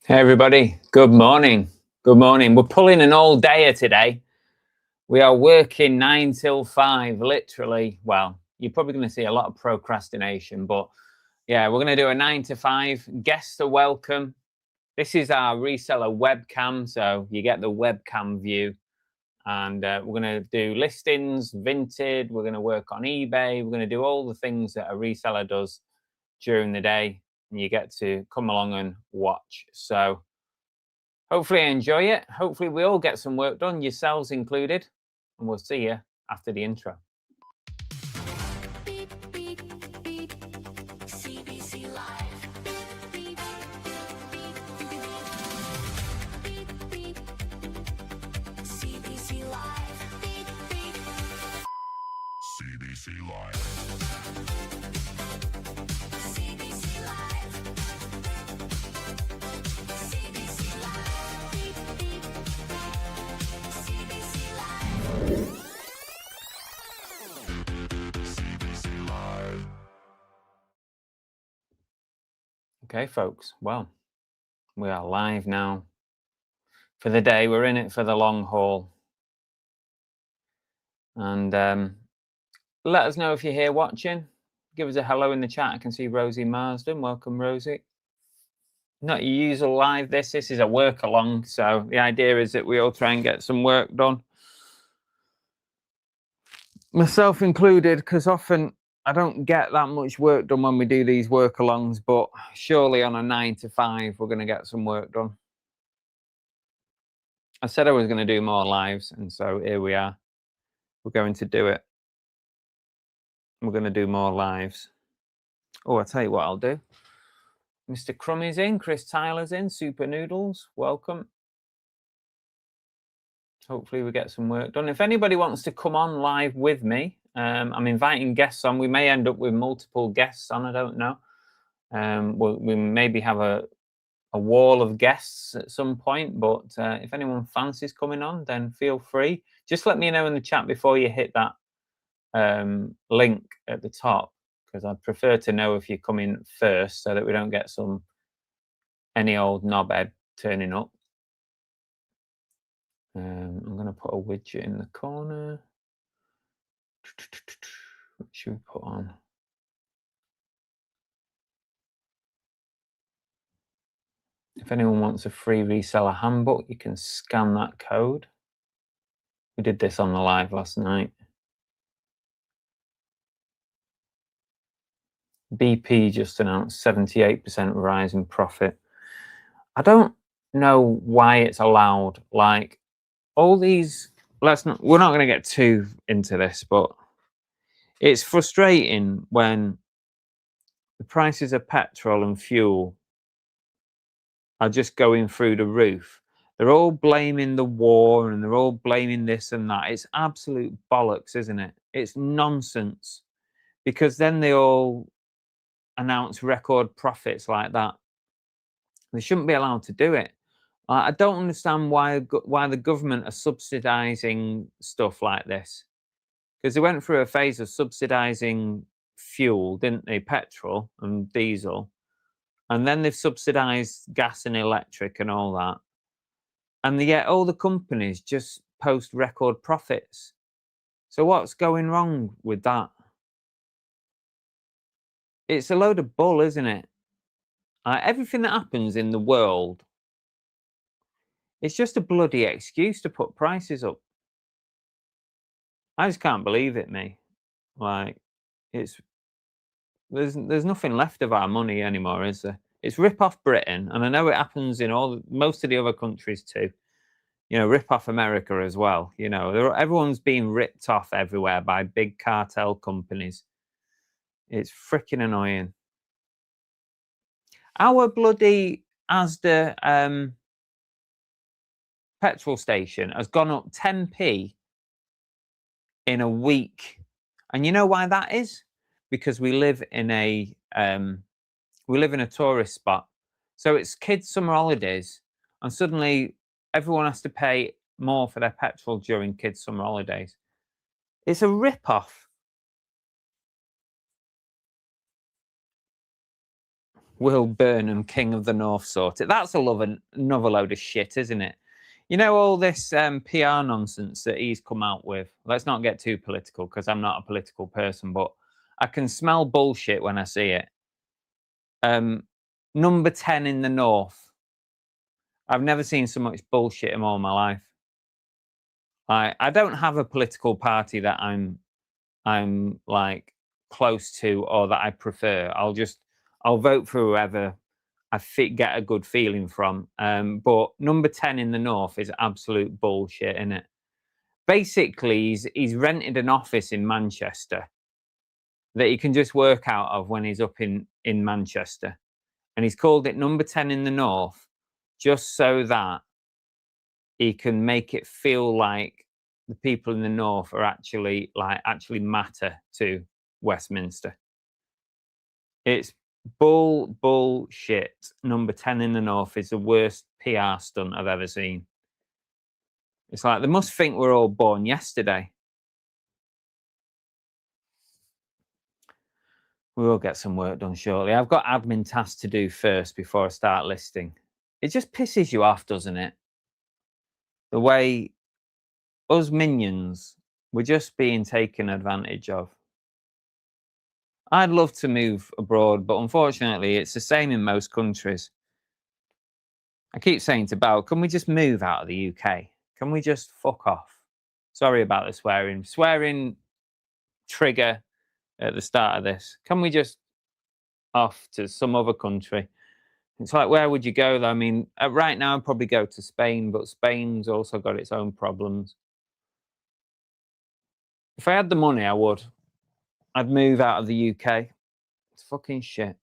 Hey everybody, good morning. Good morning. We're pulling an all-dayer today. We are working 9 till 5, literally. Well, you're probably going to see a lot of procrastination, but yeah, we're going to do a 9 to 5. Guests are welcome. This is our reseller webcam, so you get the webcam view. And we're going to do listings, Vinted. We're going to work on eBay. We're going to do all the things that a reseller does during the day, and you get to come along and watch. So hopefully you enjoy it. Hopefully we all get some work done, yourselves included. And we'll see you after the intro. Beep, beep, beep. CBC Live. Beep, beep, beep, beep. CBC Live. Beep, beep. CBC Live. CBC Live. CBC Live. Beep, beep. CBC Live. Okay, folks. Well, we are live now for the day. We're in it for the long haul. And let us know if you're here watching. Give us a hello in the chat. I can see Rosie Marsden. Welcome, Rosie. Not your usual live. This is a work along. So the idea is that we all try and get some work done. Myself included, because often I don't get that much work done when we do these work alongs, but surely on a 9 to 5, we're going to get some work done. I said I was going to do more lives, and so here we are. We're going to do it. We're going to do more lives. Oh, I'll tell you what I'll do. Mr. Crummy's in, Chris Tyler's in, Super Noodles, welcome. Hopefully we get some work done. If anybody wants to come on live with me, I'm inviting guests on. We may end up with multiple guests on, I don't know. We maybe have a wall of guests at some point, but if anyone fancies coming on, then feel free. Just let me know in the chat before you hit that link at the top, because I'd prefer to know if you're coming first so that we don't get any old knobhead turning up. I'm going to put a widget in the corner. What should we put on? If anyone wants a free reseller handbook, you can scan that code. We did this on the live last night. BP just announced 78% rise in profit. I don't know why it's allowed. Like all these, we're not going to get too into this, but it's frustrating when the prices of petrol and fuel are just going through the roof. They're all blaming the war and they're all blaming this and that. It's absolute bollocks, isn't it? It's nonsense, because then they all announce record profits like that. They shouldn't be allowed to do it. I don't understand why the government are subsidizing stuff like this, because they went through a phase of subsidizing fuel, didn't they? Petrol and diesel. And then they've subsidized gas and electric and all that. And yet all the companies just post record profits. So what's going wrong with that? It's a load of bull, isn't it? Everything that happens in the world, it's just a bloody excuse to put prices up. I just can't believe it, me. Like, there's nothing left of our money anymore, is there? It's rip off Britain, and I know it happens in most of the other countries too. You know, rip off America as well. You know, everyone's being ripped off everywhere by big cartel companies. It's freaking annoying. Our bloody Asda petrol station has gone up 10p in a week, and you know why that is? Because we live in a tourist spot, so it's kids' summer holidays, and suddenly everyone has to pay more for their petrol during kids' summer holidays. It's a rip-off. Will Burnham, King of the North, sorted. That's another load of shit, isn't it? You know, all this PR nonsense that he's come out with. Let's not get too political because I'm not a political person, but I can smell bullshit when I see it. Number 10 in the North. I've never seen so much bullshit in all my life. I don't have a political party that I'm like close to or that I prefer. I'll vote for whoever I get a good feeling from. But number 10 in the North is absolute bullshit, isn't it? Basically, he's rented an office in Manchester that he can just work out of when he's up in Manchester. And he's called it number 10 in the North just so that he can make it feel like the people in the North are actually matter to Westminster. It's bullshit. Number 10 in the North is the worst PR stunt I've ever seen. It's like they must think we're all born yesterday. We will get some work done shortly. I've got admin tasks to do first before I start listing. It just pisses you off, doesn't it? The way us minions were just being taken advantage of. I'd love to move abroad, but unfortunately, it's the same in most countries. I keep saying to Belle, can we just move out of the UK? Can we just fuck off? Sorry about the swearing. Swearing trigger at the start of this. Can we just off to some other country? It's like, where would you go though? I mean, right now I'd probably go to Spain, but Spain's also got its own problems. If I had the money, I would. I'd move out of the UK. It's fucking shit.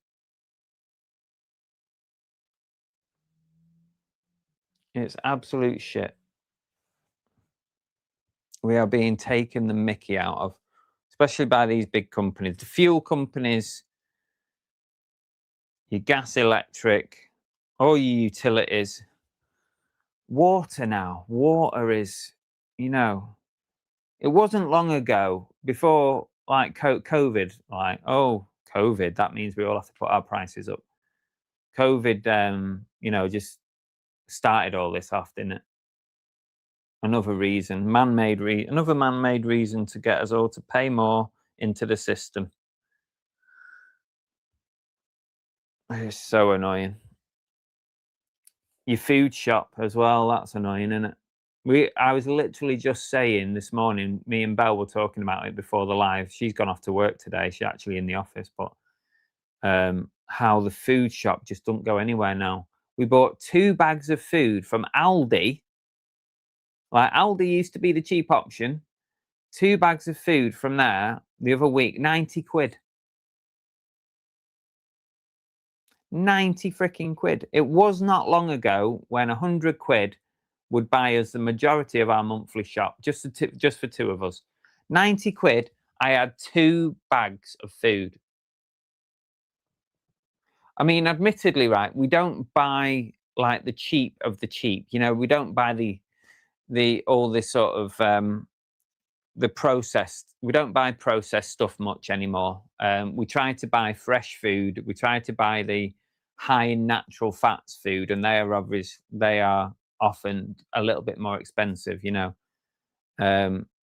It's absolute shit. We are being taken the mickey out of, especially by these big companies. The fuel companies, your gas, electric, all your utilities. Water now. Water is, you know, it wasn't long ago before like COVID, like, oh, COVID, that means we all have to put our prices up. COVID, you know, just started all this off, didn't it? Another reason, another man-made reason to get us all to pay more into the system. It's so annoying. Your food shop as well, that's annoying, isn't it? I was literally just saying this morning, me and Belle were talking about it before the live. She's gone off to work today. She's actually in the office, but how the food shop just don't go anywhere now. We bought 2 bags of food from Aldi. Like Aldi used to be the cheap option. 2 bags of food from there the other week, 90 quid. 90 freaking quid. It was not long ago when 100 quid would buy us the majority of our monthly shop, just for 2 of us. 90 quid, I had 2 bags of food. I mean, admittedly, right, we don't buy like the cheap of the cheap. You know, we don't buy all this sort of the processed. We don't buy processed stuff much anymore. We try to buy fresh food. We try to buy the high in natural fats food, and they are often a little bit more expensive. You know,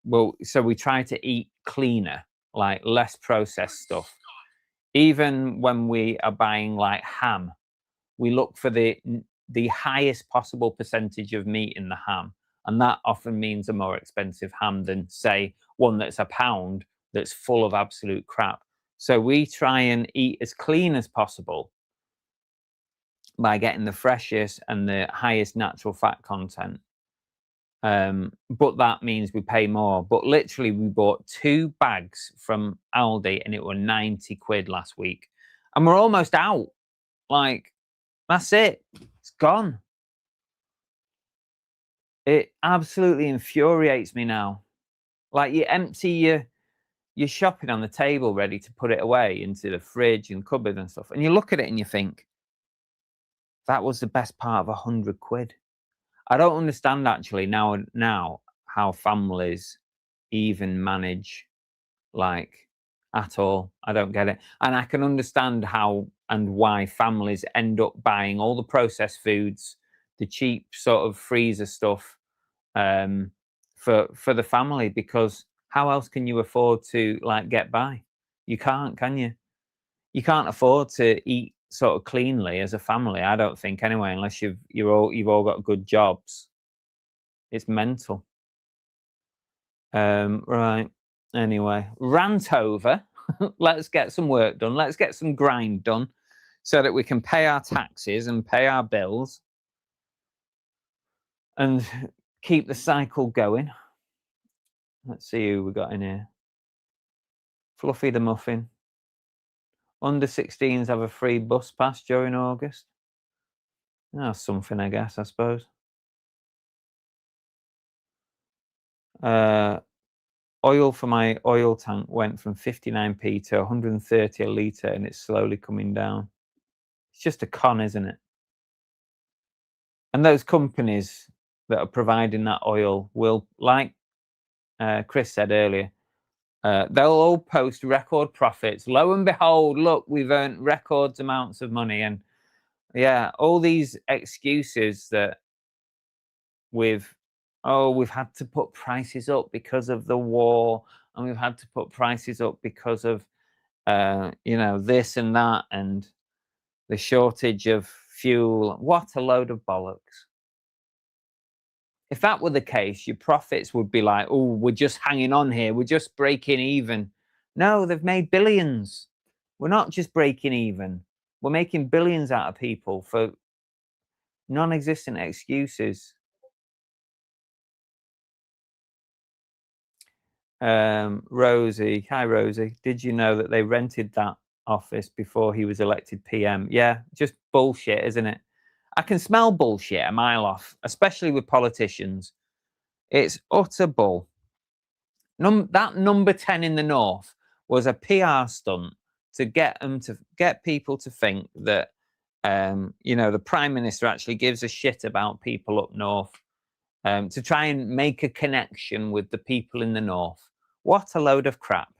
well, so we try to eat cleaner, like less processed stuff. Even when we are buying like ham, we look for the highest possible percentage of meat in the ham. And that often means a more expensive ham than, say, one that's £1 that's full of absolute crap. So we try and eat as clean as possible by getting the freshest and the highest natural fat content. But that means we pay more. But literally, we bought 2 bags from Aldi and it were 90 quid last week. And we're almost out. Like, that's it. It's gone. It absolutely infuriates me now. Like, you empty your shopping on the table ready to put it away into the fridge and cupboard and stuff. And you look at it and you think, that was the best part of 100 quid. I don't understand actually now how families even manage like at all. I don't get it. And I can understand how and why families end up buying all the processed foods, the cheap sort of freezer stuff, for the family, because how else can you afford to like get by? You can't, can you? You can't afford to eat sort of cleanly as a family, I don't think anyway, unless you've all got good jobs. It's mental. Right. Anyway, rant over. Let's get some work done. Let's get some grind done so that we can pay our taxes and pay our bills and keep the cycle going. Let's see who we got in here. Fluffy the Muffin. Under 16s have a free bus pass during August. That's something, I guess, I suppose. Oil for my oil tank went from 59p to 130 a litre and it's slowly coming down. It's just a con, isn't it? And those companies that are providing that oil will, like Chris said earlier, they'll all post record profits. Lo and behold, look, we've earned records amounts of money. And yeah, all these excuses that we've had to put prices up because of the war, and we've had to put prices up because of this and that, and the shortage of fuel. What a load of bollocks. If that were the case, your profits would be like, oh, we're just hanging on here, we're just breaking even. No, they've made billions. We're not just breaking even, we're making billions out of people for non-existent excuses. Rosie, hi Rosie, did you know that they rented that office before he was elected PM? Yeah, just bullshit, isn't it? I can smell bullshit a mile off, especially with politicians. It's utter bull. That number 10 in the north was a PR stunt to get people to think that the Prime Minister actually gives a shit about people up north, to try and make a connection with the people in the north. What a load of crap.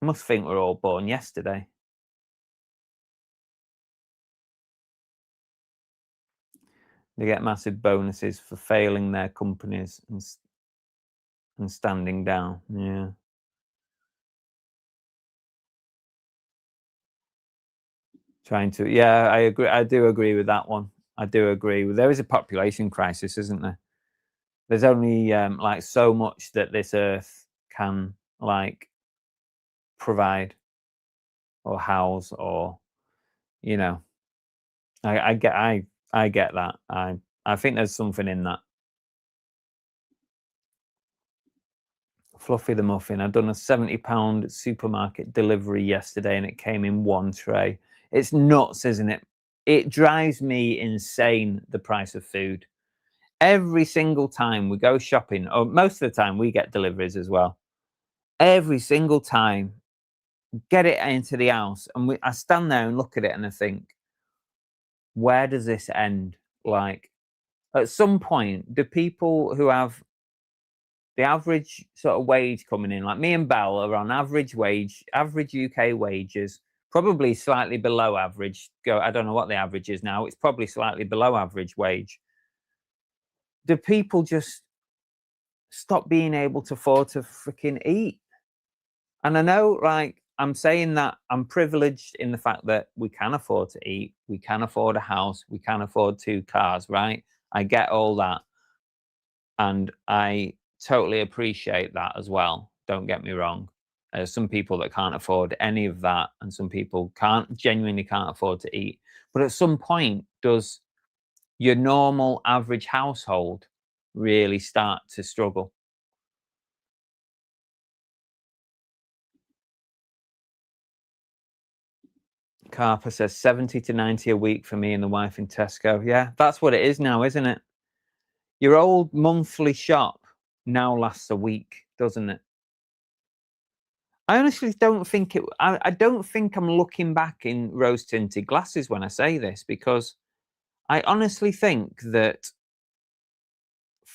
Must think we're all born yesterday. They get massive bonuses for failing their companies and standing down. Yeah. Yeah, I agree. I do agree with that one. I do agree. There is a population crisis, isn't there? There's only like so much that this earth can like provide or house, or I get that. I think there's something in that. Fluffy the Muffin. I've done a £70 supermarket delivery yesterday and it came in one tray. It's nuts, isn't it? It drives me insane, the price of food. Every single time we go shopping, or most of the time we get deliveries as well. Every single time, get it into the house, and I stand there and look at it and I think, where does this end? Like, at some point, do people who have the average sort of wage coming in, like me and Belle are on average wage, average UK wages, probably slightly below average. I don't know what the average is now. It's probably slightly below average wage. Do people just stop being able to afford to freaking eat? And I know, like, I'm saying that I'm privileged in the fact that we can afford to eat, we can afford a house, we can afford 2 cars, right? I get all that. And I totally appreciate that as well. Don't get me wrong. There's some people that can't afford any of that, and some people genuinely can't afford to eat. But at some point, does your normal average household really start to struggle? Carper says 70 to 90 a week for me and the wife in Tesco. Yeah, that's what it is now, isn't it? Your old monthly shop now lasts a week, doesn't it? I honestly don't think I don't think I'm looking back in rose tinted glasses when I say this, because I honestly think that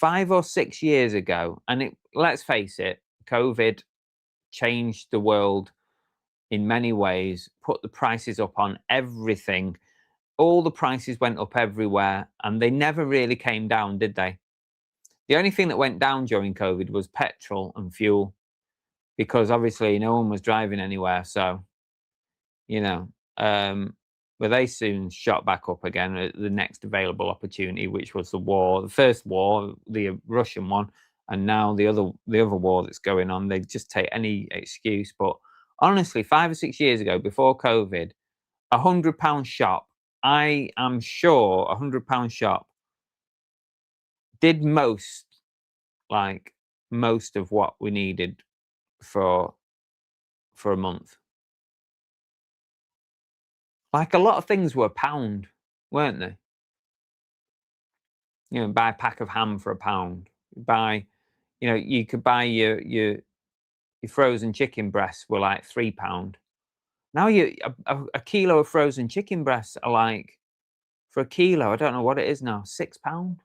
5 or 6 years ago, and let's face it, COVID changed the world in many ways, put the prices up on everything. All the prices went up everywhere, and they never really came down, did they? The only thing that went down during COVID was petrol and fuel, because obviously no one was driving anywhere. So, you know, but they soon shot back up again at the next available opportunity, which was the first war, the Russian one, and now the other war that's going on. They just take any excuse. But honestly, 5 or 6 years ago, before COVID, £100 shop, I am sure £100 shop did most of what we needed for a month. Like, a lot of things were £1, weren't they? You know, buy a pack of ham for £1. Buy, you know, you could buy your frozen chicken breasts were like £3. Now a kilo of frozen chicken breasts are like, for a kilo, I don't know what it is now, £6,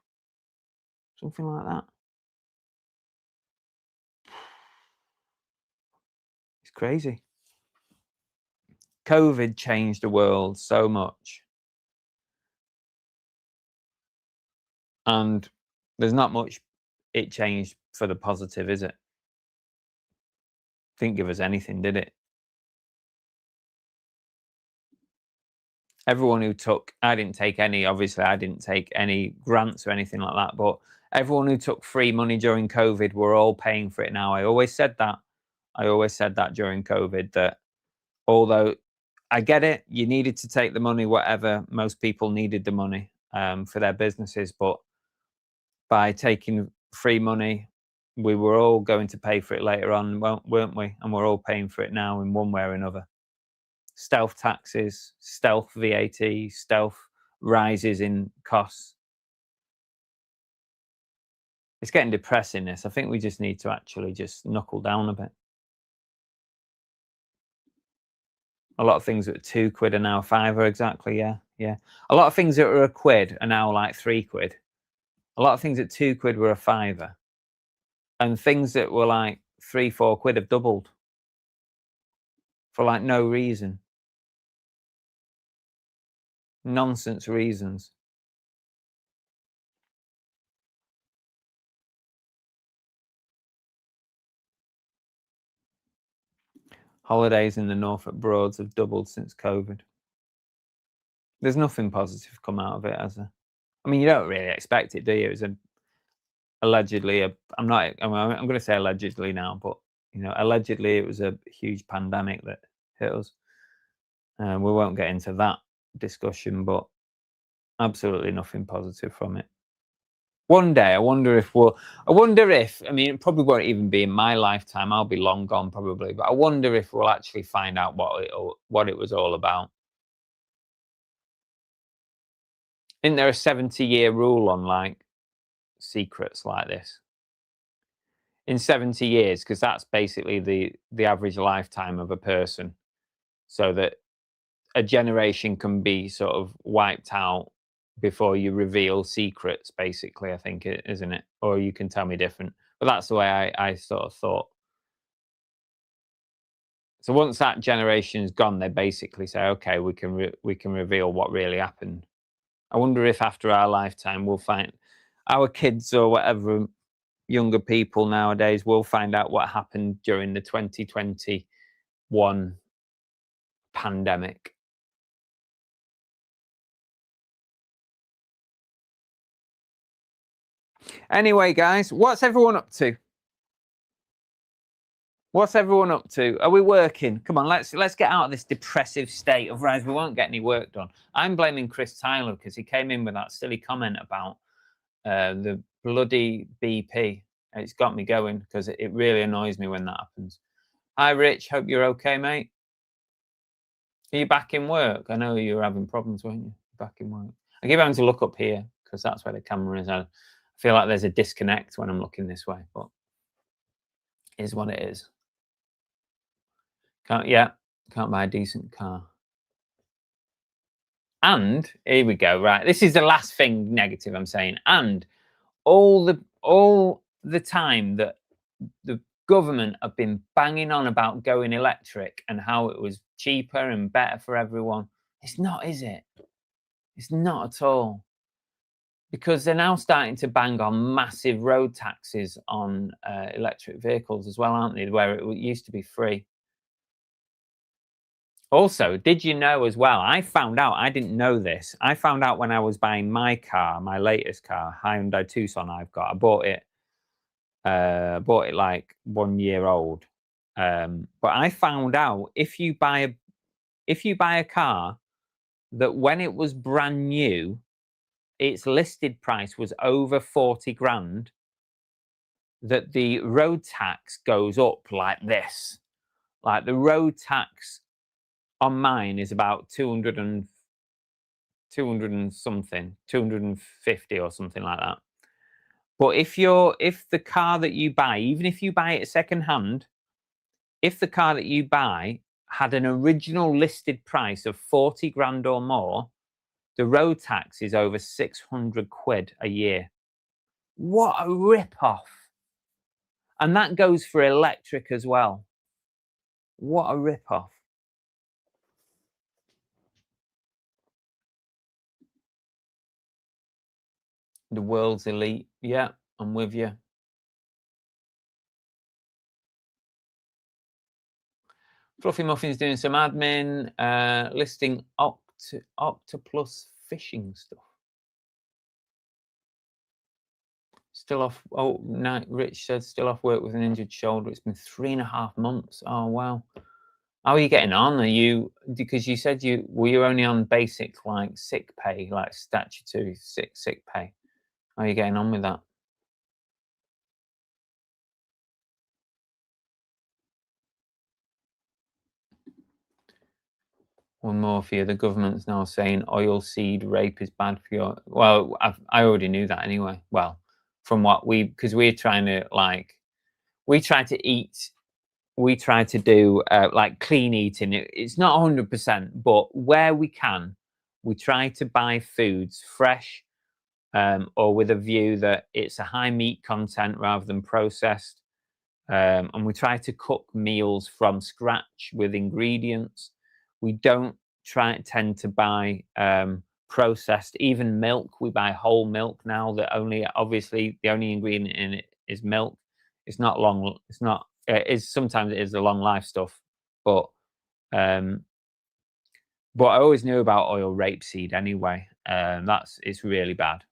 something like that. It's crazy. COVID changed the world so much, and there's not much it changed for the positive, is it? Didn't give us anything, did it? Everyone who took, I didn't take any, obviously I didn't take any grants or anything like that, but everyone who took free money during COVID were all paying for it now. I always said that during COVID, that although I get it, you needed to take the money, whatever, most people needed the money for their businesses, but by taking free money, we were all going to pay for it later on, weren't we? And we're all paying for it now in one way or another. Stealth taxes, stealth VAT, stealth rises in costs. It's getting depressing, this. I think we just need to actually just knuckle down a bit. A lot of things that are £2 are now £5, exactly, yeah. A lot of things that were £1 are now like £3. A lot of things at £2 were £5. And things that were like £3-4 have doubled for like no reason. Nonsense reasons. Holidays in the Norfolk Broads have doubled since COVID. There's nothing positive come out of it, has there? I mean, you don't really expect it, do you? It was allegedly I'm going to say allegedly now, but you know, allegedly it was a huge pandemic that hit us. We won't get into that discussion, but absolutely nothing positive from it. One day, I wonder if, I mean, it probably won't even be in my lifetime. I'll be long gone probably, but I wonder if we'll actually find out what it was all about. Isn't there a 70-year rule on like secrets like this? In 70 years, because that's basically the average lifetime of a person, so that a generation can be sort of wiped out before you reveal secrets, basically, I think, isn't it? Or you can tell me different, but that's the way I sort of thought. So once that generation's gone, they basically say, okay, we can reveal what really happened. I wonder if after our lifetime we'll find, our kids or whatever, younger people nowadays will find out what happened during the 2021 pandemic. Anyway, guys, what's everyone up to? What's everyone up to? Are we working? Come on, let's get out of this depressive state. Otherwise, we won't get any work done. I'm blaming Chris Tyler because he came in with that silly comment about the bloody BP. It's got me going because it really annoys me when that happens. Hi, Rich. Hope you're okay, mate. Are you back in work? I know you were having problems, weren't you? Back in work. I keep having to look up here because that's where the camera is. I feel like there's a disconnect when I'm looking this way, but it is what it is. Can't buy a decent car. And here we go. Right, this is the last thing negative I'm saying. And all all the time that the government have been banging on about going electric and how it was cheaper and better for everyone. It's not, is it? It's not at all. Because they're now starting to bang on massive road taxes on electric vehicles as well, aren't they? Where it used to be free. Also, did you know as well, I found out, I didn't know this. I found out when I was buying my car, my latest car, Hyundai Tucson I've got. I bought it like 1 year old. But I found out if you buy a car that when it was brand new, its listed price was over 40 grand, that the road tax goes up like this. Like the road tax on mine is about 200 and something, 250 or something like that. But if the car that you buy, even if you buy it second hand, if the car that you buy had an original listed price of 40 grand or more, the road tax is over 600 quid a year. What a rip-off. And that goes for electric as well. What a rip-off. The world's elite. Yeah, I'm with you. Fluffy Muffin's doing some admin, listing Octopus fishing stuff. Still off. Oh, no, Rich said still off work with an injured shoulder. It's been 3.5 months. Oh, wow. How are you getting on? Are you, because you said were you only on basic like sick pay, like statutory sick pay? How are you getting on with that? One more for you. The government's now saying oil seed rape is bad for your. Well, I already knew that anyway. Well, from what because we're trying to we try to eat. We try to do like clean eating. It's not 100%, but where we can, we try to buy foods fresh or with a view that it's a high meat content rather than processed. And we try to cook meals from scratch with ingredients. We don't tend to buy processed, even milk. We buy whole milk now. That obviously the only ingredient in it is milk. It's not long. It's not. It is sometimes it is the long life stuff, but I always knew about oil rapeseed anyway. It's really bad.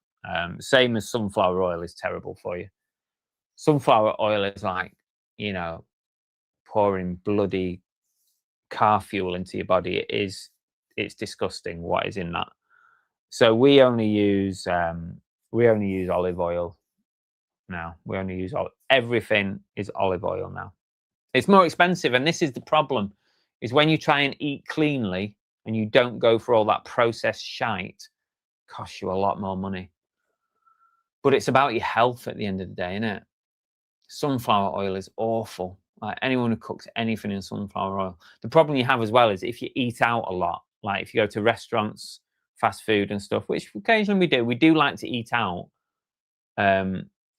Same as sunflower oil is terrible for you. Sunflower oil is like, pouring bloody car fuel into your body. It's disgusting what is in that. So we only use olive oil now. We only use everything is olive oil now. It's more expensive, and this is the problem, is when you try and eat cleanly and you don't go for all that processed shite, it costs you a lot more money. But it's about your health at the end of the day, isn't it? Sunflower oil is awful. Like anyone who cooks anything in sunflower oil. The problem you have as well is if you eat out a lot, like if you go to restaurants, fast food and stuff, which occasionally we do like to eat out.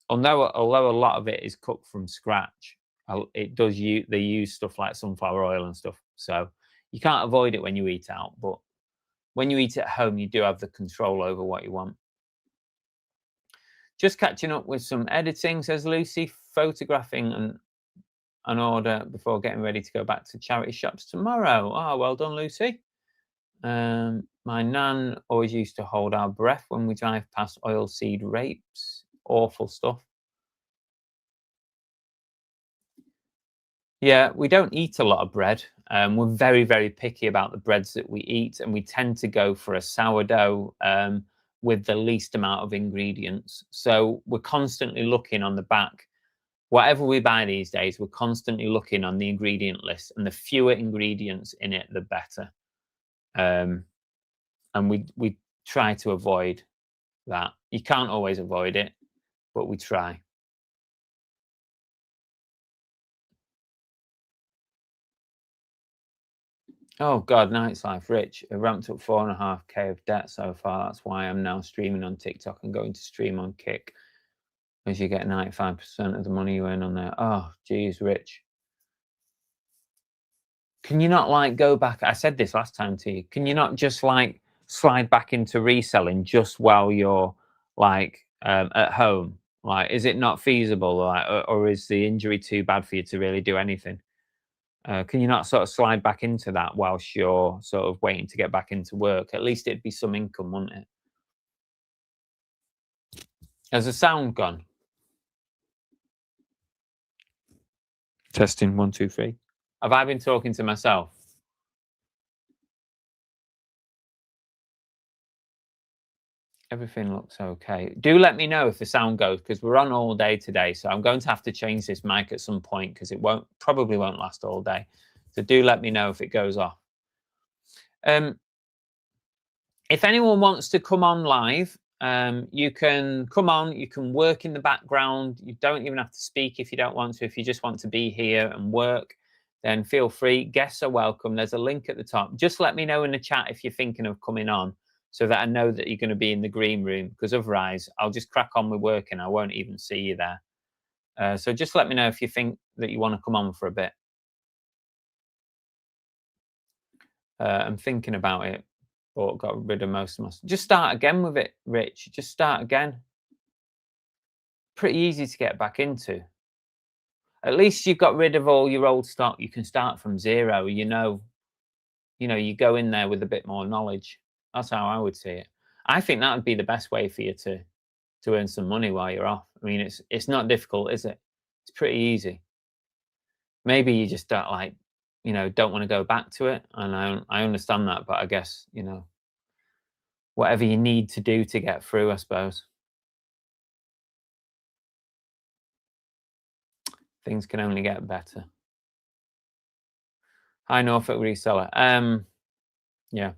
Although a lot of it is cooked from scratch, they use stuff like sunflower oil and stuff. So you can't avoid it when you eat out, but when you eat at home, you do have the control over what you want. Just catching up with some editing, says Lucy, photographing an order before getting ready to go back to charity shops tomorrow. Oh, well done, Lucy. My nan always used to hold our breath when we drive past oilseed rapes. Awful stuff. Yeah, we don't eat a lot of bread. We're very, very picky about the breads that we eat, and we tend to go for a sourdough with the least amount of ingredients. So we're constantly looking on the back. Whatever we buy these days, we're constantly looking on the ingredient list, and the fewer ingredients in it, the better. And we try to avoid that. You can't always avoid it, but we try. Oh God, Night's Life, Rich. I ramped up 4.5K of debt so far. That's why I'm now streaming on TikTok and going to stream on Kick. Because you get 95% of the money you earn on there. Oh, geez, Rich. Can you not like go back? I said this last time to you. Can you not just like slide back into reselling just while you're like at home? Like, is it not feasible? Like, or is the injury too bad for you to really do anything? Can you not sort of slide back into that whilst you're sort of waiting to get back into work? At least it'd be some income, wouldn't it? Has the sound gone? Testing 1, 2, 3. Have I been talking to myself? Everything looks okay. Do let me know if the sound goes, because we're on all day today. So I'm going to have to change this mic at some point because it probably won't last all day. So do let me know if it goes off. If anyone wants to come on live, you can come on, you can work in the background. You don't even have to speak if you don't want to. If you just want to be here and work, then feel free. Guests are welcome. There's a link at the top. Just let me know in the chat if you're thinking of coming on, so that I know that you're going to be in the green room, because otherwise I'll just crack on with work and I won't even see you there. So just let me know if you think that you want to come on for a bit. I'm thinking about it, but got rid of most of my... Just start again with it, Rich. Just start again. Pretty easy to get back into. At least you've got rid of all your old stock. You can start from zero. You know, you go in there with a bit more knowledge. That's how I would see it. I think that would be the best way for you to earn some money while you're off. I mean, it's not difficult, is it? It's pretty easy. Maybe you just don't like, don't want to go back to it, and I understand that, but I guess whatever you need to do to get through, I suppose. Things can only get better. Hi, Norfolk Reseller. Yeah.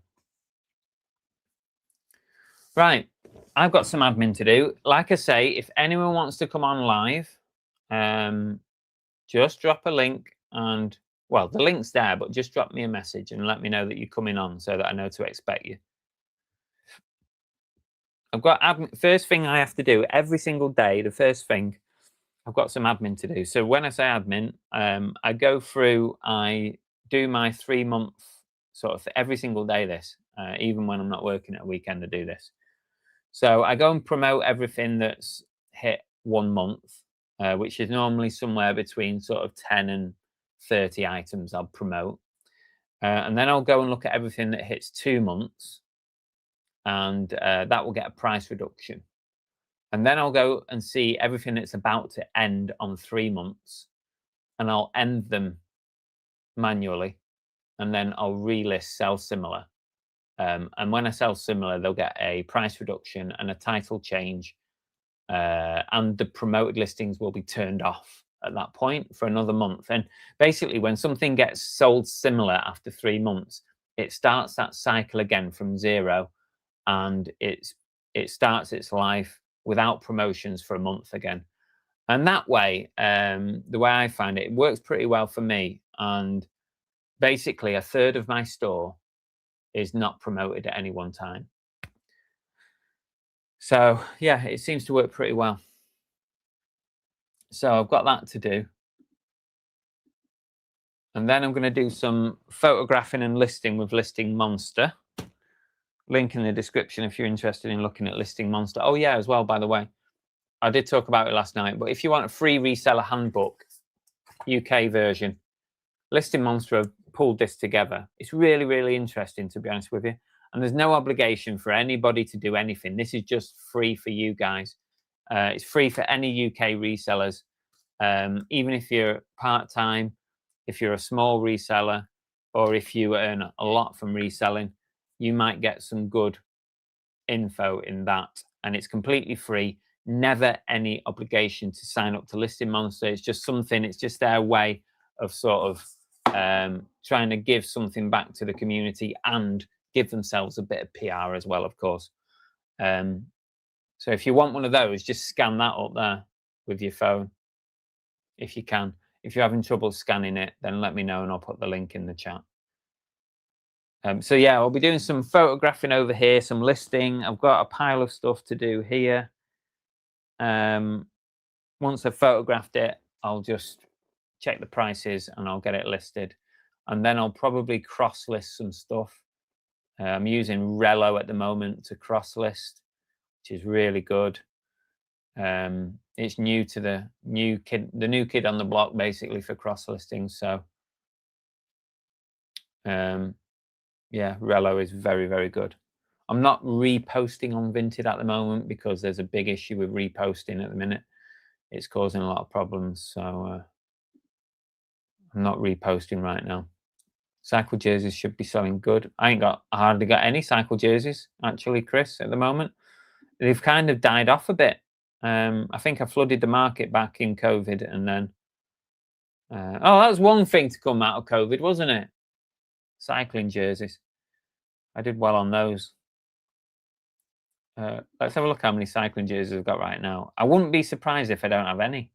Right. I've got some admin to do. Like I say, if anyone wants to come on live, just drop a link, and well, the link's there, but just drop me a message and let me know that you're coming on so that I know to expect you. I've got admin. First thing I have to do every single day, the first thing, I've got some admin to do. So when I say admin, I go through, I do my 3-month sort of every single day this, even when I'm not working at a weekend, I do this. So I go and promote everything that's hit 1 month, which is normally somewhere between sort of 10 and 30 items I'll promote. And then I'll go and look at everything that hits 2 months, and that will get a price reduction. And then I'll go and see everything that's about to end on 3 months, and I'll end them manually, and then I'll relist sell similar. And when I sell similar, they'll get a price reduction and a title change, and the promoted listings will be turned off at that point for another month. And basically, when something gets sold similar after 3 months, it starts that cycle again from zero, and it starts its life without promotions for a month again. And that way, the way I find it, it works pretty well for me. And basically, a third of my store is not promoted at any one time. So yeah, it seems to work pretty well. So I've got that to do. And then I'm going to do some photographing and listing with Listing Monster. Link in the description if you're interested in looking at Listing Monster. Oh yeah, as well, by the way, I did talk about it last night, but if you want a free reseller handbook, UK version, Listing Monster have pulled this together. It's really, really interesting, to be honest with you. And there's no obligation for anybody to do anything. This is just free for you guys. It's free for any UK resellers, even if you're part-time, if you're a small reseller, or if you earn a lot from reselling, you might get some good info in that. And it's completely free. Never any obligation to sign up to Listing Monster. It's just something, it's just their way of sort of trying to give something back to the community and give themselves a bit of PR as well, of course. So if you want one of those, just scan that up there with your phone, if you can. If you're having trouble scanning it, then let me know and I'll put the link in the chat. So yeah, I'll be doing some photographing over here, some listing. I've got a pile of stuff to do here. once I've photographed it, I'll just check the prices and I'll get it listed. And then I'll probably cross list some stuff. I'm using Relo at the moment to cross list, which is really good. It's new to the new kid on the block, basically, for cross listing. So yeah, Relo is very, very good. I'm not reposting on Vinted at the moment because there's a big issue with reposting at the minute. It's causing a lot of problems, so I'm not reposting right now. Cycle jerseys should be selling good. I hardly got any cycle jerseys, actually, Chris, at the moment. They've kind of died off a bit. I think I flooded the market back in COVID, and then oh, that was one thing to come out of COVID, wasn't it? Cycling jerseys. I did well on those. Let's have a look how many cycling jerseys I've got right now. I wouldn't be surprised if I don't have any.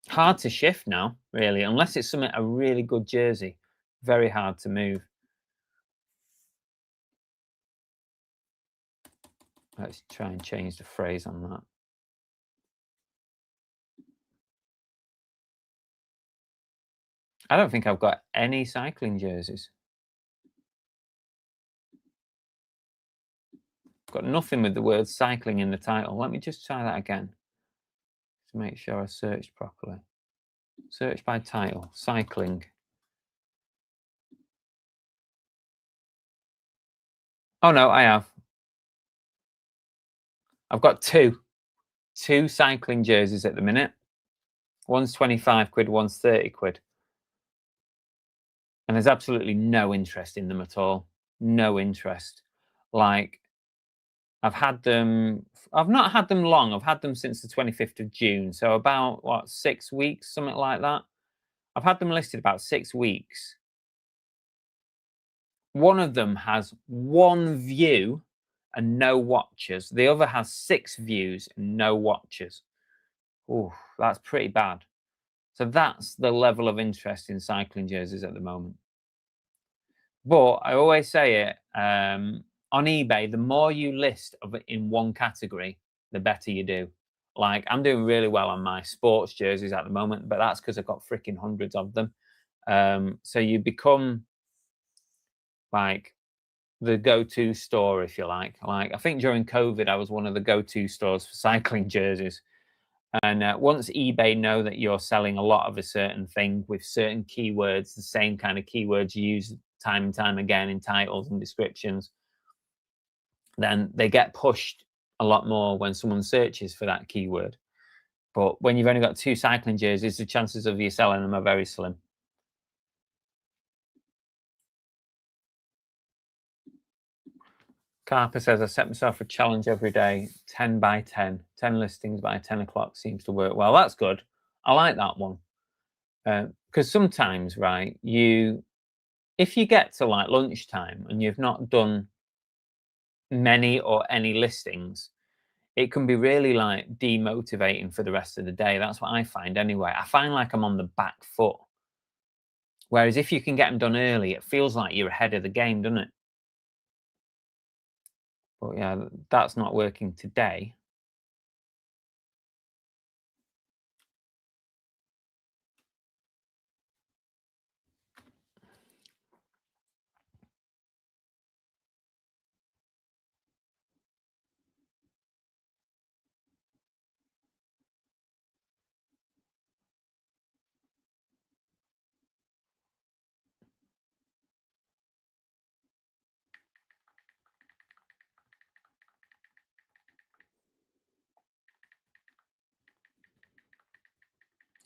Hard to shift now, really, unless it's a really good jersey. Very hard to move. Let's try and change the phrase on that. I don't think I've got any cycling jerseys. Got nothing with the word cycling in the title. Let me just try that again to make sure I searched properly. Search by title, cycling. Oh no, I have. I've got two cycling jerseys at the minute. One's 25 quid, one's 30 quid. And there's absolutely no interest in them at all. No interest. Like, I've not had them long. I've had them since the 25th of June. So about, what, 6 weeks, something like that. I've had them listed about 6 weeks. One of them has 1 view and no watchers. The other has 6 views and no watchers. Oh, that's pretty bad. So that's the level of interest in cycling jerseys at the moment. But I always say it, on eBay, the more you list of it in one category, the better you do. Like, I'm doing really well on my sports jerseys at the moment, but that's because I've got freaking hundreds of them. So you become like the go-to store, if you like. Like, I think during COVID, I was one of the go-to stores for cycling jerseys. And once eBay know that you're selling a lot of a certain thing with certain keywords, the same kind of keywords you use time and time again in titles and descriptions, then they get pushed a lot more when someone searches for that keyword. But when you've only got 2 cycling jerseys, the chances of you selling them are very slim. Carper says, I set myself a challenge every day, 10 by 10. 10 listings by 10 o'clock seems to work well. That's good. I like that one. Because sometimes, right, if you get to like lunchtime and you've not done many or any listings, it can be really like demotivating for the rest of the day. That's what I find anyway. I find like I'm on the back foot. Whereas if you can get them done early, it feels like you're ahead of the game, doesn't it? But yeah, that's not working today.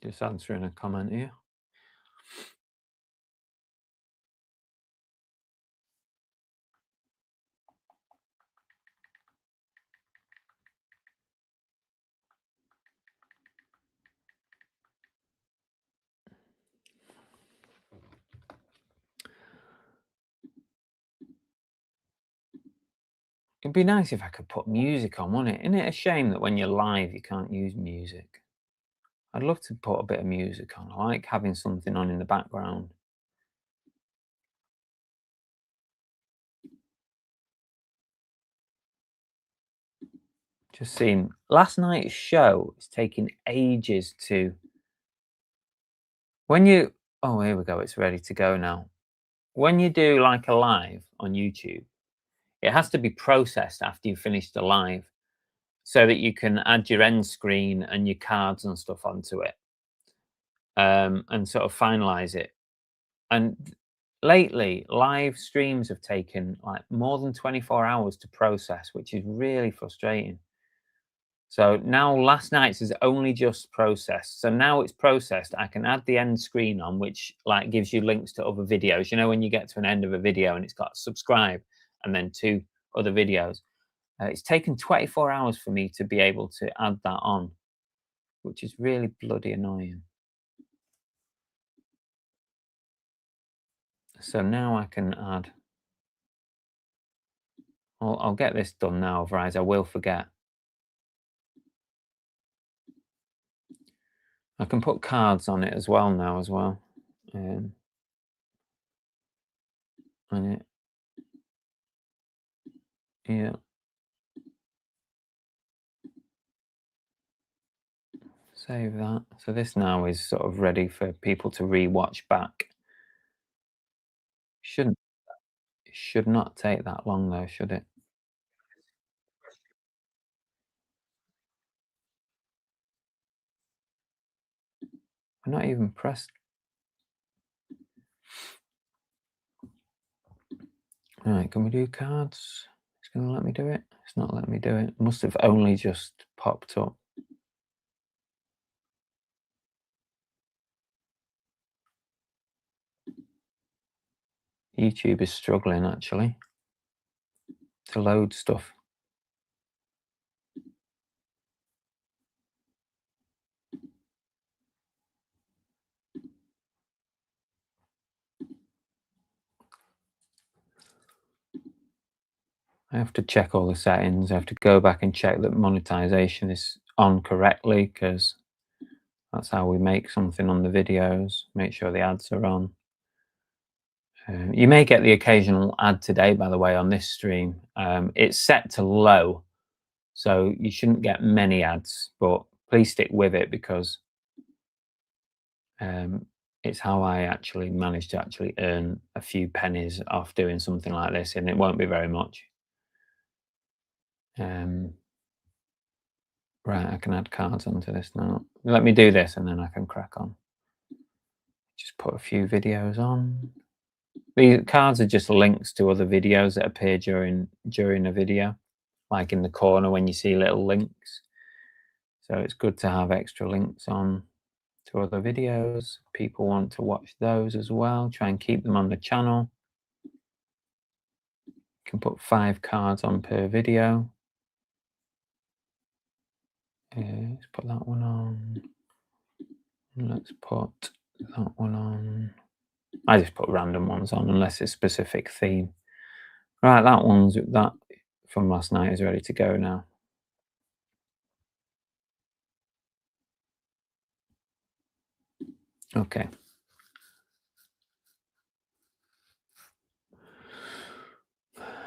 Just answering a comment here. It'd be nice if I could put music on, wouldn't it? Isn't it a shame that when you're live, you can't use music? I'd love to put a bit of music on. I like having something on in the background. Just seen last night's show is taking ages to. When you, oh, here we go, it's ready to go now. When you do like a live on YouTube, it has to be processed after you finish the live so that you can add your end screen and your cards and stuff onto it, and sort of finalize it. And lately, live streams have taken like more than 24 hours to process, which is really frustrating. So now last night's is only just processed. So now it's processed, I can add the end screen on, which like gives you links to other videos. You know, when you get to an end of a video and it's got subscribe and then 2 other videos. It's taken 24 hours for me to be able to add that on, which is really bloody annoying. So now I can add. I'll get this done now, otherwise I will forget. I can put cards on it as well now as well. And it, yeah. Save that. So this now is sort of ready for people to re-watch back. Shouldn't It should not take that long though, should it? I'm not even pressed. All right, can we do cards? It's going to let me do it. It's not letting me do it. Must have only just popped up. YouTube is struggling actually to load stuff. I have to check all the settings. I have to go back and check that monetization is on correctly, because that's how we make something on the videos. Make sure the ads are on. You may get the occasional ad today, by the way, on this stream. It's set to low, so you shouldn't get many ads, but please stick with it, because it's how I actually manage to actually earn a few pennies off doing something like this, and it won't be very much. Right, I can add cards onto this now. Let me do this and then I can crack on. Just put a few videos on. These cards are just links to other videos that appear during a video, like in the corner when you see little links. So it's good to have extra links on to other videos. People want to watch those as well. Try and keep them on the channel. You can put 5 cards on per video. Let's put that one on. Let's put that one on. I just put random ones on unless it's specific theme. Right, that from last night is ready to go now. Okay.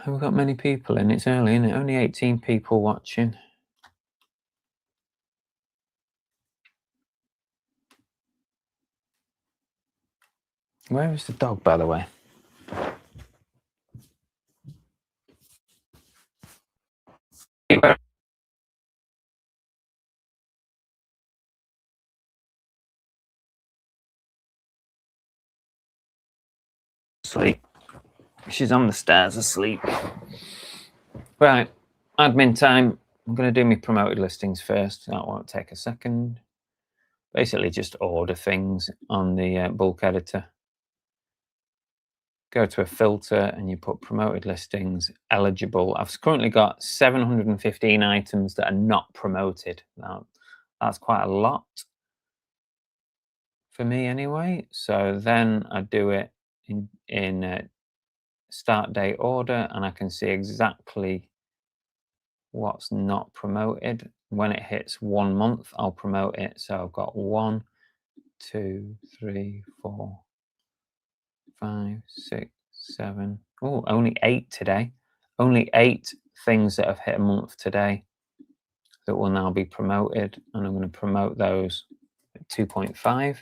Have we got many people in? It's early, isn't it? Only 18 people watching. Where is the dog, by the way? Sleep. She's on the stairs asleep. Right, admin time. I'm going to do my promoted listings first. That won't take a second. Basically, just order things on the bulk editor. Go to a filter and you put promoted listings eligible. I've currently got 715 items that are not promoted. Now, that's quite a lot for me anyway. So then I do it in start date order, and I can see exactly what's not promoted. When it hits 1 month, I'll promote it. So I've got 1, 2, 3, 4, 5, 6, 7. Oh, only 8 today. Only 8 things that have hit a month today. that will now be promoted, and I'm going to promote those at 2.5.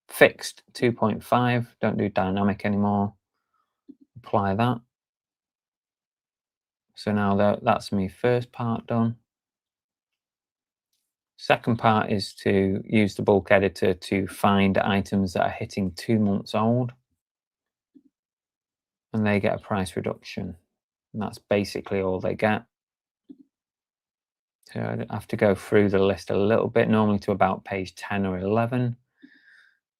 Fixed 2.5, don't do dynamic anymore. Apply that. So now that's my first part done. Second part is to use the bulk editor to find items that are hitting 2 months old, and they get a price reduction. And that's basically all they get. So I have to go through the list a little bit, normally to about page 10 or 11.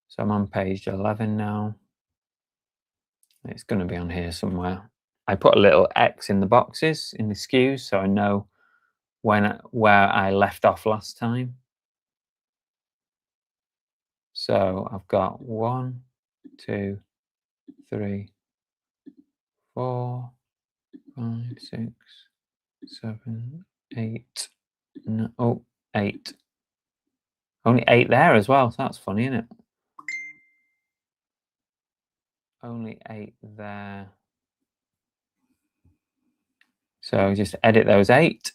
So I'm on page 11 now. It's going to be on here somewhere. I put a little X in the boxes, in the SKUs, so I know where I left off last time. So I've got 1, 2, 3, 4, 5, 6, 7, 8. No, oh, 8. Only 8 there as well. So that's funny, isn't it? Only 8 there. So just edit those 8.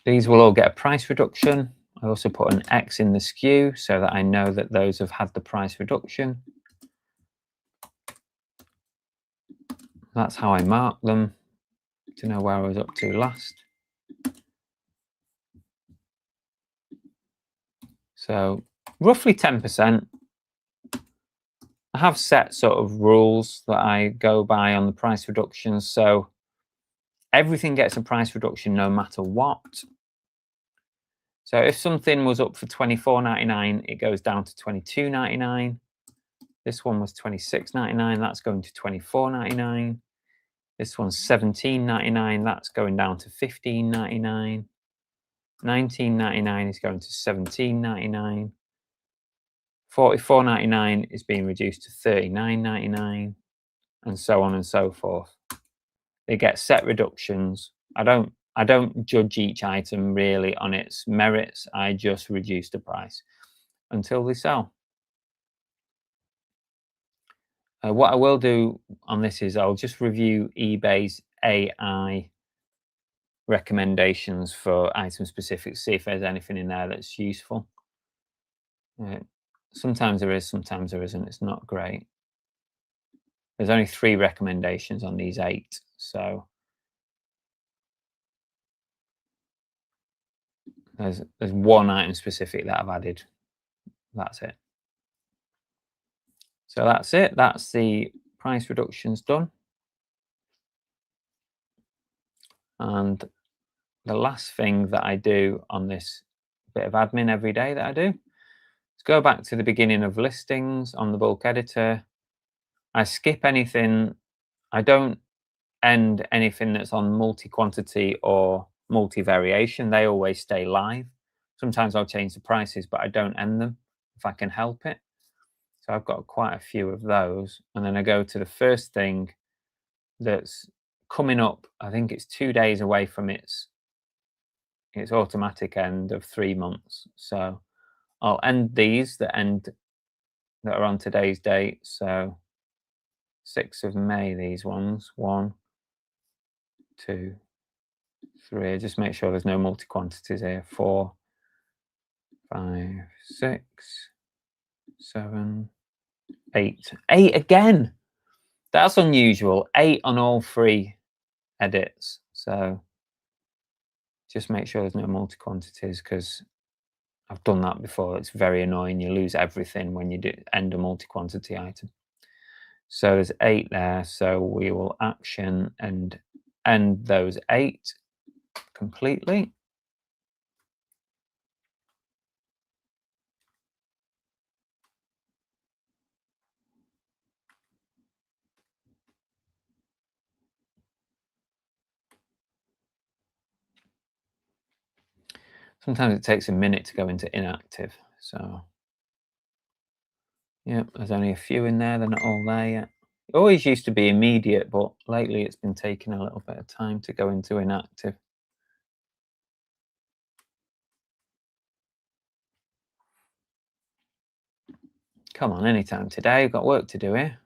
These will all get a price reduction. I also put an X in the SKU so that I know that those have had the price reduction. That's how I mark them to know where I was up to last. So roughly 10%. I have set sort of rules that I go by on the price reductions. So everything gets a price reduction no matter what. So if something was up for $24.99, it goes down to $22.99. This one was $26.99, that's going to $24.99. This one's $17.99, that's going down to $15.99. $19.99 is going to $17.99. $44.99 is being reduced to $39.99, and so on and so forth. They get set reductions. I don't judge each item really on its merits. I just reduce the price until they sell. What I will do on this is I'll just review eBay's AI recommendations for item specifics, see if there's anything in there that's useful. Sometimes there is, sometimes there isn't. It's not great. There's only 3 recommendations on these 8, so there's one item specific that I've added. That's it. So that's it. That's the price reductions done. And the last thing that I do on this bit of admin every day that I do is go back to the beginning of listings on the bulk editor. I skip anything. I don't end anything that's on multi-quantity or multi-variation. They always stay live. Sometimes I'll change the prices, but I don't end them if I can help it. So I've got quite a few of those. And then I go to the first thing that's coming up. I think it's 2 days away from its automatic end of 3 months. So I'll end these that are on today's date. So 6th of May, these ones, 1, 2, 3. Just make sure there's no multi-quantities here. 4, 5, 6, 7, 8. 8 again. That's unusual. 8 on all 3 edits. So just make sure there's no multi-quantities, because I've done that before. It's very annoying. You lose everything when you end a multi-quantity item. So there's 8 there. So we will action and end those 8 completely. Sometimes it takes a minute to go into inactive. So yeah, there's only a few in there. They're not all there yet. It always used to be immediate, but lately it's been taking a little bit of time to go into inactive. Come on, anytime today. I've got work to do here.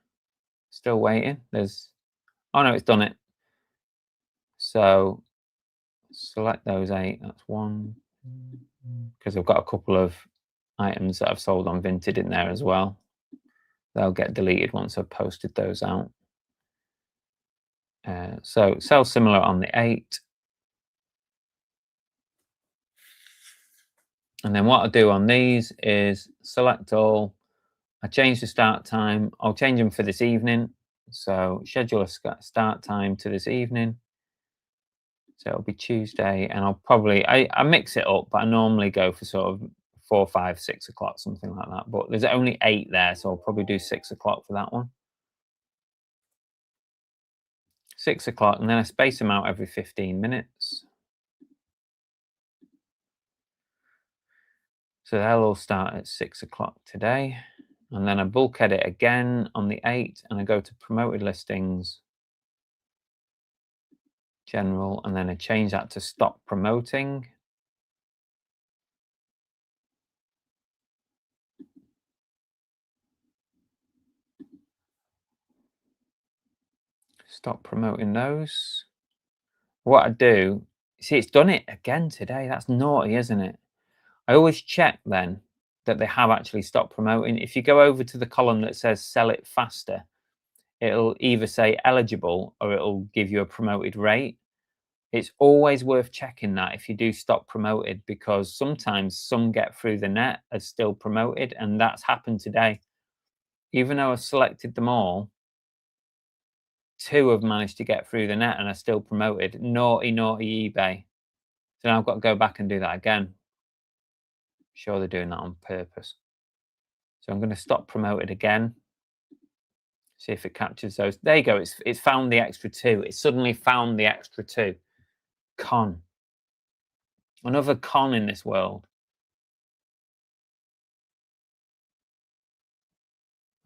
Still waiting. Oh no, it's done it. So select those 8. That's 1, because I've got a couple of items that I've sold on Vinted in there as well. They'll get deleted once I've posted those out. So sell similar on the 8. And then what I'll do on these is select all. I change the start time. I'll change them for this evening. So schedule a start time to this evening. So it'll be Tuesday, and I'll probably, I mix it up, but I normally go for sort of 4, 5, 6 o'clock, something like that. But there's only 8 there, so I'll probably do 6 o'clock for that one. 6 o'clock, and then I space them out every 15 minutes. So they'll all start at 6 o'clock today. And then I bulk edit again on the 8, and I go to promoted listings, general, and then I change that to stop promoting. Stop promoting those. What I do, see, it's done it again today. That's naughty, isn't it? I always check then that they have actually stopped promoting. If you go over to the column that says sell it faster, it'll either say eligible or it'll give you a promoted rate. It's always worth checking that if you do stop promoted, because sometimes some get through the net as still promoted, and that's happened today. Even though I've selected them all, 2 have managed to get through the net and are still promoted. Naughty, naughty eBay. So now I've got to go back and do that again. Sure, they're doing that on purpose. So I'm going to stop promoted again. See if it captures those. There you go. It's found the extra 2. It suddenly found the extra 2. Con. Another con in this world.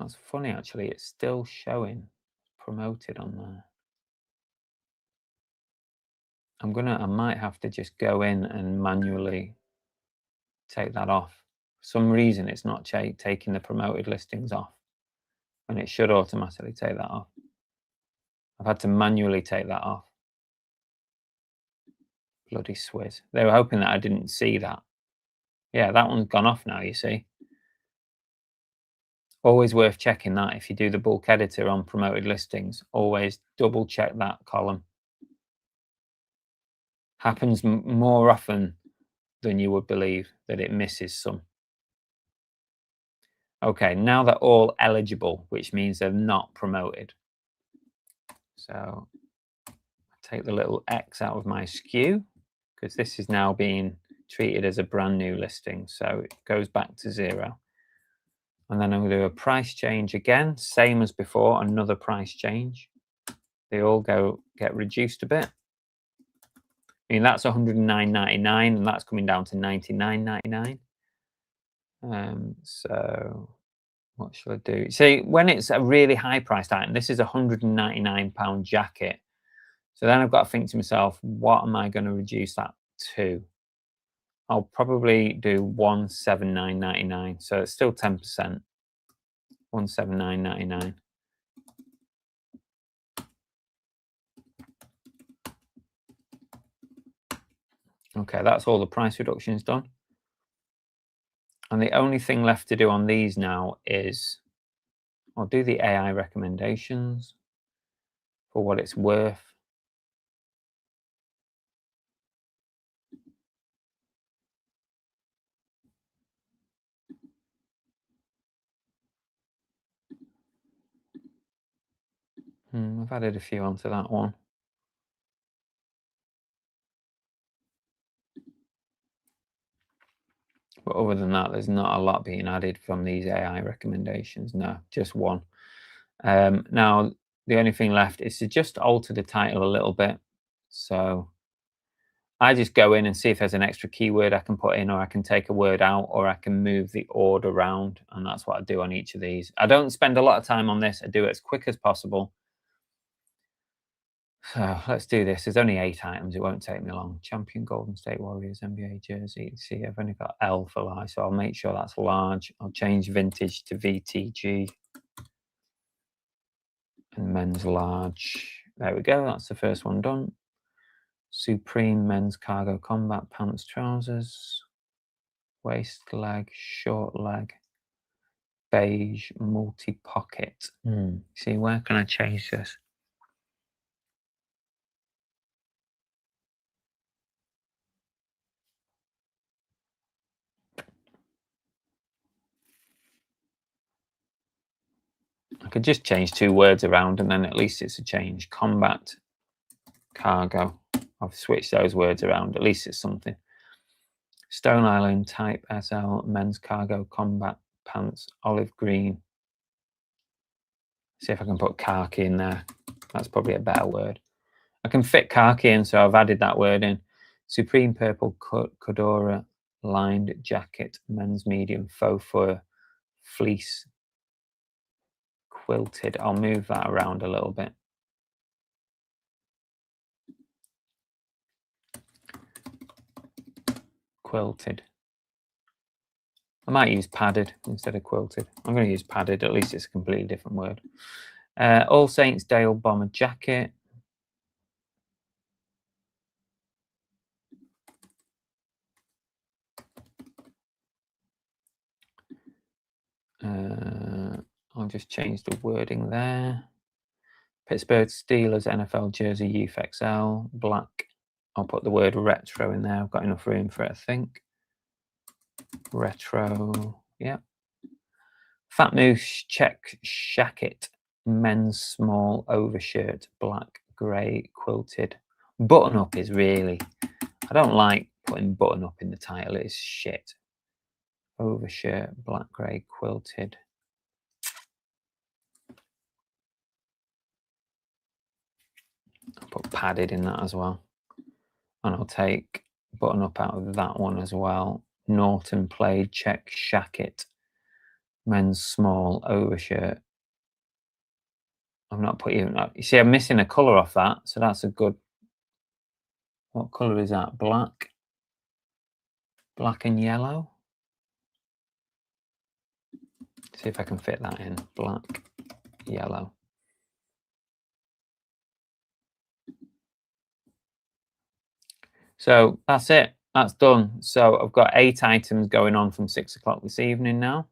That's funny, actually. It's still showing promoted on there. I might have to just go in and manually take that off. For some reason, it's not taking the promoted listings off, and it should automatically take that off. I've had to manually take that off. Bloody Swizz. They were hoping that I didn't see that. Yeah, that one's gone off now, you see. Always worth checking that if you do the bulk editor on promoted listings. Always double check that column. Happens more often than you would believe that it misses some. Okay, now they're all eligible, which means they're not promoted. So I take the little X out of my SKU, because this is now being treated as a brand new listing. So it goes back to 0. And then I'm going to do a price change again, same as before, another price change. They all get reduced a bit. I mean, that's $109.99, and that's coming down to $99.99. So what shall I do? See, when it's a really high priced item, this is a £199 jacket. So then I've got to think to myself, what am I going to reduce that to? I'll probably do $179.99. So it's still 10%. $179.99. Okay, that's all the price reductions done. And the only thing left to do on these now is I'll do the AI recommendations for what it's worth. I've added a few onto that one. But other than that, there's not a lot being added from these AI recommendations. No, just one. Now, the only thing left is to just alter the title a little bit. So I just go in and see if there's an extra keyword I can put in, or I can take a word out, or I can move the order around. And that's what I do on each of these. I don't spend a lot of time on this. I do it as quick as possible. So let's do this. There's only 8 items. It won't take me long. Champion Golden State Warriors NBA jersey. See, I've only got L for large, so I'll make sure that's large. I'll change vintage to VTG and men's large. There we go. That's the first one done. Supreme men's cargo combat pants, trousers, waist leg, short leg, beige multi-pocket. See, where can I change this? I could just change 2 words around and then at least it's a change. Combat cargo. I've switched those words around. At least it's something. Stone Island type SL men's cargo combat pants, olive green. See if I can put khaki in there. That's probably a better word. I can fit khaki in, so I've added that word in. Supreme purple Cordura lined jacket, men's medium faux fur fleece quilted. I'll move that around a little bit. Quilted. I might use padded instead of quilted. I'm going to use padded. At least it's a completely different word. All Saints Dale bomber jacket. I'll just change the wording there. Pittsburgh Steelers NFL jersey Youth XL black. I'll put the word retro in there. I've got enough room for it, I think. Retro, yeah. Fat Moose check jacket, men's small overshirt, black, grey, quilted. Button up is really, I don't like putting button up in the title, it's shit. Overshirt, black, grey, quilted. I'll put padded in that as well. And I'll take button up out of that one as well. Norton plaid check jacket, men's small overshirt. I'm not putting that. You see, I'm missing a colour off that, so that's a good. What colour is that? Black. Black and yellow. See if I can fit that in. Black, yellow. So that's it. That's done. So I've got 8 items going on from 6 o'clock this evening now.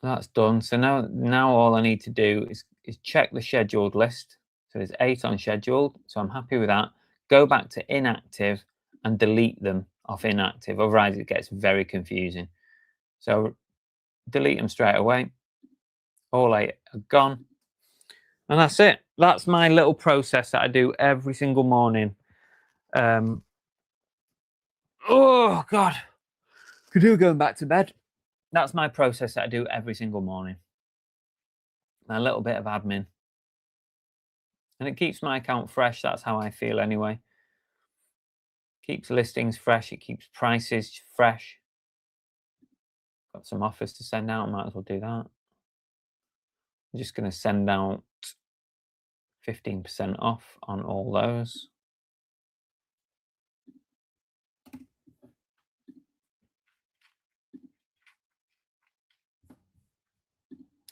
That's done. So now all I need to do is check the scheduled list. So there's 8 on scheduled. So I'm happy with that. Go back to inactive and delete them off inactive. Otherwise it gets very confusing. So delete them straight away. All 8 are gone. And that's it. That's my little process that I do every single morning. Oh God, could do going back to bed. That's my process that I do every single morning. A little bit of admin. And it keeps my account fresh. That's how I feel anyway. Keeps listings fresh. It keeps prices fresh. Got some offers to send out. Might as well do that. I'm just going to send out 15% off on all those.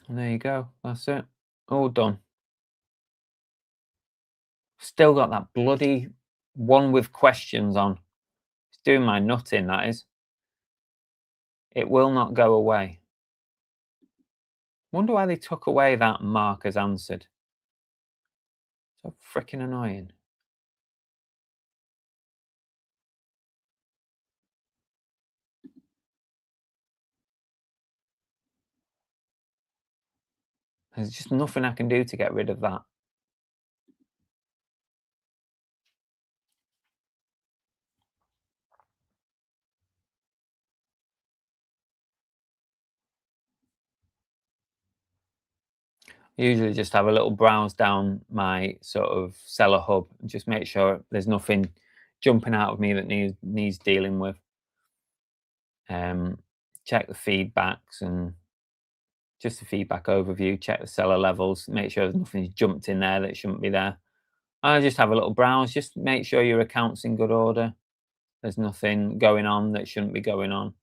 And there you go. That's it. All done. Still got that bloody one with questions on. It's doing my nut in, that is. It will not go away. Wonder why they took away that mark as answered. So freaking annoying. There's just nothing I can do to get rid of that. I usually just have a little browse down my sort of seller hub and just make sure there's nothing jumping out of me that needs dealing with. check the feedbacks and just the feedback overview, check the seller levels, make sure nothing's jumped in there that shouldn't be there. I just have a little browse, just make sure your account's in good order. There's nothing going on that shouldn't be going on.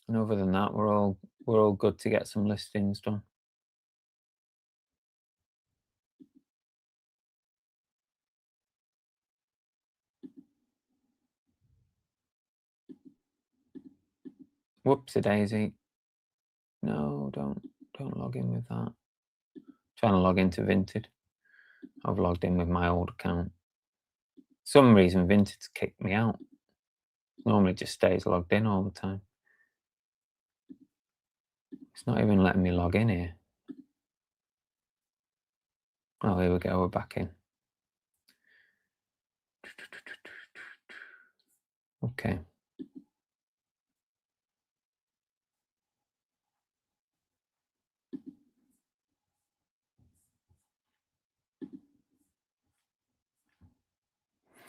And other than that, we're all good to get some listings done. Whoopsie daisy. No, don't log in with that. Trying to log into Vinted. I've logged in with my old account. For some reason Vinted's kicked me out. Normally it just stays logged in all the time. It's not even letting me log in here. Oh, here we go, we're back in. Okay.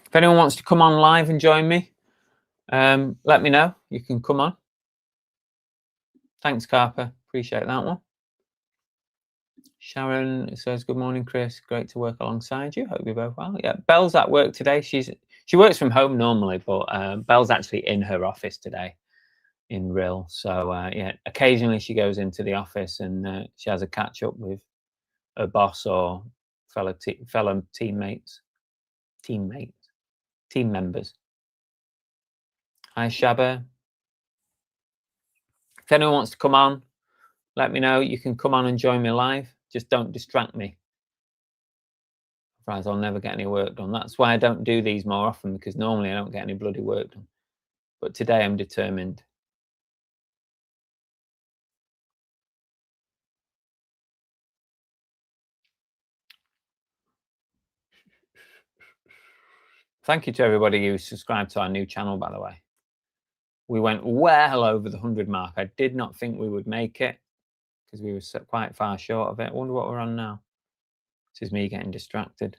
If anyone wants to come on live and join me, let me know. You can come on. Thanks, Carper. Appreciate that one. Sharon says, good morning, Chris. Great to work alongside you. Hope you're both well. Yeah, Belle's at work today. She works from home normally, but Belle's actually in her office today in Rill. So yeah, occasionally she goes into the office and she has a catch up with her boss or fellow team members. Hi, Shabba. If anyone wants to come on, let me know. You can come on and join me live. Just don't distract me. Otherwise, I'll never get any work done. That's why I don't do these more often, because normally I don't get any bloody work done. But today I'm determined. Thank you to everybody who subscribed to our new channel, by the way. We went well over the 100 mark. I did not think we would make it because we were quite far short of it. I wonder what we're on now. This is me getting distracted.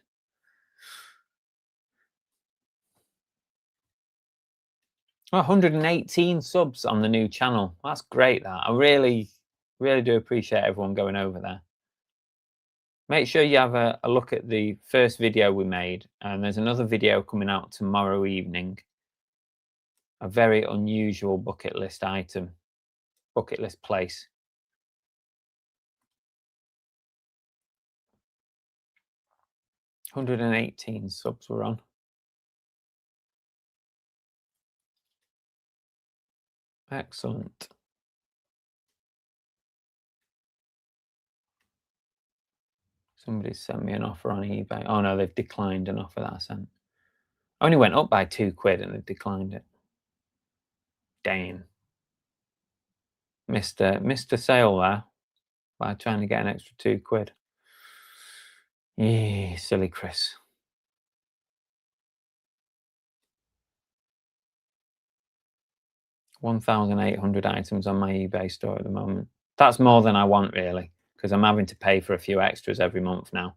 Oh, 118 subs on the new channel. That's great, that. I really do appreciate everyone going over there. Make sure you have a look at the first video we made, and there's another video coming out tomorrow evening. A very unusual bucket list item, bucket list place. $118 subs we're on. Excellent. Somebody sent me an offer on eBay. Oh no, they've declined an offer that I sent. I only went up by £2 and they've declined it. Damn. Missed a sale there by trying to get an extra £2. Yeah, silly Chris. $1,800 items on my eBay store at the moment. That's more than I want, really, because I'm having to pay for a few extras every month now.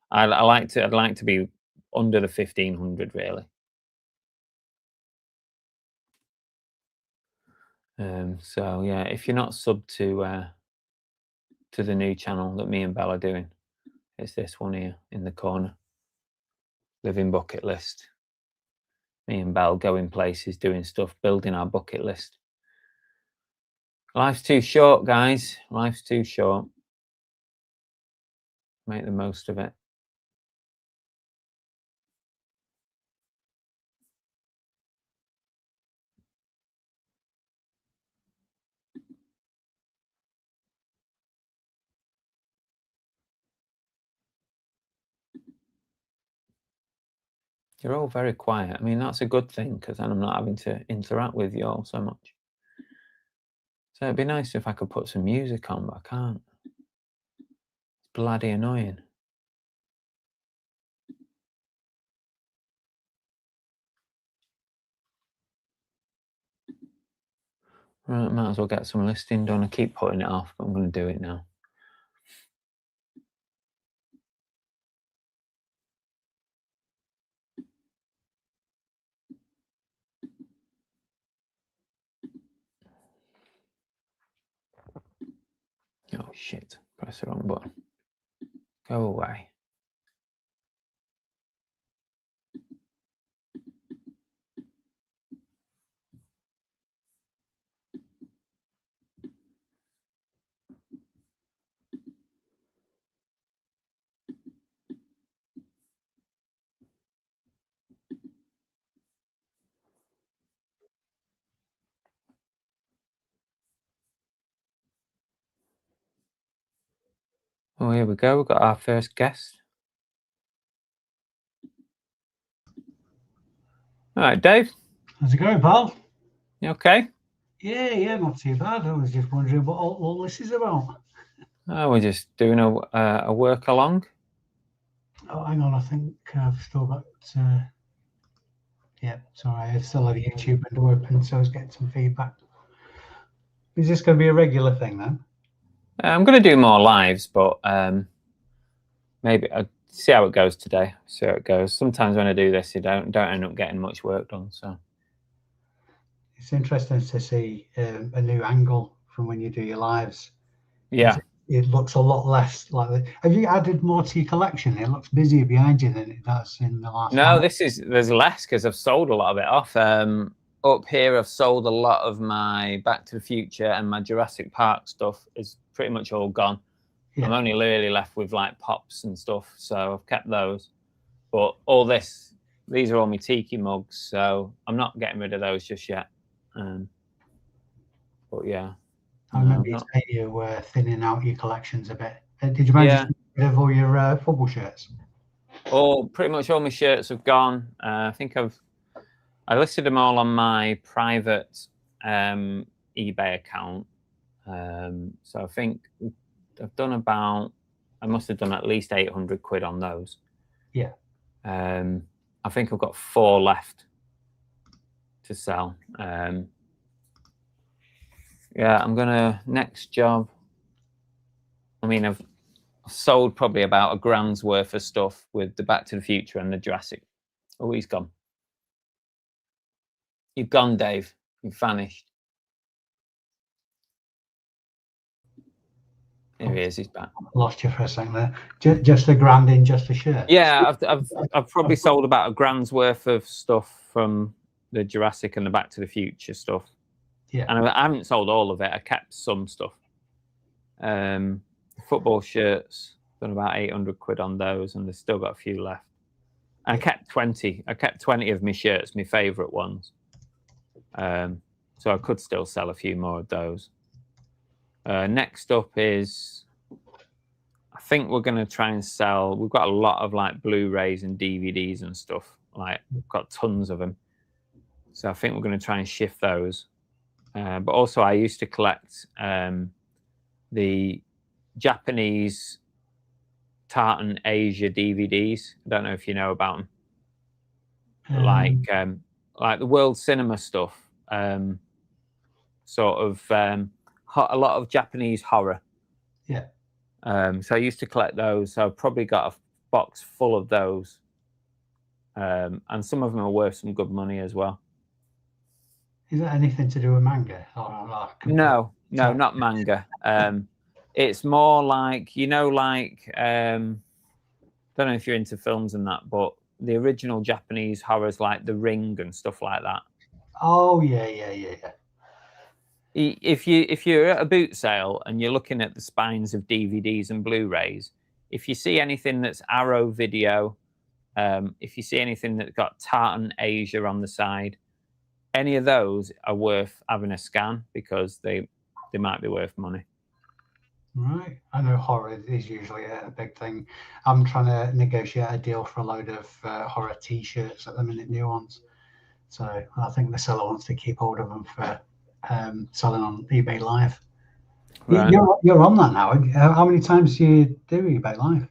I'd like to be under the 1,500, really. So yeah, if you're not subbed to the new channel that me and Belle are doing, it's this one here in the corner. Living bucket list. Me and Belle going places, doing stuff, building our bucket list. Life's too short, guys. Life's too short. Make the most of it. You're all very quiet. I mean, that's a good thing, because then I'm not having to interact with you all so much. So it'd be nice if I could put some music on, but I can't. It's bloody annoying. Right, might as well get some listing done. I keep putting it off, but I'm going to do it now. Oh shit! Press the wrong button. Go away. Oh, here we go. We've got our first guest. All right, Dave. How's it going, pal? You okay? Yeah, not too bad. I was just wondering what all this is about. Oh, we're just doing a work along. Oh, hang on, I think I've still got. Yeah, sorry, I still have YouTube window open, so I was getting some feedback. Is this going to be a regular thing then? I'm going to do more lives, but maybe I'll see how it goes today. See how it goes. Sometimes when I do this, you don't end up getting much work done. So It's interesting to see a new angle from when you do your lives. yeah. It looks a lot less like. Have you added more to your collection? It looks busier behind you than it does in the last. No, one. there's less because I've sold a lot of it off. Up here, I've sold a lot of my Back to the Future and my Jurassic Park stuff is pretty much all gone. Yeah. I'm only really left with like pops and stuff, so I've kept those. But all these are all my tiki mugs, so I'm not getting rid of those just yet. But yeah, I remember you saying you were thinning out your collections a bit. Did you manage to get rid of all your football shirts? Pretty much all my shirts have gone. I think I listed them all on my private eBay account. So I think I've done I must have done at least 800 quid on those. Yeah. I think I've got 4 left to sell. Yeah, I'm gonna next job. I mean, I've sold probably about £1,000's worth of stuff with the Back to the Future and the Jurassic. Oh, he's gone. You've gone, Dave. You've vanished. Here he is. He's back. Lost you for a second there. Just £1,000 in just a shirt. Yeah, I've probably sold about £1,000's worth of stuff from the Jurassic and the Back to the Future stuff. Yeah. And I haven't sold all of it. I kept some stuff. Football shirts, done about 800 quid on those, and there's still got a few left. And I kept 20. I kept 20 of my shirts, my favourite ones. So I could still sell a few more of those. Next up is, I think we're going to try and sell. We've got a lot of like Blu-rays and DVDs and stuff. Like, we've got tons of them. So I think we're going to try and shift those. But also, I used to collect the Japanese Tartan Asia DVDs. I don't know if you know about them. Like the world cinema stuff. Sort of a lot of Japanese horror. Yeah. So I used to collect those. So I've probably got a box full of those. And some of them are worth some good money as well. Is that anything to do with manga? No, not manga. It's more like, don't know if you're into films and that, but the original Japanese horrors like The Ring and stuff like that. Oh, yeah. If you're at a boot sale and you're looking at the spines of DVDs and Blu-rays, if you see anything that's Arrow Video, if you see anything that's got Tartan Asia on the side, any of those are worth having a scan because they might be worth money. Right. I know horror is usually a big thing. I'm trying to negotiate a deal for a load of horror T-shirts at the minute, new ones. So I think the seller wants to keep hold of them for selling on eBay Live. Right. You're on that now. How many times do you do eBay Live?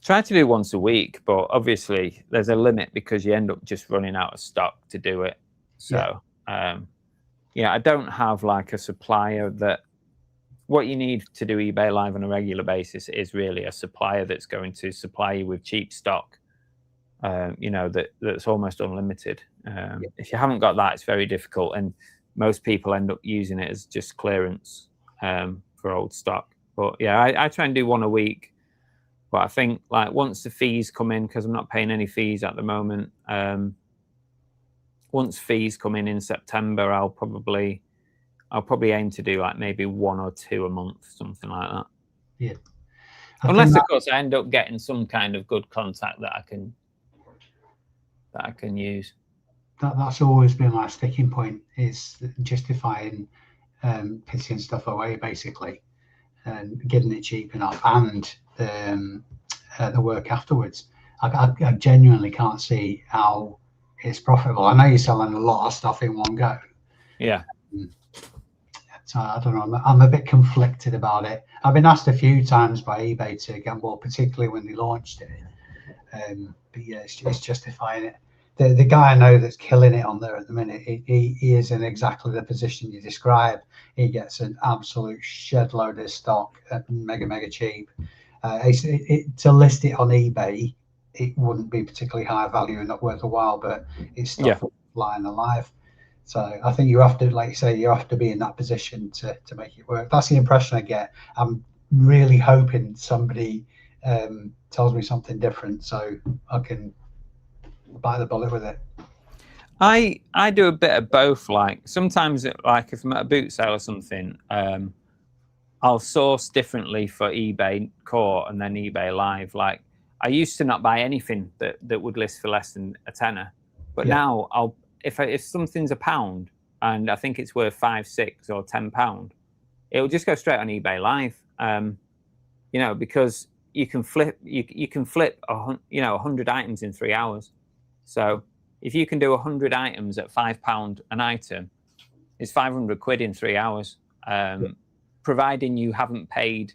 Try to do once a week, but obviously there's a limit because you end up just running out of stock to do it. So I don't have like a supplier that. What you need to do eBay Live on a regular basis is really a supplier that's going to supply you with cheap stock. That's almost unlimited. If you haven't got that, it's very difficult, and most people end up using it as just clearance for old stock. But yeah, I try and do one a week. But I think like once the fees come in, because I'm not paying any fees at the moment. Once fees come in September, I'll probably aim to do like maybe 1 or 2 a month, something like that. Yeah. Unless, of course, I end up getting some kind of good contact that I can use. That's always been my sticking point, is justifying pitching stuff away basically, and getting it cheap enough, and the work afterwards. I genuinely can't see how it's profitable. I know you're selling a lot of stuff in one go. Yeah. So I don't know. I'm a bit conflicted about it. I've been asked a few times by eBay to get on board, particularly when they launched it. But yeah, it's justifying it. The guy I know that's killing it on there at the minute, he is in exactly the position you described. He gets an absolute shed load of stock at mega cheap. To list it on eBay, it wouldn't be particularly high value and not worth a while, but it's stuff lying alive. So I think you have to, like you say, you have to be in that position to make it work. That's the impression I get. I'm really hoping somebody tells me something different so I can bite the bullet with it. I do a bit of both. Like sometimes, like if I'm at a boot sale or something, I'll source differently for eBay Core and then eBay Live. Like I used to not buy anything that would list for less than a tenner, but now if something's £1 and I think it's worth £5, £6, or £10, it'll just go straight on eBay Live. You know, because you can flip 100 items in 3 hours. So if you can do 100 items at £5 an item, it's 500 quid in 3 hours. Providing you haven't paid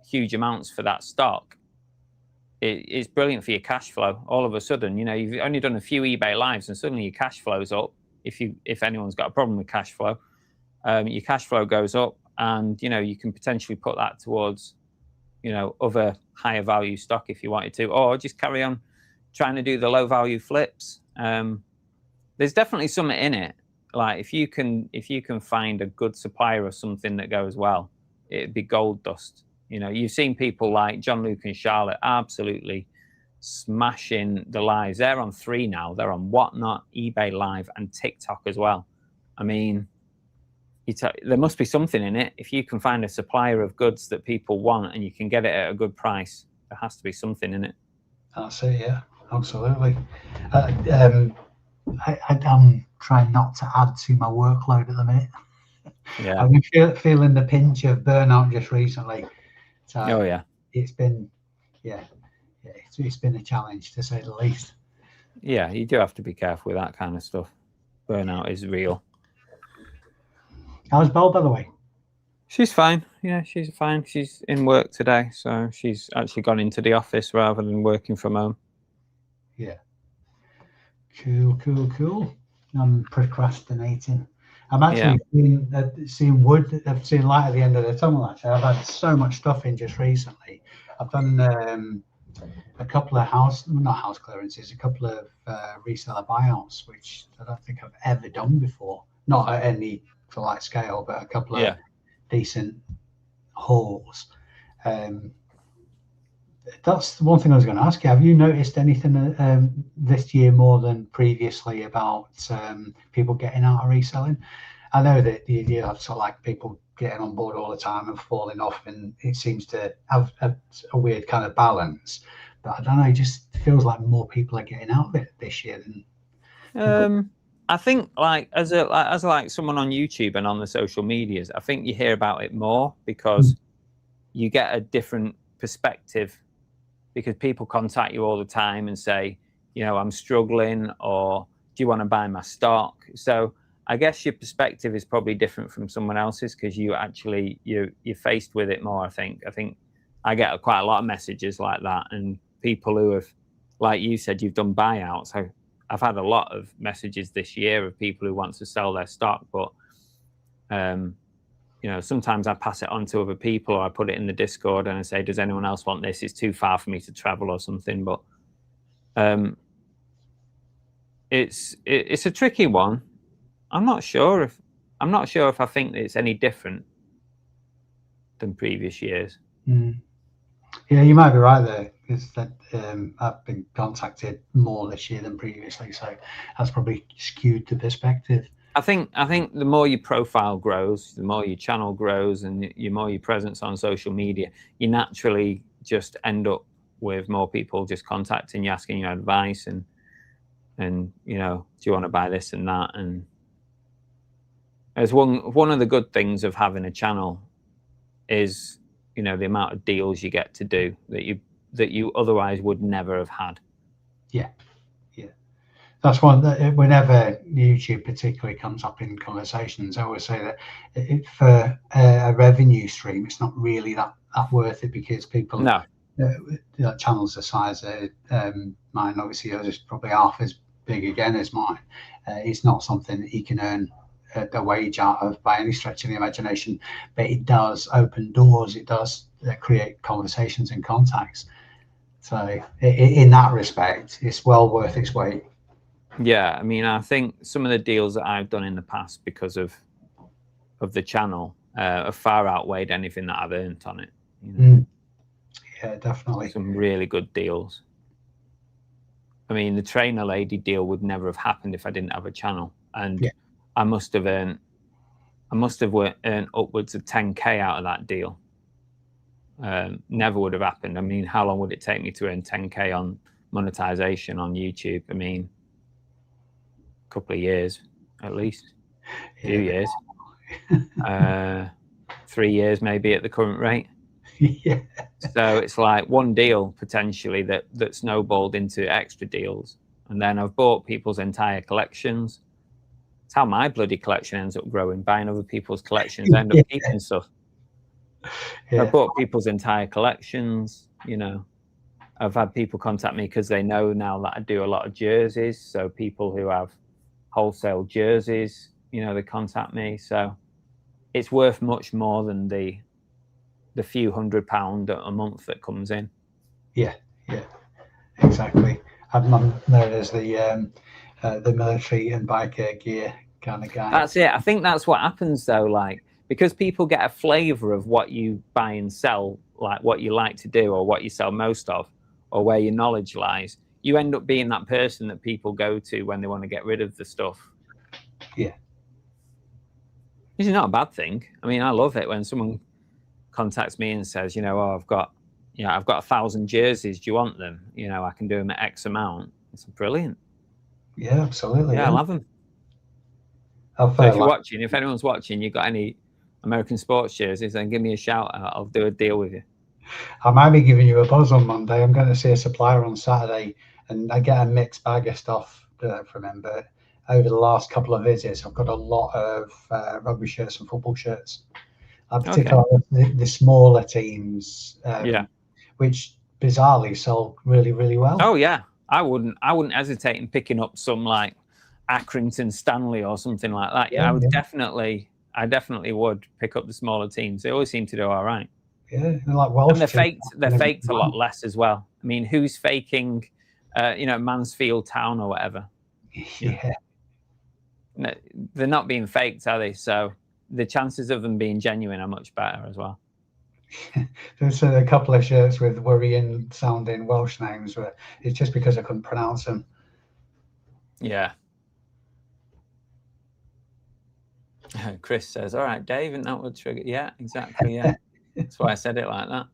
huge amounts for that stock, it's brilliant for your cash flow. All of a sudden, you know, you've only done a few eBay Lives and suddenly your cash flow's up. If anyone's got a problem with cash flow, your cash flow goes up, and you know you can potentially put that towards, you know, other higher value stock if you wanted to, or just carry on trying to do the low value flips. There's definitely something in it. Like if you can find a good supplier of something that goes well, it'd be gold dust. You know, you've seen people like John, Luke, and Charlotte absolutely smashing the lives. They're on 3 now. They're on Whatnot, eBay Live, and TikTok as well. I mean, there must be something in it. If you can find a supplier of goods that people want and you can get it at a good price, there has to be something in it. That's it, yeah, absolutely. I'm trying not to add to my workload at the minute. Yeah, I've been feeling the pinch of burnout just recently. So it's been, it's been a challenge to say the least. Yeah, you do have to be careful with that kind of stuff. Burnout is real. How's Belle, by the way? She's fine. Yeah, she's fine. She's in work today, so she's actually gone into the office rather than working from home. Yeah. Cool. I'm procrastinating. I'm actually seeing wood. I've seen light at the end of the tunnel. Actually, I've had so much stuff in just recently. I've done a couple of not house clearances, a couple of reseller buyouts, which I don't think I've ever done before. Not at any for like scale, but a couple of decent hauls. That's one thing I was going to ask you. Have you noticed anything this year more than previously about people getting out of reselling? I know that you have sort of like people getting on board all the time and falling off, and it seems to have a weird kind of balance. But I don't know, it just feels like more people are getting out of it this year than. I think like as someone on YouTube and on the social medias, I think you hear about it more because you get a different perspective, because people contact you all the time and say, you know, I'm struggling, or do you want to buy my stock? So I guess your perspective is probably different from someone else's because you're faced with it more. I think I get quite a lot of messages like that, and people who have, like you said, you've done buyouts. I've had a lot of messages this year of people who want to sell their stock, but you know, sometimes I pass it on to other people, or I put it in the Discord and I say, does anyone else want this? It's too far for me to travel or something. But it's a tricky one. I'm not sure if I think it's any different than previous years. Mm. Yeah, you might be right there, because that I've been contacted more this year than previously, so that's probably skewed the perspective. I think the more your profile grows, the more your channel grows, and the more your presence on social media, you naturally just end up with more people just contacting you, asking you advice, and you know, do you want to buy this and that? And as one of the good things of having a channel is, you know, the amount of deals you get to do that you otherwise would never have had. Yeah, yeah. That's one that whenever YouTube particularly comes up in conversations, I always say that for a revenue stream, it's not really that worth it, because people, No, channels the size of mine, obviously yours is probably half as big again as mine. It's not something that you can earn a wage out of by any stretch of the imagination, but it does open doors. It does create conversations and contacts. So in that respect, it's well worth its weight. yeah, I mean, I think some of the deals that I've done in the past because of the channel have far outweighed anything that I've earned on it. You know? Yeah, definitely. Some really good deals. I mean, the trainer lady deal would never have happened if I didn't have a channel, and Yeah. I must have earned upwards of 10k out of that deal. Never would have happened. I mean, how long would it take me to earn 10k on monetization on YouTube? I mean, a couple of years at least, a few years, 3 years maybe at the current rate. Yeah. So it's like one deal potentially that snowballed into extra deals, and then I've bought people's entire collections. It's how my bloody collection ends up growing, buying other people's collections, end up keeping stuff. Yeah. I've bought people's entire collections, you know. I've had people contact me because they know now that I do a lot of jerseys. So people who have wholesale jerseys, you know, they contact me. So it's worth much more than the few £100 a month that comes in. Yeah, exactly. I'm known as the military and biker gear kind of guy. That's it. I think that's what happens though, like, because people get a flavor of what you buy and sell, like what you like to do or what you sell most of, or where your knowledge lies, you end up being that person that people go to when they want to get rid of the stuff. Yeah. Which is not a bad thing. I mean, I love it when someone contacts me and says, you know, oh, I've got 1,000 jerseys. Do you want them? You know, I can do them at X amount. It's brilliant. Yeah, absolutely. Yeah, I love them. So if you're watching, if anyone's watching, you've got any American sports jerseys, then give me a shout out. I'll do a deal with you. I might be giving you a buzz on Monday. I'm going to see a supplier on Saturday, and I get a mixed bag of stuff from him. But over the last couple of visits, I've got a lot of rugby shirts and football shirts. Particularly the smaller teams, which bizarrely sold really, really well. Oh yeah, I wouldn't hesitate in picking up some like Accrington Stanley or something like that. Yeah, I definitely would pick up the smaller teams. They always seem to do all right. Yeah, like Welsh. And they're faked a lot less as well. I mean, who's faking, you know, Mansfield Town or whatever? Yeah. No, they're not being faked, are they? So the chances of them being genuine are much better as well. There's a couple of shirts with worrying sounding Welsh names, but it's just because I couldn't pronounce them. Yeah. Chris says, all right, Dave, and that would trigger. Yeah, exactly. Yeah. That's why I said it like that.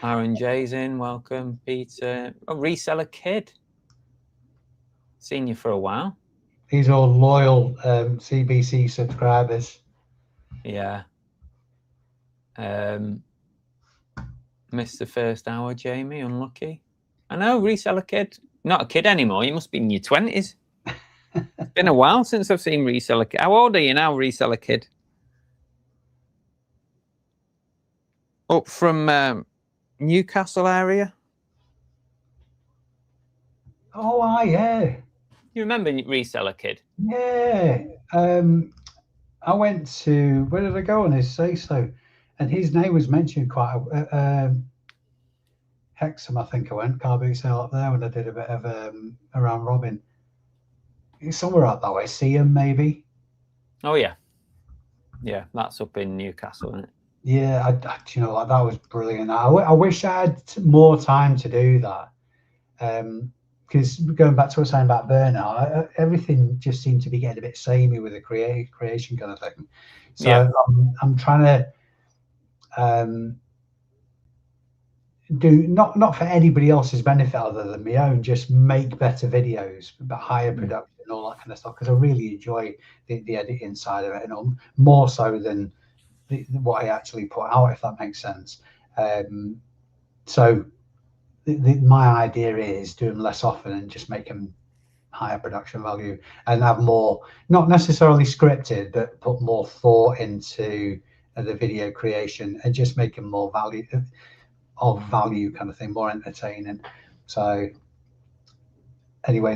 Aaron J's in. Welcome, Peter. Oh, Reseller Kid. Seen you for a while. These are all loyal CBC subscribers. Yeah. Missed the first hour, Jamie. Unlucky. I know, Reseller Kid. Not a kid anymore. You must be in your 20s. It's been a while since I've seen Reseller Kid. How old are you now, Reseller Kid? Up from Newcastle area? Oh, yeah. You remember Reseller Kid? Yeah. I went to, where did I go on his say so? And his name was mentioned quite Hexham, I think I went, car boot sale up there when I did a bit of around Robin. It's somewhere up that way, Seaham maybe. Oh yeah. Yeah, that's up in Newcastle, isn't it? Yeah, you know, like that was brilliant. I wish I had more time to do that. Because going back to what I was saying about burnout, everything just seemed to be getting a bit samey with the creation kind of thing. So Yeah. I'm trying to um, do not for anybody else's benefit other than my own, just make better videos, but higher production, all that kind of stuff. Because I really enjoy the editing side of it, and more so than what I actually put out, if that makes sense. So my idea is do them less often and just make them higher production value and have more, not necessarily scripted, but put more thought into the video creation and just make them more value kind of thing, more entertaining. So anyway,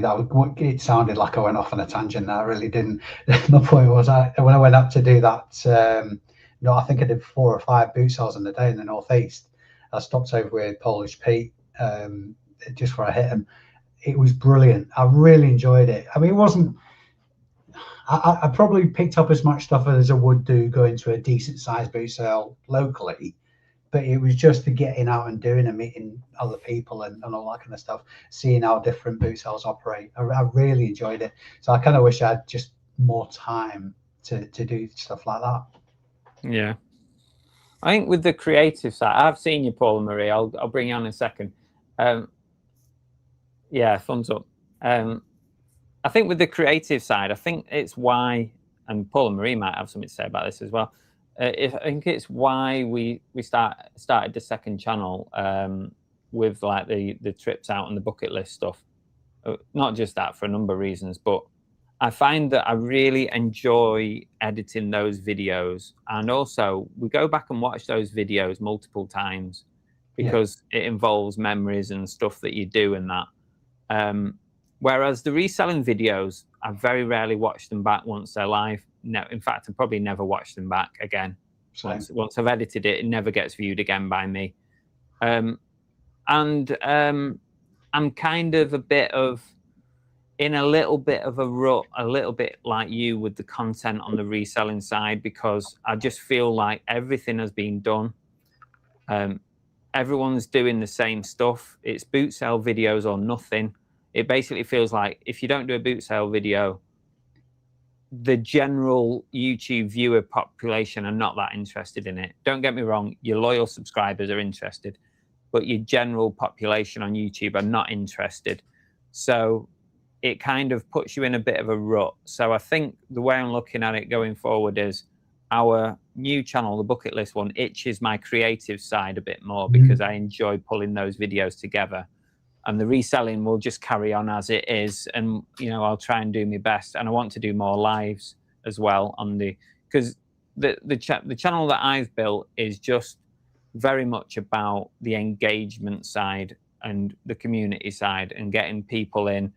it sounded like I went off on a tangent. I really didn't. My point was, when I went up to do that, no, I think I did 4 or 5 boot sales in a day in the northeast. I stopped over with Polish Pete just where I hit him. It was brilliant. I really enjoyed it. I mean, it wasn't. I probably picked up as much stuff as I would do going to a decent sized boot sale locally, but it was just the getting out and doing and meeting other people and all that kind of stuff, seeing how different boot sales operate. I really enjoyed it. So I kind of wish I had just more time to do stuff like that. Yeah. I think with the creative side, I've seen you, Paul and Marie. I'll bring you on in a second. Yeah, thumbs up. I think with the creative side, I think it's why, and Paul and Marie might have something to say about this as well. I think it's why we started the second channel with like the trips out and the bucket list stuff. Not just that, for a number of reasons, but I find that I really enjoy editing those videos, and also we go back and watch those videos multiple times because it involves memories and stuff that you do and that. Whereas the reselling videos, I very rarely watch them back once they're live. No, in fact, I probably never watch them back again. Once I've edited it, it never gets viewed again by me. I'm kind of in a little bit of a rut, a little bit like you with the content on the reselling side, because I just feel like everything has been done. Everyone's doing the same stuff. It's boot sale videos or nothing. It basically feels like if you don't do a boot sale video, the general YouTube viewer population are not that interested in it. Don't get me wrong, your loyal subscribers are interested, but your general population on YouTube are not interested. So it kind of puts you in a bit of a rut. So I think the way I'm looking at it going forward is our new channel, the bucket list one, itches my creative side a bit more because I enjoy pulling those videos together. And the reselling will just carry on as it is, and I'll try and do my best. And I want to do more lives as well because the channel that I've built is just very much about the engagement side and the community side, and getting people in,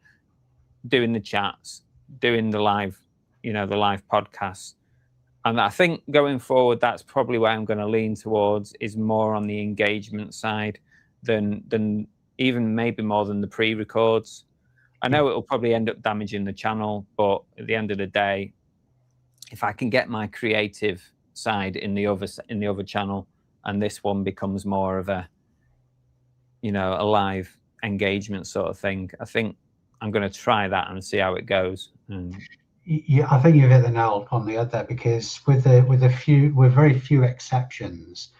doing the chats, doing the live, the live podcasts. And I think going forward, that's probably where I'm going to lean towards, is more on the engagement side than even maybe more than the pre-records. I know it'll probably end up damaging the channel, but at the end of the day, if I can get my creative side in the other channel, and this one becomes more of a live engagement sort of thing, I think I'm going to try that and see how it goes. Yeah, I think you've hit the nail on the head there, because with very few exceptions,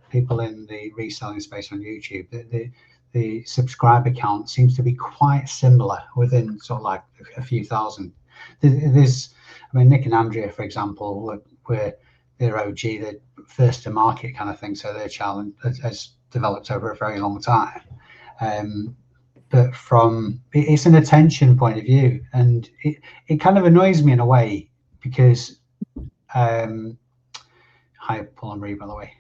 people in the reselling space on YouTube, the subscriber count seems to be quite similar within sort of like a few thousand. Nick and Andrea, for example, they're OG, they're first to market kind of thing, so their channel has developed over a very long time. But it's an attention point of view, and it kind of annoys me in a way, because hi, Paul and Marie, by the way.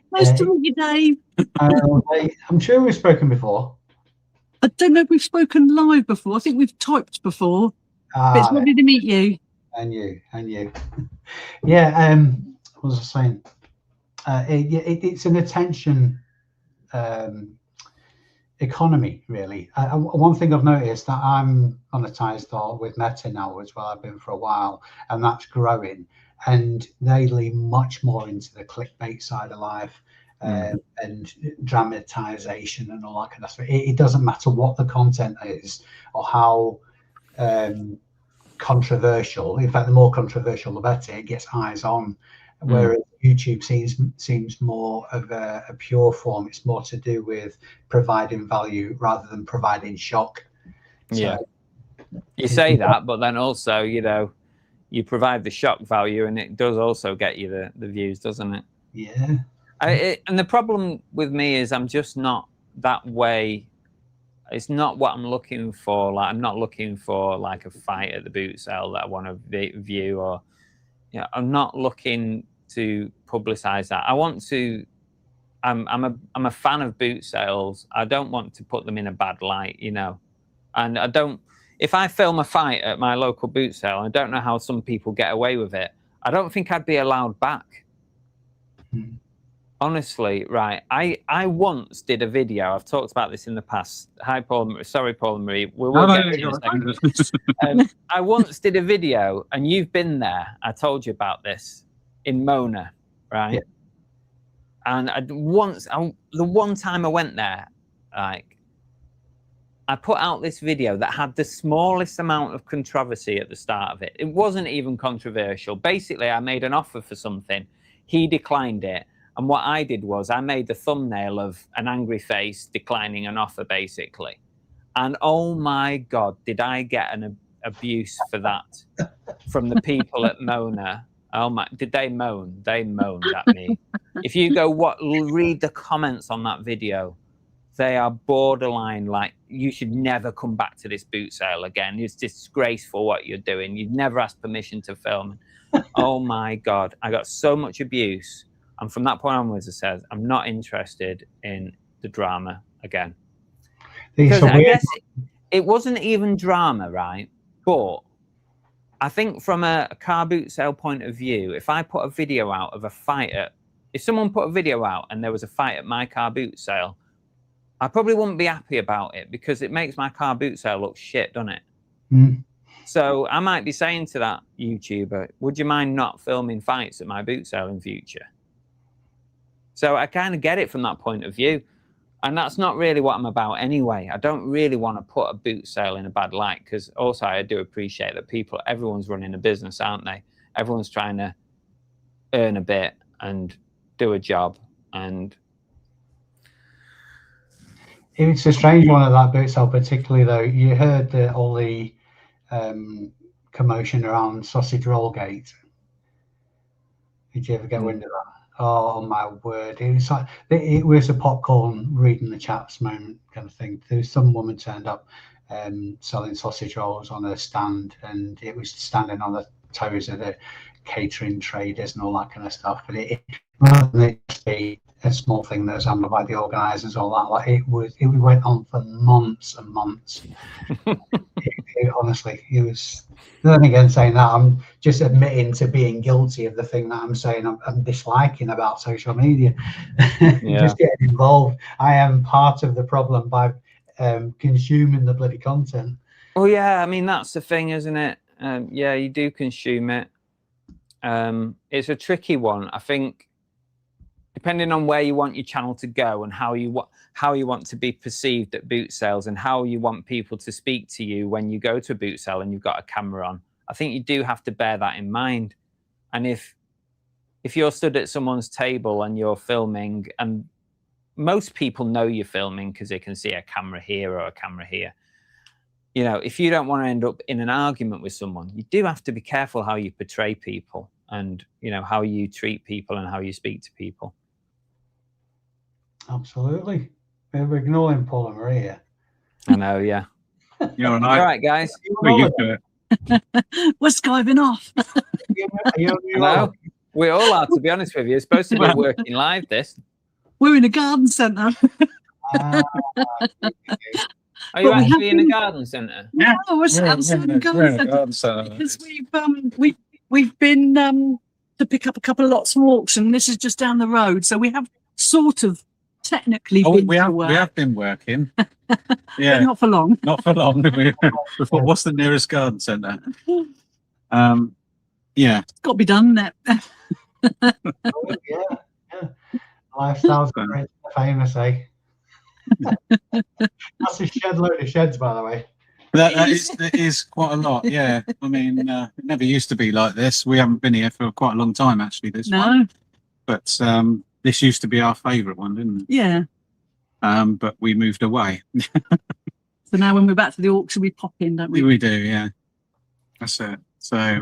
Nice to meet you, Dave. I'm sure we've spoken before. I don't know if we've spoken live before. I think we've typed before. But it's lovely to meet you. And you. Yeah. What was I saying? It's an attention economy, really. One thing I've noticed, that I'm monetized with Meta now as well. I've been for a while, and that's growing. and they lean much more into the clickbait side of life. And dramatization and all that kind of stuff. It doesn't matter what the content is or how controversial. In fact, the more controversial, the better. It gets eyes on. Whereas YouTube seems more of a pure form. It's more to do with providing value rather than providing shock. Yeah, you say that, but then also, you know, you provide the shock value, and it does also get you the views, doesn't it? Yeah. And the problem with me is I'm just not that way. It's not what I'm looking for. Like, I'm not looking for like a fight at the boot sale that I want to view, or, you know, I'm not looking to publicize that. I want to. I'm a fan of boot sales. I don't want to put them in a bad light, you know. And I don't. If I film a fight at my local boot sale, I don't know how some people get away with it. I don't think I'd be allowed back. Honestly, right. I once did a video. I've talked about this in the past. Hi, Paul. Sorry, Paul and Marie. We'll get to you in a second. I once did a video, and you've been there. I told you about this in Mona, right? Yeah. And the one time I went there, like, I put out this video that had the smallest amount of controversy at the start of it. It wasn't even controversial. Basically, I made an offer for something. He declined it. And what I did was I made the thumbnail of an angry face declining an offer, basically. And oh my God, did I get an abuse for that from the people at Mona. Oh my, did they moan? They moaned at me. If you go read the comments on that video, they are borderline like, you should never come back to this boot sale again. It's disgraceful what you're doing. You've never asked permission to film. Oh my God, I got so much abuse. And from that point onwards, I said, I'm not interested in the drama again. Because I guess it wasn't even drama, right? But I think from a car boot sale point of view, if I put a video out of a fight if someone put a video out and there was a fight at my car boot sale, I probably wouldn't be happy about it because it makes my car boot sale look shit, doesn't it? So I might be saying to that YouTuber, would you mind not filming fights at my boot sale in future? So I kind of get it from that point of view. And that's not really what I'm about anyway. I don't really want to put a boot sale in a bad light, because also I do appreciate that everyone's running a business, aren't they? Everyone's trying to earn a bit and do a job. And it's a strange one at that boot sale, particularly though. You heard all the commotion around sausage roll gate. Did you ever get wind of that? Oh my word! It was like it was a popcorn reading the chaps moment kind of thing. There was some woman turned up selling sausage rolls on a stand, and it was standing on the toes of the catering traders and all that kind of stuff. But it rather than it just be a small thing that was handled by the organisers, all that, like it went on for months and months. Honestly, it was. Then again, saying that, I'm just admitting to being guilty of the thing that I'm saying I'm disliking about social media. Yeah. Just getting involved. I am part of the problem by consuming the bloody content. Oh yeah, I mean that's the thing, isn't it? Yeah, you do consume it. It's a tricky one. I think depending on where you want your channel to go and how you want to be perceived at boot sales and how you want people to speak to you when you go to a boot sale and you've got a camera on, I think you do have to bear that in mind. And if you're stood at someone's table and you're filming, and most people know you're filming because they can see a camera here or a camera here, you know, if you don't want to end up in an argument with someone, you do have to be careful how you portray people and, you know, how you treat people and how you speak to people. Absolutely. We're ignoring Paul and Maria. I know, yeah. You're all right, guys. We're used to it. We're skiving off. No, we all are, to be honest with you. It's supposed to be working live, this. We're in a garden centre. Are you actually in a garden centre? Yeah, we're outside the garden centre. Because we've been to pick up a couple of lots from auction. This is just down the road, so we have sort of technically been we have been working. Yeah, but not for long. Not for long. We thought, what's the nearest garden centre? But Yeah. It's got to be done, isn't it? Yeah. Lifestyles are great, famous, eh? That's a shed load of sheds, by the way. That is quite a lot. Yeah. I mean, it never used to be like this. We haven't been here for quite a long time, actually, this one. No. But this used to be our favourite one, didn't it? Yeah. But we moved away. So now when we're back to the auction, we pop in, don't we? We do, yeah. That's it. So,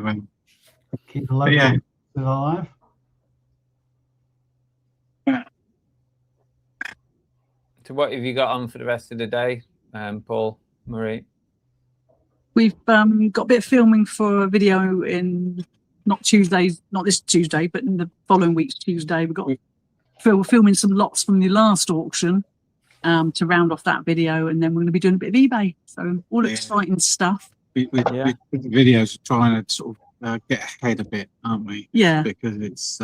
Keep the local yeah. alive. So what have you got on for the rest of the day, Paul, Marie? We've got a bit of filming for a video in not this Tuesday, but in the following week's Tuesday. We've got filming some lots from the last auction to round off that video, and then we're going to be doing a bit of eBay. So all exciting stuff. With the videos, trying to sort of get ahead a bit, aren't we? Yeah. Because it's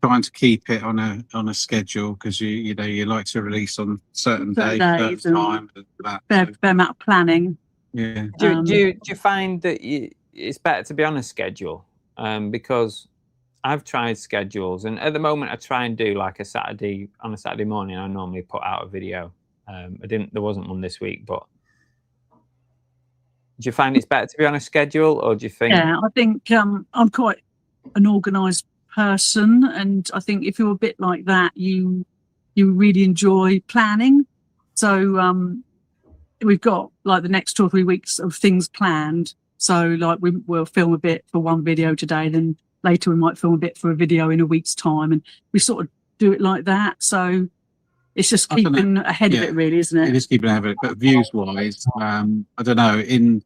trying to keep it on a schedule, because you know you like to release on certain days, certain times, and that. Fair amount of planning. Yeah. Do you find that it's better to be on a schedule? Because I've tried schedules, and at the moment I try and do like on a Saturday morning. I normally put out a video. There wasn't one this week, but do you find it's better to be on a schedule, or do you think? Yeah, I think I'm quite an organised person, and I think if you're a bit like that, you really enjoy planning. So we've got like the next 2 or 3 weeks of things planned. So like we'll film a bit for one video today, then later we might film a bit for a video in a week's time, and we sort of do it like that. So it's just keeping ahead of it, really, isn't it? It is keeping ahead of it, but views wise, I don't know, in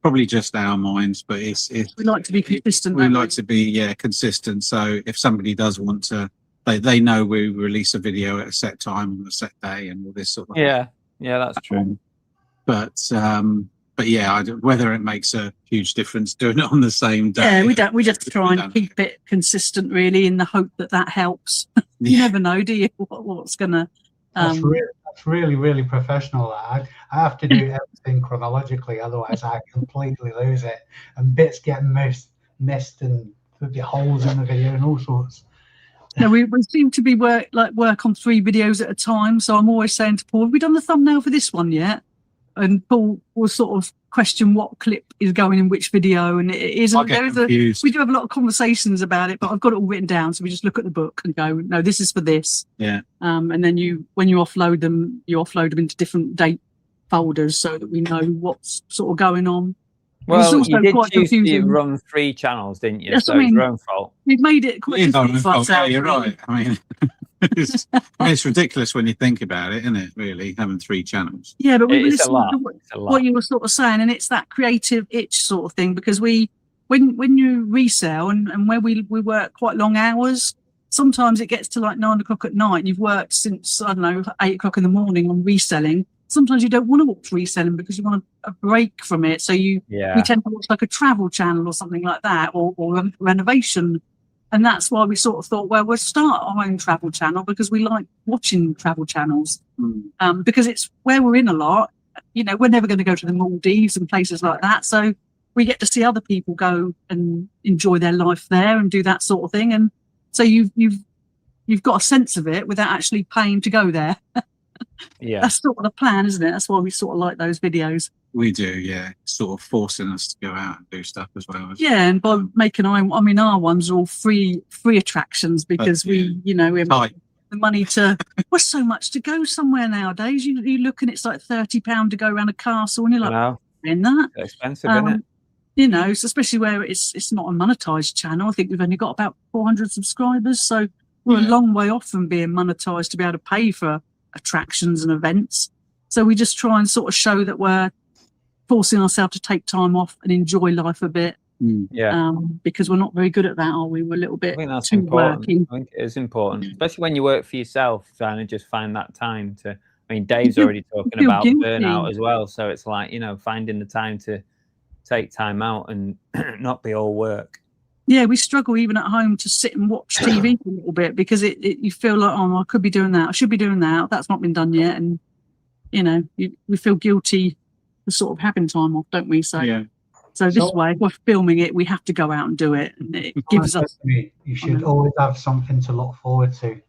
probably just our minds, but it's we like to be consistent. We like to be consistent. So if somebody does want to, they know we release a video at a set time on a set day and all this sort of thing. Yeah, that's true. But yeah, whether it makes a huge difference doing it on the same day. Yeah, we just try and keep it consistent, really, in the hope that helps. You never know, do you? What's gonna? That's really, really professional. I have to do everything chronologically, otherwise I completely lose it, and bits get missed, and there'll be holes in the video and all sorts. No, we seem to be work on 3 videos at a time. So I'm always saying to Paul, "Have we done the thumbnail for this one yet?" And Paul will sort of question what clip is going in which video, and it isn't. We do have a lot of conversations about it, but I've got it all written down, so we just look at the book and go, "No, this is for this." Yeah. And then when you offload them, into different date folders so that we know what's sort of going on. Well, you did choose to run 3 channels, didn't you? That's so it's your own fault. We've made it quite difficult for ourselves. Yeah, you're right. I mean, it's ridiculous when you think about it, isn't it? Really, having 3 channons. Yeah, but we It's listen to what you were sort of saying, and it's that creative itch sort of thing. Because when you resell and where we work quite long hours, sometimes it gets to like 9 o'clock at night, and you've worked since, I don't know, 8 o'clock in the morning on reselling. Sometimes you don't want to watch reselling because you want a break from it. So we tend to watch like a travel channel or something like that, or renovation. And that's why we sort of thought, well, we'll start our own travel channel because we like watching travel channels. Because it's where we're in a lot. You know, we're never going to go to the Maldives and places like that. So we get to see other people go and enjoy their life there and do that sort of thing. And so you've got a sense of it without actually paying to go there. Yeah, that's sort of the plan, isn't it? That's why we sort of like those videos. We do, yeah. Sort of forcing us to go out and do stuff as well. Yeah, and by making our ones are all free attractions because we have the money to. What's so much to go somewhere nowadays? You look and it's like £30 to go around a castle, and you're like, in that it's expensive, isn't it? You know, so especially where it's not a monetized channel. I think we've only got about 400 subscribers, so we're a long way off from being monetized to be able to pay for attractions and events. So we just try and sort of show that we're forcing ourselves to take time off and enjoy life a bit. Because we're not very good at that, are we? We're a little bit I think that's too important. working. I think it is important, especially when you work for yourself, trying to just find that time to. I mean, Dave's already talking about burnout as well, so it's like, you know, finding the time to take time out and not be all work. Yeah, we struggle even at home to sit and watch TV for a little bit because you feel like, oh, I could be doing that. I should be doing that. That's not been done yet. And, you know, we feel guilty for sort of having time off, don't we? So So this So- way, if we're filming it, we have to go out and do it, and it gives us. You should always have something to look forward to,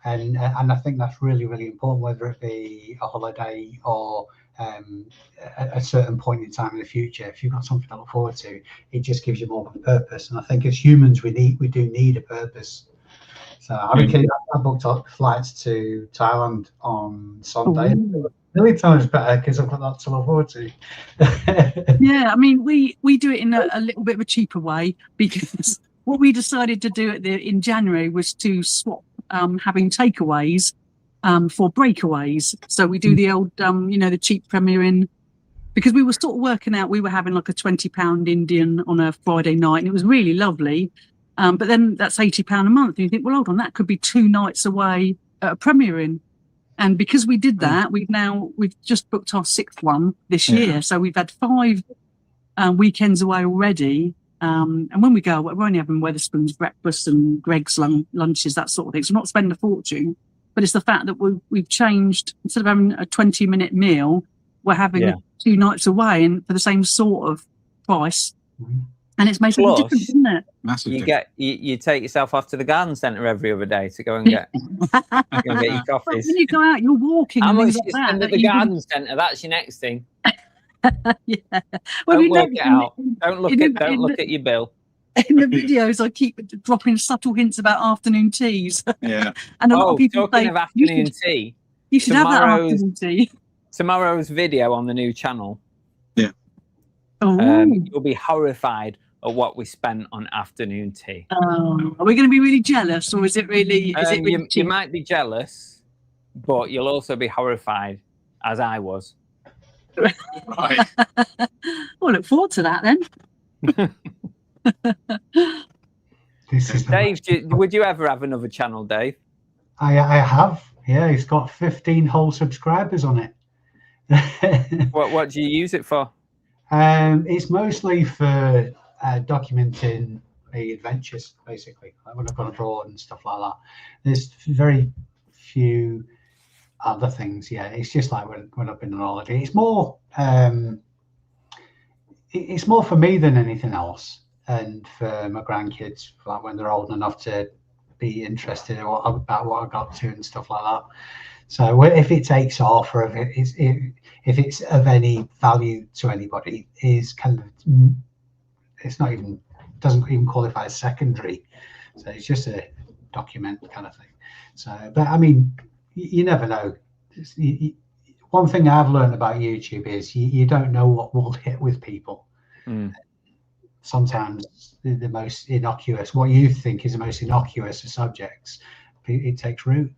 and I think that's really, really important, whether it be a holiday or a certain point in time in the future. If you've got something to look forward to, it just gives you more of a purpose. And I think as humans, we do need a purpose. So I booked up flights to Thailand on Sunday. Ooh. Million times better because I've got that to look forward to. Yeah, I mean, we do it in a little bit of a cheaper way, because what we decided to do in January was to swap having takeaways for breakaways. So we do the old, the cheap Premier Inn, because we were sort of working out, we were having like a £20 Indian on a Friday night, and it was really lovely. But then that's £80 a month. And you think, well, hold on, that could be 2 nights away at a Premier Inn. And because we did that, we've just booked our 6th one this year. So we've had 5 weekends away already. And when we go, we're only having Wetherspoon's breakfast and Greg's lunches, that sort of thing. So we're not spending a fortune, but it's the fact that we've changed, instead of having a 20-minute meal, we're having 2 nights away and for the same sort of price. And it's making a difference, isn't it? Massive You difference. you take yourself off to the garden centre every other day to go and get your But coffees. when you go out, you're walking How and much things you like that. spend at that the you garden centre? That's your next thing. yeah. Well, Don't work it out. Don't look in at your bill. in the videos, I keep dropping subtle hints about afternoon teas. Yeah. And a lot of people talking say, of afternoon tea, you should have that tomorrow's- afternoon tea. tomorrow's video on the new channel, Oh. you'll be horrified at what we spent on afternoon tea. Are we going to be really jealous, or is it really? Is it really You cheap? might be jealous, but you'll also be horrified, as I was. Right. Well, look forward to that then. This is the Dave, would you ever have another channel, Dave? I have. Yeah, it's got 15 whole subscribers on it. What do you use it for? It's mostly for documenting the adventures, basically, like when I've gone abroad and stuff like that. There's very few other things. Yeah, it's just like when I've been on holiday. It's more for me than anything else, and for my grandkids, like when they're old enough to be interested about what I got to and stuff like that. So if it takes off, or if it's of any value to anybody, is kind of, it's not even, doesn't even qualify as secondary. So it's just a document kind of thing. So, but I mean, you never know. One thing I've learned about YouTube is you don't know what will hit with people. Sometimes the most innocuous, what you think is the most innocuous of subjects, it takes root.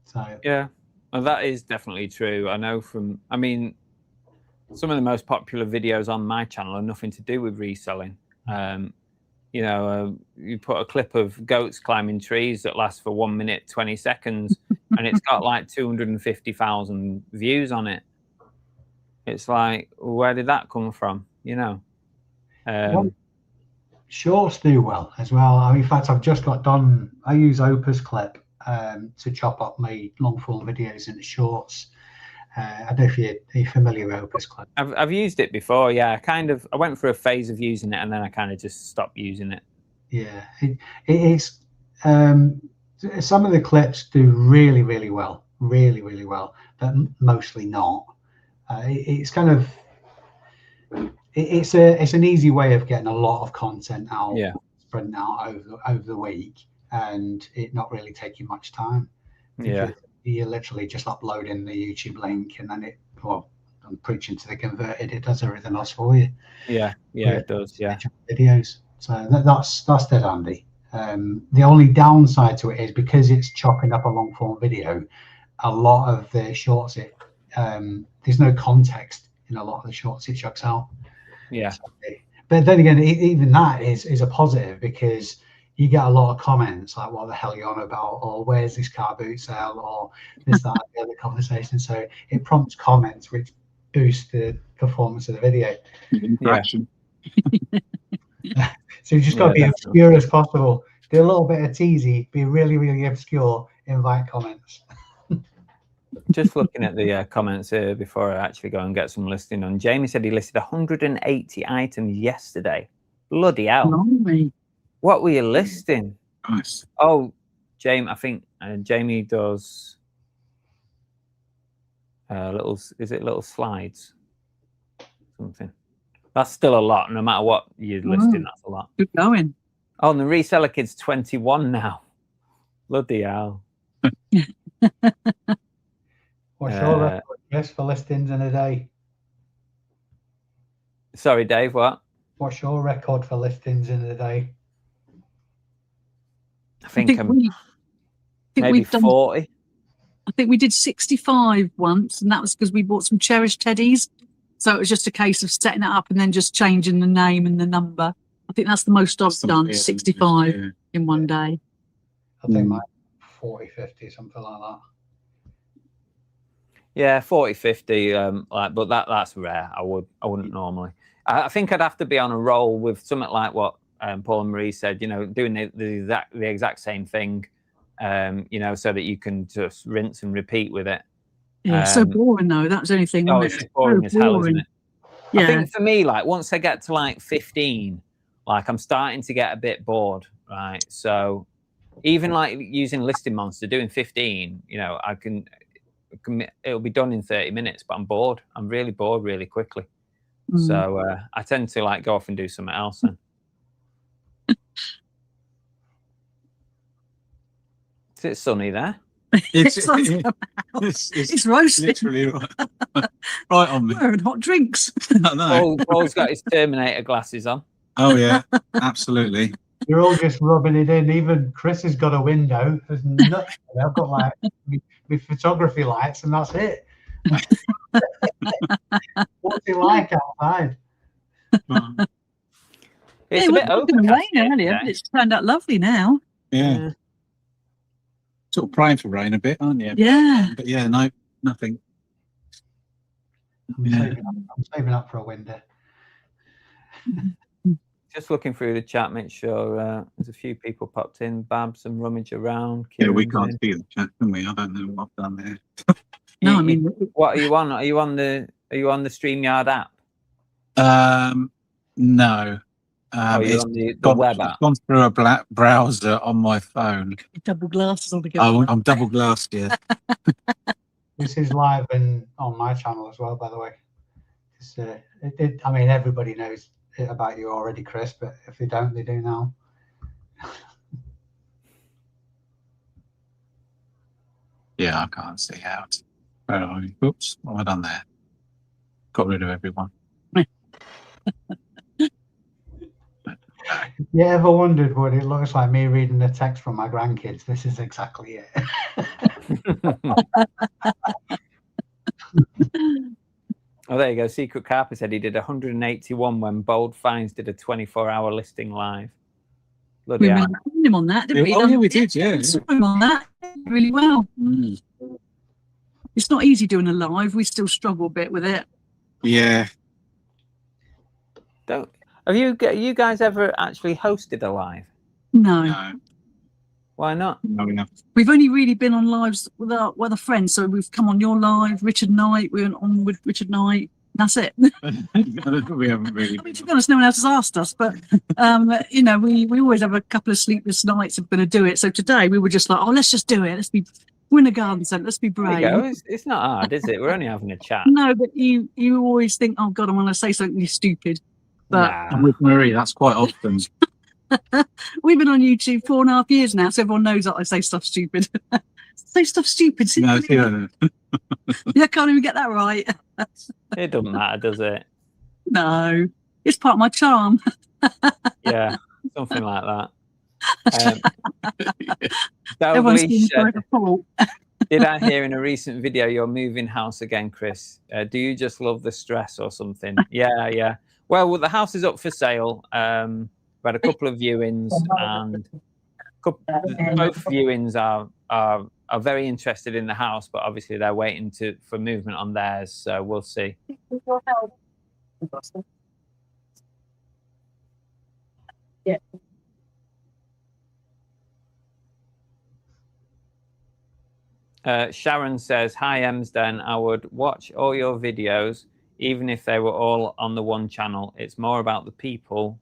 So Yeah, well, that is definitely true. I know I mean, some of the most popular videos on my channel are nothing to do with reselling. You put a clip of goats climbing trees that lasts for 1 minute, 20 seconds, and it's got like 250,000 views on it. It's like, where did that come from? Shorts do well as well. I mean, in fact, I've just got done. I use Opus Clip to chop up my long form videos into shorts. I don't know if you're familiar with Opus Clip. I've used it before. Yeah, I went through a phase of using it, and then I kind of just stopped using it. Yeah, it's some of the clips do really, really well, but mostly not. It's kind of it's an easy way of getting a lot of content out, spreading out over the week, and it not really taking much time. Yeah, you're literally just uploading the YouTube link, and then I'm preaching to the converted. It does everything else for you. Yeah, it does. Yeah, videos. So that's dead handy. The only downside to it is because it's chopping up a long form video. A lot of the shorts, there's no context in a lot of the shorts it chucks out. Yeah. But then again, even that is a positive, because you get a lot of comments like, what the hell are you on about? Or where's this car boot sale? Or this, that, the other conversation. So it prompts comments which boost the performance of the video. Interaction. So you just got to be obscure as possible. Do a little bit of teasy, be really, really obscure, invite comments. Just looking at the comments here before I actually go and get some listing on. Jamie said he listed 180 items yesterday. Bloody hell. Blimey. What were you listing? Nice. Oh, Jamie, I think Jamie does little slides? Something. That's still a lot. No matter what you're listing, that's a lot. Good going. Oh, and the reseller kid's 21 now. Bloody hell. What's your record, Chris, for listings in a day? Sorry, Dave, what? What's your record for listings in a day? I think I'm maybe we've done 40. I think we did 65 once, and that was because we bought some cherished teddies. So it was just a case of setting it up and then just changing the name and the number. I think that's the most I've done, 65 in one day. I think mine 40, 50, something like that. Yeah, 40, 50. But that's rare. I wouldn't normally. I think I'd have to be on a roll with something like what Paul and Marie said. You know, doing the exact same thing. You know, so that you can just rinse and repeat with it. Yeah, so boring though. That was the only thing. Oh, wasn't it's it? just boring So as hell, isn't boring. it? Yeah. I think for me, like once I get to like 15, like I'm starting to get a bit bored, right? So even like using Listing Monster, doing 15, you know, it'll be done in 30 minutes, but I'm bored. I'm really bored really quickly. So I tend to like go off and do something else then. Is it sunny there? It's roasting. Literally right on me. We're having hot drinks. I know. Paul's got his Terminator glasses on. Oh yeah, absolutely. You're all just rubbing it in. Even Chris has got a window. There's nothing. I've got like my photography lights, and that's it. What's it like outside? It's Yeah, a bit it was going to overcast rain earlier, today. but it's turned out lovely now. Yeah. Sort of praying for rain a bit, aren't you? Yeah. But yeah, no, nothing. I'm saving up for a window. Just looking through the chat, make sure there's a few people popped in. Babs and rummage around. Yeah, we Kieran's can't see the chat, can we? I don't know what I've done there. No, I mean, What are you on? Are you on the StreamYard app? No. You're It's on the gone, web it's app. gone through a black browser on my phone. double glasses on together. Oh, I'm double glassed, yeah. This is live and on my channel as well, by the way. I mean, everybody knows it about you already, Chris, but if they don't, they do now. Yeah, I can't see how to. Oops, what have I done there? Got rid of everyone. You ever wondered what it looks like me reading the text from my grandkids? This is exactly it. Oh, there you go. Secret Carper said he did 181 when Bold Finds did a 24-hour listing live. Bloody We hell. remember him on that, didn't we? Oh, yeah, we did, yeah. We saw him on that really well. It's not easy doing a live. We still struggle a bit with it. Yeah. Have you guys ever actually hosted a live? No. No, Why not? no enough. We've only really been on lives with our friends. So we've come on your live, Richard Knight. We went on with Richard Knight. That's it. We haven't really. I mean, to be honest, no one else has asked us, but you know, we always have a couple of sleepless nights if we're going to do it. So today we were just like, oh, let's just do it. We're in a garden centre. Let's be There you brave. go. It's not hard, is it? We're only having a chat. No, but you always think, oh God, I want to say something stupid. But I'm with Marie, that's quite often. we've been on YouTube 4.5 years now, so everyone knows that I say stuff stupid. Say stuff stupid. No, Yeah, I can't even get that right. It doesn't matter, does it? No, it's part of my charm. Yeah, something like that. Everyone's Dalglish being said, like a fool. did I hear in a recent video you're moving house again, Chris? Do you just love the stress or something? Yeah. Well, the house is up for sale. We had a couple of viewings, and both viewings are very interested in the house, but obviously they're waiting for movement on theirs. So we'll see. Yeah. Sharon says, "Hi Emsden, I would watch all your videos, even if they were all on the one channel. It's more about the people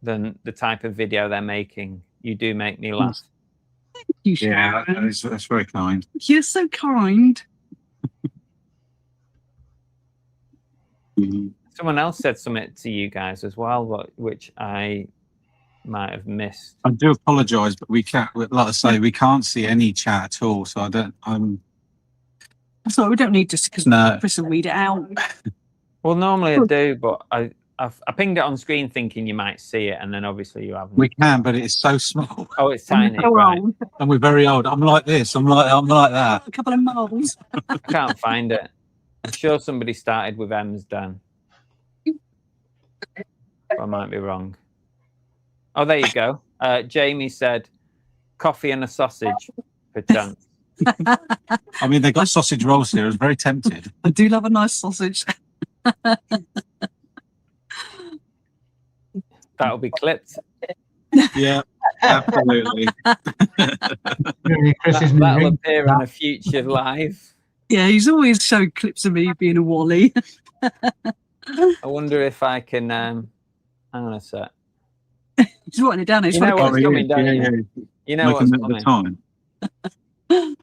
than the type of video they're making. You do make me laugh." You, Yeah, Sharon. that's very kind. You're so kind. Mhm. Someone else said something to you guys as well, which I might have missed. I do apologise, but we can't. Like I say, we can't see any chat at all. So I don't. Sorry, we don't need to, because No. Chris will read it out. Well, normally I do, but I pinged it on screen thinking you might see it, and then obviously you haven't. We can, but it's so small, Oh, it's tiny, So right? old. and we're very old. I'm like this. I'm like that. A couple of moles. I can't find it. I'm sure somebody started with Emsden. I might be wrong. Oh, there you go. Jamie said, "Coffee and a sausage, perchance." I mean, they got sausage rolls here. I was very tempted. I do love a nice sausage. That'll be clipped. Yeah, absolutely. Really, Chris's new That'll ring. appear on a future live. Yeah, he's always showed clips of me being a Wally. I wonder if I can. Hang on a sec. He's writing it down. He's You know trying to what's coming, don't you? You know what's Looking at the coming. time.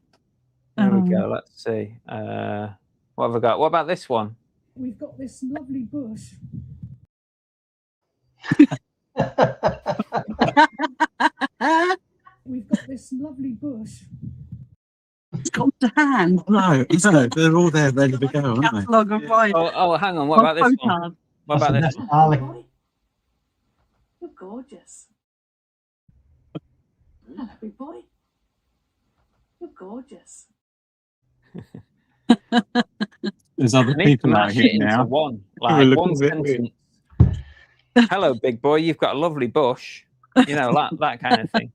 There we go. Let's see. What have I got? What about this one? We've got this lovely bush. We've got this lovely bush. It's got to hand. No, they're all there ready to go, aren't they? Catalogue of mine. Oh, hang on. What about this one? What about this That's one? Ali. You're gorgeous. Hello, big boy. You're gorgeous. There's other I need to people out mash it here into now. one. We're Like looking one a bit weird. sentence. Hello, big boy. You've got a lovely bush. You know, that kind of thing.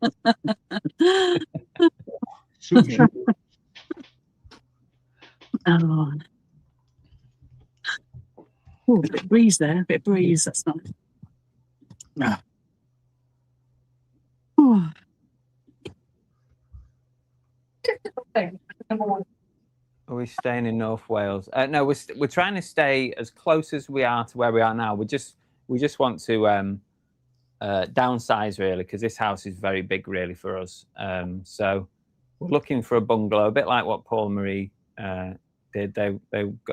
Super. Oh. Oh, a bit of breeze there. A bit of breeze. That's nice. Ah. Oh. Are we staying in North Wales? No, we're trying to stay as close as we are to where we are now. We just want to downsize really, because this house is very big really for us. So we're looking for a bungalow, a bit like what Paul and Marie did. They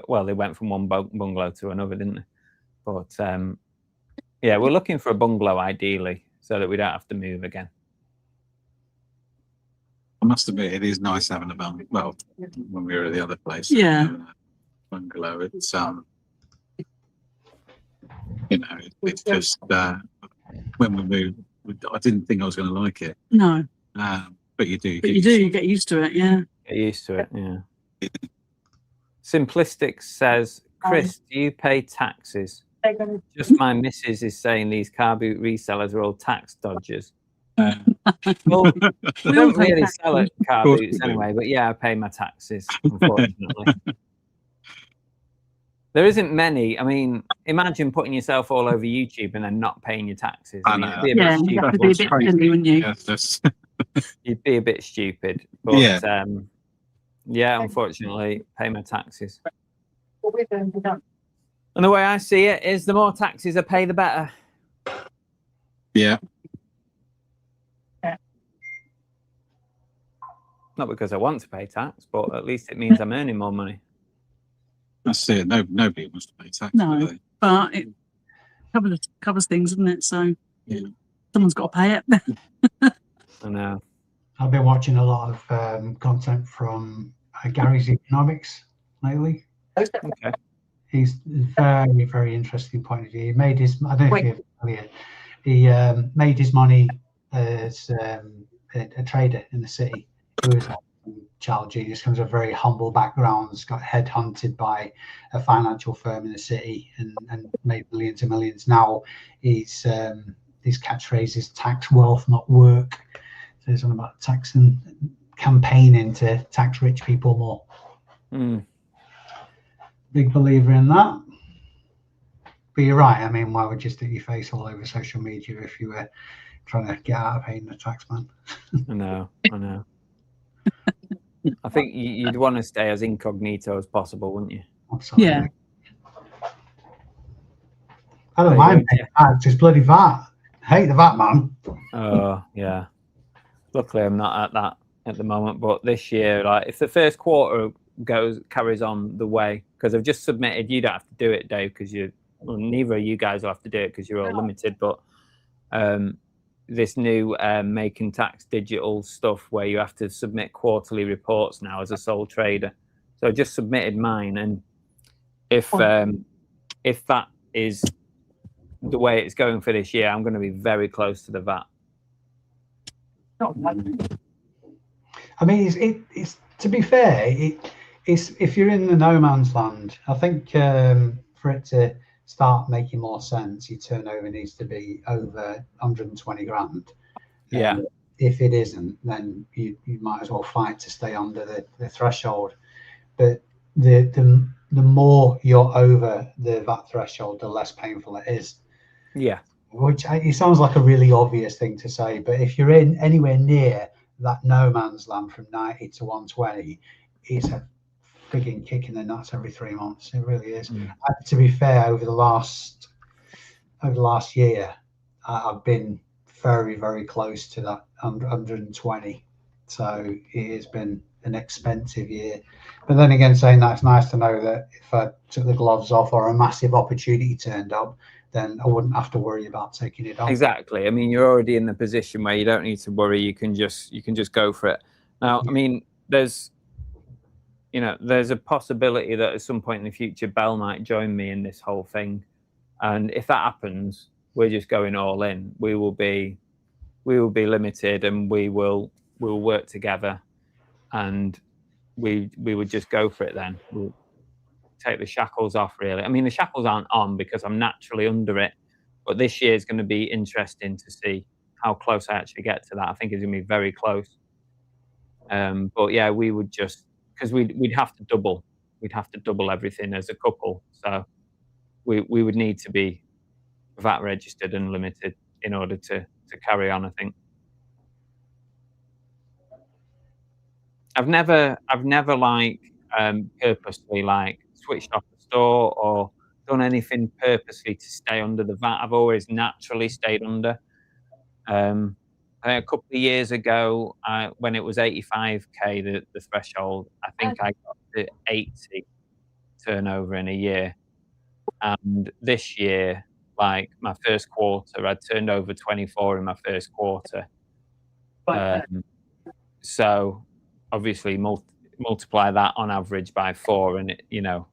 went from one bungalow to another, didn't they? But yeah, we're looking for a bungalow ideally, so that we don't have to move again. I must admit, it is nice having a bungalow. Well, when we were at the other place, Yeah. bungalow. It's you know, it's just when we moved, I didn't think I was going to like it, No, but you do. but you do. You get used to it. Yeah. Get used to it, yeah. Simplistic says, "Chris, do you pay taxes?" Just my missus is saying these car boot resellers are all tax dodgers. Well, we don't pay really taxes. sell at car Of course boots we do. anyway, but yeah, I pay my taxes, unfortunately. There isn't many. I mean, imagine putting yourself all over YouTube and then not paying your taxes. I mean, know. it'd be a Yeah, bit you have stupid. to be a That's bit crazy. silly, wouldn't you? Yes, that's You'd be a bit stupid. But Yeah. yeah, unfortunately, pay my taxes. And the way I see it is the more taxes I pay, the better. yeah. Not because I want to pay tax, but at least it means I'm earning more money. That's it. Nobody wants to pay tax. No. do they? But it covers things, doesn't it? So Yeah. someone's got to pay it. I know. I've been watching a lot of content from Gary's Economics lately. Okay. He's very, very interesting point of view. He made his, I don't know if you're familiar, he made his money as a trader in the city. He was a child genius, comes from a very humble background, got headhunted by a financial firm in the city and made millions and millions. Now his catchphrase is tax wealth, not work. So it's all about tax and campaigning to tax rich people more. Mm. Big believer in that. But you're right. I mean, why would you stick your face all over social media if you were trying to get out of paying the tax man? I know. I think you'd want to stay as incognito as possible, wouldn't you? Absolutely. Yeah. I don't There you mind go. paying VAT, just bloody VAT. Hate the VAT, man. Oh yeah. Luckily, I'm not at that at the moment. But this year, like, if the first quarter carries on the way, because I've just submitted, you don't have to do it, Dave, because neither of you guys will have to do it because you're all limited. But this new making tax digital stuff where you have to submit quarterly reports now as a sole trader. So I just submitted mine, and if that is the way it's going for this year, I'm going to be very close to the VAT. I mean, it's to be fair, it's if you're in the no man's land, I think for it to start making more sense, your turnover needs to be over 120 grand. Yeah. If it isn't, then you might as well fight to stay under the threshold. But the more you're over the VAT threshold, the less painful it is. Yeah. Which it sounds like a really obvious thing to say, but if you're in anywhere near that no man's land from 90 to 120, it's a frigging kick in the nuts every 3 months. It really is. To be fair, over the last year, I've been very, very close to that 120. So it has been an expensive year. But then again, saying that, it's nice to know that if I took the gloves off or a massive opportunity turned up, then I wouldn't have to worry about taking it off. Exactly. I mean, you're already in the position where you don't need to worry. You can just go for it. Now, I mean, there's a possibility that at some point in the future, Belle might join me in this whole thing, and if that happens, we're just going all in. We will be limited, and we will work together, and we would just go for it. Then we'll take the shackles off, really. I mean, the shackles aren't on because I'm naturally under it, but this year is going to be interesting to see how close I actually get to that. I think it's going to be very close. But yeah, we would just, because we'd have to double everything as a couple. So we would need to be VAT registered and limited in order to carry on, I think. I've never like purposely like switched off the store or done anything purposely to stay under the VAT. I've always naturally stayed under. I think a couple of years ago, when it was 85k the threshold, I think I got to 80 turnover in a year. And this year, like my first quarter, I turned over 24 in my first quarter. So obviously multiply that on average by 4, and you're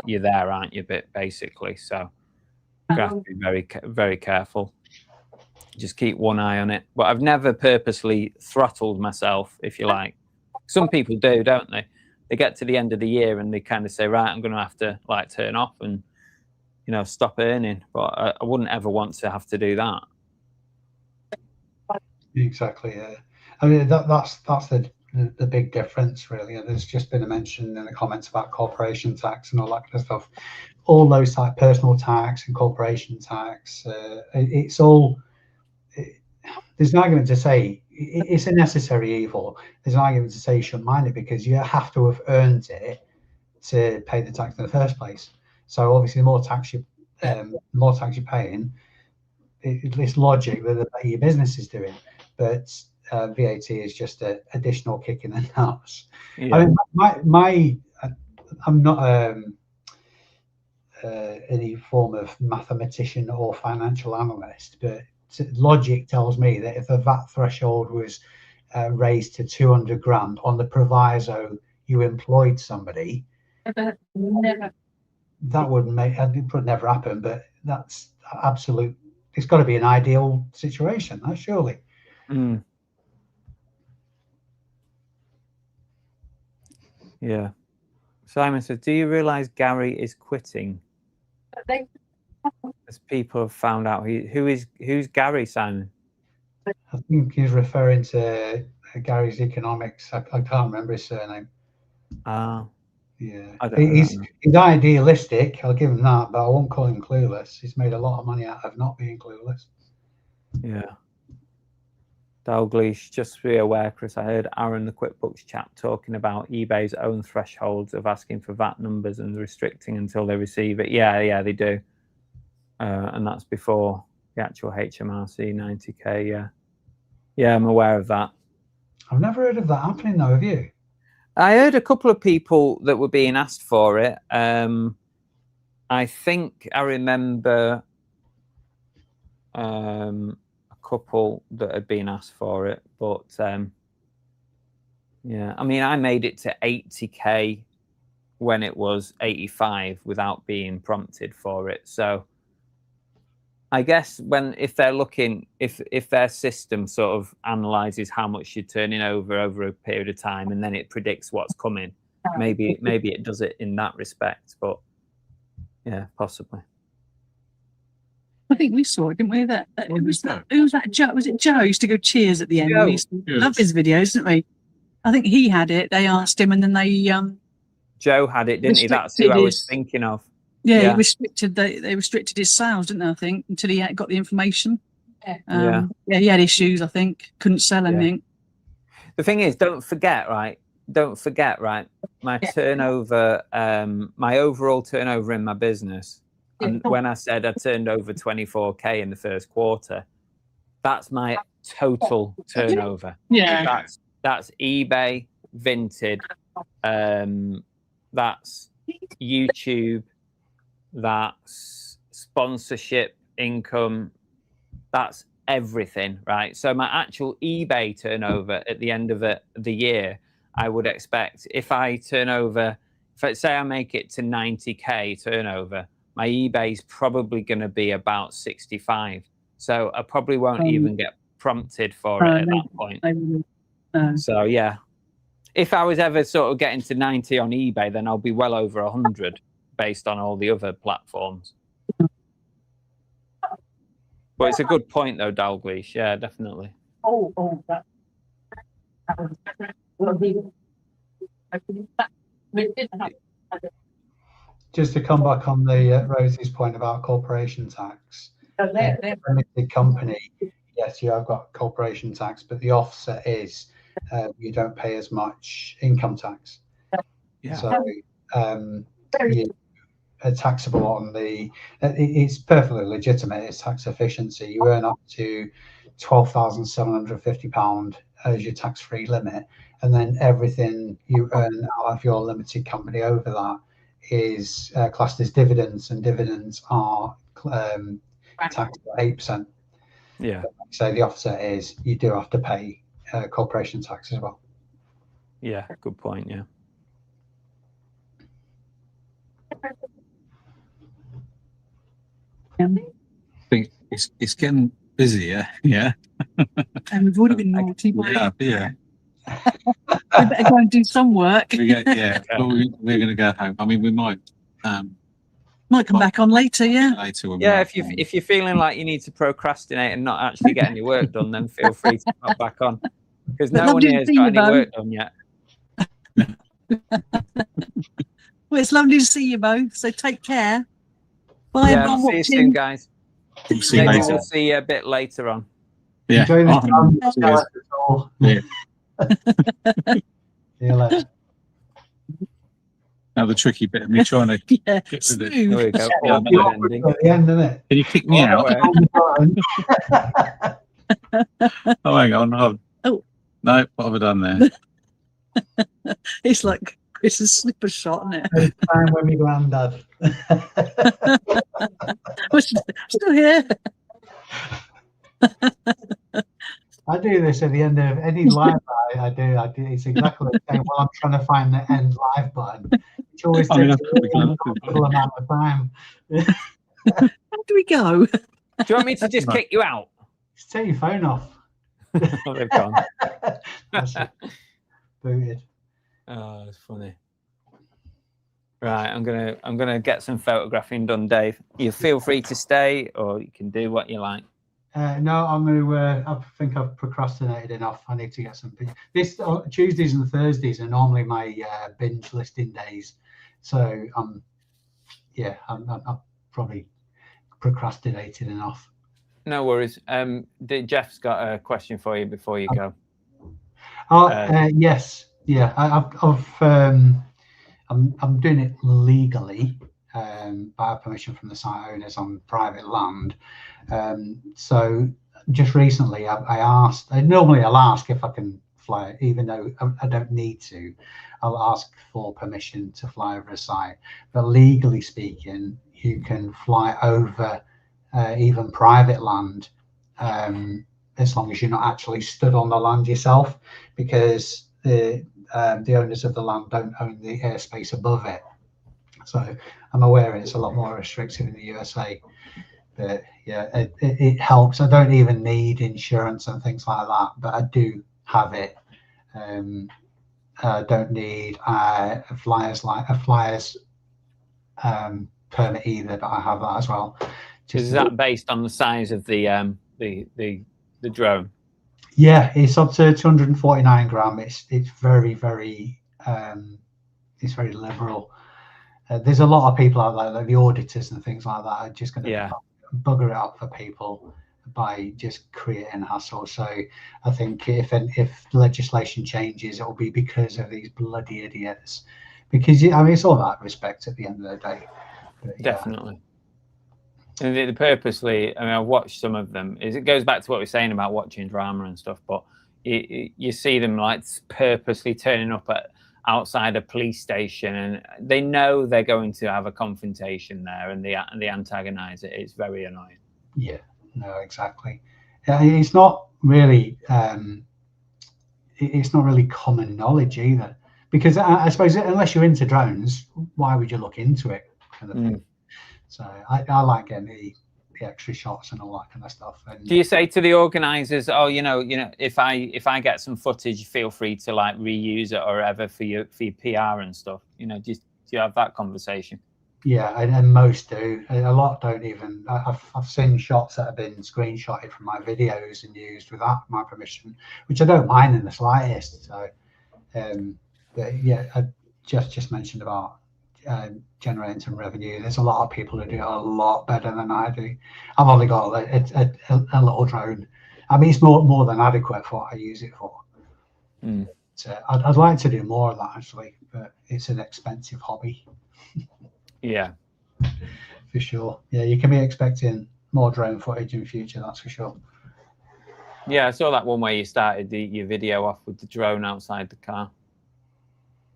there, aren't you? Basically, so you have to be very, very careful. Just keep one eye on it. But I've never purposely throttled myself, if you like. Some people do, don't they? They get to the end of the year and they kind of say, right, I'm going to have to like turn off and stop earning. But I wouldn't ever want to have to do that. Exactly. Yeah. I mean, that's the big difference, really. And there's just been a mention in the comments about corporation tax and all that kind of stuff. All those type personal tax and corporation tax. It's all. There's an argument to say it's a necessary evil. There's an argument to say you shouldn't mind it because you have to have earned it to pay the tax in the first place. So obviously, the more tax you're paying, it's logic that the better your business is doing. But VAT is just an additional kick in the nuts. Yeah. I mean, I'm not any form of mathematician or financial analyst, but logic tells me that if the VAT threshold was raised to 200 grand on the proviso you employed somebody, that would it would never happen. But that's absolute. It's got to be an ideal situation, surely. Mm. Yeah. Simon says, do you realise Gary is quitting? As people have found out, who's Gary, Simon? I think he's referring to Gary's Economics. I can't remember his surname. Ah. Yeah. He's idealistic, I'll give him that, but I won't call him clueless. He's made a lot of money out of not being clueless. Yeah. Dalglish, just to be aware, Chris, I heard Aaron, the QuickBooks chap, talking about eBay's own thresholds of asking for VAT numbers and restricting until they receive it. Yeah, they do. And that's before the actual HMRC 90K. Yeah, I'm aware of that. I've never heard of that happening though, have you? I heard a couple of people that were being asked for it. I think I remember a couple that had been asked for it, but yeah, I mean, I made it to 80K when it was 85 without being prompted for it. So I guess if they're looking, if their system sort of analyzes how much you're turning over a period of time, and then it predicts what's coming, maybe it does it in that respect. But yeah, possibly. I think we saw it, didn't we? That it was that. Who was that? Joe? Was it Joe? Who used to go cheers at the end. Joe. We used to love his videos, didn't we? I think he had it. They asked him, and then they Joe had it, didn't he? That's who I was thinking of. Yeah, Yeah. he restricted. They restricted his sales, didn't they? I think until he got the information. Yeah. Yeah, he had issues. I think couldn't sell anything. The thing is, don't forget, right? My turnover, my overall turnover in my business, and when I said I turned over 24K in the first quarter, that's my total turnover. Yeah. That's eBay, Vinted, that's YouTube, that's sponsorship income, that's everything, right? So my actual eBay turnover at the end of the year, I would expect if I say I make it to 90K turnover, my eBay's probably going to be about 65. So I probably won't even get prompted for it at that point. So yeah, if I was ever sort of getting to 90 on eBay, then I'll be well over 100 based on all the other platforms. But it's a good point though, Dalglish. Yeah, definitely. Just to come back on the Rosie's point about corporation tax. Limited company, yes, you have got corporation tax, but the offset is you don't pay as much income tax. Yeah. So you are taxable on it's perfectly legitimate. It's tax efficiency. You earn up to £12,750 as your tax-free limit, and then everything you earn out of your limited company over that is classed as dividends, and dividends are taxed at 8%. Yeah. So the offset is you do have to pay corporation tax as well. Yeah, good point. Yeah. I think it's getting busier. Yeah. And we've already been naughty. Yeah. We better go and do some work. We're going to go home. I mean, we might come back on later. Yeah. later. When Yeah, we're if you're feeling like you need to procrasticate and not actually get any work done, then feel free to pop back on, because But no one lovely here to has see got you, any Bo. work done yet. Well, it's lovely to see you both. So take care. Bye, Yeah, everyone see you watching. soon, guys. we'll see you Maybe later. we'll see you a bit later on. Yeah. Enjoy the Oh, sun. cheers. Yeah. See you later. Now the tricky bit of me trying to Yeah, get rid of it. There smooth. we go. Yeah, Awkward You're ending. at the end, isn't it? Can you kick me out? Oh, hang on. Hold. Oh. No, what have I done there? It's like Chris's slipper shot, isn't it? It's time when my granddad. We're still here. I do this at the end of any live I do. It's exactly the same while I'm trying to find the end live button. It always I mean, takes I've probably a got little amount of time. How do we go? Do you want me to just kick you out? Just take your phone off. Oh, they've gone. That's it. Booted. Oh, it's funny. Right, I'm gonna get some photographing done, Dave. You feel free to stay, or you can do what you like. No, I'm going to. I think I've procrastinated enough. I need to get some. This Tuesdays and Thursdays are normally my binge listing days, so I've probably procrastinated enough. No worries. Jeff's got a question for you before you go. Yes, yeah. I'm doing it legally by permission from the site owners on private land. So just recently, I asked. Normally, I'll ask if I can fly, even though I don't need to. I'll ask for permission to fly over a site. But legally speaking, you can fly over even private land, as long as you're not actually stood on the land yourself, because the owners of the land don't own the airspace above it. So I'm aware it's a lot more restrictive in the USA. But yeah, it helps. I don't even need insurance and things like that, but I do have it. I don't need a flyer's permit either, but I have that as well. Is that based on the size of the drone? Yeah, it's up to 249 gram. It's very it's very liberal. There's a lot of people out there, like the auditors and things like that, are just going to bugger it up for people by just creating hassle. So I think if legislation changes, it will be because of these bloody idiots. Because I mean, it's all about respect at the end of the day. But, yeah. Definitely. And they purposely, I mean, I've watched some of them. It goes back to what we were saying about watching drama and stuff, but you see them like purposely turning up outside a police station, and they know they're going to have a confrontation there, and they antagonize it. It's very annoying. Yeah, no, exactly. It's not really common knowledge either, because I suppose unless you're into drones, why would you look into it, kind of thing. So I like getting the extra shots and all that kind of stuff. And do you say to the organizers, oh, you know, if I get some footage, feel free to like reuse it or whatever for your PR and stuff? Do you have that conversation? Yeah, and most do. A lot don't even. I've seen shots that have been screenshotted from my videos and used without my permission, which I don't mind in the slightest. So, but yeah, I just mentioned about generating some revenue. There's a lot of people who do it a lot better than I do. I've only got a little drone. I mean, it's more than adequate for what I use it for. So I'd like to do more of that actually, but it's an expensive hobby. Yeah, for sure. Yeah, you can be expecting more drone footage in future, that's for sure. Yeah, I saw that one where you started your video off with the drone outside the car.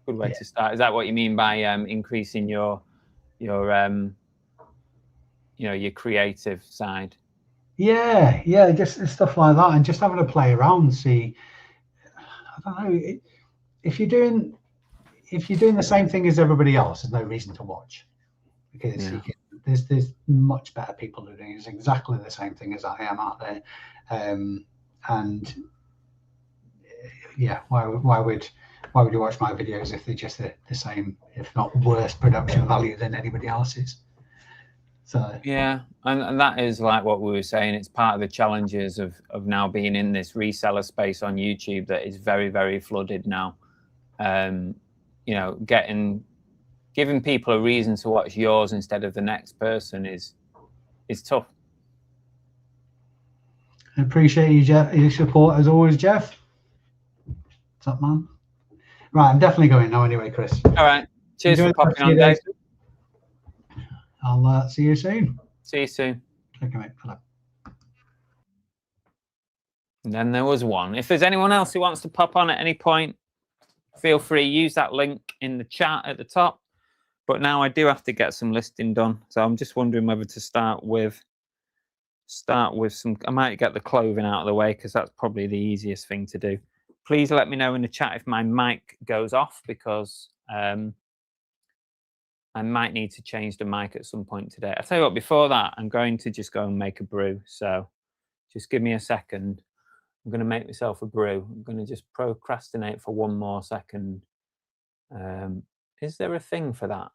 Good way to start. Is that what you mean by increasing your creative side? Yeah, just stuff like that, and just having a play around. See, I don't know, if you're doing the same thing as everybody else, there's no reason to watch, because there's much better people who are doing exactly the same thing as I am out there, and yeah, why would you watch my videos if they're just the same, if not worse production value than anybody else's? So yeah, and that is like what we were saying. It's part of the challenges of now being in this reseller space on YouTube that is very, very flooded now. Giving people a reason to watch yours instead of the next person is tough. I appreciate you, Jeff, your support as always, Jeff. What's up, man? Right, I'm definitely going now anyway, Chris. All right. Cheers for popping on, Dave. I'll see you soon. See you soon. Okay, mate. Hello. And then there was one. If there's anyone else who wants to pop on at any point, feel free. Use that link in the chat at the top. But now I do have to get some listing done. So I'm just wondering whether to start with some. I might get the clothing out of the way because that's probably the easiest thing to do. Please let me know in the chat if my mic goes off, because I might need to change the mic at some point today. I'll tell you what, before that, I'm going to just go and make a brew. So just give me a second. I'm going to make myself a brew. I'm going to just procrastinate for one more second. Is there a thing for that?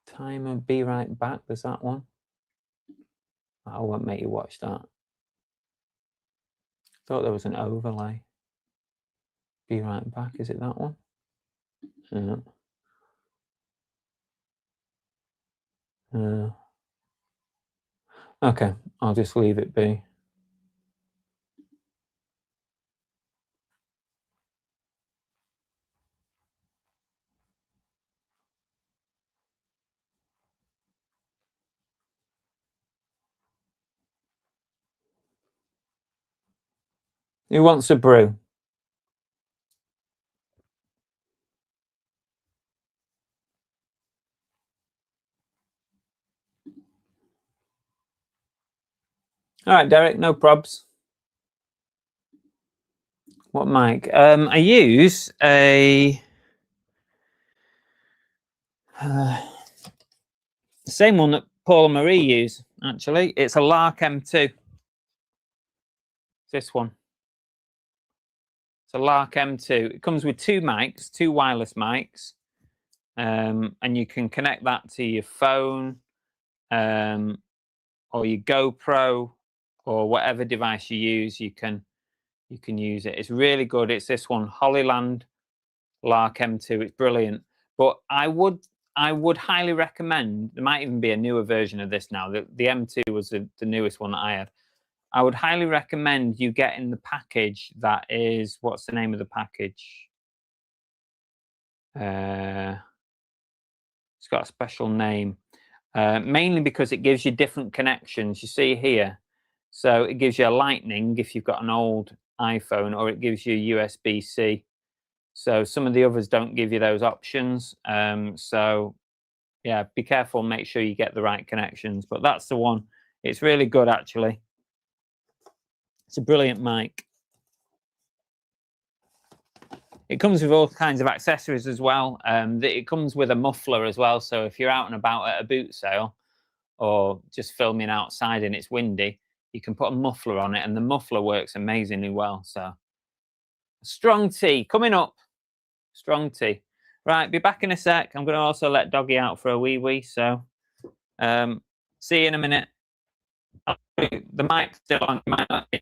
Timer, be right back. There's that one. I won't make you watch that. Thought there was an overlay. Be right back. Is it that one? Yeah. Okay, I'll just leave it be. Who wants a brew? All right, Derek, no probs. What mic? I use a same one that Paul and Marie use, actually. It's a Lark M2. This one. It's a Lark M2. It comes with two mics, two wireless mics, and you can connect that to your phone or your GoPro or whatever device you use. You can use it. It's really good. It's this one, Hollyland Lark M2. It's brilliant. But I would highly recommend. There might even be a newer version of this now. The M2 was the newest one that I had. I would highly recommend you getting the package that is, what's the name of the package? It's got a special name, mainly because it gives you different connections. You see here, so it gives you a Lightning if you've got an old iPhone, or it gives you USB-C. So some of the others don't give you those options. So yeah, be careful, make sure you get the right connections. But that's the one. It's really good, actually. It's a brilliant mic. It comes with all kinds of accessories as well. It comes with a muffler as well. So if you're out and about at a boot sale or just filming outside and it's windy, you can put a muffler on it, and the muffler works amazingly well. So strong tea coming up. Strong tea. Right, be back in a sec. I'm going to also let Doggy out for a wee. So see you in a minute. The mic's still on. It might not be.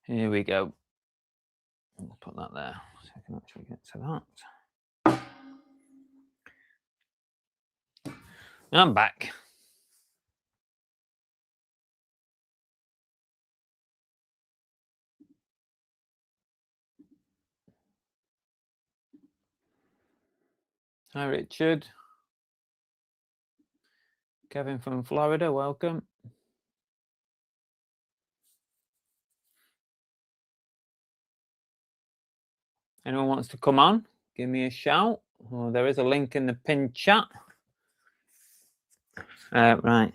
Here we go. I'll put that there so I can actually get to that. I'm back. Hi, Richard. Kevin from Florida, welcome. Anyone wants to come on, give me a shout. Oh, there is a link in the pinned chat. Right.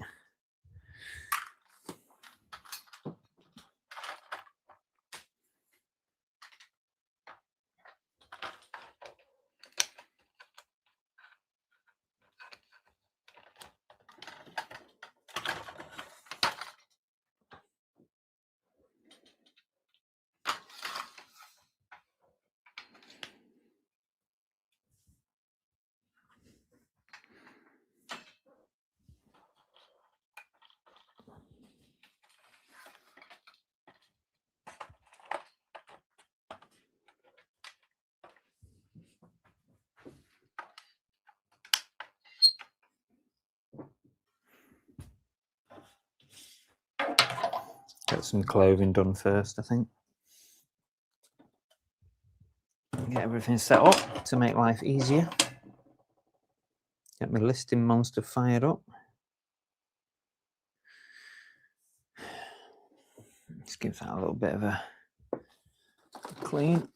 Get some clothing done first, I think. Get everything set up to make life easier. Get my listing monster fired up. Just give that a little bit of a clean.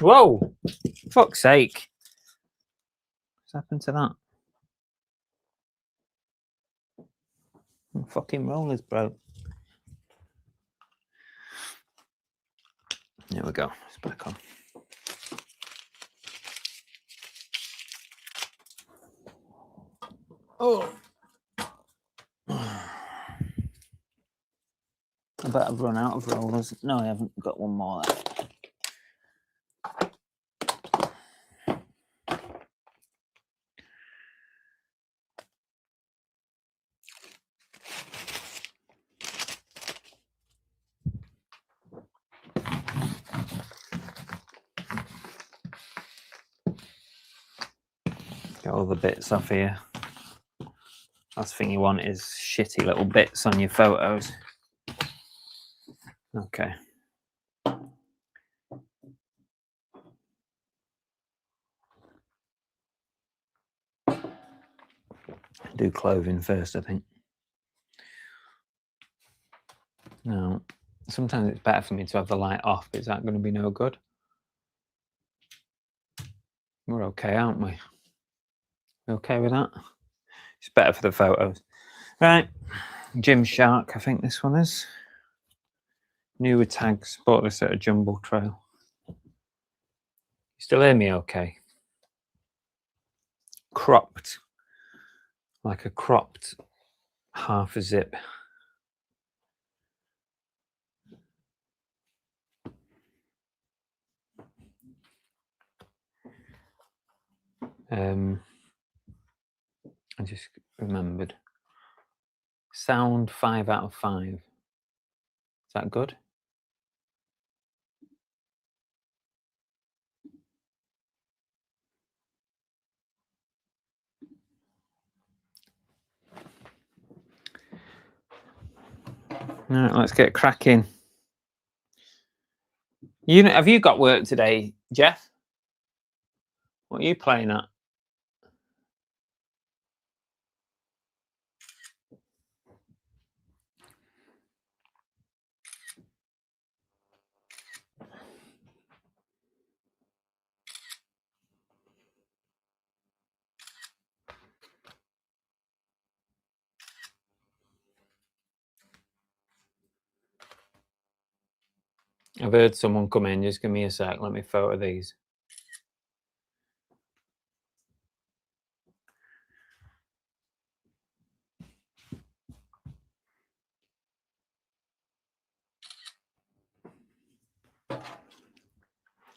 Whoa! Fuck's sake. What's happened to that? Oh, fucking rollers broke. There we go. It's back on. Oh! I bet I've run out of rollers. No, I haven't got one more left. Get all the bits off here. Last thing you want is shitty little bits on your photos. Okay. Do clothing first, I think. No, sometimes it's better for me to have the light off. Is that going to be no good? We're okay, aren't we? We okay with that? It's better for the photos. Right, Jim Shark, I think this one is. New with tags, bought this at a jumble trail. You still hear me okay? Cropped. Like a cropped half a zip. I just remembered. Sound 5 out of 5. Is that good? All right, let's get cracking. Have you got work today, Jeff? What are you playing at? I've heard someone come in. Just give me a sec. Let me photo these.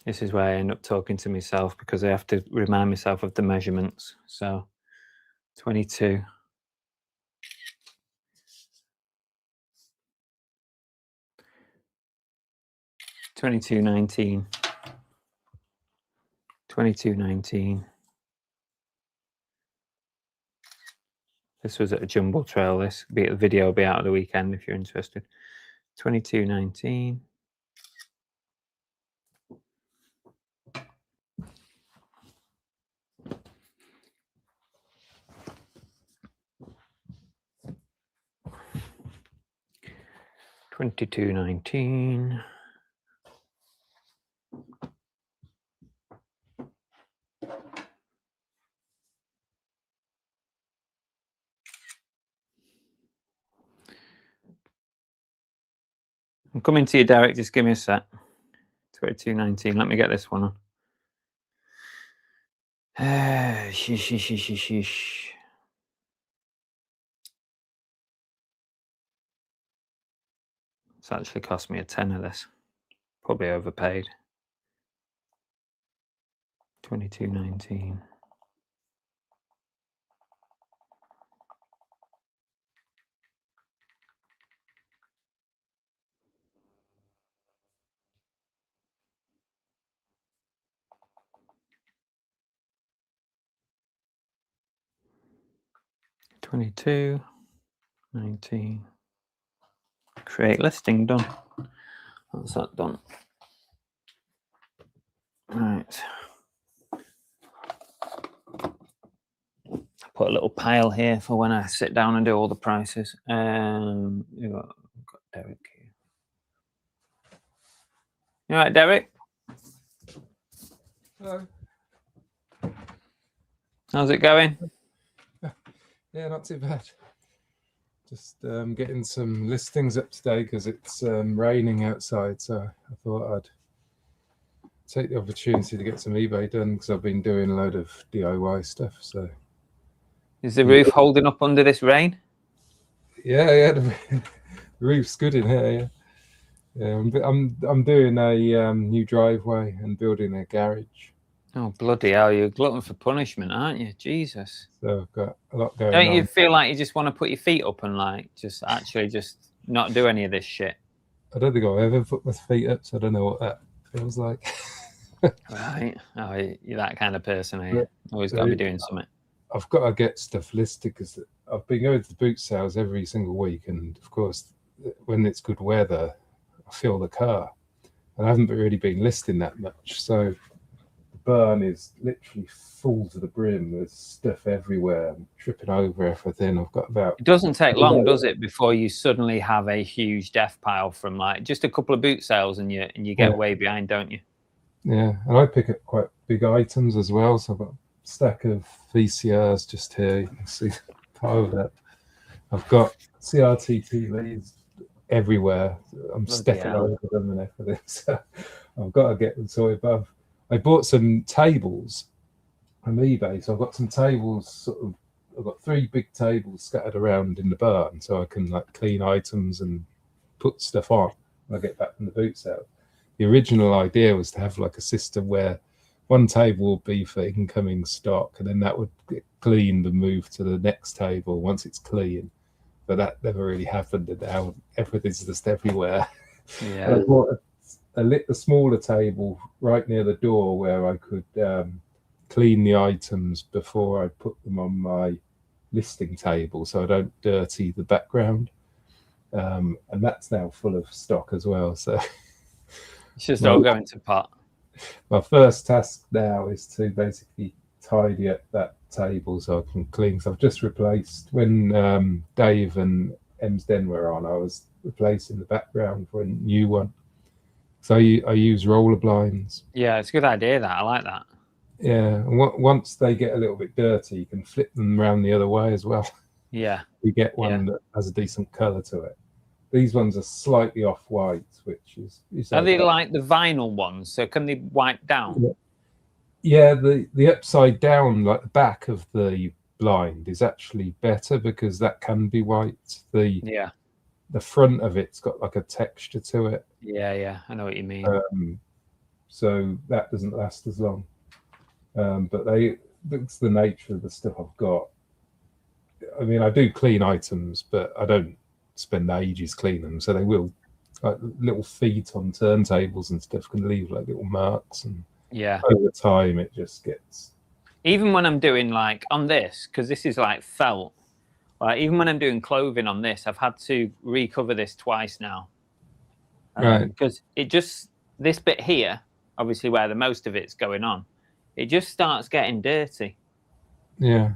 This is where I end up talking to myself because I have to remind myself of the measurements. So 22. $22.19. $22.19. This was at a jumble trail. This the video will be out of the weekend if you're interested. $22.19. $22.19. I'm coming to you, Derek. Just give me a sec. 22.19. Let me get this one on. Sheesh. It's actually cost me a tenner. This probably overpaid. 22.19. $22.19. Create listing done. That's that done. Right. Put a little pile here for when I sit down and do all the prices. We've got Derek here. You all right, Derek? Hello. How's it going? Yeah, not too bad. Just getting some listings up today because it's raining outside. So I thought I'd take the opportunity to get some eBay done because I've been doing a load of DIY stuff. So Is the roof holding up under this rain? yeah, the roof's good in here. Yeah, I'm doing a new driveway and building a garage. Oh, bloody hell. You're a glutton for punishment, aren't you? Jesus. So I've got a lot going Don't on. you feel like you just want to put your feet up and like just actually just not do any of this shit? I don't think I've ever put my feet up, so I don't know what that feels like. Right. Oh, you're that kind of person, are you? Always got to be doing something. I've got to get stuff listed because I've been going to the boot sales every single week, and of course, when it's good weather, I fill the car, and I haven't really been listing that much. So the barn is literally full to the brim. There's stuff everywhere. I'm tripping over everything. I've got about. It doesn't take long, does it, before you suddenly have a huge death pile from like just a couple of boot sales, and you get Yeah. way behind, don't you? Yeah, and I pick up quite big items as well. So I've got a stack of VCRs just here. You can see part of that. I've got CRT TVs everywhere. I'm Bloody stepping hell. over them and everything. So I've got to get them sorted. But I bought some tables from eBay. So I've got some tables I've got 3 big tables scattered around in the barn so I can like clean items and put stuff on when I get back from the boot sale. The original idea was to have like a system where one table would be for incoming stock and then that would get cleaned and moved to the next table once it's clean. But that never really happened, and now everything's just everywhere. Yeah. I bought a smaller table right near the door where I could clean the items before I put them on my listing table so I don't dirty the background. And that's now full of stock as well. So It's just all going to pot. my first task now is to basically tidy up that table so I can clean. So I've just replaced, when Dave and Emsden were on, I was replacing the background for a new one. So I use roller blinds. Yeah, it's a good idea, that. I like that. Yeah, and once they get a little bit dirty, you can flip them around the other way as well. Yeah. You get one that has a decent colour to it. These ones are slightly off-white, which is Are they okay. like the vinyl ones? So can they wipe down? Yeah, the upside down, like the back of the blind, is actually better because that can be white. Yeah. The front of it's got like a texture to it. Yeah, I know what you mean. so that doesn't last as long. But that's the nature of the stuff I've got. I mean, I do clean items, but I don't spend ages cleaning them. So they will, like little feet on turntables and stuff can leave like little marks, and Yeah. over time it just gets. Even when I'm doing like on this, because this is like felt, like even when I'm doing clothing on this, I've had to recover this twice now. Right. Because it just, this bit here, obviously where the most of it's going on, it just starts getting dirty. Yeah.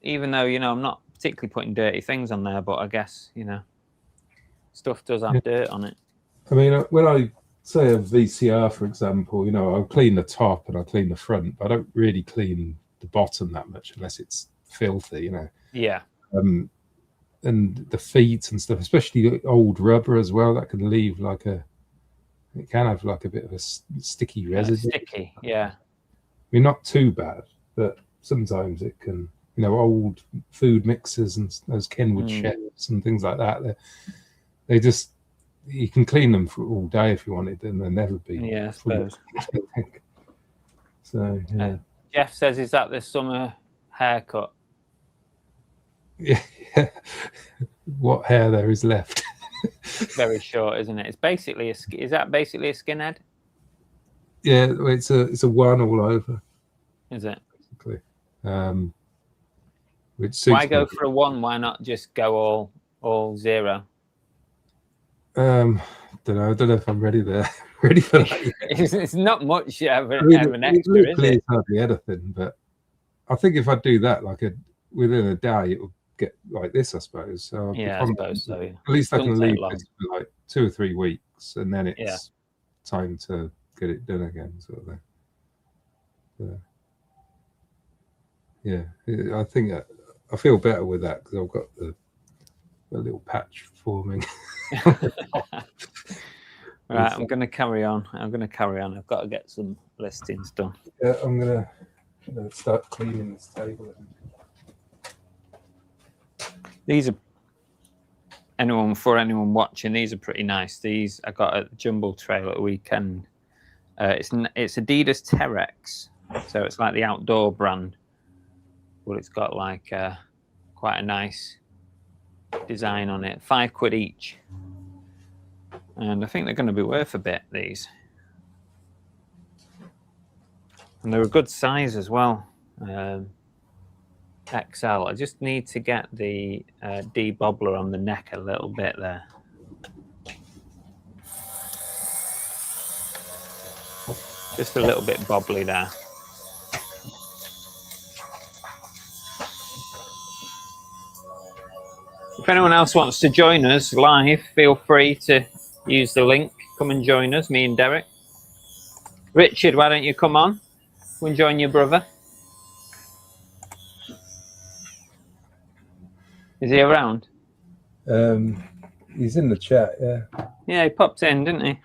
Even though, you know, I'm not particularly putting dirty things on there, but I guess, you know, stuff does have dirt on it. I mean, when I say a VCR, for example, you know, I'll clean the top and I'll clean the front, but I don't really clean the bottom that much unless it's filthy, you know. Yeah. And the feet and stuff, especially old rubber as well, that can leave like it can have like a bit of a sticky residue. Sticky, yeah. I mean, not too bad, but sometimes it can, you know, old food mixers and those Kenwood chefs and things like that. They just, you can clean them for all day if you wanted, and they'll never be. Yeah, I suppose. So, yeah. Jeff says, is that the summer haircut? Yeah. What hair there is left. Very short, isn't it? It's basically is that basically a skinhead? Yeah, it's a one all over. Is it? Basically. Which suits Why go me. for a one? Why not just go all zero? Don't know. I don't know if I'm ready there. Ready for that. It's not much of I mean, an extra, is literally it? it's hardly anything, but I think if I do that like within a day, it will get like this, I suppose. So I'll be Yeah, I confident suppose so. Yeah. at least I Doesn't can take leave long. this for like 2 or 3 weeks, and then it's Yeah. time to get it done again, sort of thing. Yeah, I think I feel better with that because I've got the little patch forming. Right, I'm going to carry on. I've got to get some listings done. Yeah, I'm gonna start cleaning this table. These are for anyone watching. These are pretty nice. These I got at the Jumble Trail at the weekend. It's Adidas Terex, so it's like the outdoor brand, but it's got like quite a nice design on it. £5 each, and I think they're going to be worth a bit. These, and they're a good size as well. XL. I just need to get the debobbler on the neck a little bit there. Just a little bit bobbly there. If anyone else wants to join us live, feel free to use the link. Come and join us, me and Derek. Richard, why don't you come on? Come and join your brother. Is he around? He's in the chat, yeah. Yeah, he popped in, didn't he?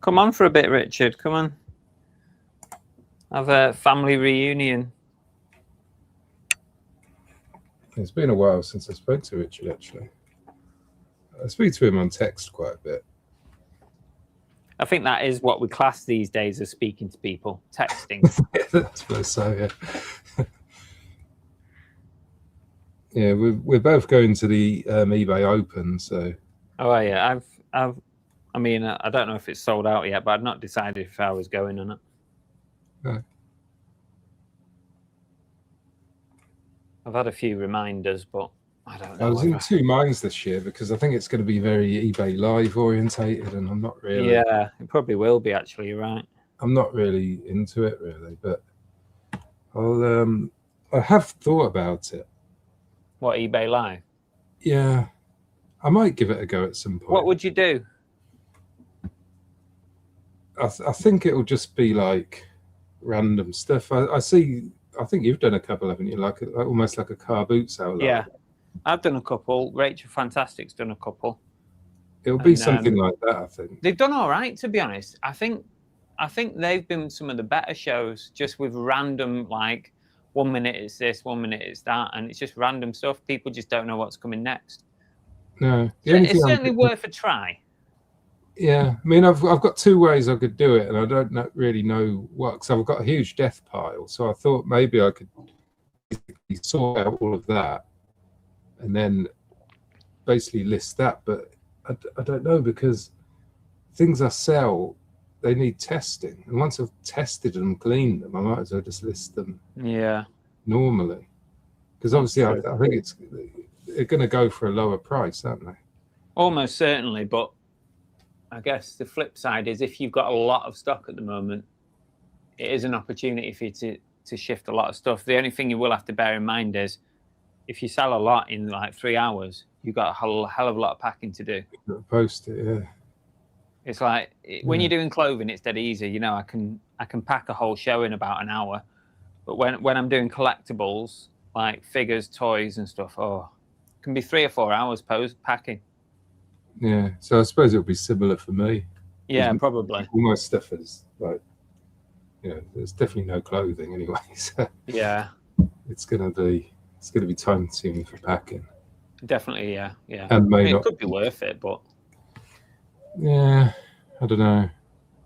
Come on for a bit, Richard. Come on. Have a family reunion. It's been a while since I spoke to Richard, actually. I speak to him on text quite a bit. I think that is what we class these days as speaking to people, texting. I suppose so, yeah. Yeah, we're both going to the eBay Open, so. Oh yeah, I mean, I don't know if it's sold out yet, but I'd not decided if I was going or not. No. I've had a few reminders, but I don't know. I was in 2 minds this year because I think it's going to be very eBay Live orientated, and I'm not really. Yeah, it probably will be. Actually, you're right. I'm not really into it really, but I have thought about it. What, eBay Live? Yeah, I might give it a go at some point. What would you do? I think it'll just be like random stuff. I think you've done a couple, haven't you? Like almost like a car boot sale. Yeah, I've done a couple. Rachel Fantastic's done a couple. It'll be And, something like that, I think. They've done all right, to be honest. I think they've been some of the better shows, just with random, like 1 minute it's this, 1 minute it's that, and it's just random stuff. People just don't know what's coming next. No, So it's certainly worth a try. Yeah, I mean, I've got two ways I could do it, and I don't really know what. Because I've got a huge death pile, so I thought maybe I could sort out all of that, and then basically list that. But I don't know, because things I sell, they need testing, and once I've tested and cleaned them, I might as well just list them Yeah. normally. Because That's obviously, true. I think they're going to go for a lower price, aren't they? Almost certainly, but I guess the flip side is if you've got a lot of stock at the moment, it is an opportunity for you to shift a lot of stuff. The only thing you will have to bear in mind is if you sell a lot in like 3 hours, you've got a hell of a lot of packing to do. Post it, yeah. It's like when Yeah. you're doing clothing, it's dead easy. You know, I can pack a whole show in about an hour, but when I'm doing collectibles like figures, toys, and stuff, it can be 3 or 4 hours post packing. Yeah, so I suppose it'll be similar for me. Yeah, probably. All my stuff is like, there's definitely no clothing anyway, so Yeah, it's gonna be time consuming for packing. definitely. Yeah. And may It not. could be worth it, but Yeah, I don't know.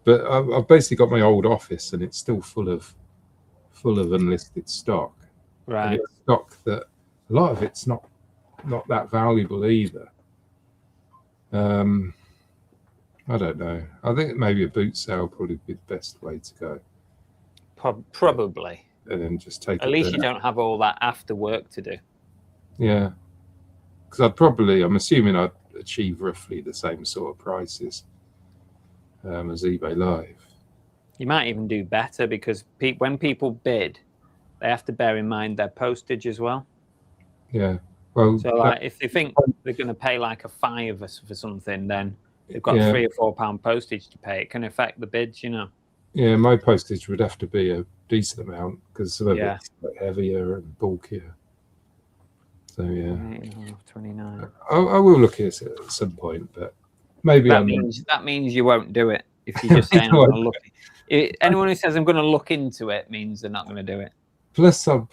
But I've basically got my old office, and it's still full of unlisted stock. And right. it's stock that a lot of it's not that valuable either. I don't know. I think maybe a boot sale would probably be the best way to go, Probably. and then just take. At least you don't have all that after work to do. Yeah, because I'm assuming I'd achieve roughly the same sort of prices as eBay Live. You might even do better because when people bid, they have to bear in mind their postage as well. Yeah. Well, So like if they think they're going to pay like a £5 for something, then they've got Yeah. £3 or £4 postage to pay. It can affect the bids, you know. yeah, my postage would have to be a decent amount because some of Yeah. it's like heavier and bulkier. So yeah, 29. I will look at it at some point, but maybe That means you won't do it if you're just saying I'm going to look. Anyone who says I'm going to look into it means they're not going to do it. Plus, I'm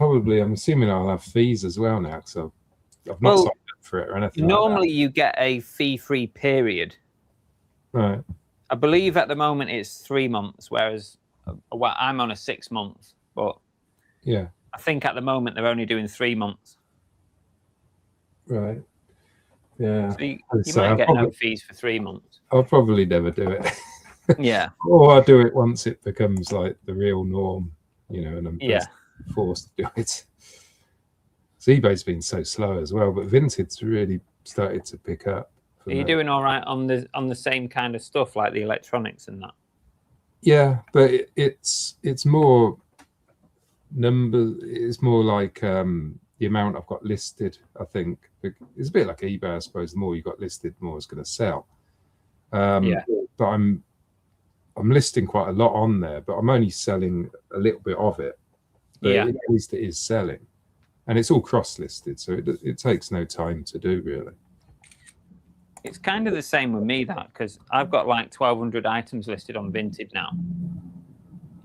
assuming I'll have fees as well now, because I've not signed up for it or anything. Normally, you get a fee-free period. Right. I believe at the moment it's 3 months, whereas I'm on a 6 month. But Yeah. I think at the moment they're only doing 3 months. Right. Yeah. So you So might I'll get no probably- fees for 3 months. I'll probably never do it. Yeah. Or I'll do it once it becomes like the real norm, and I'm Yeah. forced to do it. So eBay's been so slow as well, but Vinted's really started to pick up. for Are you me. doing all right on the same kind of stuff like the electronics and that? Yeah, but it's more number. It's more like the amount I've got listed. I think it's a bit like eBay, I suppose. The more you got listed, the more it's going to sell. Yeah. But I'm listing quite a lot on there, but I'm only selling a little bit of it. But Yeah. at least it is selling, and it's all cross-listed, so it takes no time to do really. It's kind of the same with me, that, because I've got like 1,200 items listed on Vinted now.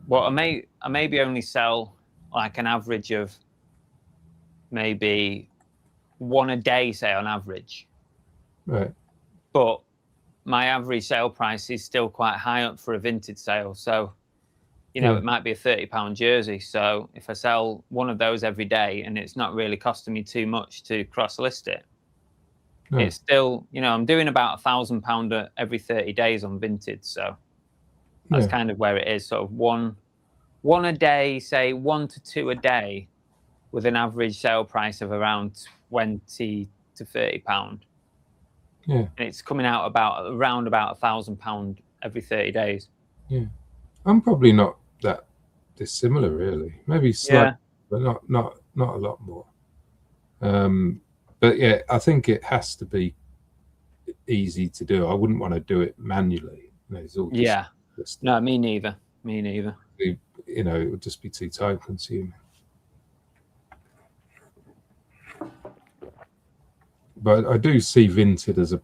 Well, I maybe only sell like an average of maybe 1 a day, say, on average. Right. But my average sale price is still quite high up for a Vinted sale. So, Yeah. it might be a £30 jersey. So if I sell one of those every day and it's not really costing me too much to cross-list it, No. it's still, I'm doing about £1,000 every 30 days on Vinted. So that's Yeah. kind of where it is. Sort of one a day, say 1 to 2 a day, with an average sale price of around £20 to £30. Yeah. And it's coming out around about £1,000 every 30 days. Yeah. I'm probably not that dissimilar, really. Maybe slightly, but not a lot more. But yeah, I think it has to be easy to do. I wouldn't want to do it manually. It's all just, No, me neither. Me neither. it would just be too time consuming. But I do see Vinted as a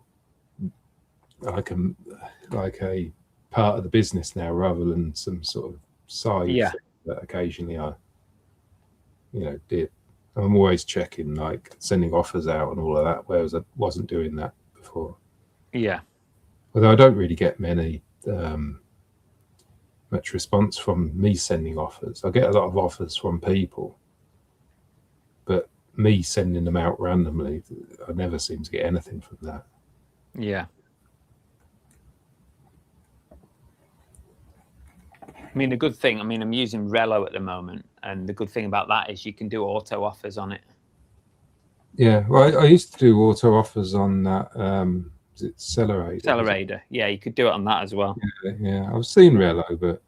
part of the business now, rather than some sort of side Yeah. thing that occasionally I did. I'm always checking, like sending offers out and all of that, whereas I wasn't doing that before. Yeah. Although I don't really get much response from me sending offers. I get a lot of offers from people, but me sending them out randomly, I never seem to get anything from that. Yeah. I mean, the good thing, I mean, I'm using Relo at the moment, and the good thing about that is you can do auto offers on it. Yeah, well, I used to do auto offers on that. Is it Accelerator? Accelerator. Yeah, you could do it on that as well. Yeah, I've seen Relo, but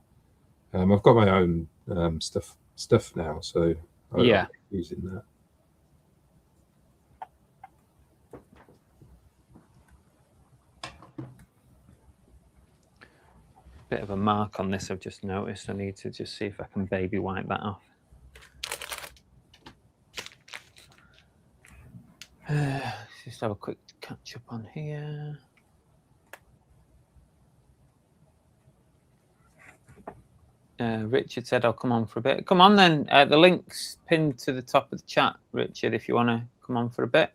I've got my own stuff now, so I'm using that. Bit of a mark on this I've just noticed. I need to just see if I can baby wipe that off. Just have a quick catch up on here. Richard said I'll come on for a bit. Come on then. The link's pinned to the top of the chat, Richard, if you want to come on for a bit.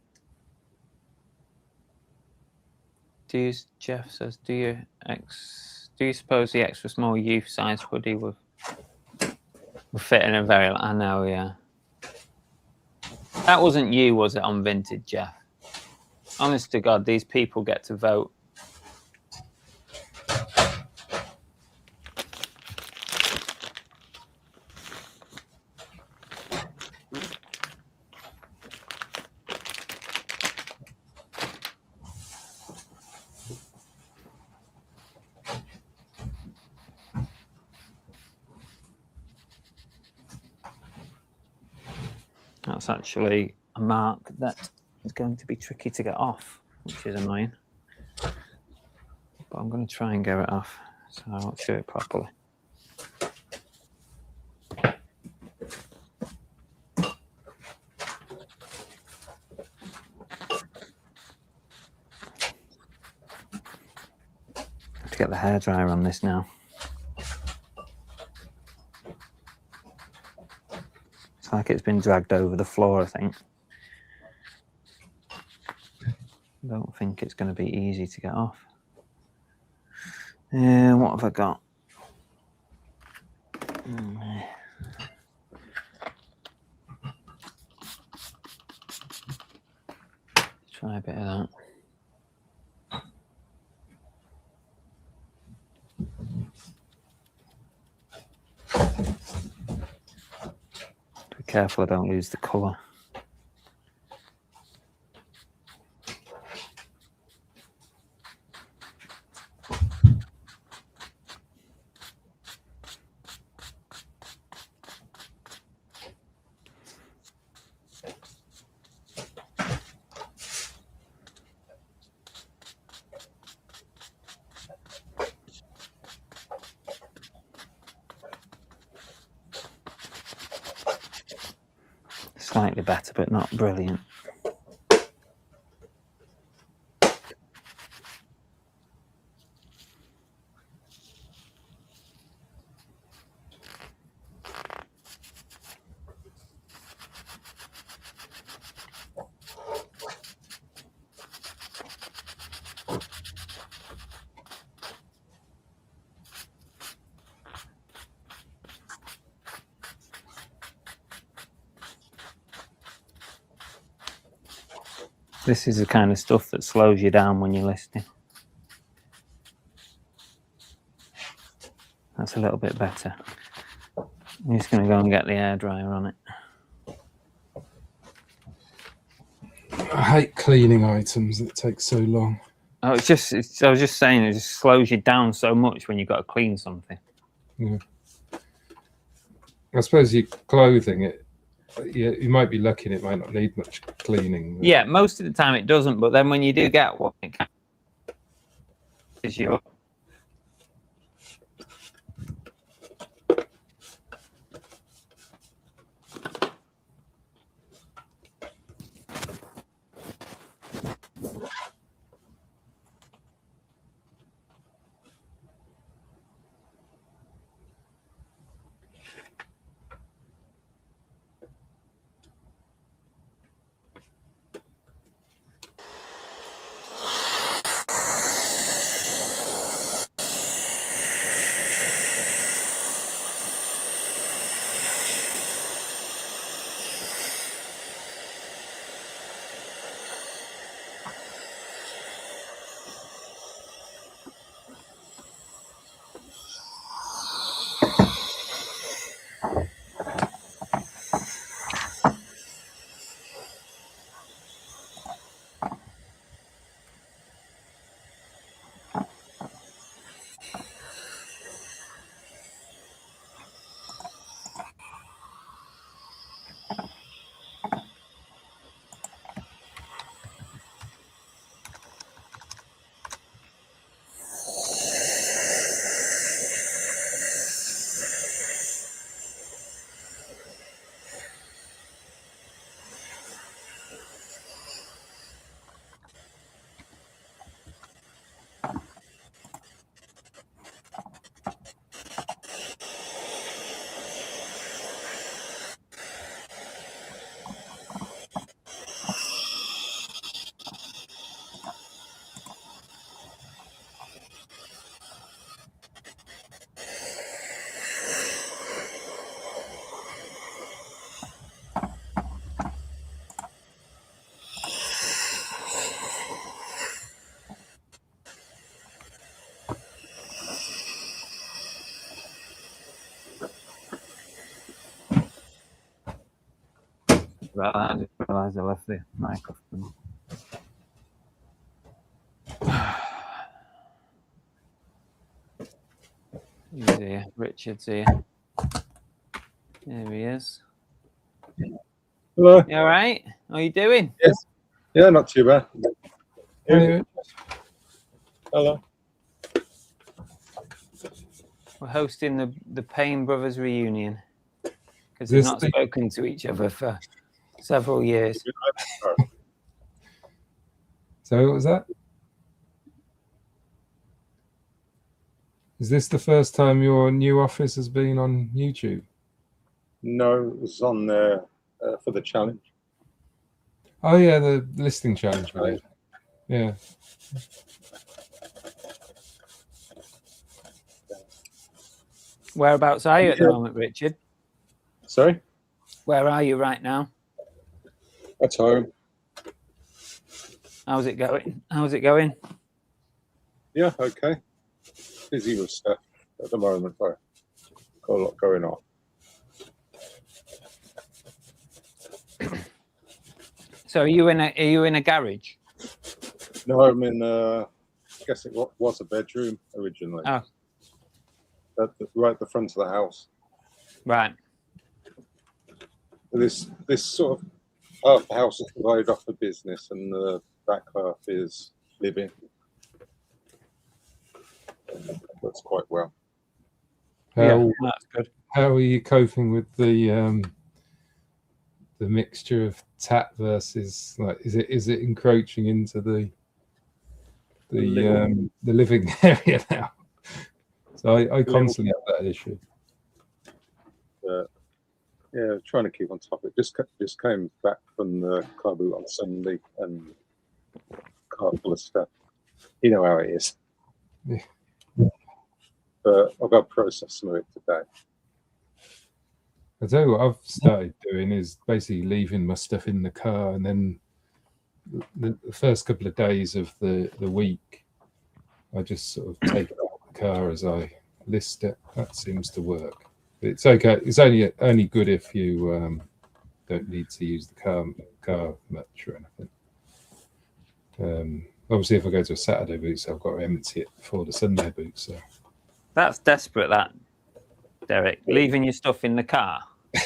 Jeff says, do you suppose the extra small youth size hoodie will fit in a very... I know, yeah. That wasn't you, was it, on Vinted, Jeff? Honest to God, these people get to vote. That's actually a mark that is going to be tricky to get off, which is annoying. But I'm going to try and get it off, so I'll do it properly. Have to get the hairdryer on this now. Like it's been dragged over the floor, I think. I don't think it's going to be easy to get off. What have I got? Try a bit of that. Be careful I don't lose the colour. Slightly better, but not brilliant. This is the kind of stuff that slows you down when you're listening. That's a little bit better. I'm just going to go and get the hairdryer on it. I hate cleaning items that take so long. Oh, I was just saying, it just slows you down so much when you've got to clean something. Yeah. I suppose your clothing, you might be lucky and it might not need much cleaning. Yeah, most of the time it doesn't, but then when you do get one, it can... Is your... about that. I just realised I left the microphone. He's here. Richard's here. There he is. Hello. You all right? How are you doing? Yes. Yeah, not too bad. Hey, Hello. We're hosting the Payne Brothers reunion because This they've not the- spoken to each other for several years. So what was that? Is this the first time your new office has been on YouTube? No, it was on there for the challenge. Oh yeah, the listing challenge. Right? Yeah. Whereabouts are you at the Yeah. moment, Richard? Sorry? Where are you right now? At home. How's it going? How's it going? Yeah, okay. Busy with stuff at the moment, though. Got a lot going on. So are you in a garage? No, I'm in, I guess it was a bedroom originally. Oh. Right at the front of the house. Right. This sort of half the house is divided off for business and the back half is living. Works quite well. How That's good. how are you coping with the mixture of tat versus like is it encroaching into the living area now? So I constantly have that issue. Yeah, trying to keep on top of it. Just came back from the car boot on Sunday and car full of stuff. You know how it is. Yeah. But I've got to process some of it today. I tell you what I've started doing is basically leaving my stuff in the car, and then the first couple of days of the week, I just sort of take it out of the car as I list it. That seems to work. It's okay. It's only good if you don't need to use the car much or anything. Obviously, if I go to a Saturday boot, I've got to empty it before the Sunday boot. So That's desperate, that, Derek. Leaving your stuff in the car. I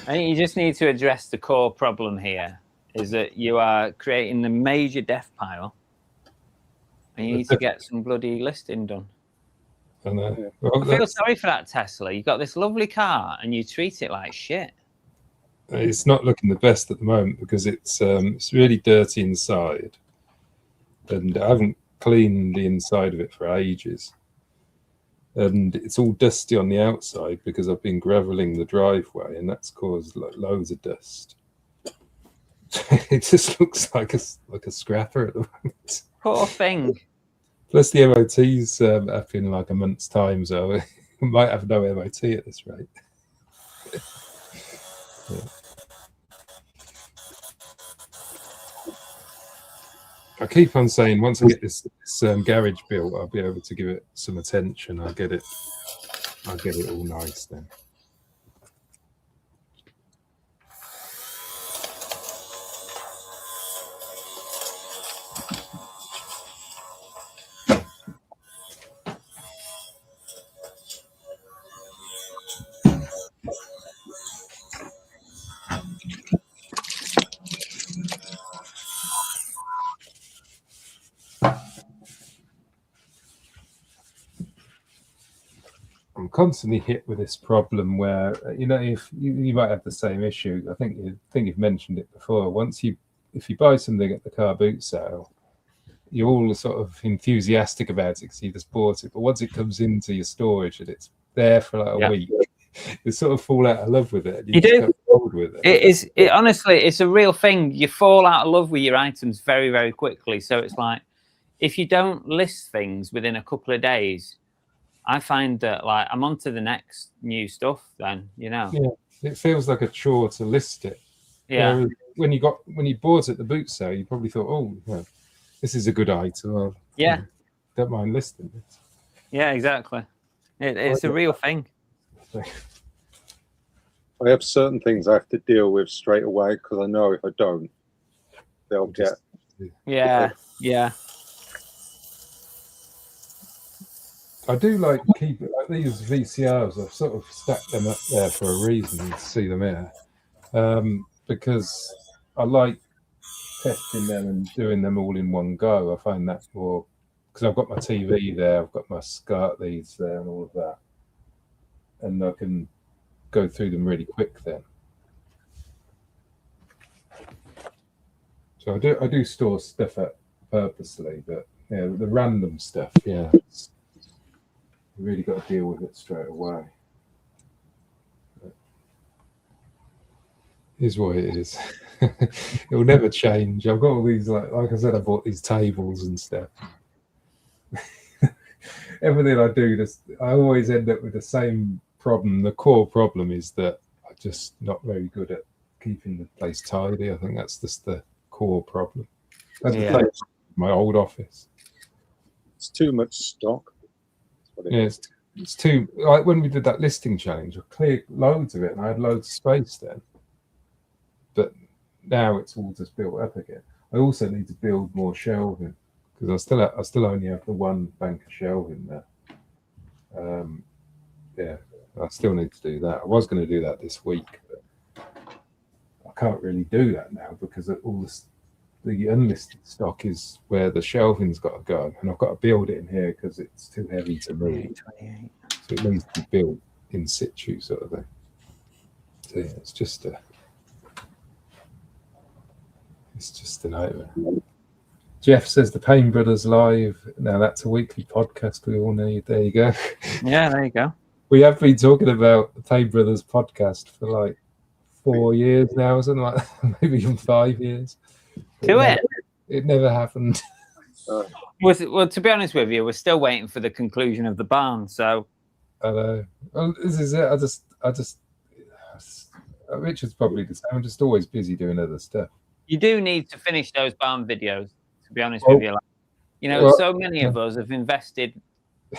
think you just need to address the core problem here, is that you are creating the major death pile and you need to get some bloody listing done. I know. I feel sorry for that Tesla. You've got this lovely car and you treat it like shit. It's not looking the best at the moment because it's really dirty inside, and I haven't cleaned the inside of it for ages. And it's all dusty on the outside because I've been graveling the driveway, and that's caused loads of dust. It just looks like a scrapper at the moment. Poor thing. Plus the MOT's up in like a month's time, so it might have no MOT at this rate. Yeah. I keep on saying once I get this garage built, I'll be able to give it some attention. I'll get it all nice then. I'm constantly hit with this problem where if you might have the same issue. I think you've mentioned it before. If you buy something at the car boot sale, you're all sort of enthusiastic about it because you just bought it. But once it comes into your storage and it's there for like a week, you sort of fall out of love with it. You do. Get bored with it. Honestly, it's a real thing. You fall out of love with your items very, very quickly. So it's like, if you don't list things within a couple of days, I find that like I'm on to the next new stuff then, Yeah, it feels like a chore to list it. Yeah. Whereas when you bought it at the boot sale, you probably thought, oh, yeah, this is a good item. Don't mind listing it. Yeah, exactly. It's a real thing. I have certain things I have to deal with straight away because I know if I don't, they'll get. Yeah, yeah. I do like keep like these VCRs. I've sort of stacked them up there for a reason to see them here, because I like testing them and doing them all in one go. I find that more because I've got my TV there, I've got my SCART leads there, and all of that, and I can go through them really quick then. So I do store stuff up purposely, but yeah, the random stuff, yeah, you really got to deal with it straight away. Is what it is. It will never change. I've got all these like I said, I bought these tables and stuff. Everything I do, I always end up with the same problem. The core problem is that I'm just not very good at keeping the place tidy. I think that's just the core problem. That's the place, my old office. It's too much stock. That's what it Yeah, is. it's too like when we did that listing challenge, I cleared loads of it and I had loads of space then. But now it's all just built up again. I also need to build more shelving because I still only have the one bank of shelving there. Yeah, I still need to do that. I was going to do that this week, but I can't really do that now because all the unlisted stock is where the shelving's got to go, and I've got to build it in here because it's too heavy to move. 28. So it needs to be built in situ, sort of thing. So yeah, it's just a nightmare. Jeff says the Payne Brothers live. Now that's a weekly podcast we all need. There you go. Yeah, there you go. We have been talking about the Payne Brothers podcast for like 4 years now, or something like that. Maybe even 5 years. It never happened. Well, to be honest with you, we're still waiting for the conclusion of the barn. So I know. Well, this is it. I just Richard's probably the same. I'm just always busy doing other stuff. you do need to finish those barn videos. To be honest Well, with you, like, you know, well, so many of us have invested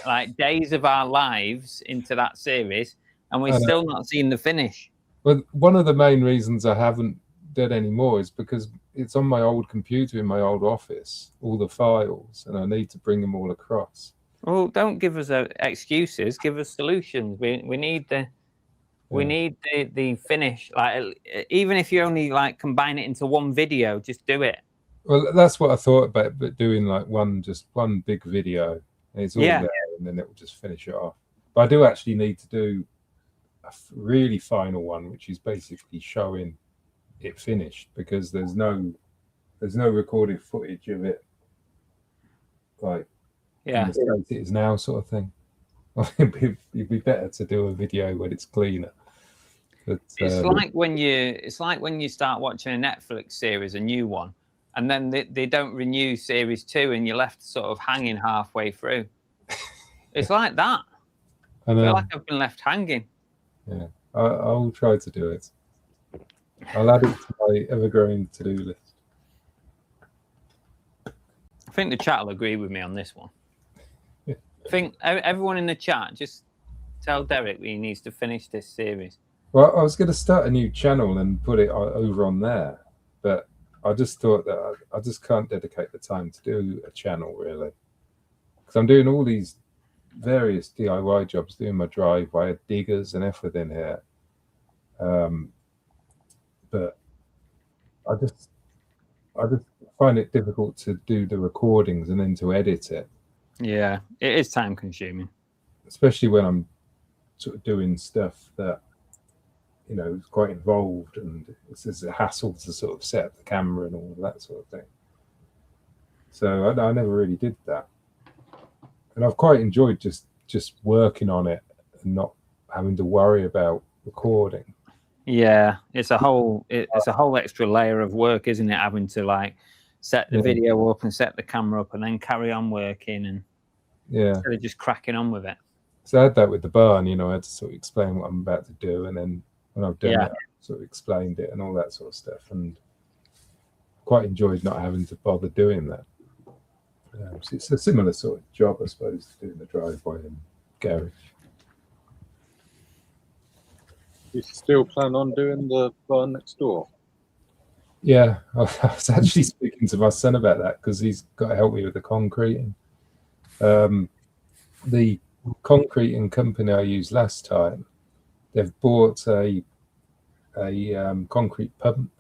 like days of our lives into that series, and we're still not seeing the finish. Well, one of the main reasons I haven't done any more is because it's on my old computer in my old office, all the files, and I need to bring them all across. Well, don't give us excuses. Give us solutions. We need the finish. Like, even if you only like combine it into one video, just do it. Well, that's what I thought about, but doing like one big video, and it's all there, and then it will just finish it off. But I do actually need to do a really final one, which is basically showing it finished, because there's no recorded footage of it, like in the state it is now, sort of thing. It'd be better to do a video when it's cleaner. But, it's like when you start watching a Netflix series, a new one, and then they don't renew series 2, and you're left sort of hanging halfway through. It's like that. I feel like I've been left hanging. Yeah, I'll try to do it. I'll add it to my ever-growing to-do list. I think the chat will agree with me on this one. I think everyone in the chat, just tell Derek that he needs to finish this series. Well, I was going to start a new channel and put it over on there, but I just thought that I just can't dedicate the time to do a channel, really. Because I'm doing all these various DIY jobs, doing my driveway, diggers and everything here. But I just find it difficult to do the recordings and then to edit it. Yeah, it is time consuming. Especially when I'm sort of doing stuff that, you know, is quite involved, and it's a hassle to sort of set up the camera and all of that sort of thing. So I never really did that. And I've quite enjoyed just working on it and not having to worry about recording. Yeah, it's a whole extra layer of work, isn't it? Having to like set the video up and set the camera up and then carry on working, and instead of just cracking on with it. So I had that with the barn, you know, I had to sort of explain what I'm about to do, and then when I've done it, I sort of explained it and all that sort of stuff, and quite enjoyed not having to bother doing that. So it's a similar sort of job, I suppose, to doing the driveway and garage. You still plan on doing the barn next door? Yeah, I was actually speaking to my son about that because he's got to help me with the concreting. The concreting company I used last time, they've bought a concrete pump,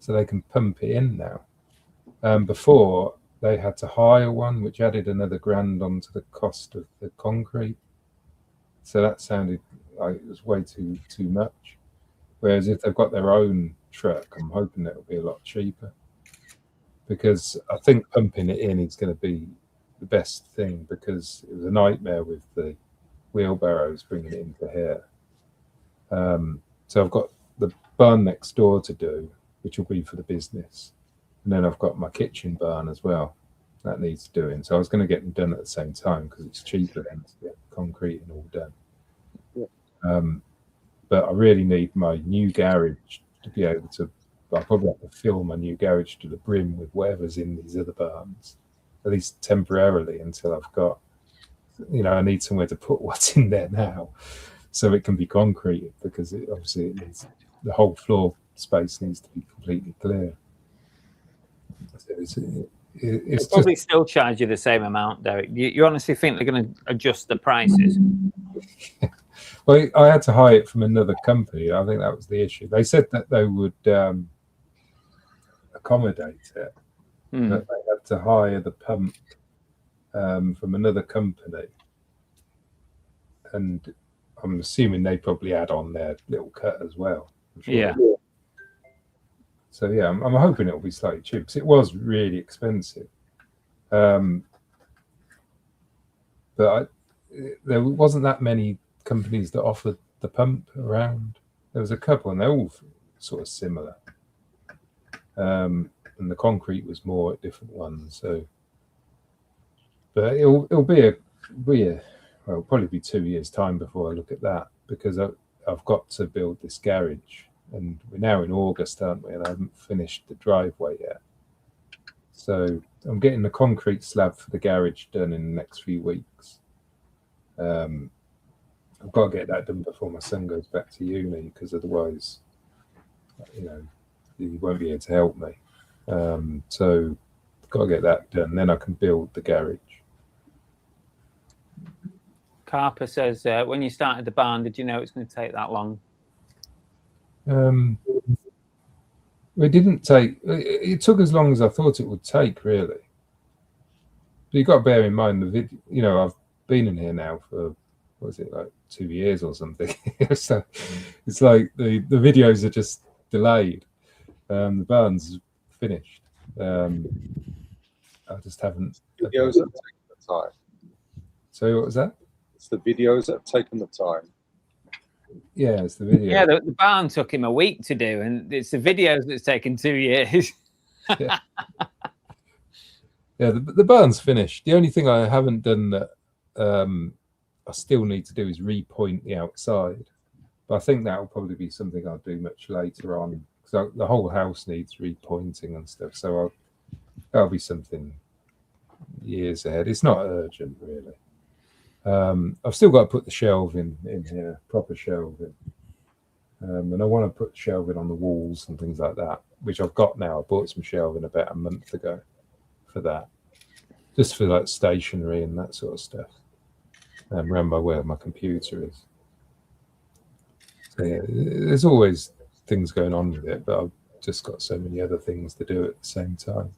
so they can pump it in now. Before they had to hire one, which added another grand onto the cost of the concrete. So that sounded like it was way too much. Whereas if they've got their own truck, I'm hoping it'll be a lot cheaper. Because I think pumping it in is going to be the best thing, because it was a nightmare with the wheelbarrows bringing it into here. So I've got the barn next door to do, which will be for the business. And then I've got my kitchen barn as well. That needs doing. So I was going to get them done at the same time because it's cheaper than to get concrete and all done. Yeah. But I really need my new garage to be able to, I'll probably have to fill my new garage to the brim with whatever's in these other barns, at least temporarily, until I've got, I need somewhere to put what's in there now so it can be concrete, because obviously it needs, the whole floor space needs to be completely clear. So it's probably still charge you the same amount, Derek. You honestly think they're going to adjust the prices? Well, I had to hire it from another company. I think that was the issue. They said that they would accommodate it, but they had to hire the pump from another company. And I'm assuming they probably add on their little cut as well. Sure. Yeah. So yeah, I'm hoping it'll be slightly cheap, because it was really expensive. But there wasn't that many companies that offered the pump around. There was a couple, and they're all sort of similar. And the concrete was more at different ones. So, but it'll probably be 2 years' time before I look at that, because I've got to build this garage. And we're now in August, aren't we? And I haven't finished the driveway yet. So I'm getting the concrete slab for the garage done in the next few weeks. I've got to get that done before my son goes back to uni, because otherwise, he won't be able to help me. So I've got to get that done. Then I can build the garage. Carper says, when you started the barn, did you know it's going to take that long? It didn't take. It took as long as I thought it would take, really. But you've got to bear in mind the video. I've been in here now for, what is it, like 2 years or something. So it's like the videos are just delayed. The barn's finished. I just haven't. Videos that have taken the time. So what was that? It's the videos that have taken the time. Yeah, it's the video. Yeah, the barn took him a week to do, and it's the videos that's taken 2 years. Yeah, the barn's finished. The only thing I haven't done that I still need to do is repoint the outside. But I think that will probably be something I'll do much later on. So the whole house needs repointing and stuff. So that'll be something years ahead. It's not urgent, really. I've still got to put the shelving in here, proper shelving. And I want to put shelving on the walls and things like that, which I've got now. I bought some shelving about a month ago for that, just for like stationery and that sort of stuff, around by where my computer is. So yeah, there's always things going on with it, but I've just got so many other things to do at the same time.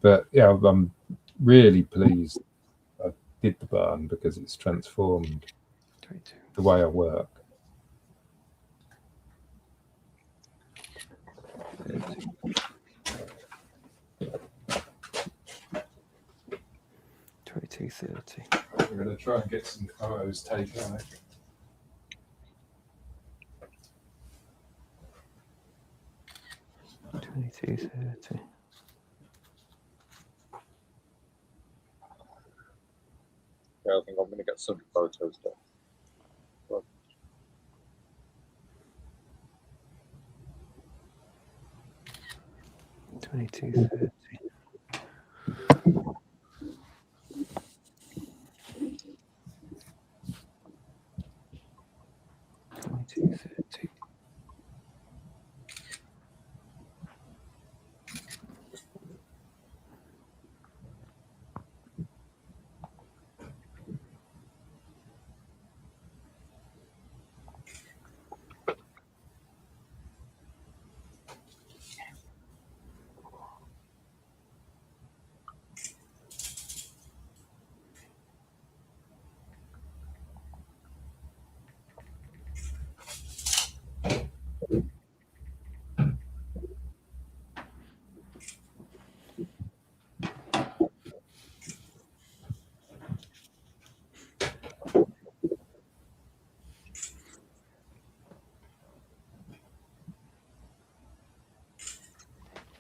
But yeah, I'm really pleased I did the barn, because it's transformed the way I work. I'm going to try and get some photos taken on it. $22.30. Yeah, I think I'm going to get some photos done. Well, $22.30. 230.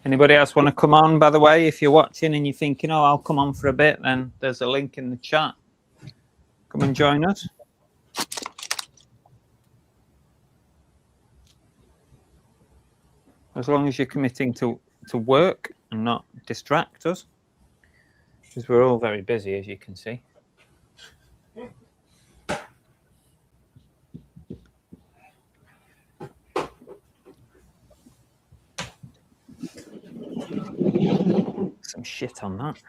Anybody else want to come on, by the way? If you're watching and you're thinking, oh, I'll come on for a bit, then there's a link in the chat. Come and join us. As long as you're committing to work and not distract us, because we're all very busy, as you can see. Some shit on that.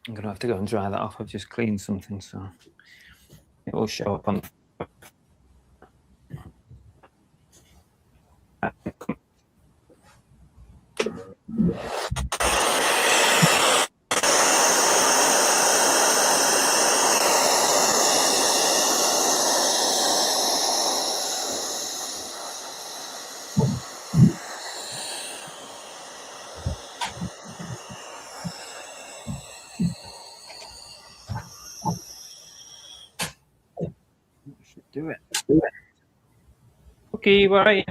I'm going to have to go and dry that off. I've just cleaned something, so it will show up on. Do it. Okay, where are you?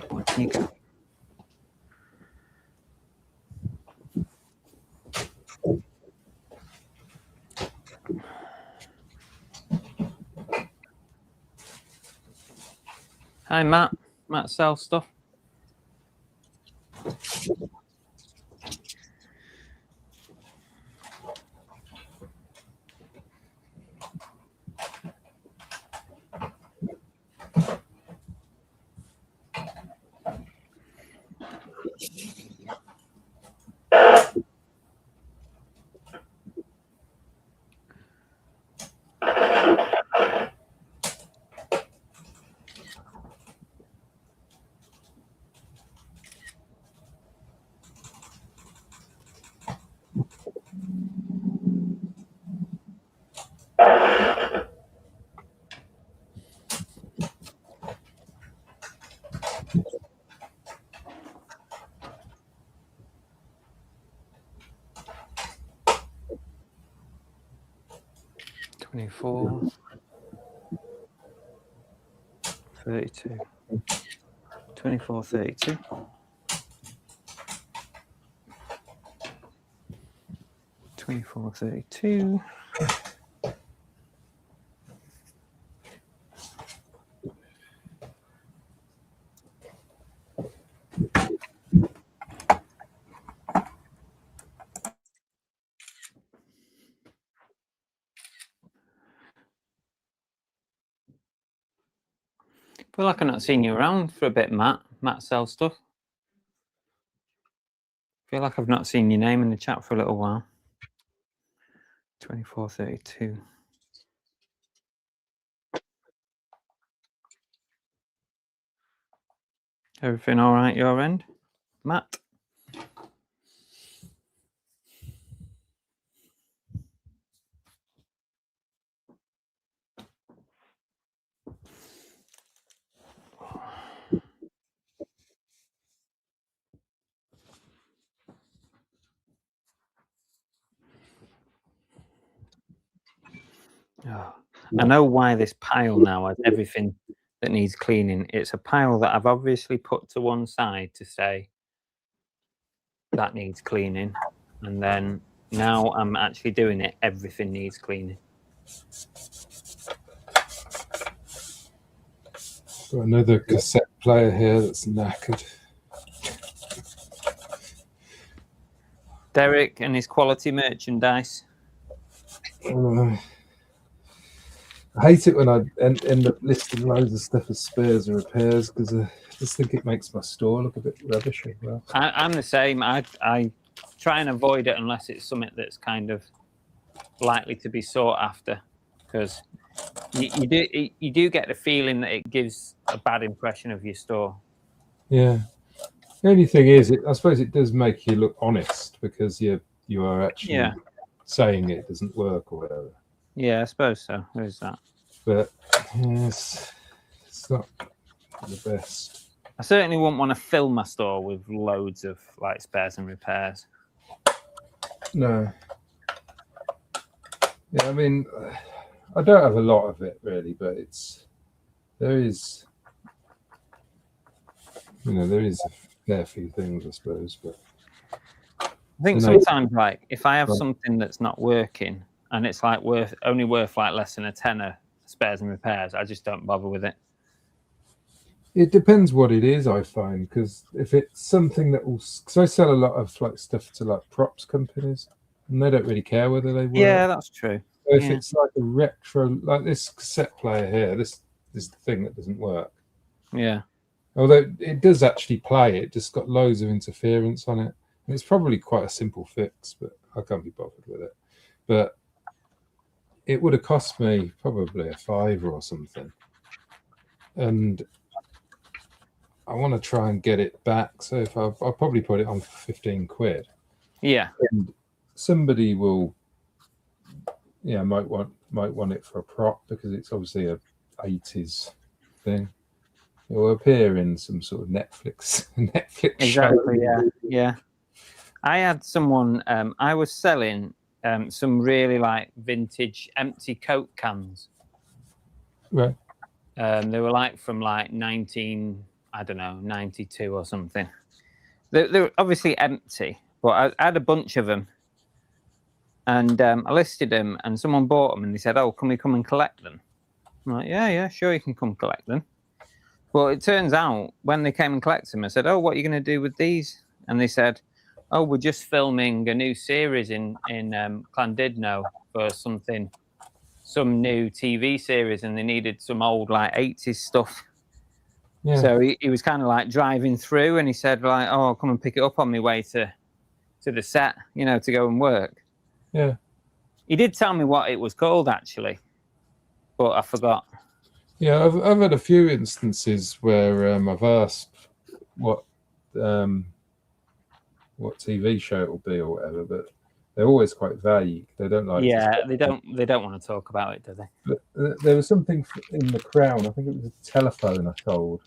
What you got? Hi, Matt. Matt sells stuff. 24, 32, 24, 32. Twenty-four, 32. Feel like I've not seen you around for a bit, Matt. Matt sells stuff. Feel like I've not seen your name in the chat for a little while. 24, 32. Everything all right your end, Matt? Oh, I know why this pile now has everything that needs cleaning. It's a pile that I've obviously put to one side to say that needs cleaning, and then now I'm actually doing it. Everything needs cleaning. Got another cassette player here that's knackered. Derek and his quality merchandise. I hate it when I end up listing loads of stuff as spares and repairs because I just think it makes my store look a bit rubbish as well. I'm the same. I try and avoid it unless it's something that's kind of likely to be sought after, because you do get the feeling that it gives a bad impression of your store. Yeah. The only thing is, I suppose it does make you look honest because you are actually saying it doesn't work or whatever. Yeah, I suppose so. There's that. But yes, it's not the best. I certainly wouldn't want to fill my store with loads of like spares and repairs. No. Yeah, I mean, I don't have a lot of it really, but there is a fair few things, I suppose. But I think sometimes, like, if I have something that's not working and it's like only worth like less than a tenner, spares and repairs, I just don't bother with it. It depends what it is, I find, because if it's something that will, because I sell a lot of like stuff to like props companies, and they don't really care whether they work. Yeah, that's true. So if it's like a retro, like this cassette player here, this is the thing that doesn't work. Yeah. Although it does actually play, it just got loads of interference on it, and it's probably quite a simple fix, but I can't be bothered with it. But it would have cost me probably a £5 or something, and I want to try and get it back. So if I'll probably put it on for 15 quid. Yeah. And somebody will, might want it for a prop because it's obviously a 80s thing. It will appear in some sort of Netflix Exactly. show. Yeah. I had someone. I was selling some really like vintage empty Coke cans. Right. They were like from like 92 or something. They're obviously empty, but I had a bunch of them, and I listed them, and someone bought them, and they said, "Oh, can we come and collect them?" I'm like, "Yeah, sure, you can come collect them." Well, it turns out when they came and collected them, I said, "Oh, what are you going to do with these?" And they said, "Oh, we're just filming a new series in Llandudno for some new TV series, and they needed some old like 80s stuff." Yeah. So he was kind of like driving through, and he said like, "Oh, I'll come and pick it up on my way to the set, to go and work." Yeah. He did tell me what it was called actually, but I forgot. Yeah, I've had a few instances where I've asked what TV show it will be or whatever, but they're always quite vague. They don't like. Yeah, they don't want to talk about it, do they? But there was something in The Crown. I think it was a telephone I sold.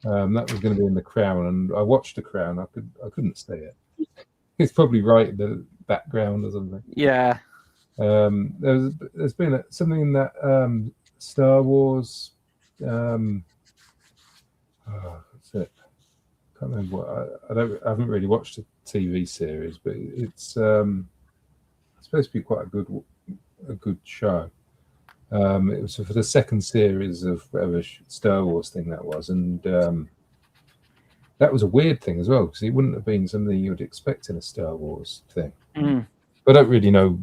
That was going to be in The Crown, and I watched The Crown. I couldn't see it. It's probably right in the background or something. Yeah. There's been something in that Star Wars. What's it? Can't remember what. I haven't really watched a TV series, but it's supposed to be quite a good show. It was for the second series of whatever Star Wars thing that was, and that was a weird thing as well, because it wouldn't have been something you would expect in a Star Wars thing. Mm. But I don't really know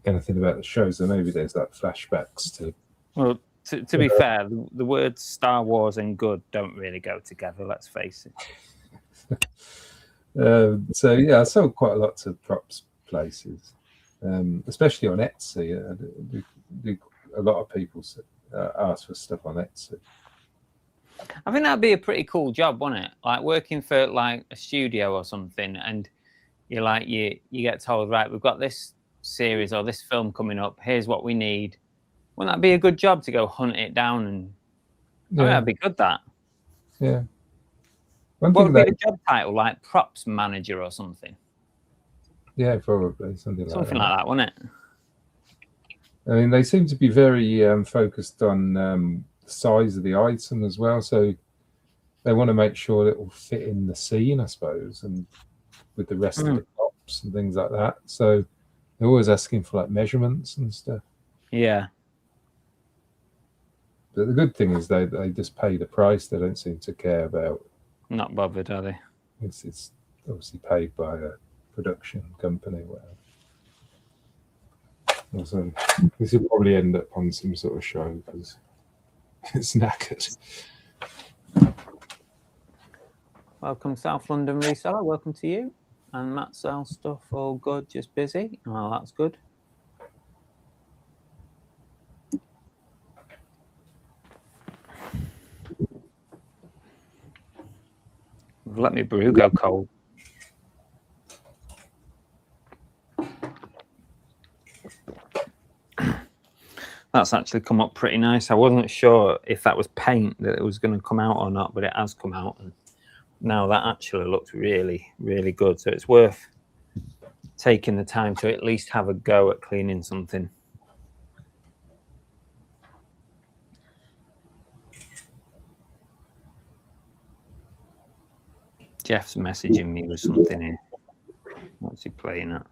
anything about the show, so maybe there's like flashbacks to. Well, to be fair, the words Star Wars and good don't really go together. Let's face it. So yeah, I sold quite a lot to props places, especially on Etsy. A lot of people ask for stuff on Etsy. I think that'd be a pretty cool job, wouldn't it? Like working for like a studio or something, and you get told, right, we've got this series or this film coming up. Here's what we need. Wouldn't that be a good job to go hunt it down? And I think that'd be good. That. Yeah. What would be the job title? Like props manager or something? Yeah, probably something like that, wouldn't it? I mean, they seem to be very focused on the size of the item as well. So they want to make sure it will fit in the scene, I suppose, and with the rest of the props and things like that. So they're always asking for like measurements and stuff. Yeah. But the good thing is they just pay the price. They don't seem to care about. Not bothered, are they? It's obviously paid by a production company, whatever. So this will probably end up on some sort of show because it's knackered. Welcome, South London Reseller. Welcome to you. And Matt sells stuff. All good, just busy. Oh, that's good. Let me brew go cold. That's actually come up pretty nice. I wasn't sure if that was paint that it was going to come out or not, but it has come out. And now that actually looks really, really good. So it's worth taking the time to at least have a go at cleaning something. Jeff's messaging me with something here. What's he playing at?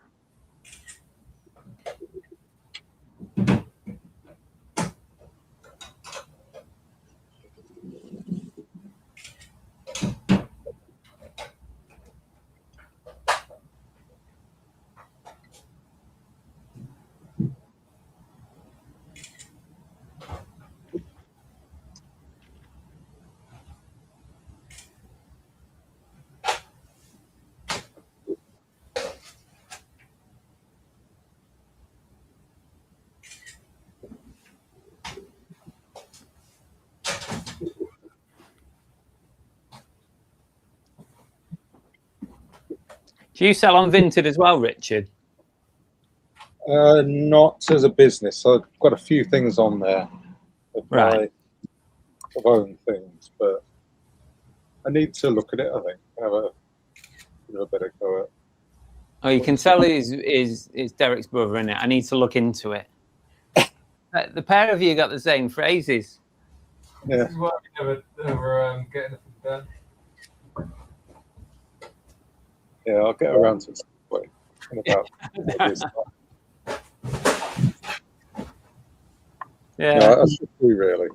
Do you sell on Vinted as well, Richard? Not as a business. I've got a few things on there of my own things, but I need to look at it. I think have a better go at. Oh, you can tell is Derek's brother, in it. I need to look into it. The pair of you got the same phrases. Yeah. This is why we never get anything done. Yeah, I'll get around to it in about Yeah. No, I should do really.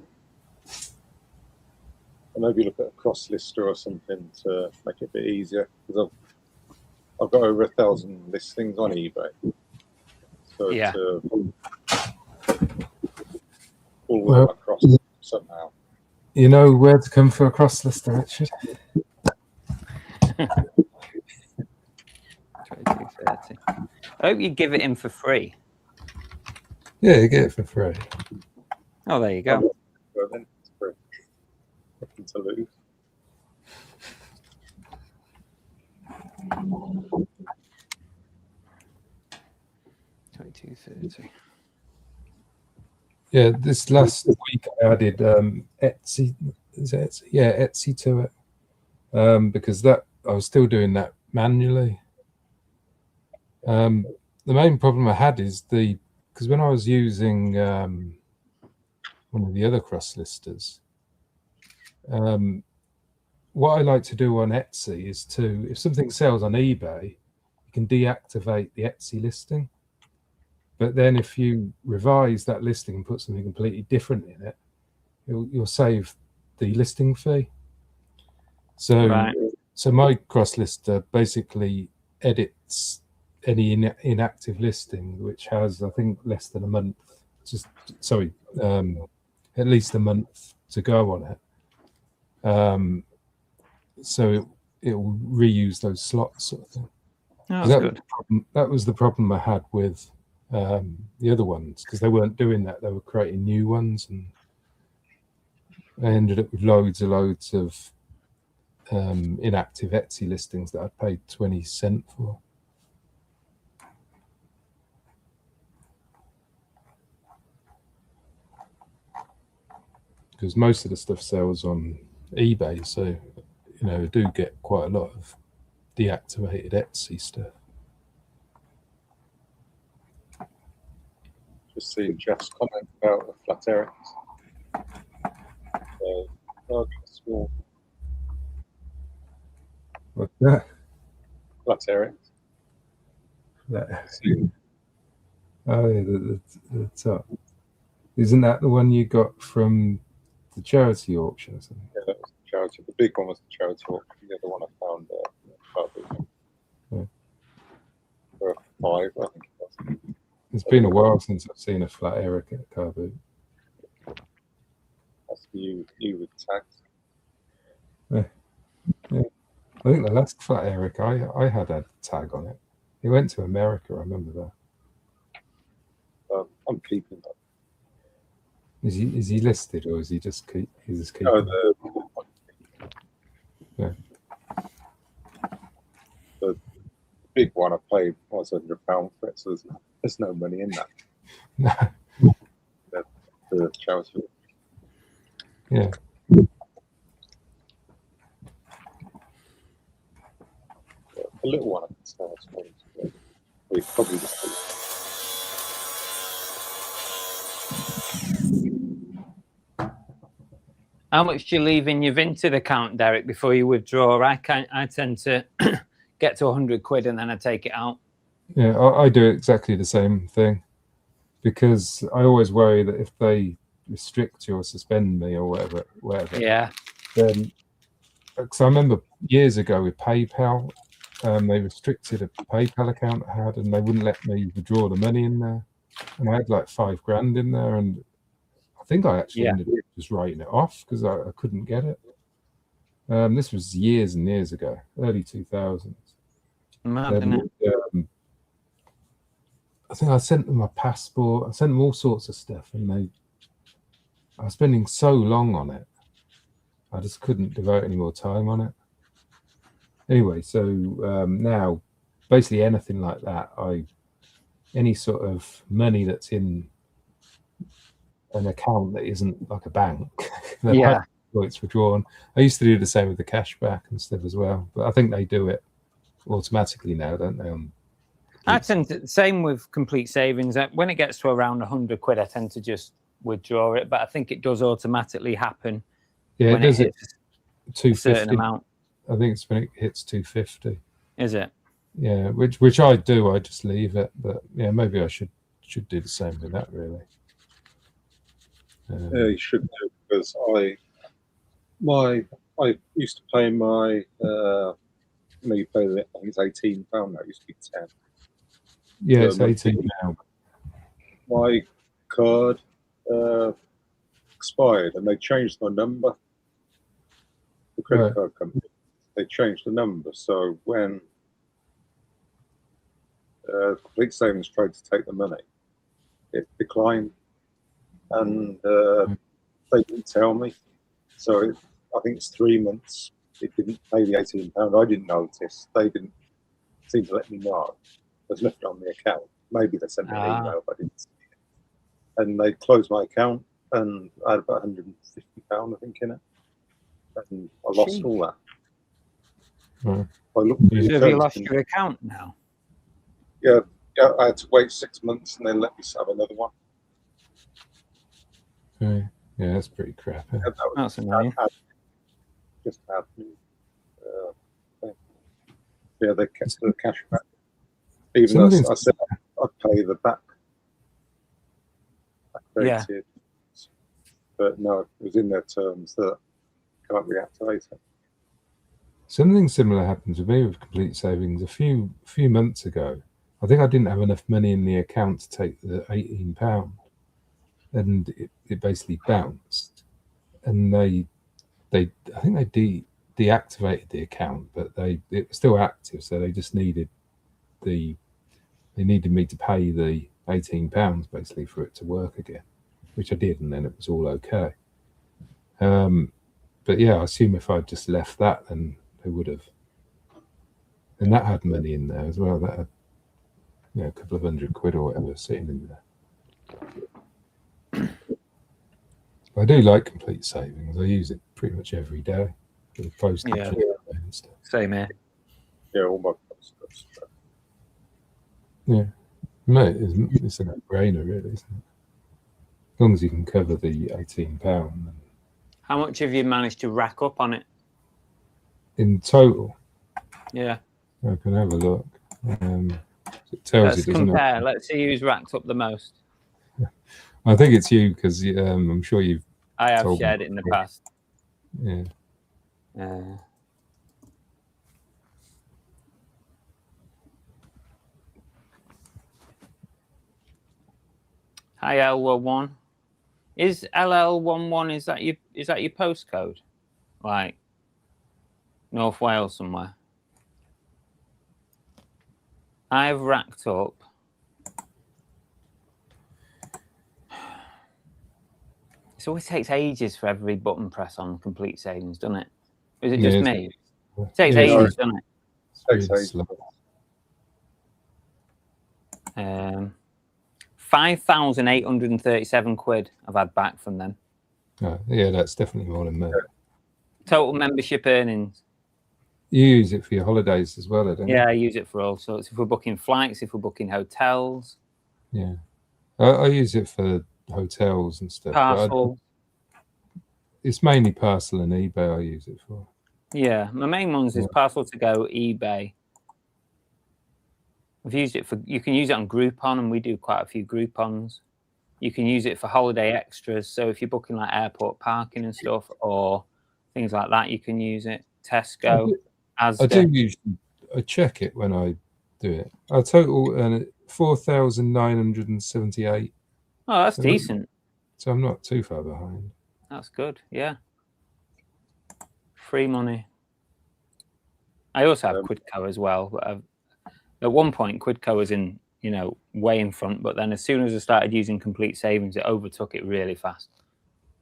And maybe look at a cross lister or something to make it a bit easier, because I've got over 1,000 listings on eBay. So Yeah. to pull them across somehow. You know where to come for a cross lister, Richard. 22.30. I hope you give it in for free. Yeah, you get it for free. Oh, there you go. Well, then it's free. Nothing to lose. Yeah, this last week I added Etsy. Is it Etsy? Yeah, Etsy to it, because that I was still doing that manually. The main problem I had is the because when I was using one of the other cross listers, what I like to do on Etsy is if something sells on eBay, you can deactivate the Etsy listing. But then if you revise that listing and put something completely different in it, you'll save the listing fee. So, Right. so my cross lister basically edits any inactive listing which has, I think, less than a month. At least a month to go on it. So it will reuse those slots, sort of thing. Oh, that's good. That was the problem I had with the other ones, because they weren't doing that. They were creating new ones, and I ended up with loads of inactive Etsy listings that I paid 20 cents for. Because most of the stuff sells on eBay, so you know, I do get quite a lot of deactivated Etsy stuff. Just seeing Jeff's comment about the flat areas. Small What's that? flat areas. Oh yeah, the top. Isn't that the one you got from the charity auction or something? Yeah, that was the charity. The big one was the charity auction. The other one I found for $5, I think it was. It's been a while since I've seen a flat area car boot. That's you with tags. Yeah. I think the last flat Eric I had a tag on it. He went to America, I remember that. I'm keeping that. Is he listed, or is he just keeping? No, Yeah. The big one I paid was £100 for it, so there's no money in that. The charity. Yeah. The little one I can sell, I suppose. We probably just How much do you leave in your Vinted account, Derek, before you withdraw? I tend to get to 100 quid and then I take it out. Yeah, I do exactly the same thing, because I always worry that if they restrict you or suspend me or whatever, Yeah. then, because I remember years ago with PayPal, they restricted a PayPal account I had, and they wouldn't let me withdraw the money in there, and I had like $5,000 in there, and I think I actually ended up just writing it off because I couldn't get it. This was years and years ago, early 2000s. Mad, isn't it? I think I sent them my passport. I sent them all sorts of stuff, and I was spending so long on it, I just couldn't devote any more time on it. Anyway, so now, basically anything like that, any sort of money that's in an account that isn't like a bank, Yeah. it's withdrawn. I used to do the same with the cashback and stuff as well, but I think they do it automatically now, don't they? I tend to, same with complete savings. When it gets to around 100 quid, I tend to just withdraw it, but I think it does automatically happen. Yeah, when it does. It hits a 250. certain amount. I think it's when it hits 250. Is it? Yeah, which I do. I just leave it, but yeah, maybe I should do the same with that, really. Yeah, you should do, because I used to pay my you pay the, I think it's £18 now. It used to be 10. Yeah, it's 18 now. My card expired, and they changed my number. The credit card company, they changed the number. So when Complete Savings tried to take the money, it declined, and they didn't tell me. So I think it's 3 months. It didn't pay the £18. I didn't notice. They didn't seem to let me know. There's nothing on the account. Maybe they sent me an email, but I didn't see it. And they closed my account, and I had about £150, I think, in it. And I lost all that. Right. I looked So have you lost your account now? Yeah, I had to wait 6 months and then let me have another one. Okay. Yeah, that's pretty crap. And that was That's annoying. just had me. Thing. Yeah, they kept the cash back. Even though Something's- I said I'd pay the back. Yeah. Created. But no, it was in their terms that can't reactivate it. Something similar happened to me with Complete Savings a few months ago. I think I didn't have enough money in the account to take the £18, and it basically bounced. And I think they deactivated the account, but it was still active, so they just needed they needed me to pay the £18 basically for it to work again, which I did, and then it was all okay. But yeah, I assume if I'd just left that, then they would have. And that had money in there as well. That had, a couple of £100 or whatever sitting in there. I do like Complete Savings. I use it pretty much every day for the postage and stuff. Same here. Yeah, all my stuff. Yeah, mate, it's a no-brainer, really, isn't it? As long as you can cover the £18. Then How much have you managed to rack up on it? in total, Yeah. I can have a look. It tells Let's you, doesn't compare. it? Let's see who's racked up the most. I think it's you because I'm sure you've. I have told me shared it in the before. past. Yeah. Hi L11. Is LL11 is that your postcode? Like North Wales somewhere? I've racked up. It always takes ages for every button press on Complete Savings, doesn't it? Is it just Yeah, me? It takes yeah, ages, doesn't it? Takes really ages. slow. 5,837 quid I've had back from them. Oh, yeah, that's definitely more than me. Total membership earnings. You use it for your holidays as well, don't you? Yeah, I use it for all sorts. If we're booking flights, if we're booking hotels, Yeah. I use it for hotels and stuff. but parcel. it's mainly parcel and eBay I use it for. Yeah, my main ones is Yeah. parcel to go, eBay. I've used it for. You can use it on Groupon, and we do quite a few Groupons. You can use it for holiday extras. So if you're booking like airport parking and stuff, or things like that, you can use it. Tesco, I do Asda. usually I check it when I do it. I total 4,978. Oh, that's So- decent. So I'm not too far behind. That's good. Yeah. Free money. I also have Quidco as well, but at one point Quidco was in, way in front, but then as soon as I started using Complete Savings, it overtook it really fast.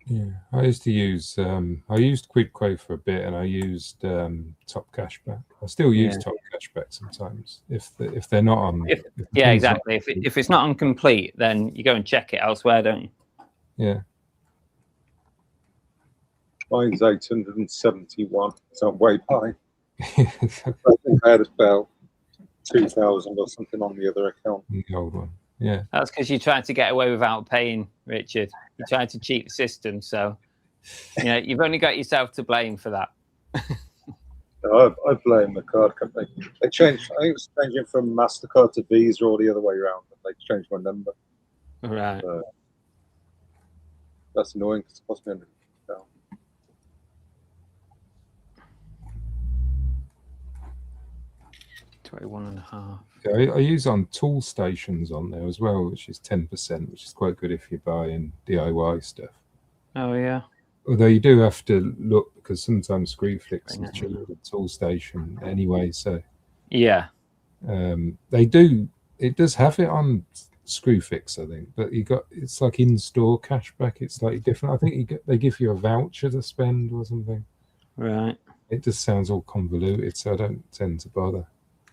Yeah, I used to use I used Quidco for a bit, and I used Top Cashback. I still use Yeah. Top Cashback sometimes if they're not on. If- if the Yeah, thing's not- exactly. If it's not on Complete, then you go and check it elsewhere, don't you? Yeah. Mine's 871, so I'm way behind. I think I had about 2,000 or something on the other account. The old one. Yeah. That's because you tried to get away without paying, Richard. You tried to cheat the system, so you've only got yourself to blame for that. No, I blame the card company. They changed. I think it was changing from MasterCard to Visa or the other way around. And they changed my number. Right. That's annoying because it cost me £100. 21.5. Yeah, I use on tool stations on there as well, which is 10%, which is quite good if you're buying DIY stuff. Oh yeah. Although you do have to look because sometimes Screwfix Very is cheaper than tool station anyway. So Yeah. it does have it on Screwfix, I think, but it's like in-store cashback. It's slightly different. I think they give you a voucher to spend or something. Right. It just sounds all convoluted, so I don't tend to bother.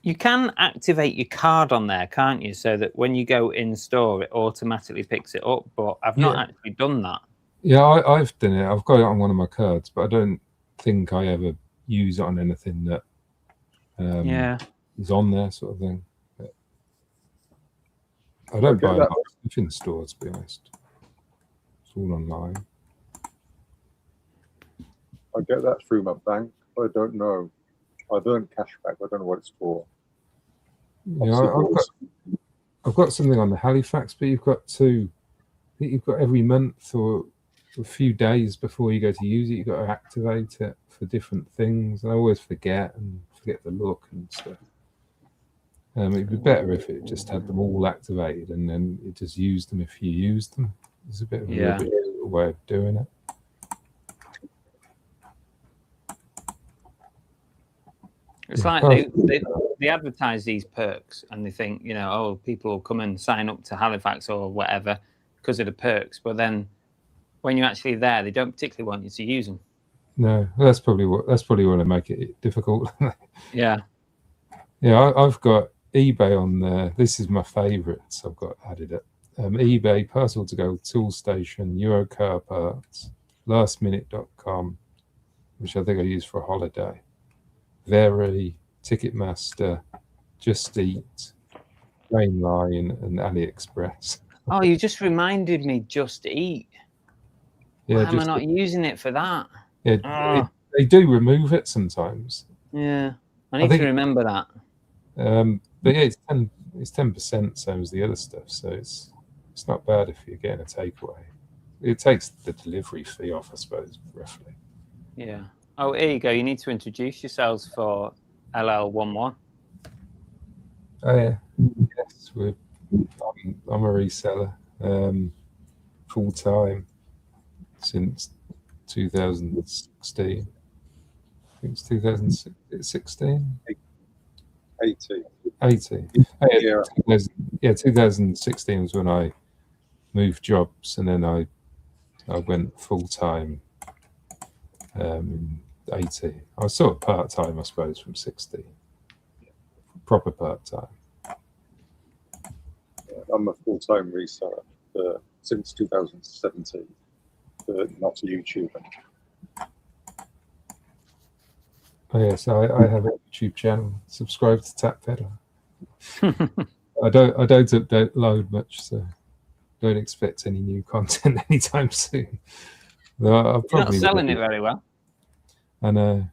You can activate your card on there, can't you? So that when you go in store, it automatically picks it up. But I've not Yeah. actually done that. Yeah, I've done it. I've got it on one of my cards, but I don't think I ever use it on anything that Yeah. is on there, sort of thing. But I don't Okay, buy that- much stuff in stores, to be honest. It's all online. I get that through my bank. I don't know. I've earned cashback. I don't know what it's for. Yeah, Obviously, I've got something on the Halifax, but you've got to. I think you've got every month or a few days before you go to use it, you've got to activate it for different things. And I always forget the look and stuff. It'd be better if it just had them all activated and then it just used them if you used them. It's a bit of a Yeah. rubbish way of doing it. It's Yeah. like they advertise these perks and they think, you know, oh, people will come and sign up to Halifax or whatever because of the perks. But then when you're actually there, they don't particularly want you to use them. No, that's probably what they make it difficult. Yeah. Yeah, I've got eBay on there. This is my favourites. I've got added it. eBay, Parcel to Go, Tool Station, Euro Car Parts, lastminute.com, which I think I use for a holiday. Very, Ticketmaster, Just Eat, Trainline, and AliExpress. Oh, you just reminded me, Just Eat. Yeah, Why am I Just not using it for that? they do remove it sometimes. Yeah, I need think- to remember that. But yeah, it's 10%, same as the other stuff. So it's not bad if you're getting a takeaway. It takes the delivery fee off, I suppose, roughly. Yeah. Oh, here you go. You need to introduce yourselves for LL11. Oh yeah, yes, I'm a reseller, full time since 2016. I think it's 2016. 80. 18. Oh, yeah, 2016 was when I moved jobs, and then I went full time in 18. I was sort of part time, I suppose, from 16. Proper part time. I'm a full-time reseller since 2017, but not a YouTuber. Oh yeah, so I have a YouTube channel. Subscribe to Tap Pedal. I don't upload much, so don't expect any new content anytime soon. Though I'll You're not probably selling it very well. I know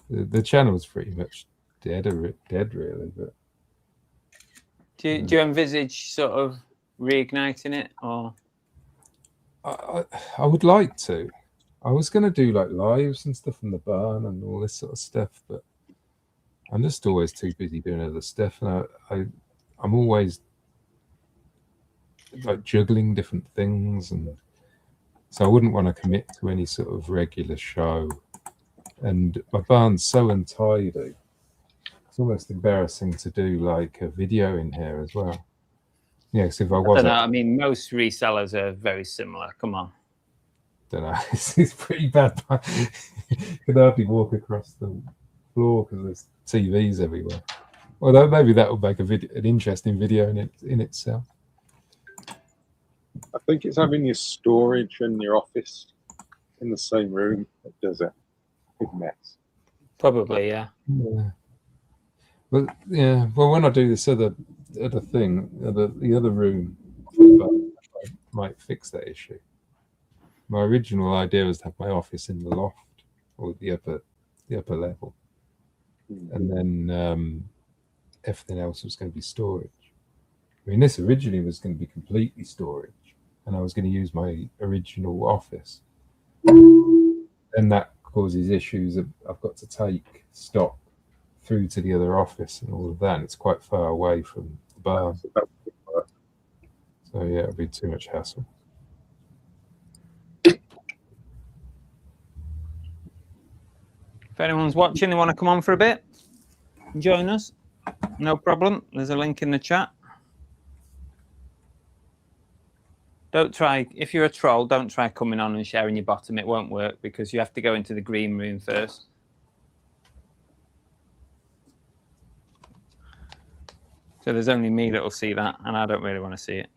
the channel's pretty much dead really, but Do you envisage sort of reigniting it, or? I would like to. I was going to do like lives and stuff in the barn and all this sort of stuff, but I'm just always too busy doing other stuff, and I'm always like juggling different things, and so I wouldn't want to commit to any sort of regular show. And my barn's so untidy, it's almost embarrassing to do like a video in here as well. Yes, if I I was, don't know. I mean, most resellers are very similar. Come on. don't know. It's pretty bad. You can hardly walk across the floor because there's TVs everywhere. Although maybe that would make an interesting video in itself. I think it's having your storage and your office in the same room that does it. Big mess. Probably, yeah. Yeah. But yeah, well, when I do this other thing, the other room, I might fix that issue. My original idea was to have my office in the loft or the upper level, and then everything else was going to be storage. I mean, this originally was going to be completely storage, and I was going to use my original office. Then that causes issues. I've got to take stock through to the other office and all of that, and it's quite far away from the barn. So yeah, it'll be too much hassle. If anyone's watching, they want to come on for a bit, join us. No problem. There's a link in the chat. Don't try, if you're a troll, don't try coming on and sharing your bottom. It won't work because you have to go into the green room first. So there's only me that will see that, and I don't really want to see it.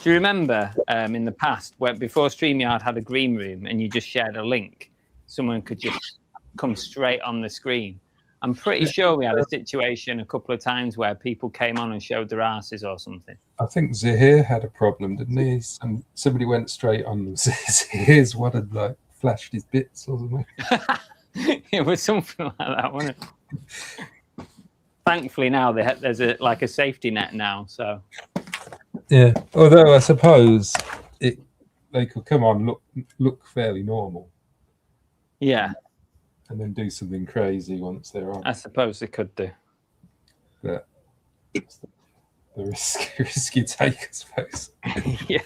Do you remember in the past, where before StreamYard had a green room and you just shared a link, someone could just come straight on the screen? I'm pretty sure we had a situation a couple of times where people came on and showed their asses or something. I think Zahir had a problem, didn't he? Somebody went straight on Zahir's one and like flashed his bits or something. It was something like that, wasn't it? Thankfully, now there's a safety net now. So yeah, although I suppose they could come on look fairly normal. Yeah, and then do something crazy once they're on. I suppose they could do. But it's the risk you take, I suppose. Yeah.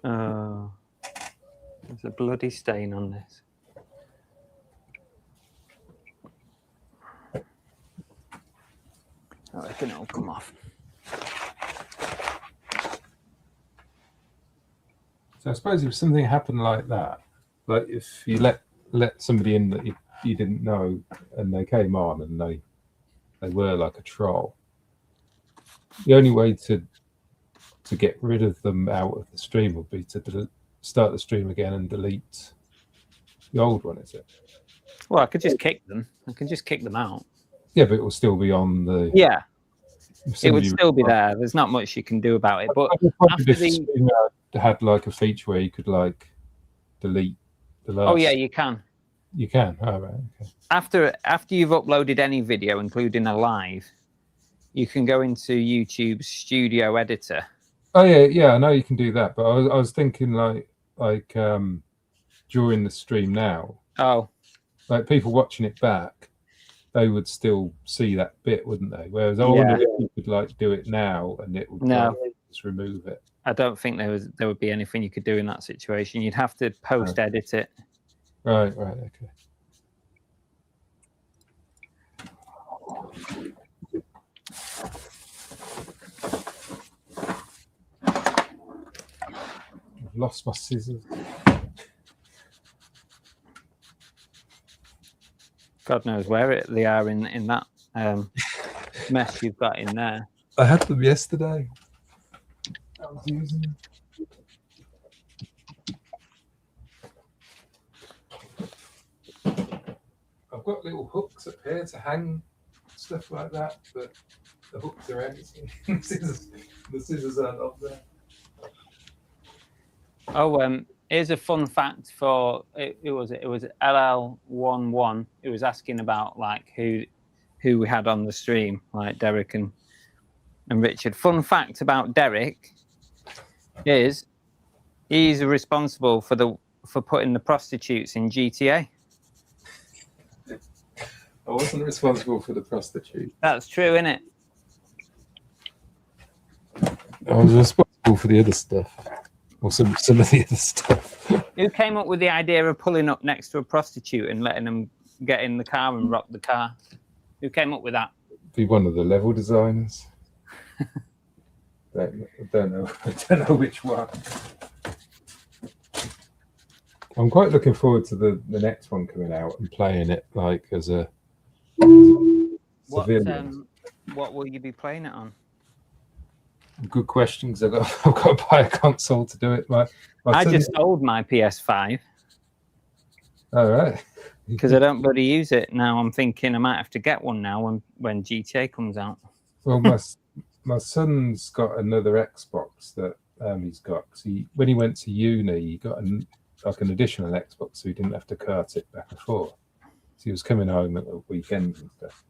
Oh, there's a bloody stain on this. I reckon it'll come off. So I suppose if something happened like that, like if you let somebody in that you didn't know and they came on and they were like a troll, the only way to get rid of them out of the stream would be to start the stream again and delete the old one, is it? Well, I could just kick them. I can just kick them out. Yeah, but it will still be on the... Yeah, it would still be there. There's not much you can do about it. But after the... had like a feature where you could like delete the last... Oh, yeah, you can. You can? Oh, right, okay. After you've uploaded any video, including a live, you can go into YouTube's studio editor. Oh, yeah, I know you can do that. But I was thinking like during the stream now. Oh. Like people watching it back, they would still see that bit, wouldn't they? Whereas I wonder if you could like do it now and it would just remove it. I don't think there would be anything you could do in that situation. You'd have to post edit it. Right, okay. I've lost my scissors. God knows where they are in that mess you've got in there. I had them yesterday. I was using them. I've got little hooks up here to hang stuff like that, but the hooks are empty. The scissors aren't up there. Oh, here's a fun fact for it was LL11. It was asking about like who we had on the stream, like Derek and Richard. Fun fact about Derek is he's responsible for putting the prostitutes in GTA. I wasn't responsible for the prostitute. That's true, isn't it? I was responsible for the other stuff. Or some of the other stuff. Who came up with the idea of pulling up next to a prostitute and letting them get in the car and rock the car? Who came up with that? Be one of the level designers. I don't know which one. I'm quite looking forward to the next one coming out and playing it like as a civilian. What will you be playing it on? Good questions. I've got to buy a console to do it. I just sold my PS5. All right. Because I don't bloody use it now. I'm thinking I might have to get one now when GTA comes out. Well, my son's got another Xbox that he's got. When he went to uni, he got an additional Xbox, so he didn't have to cart it back and forth. So he was coming home at the weekends and stuff.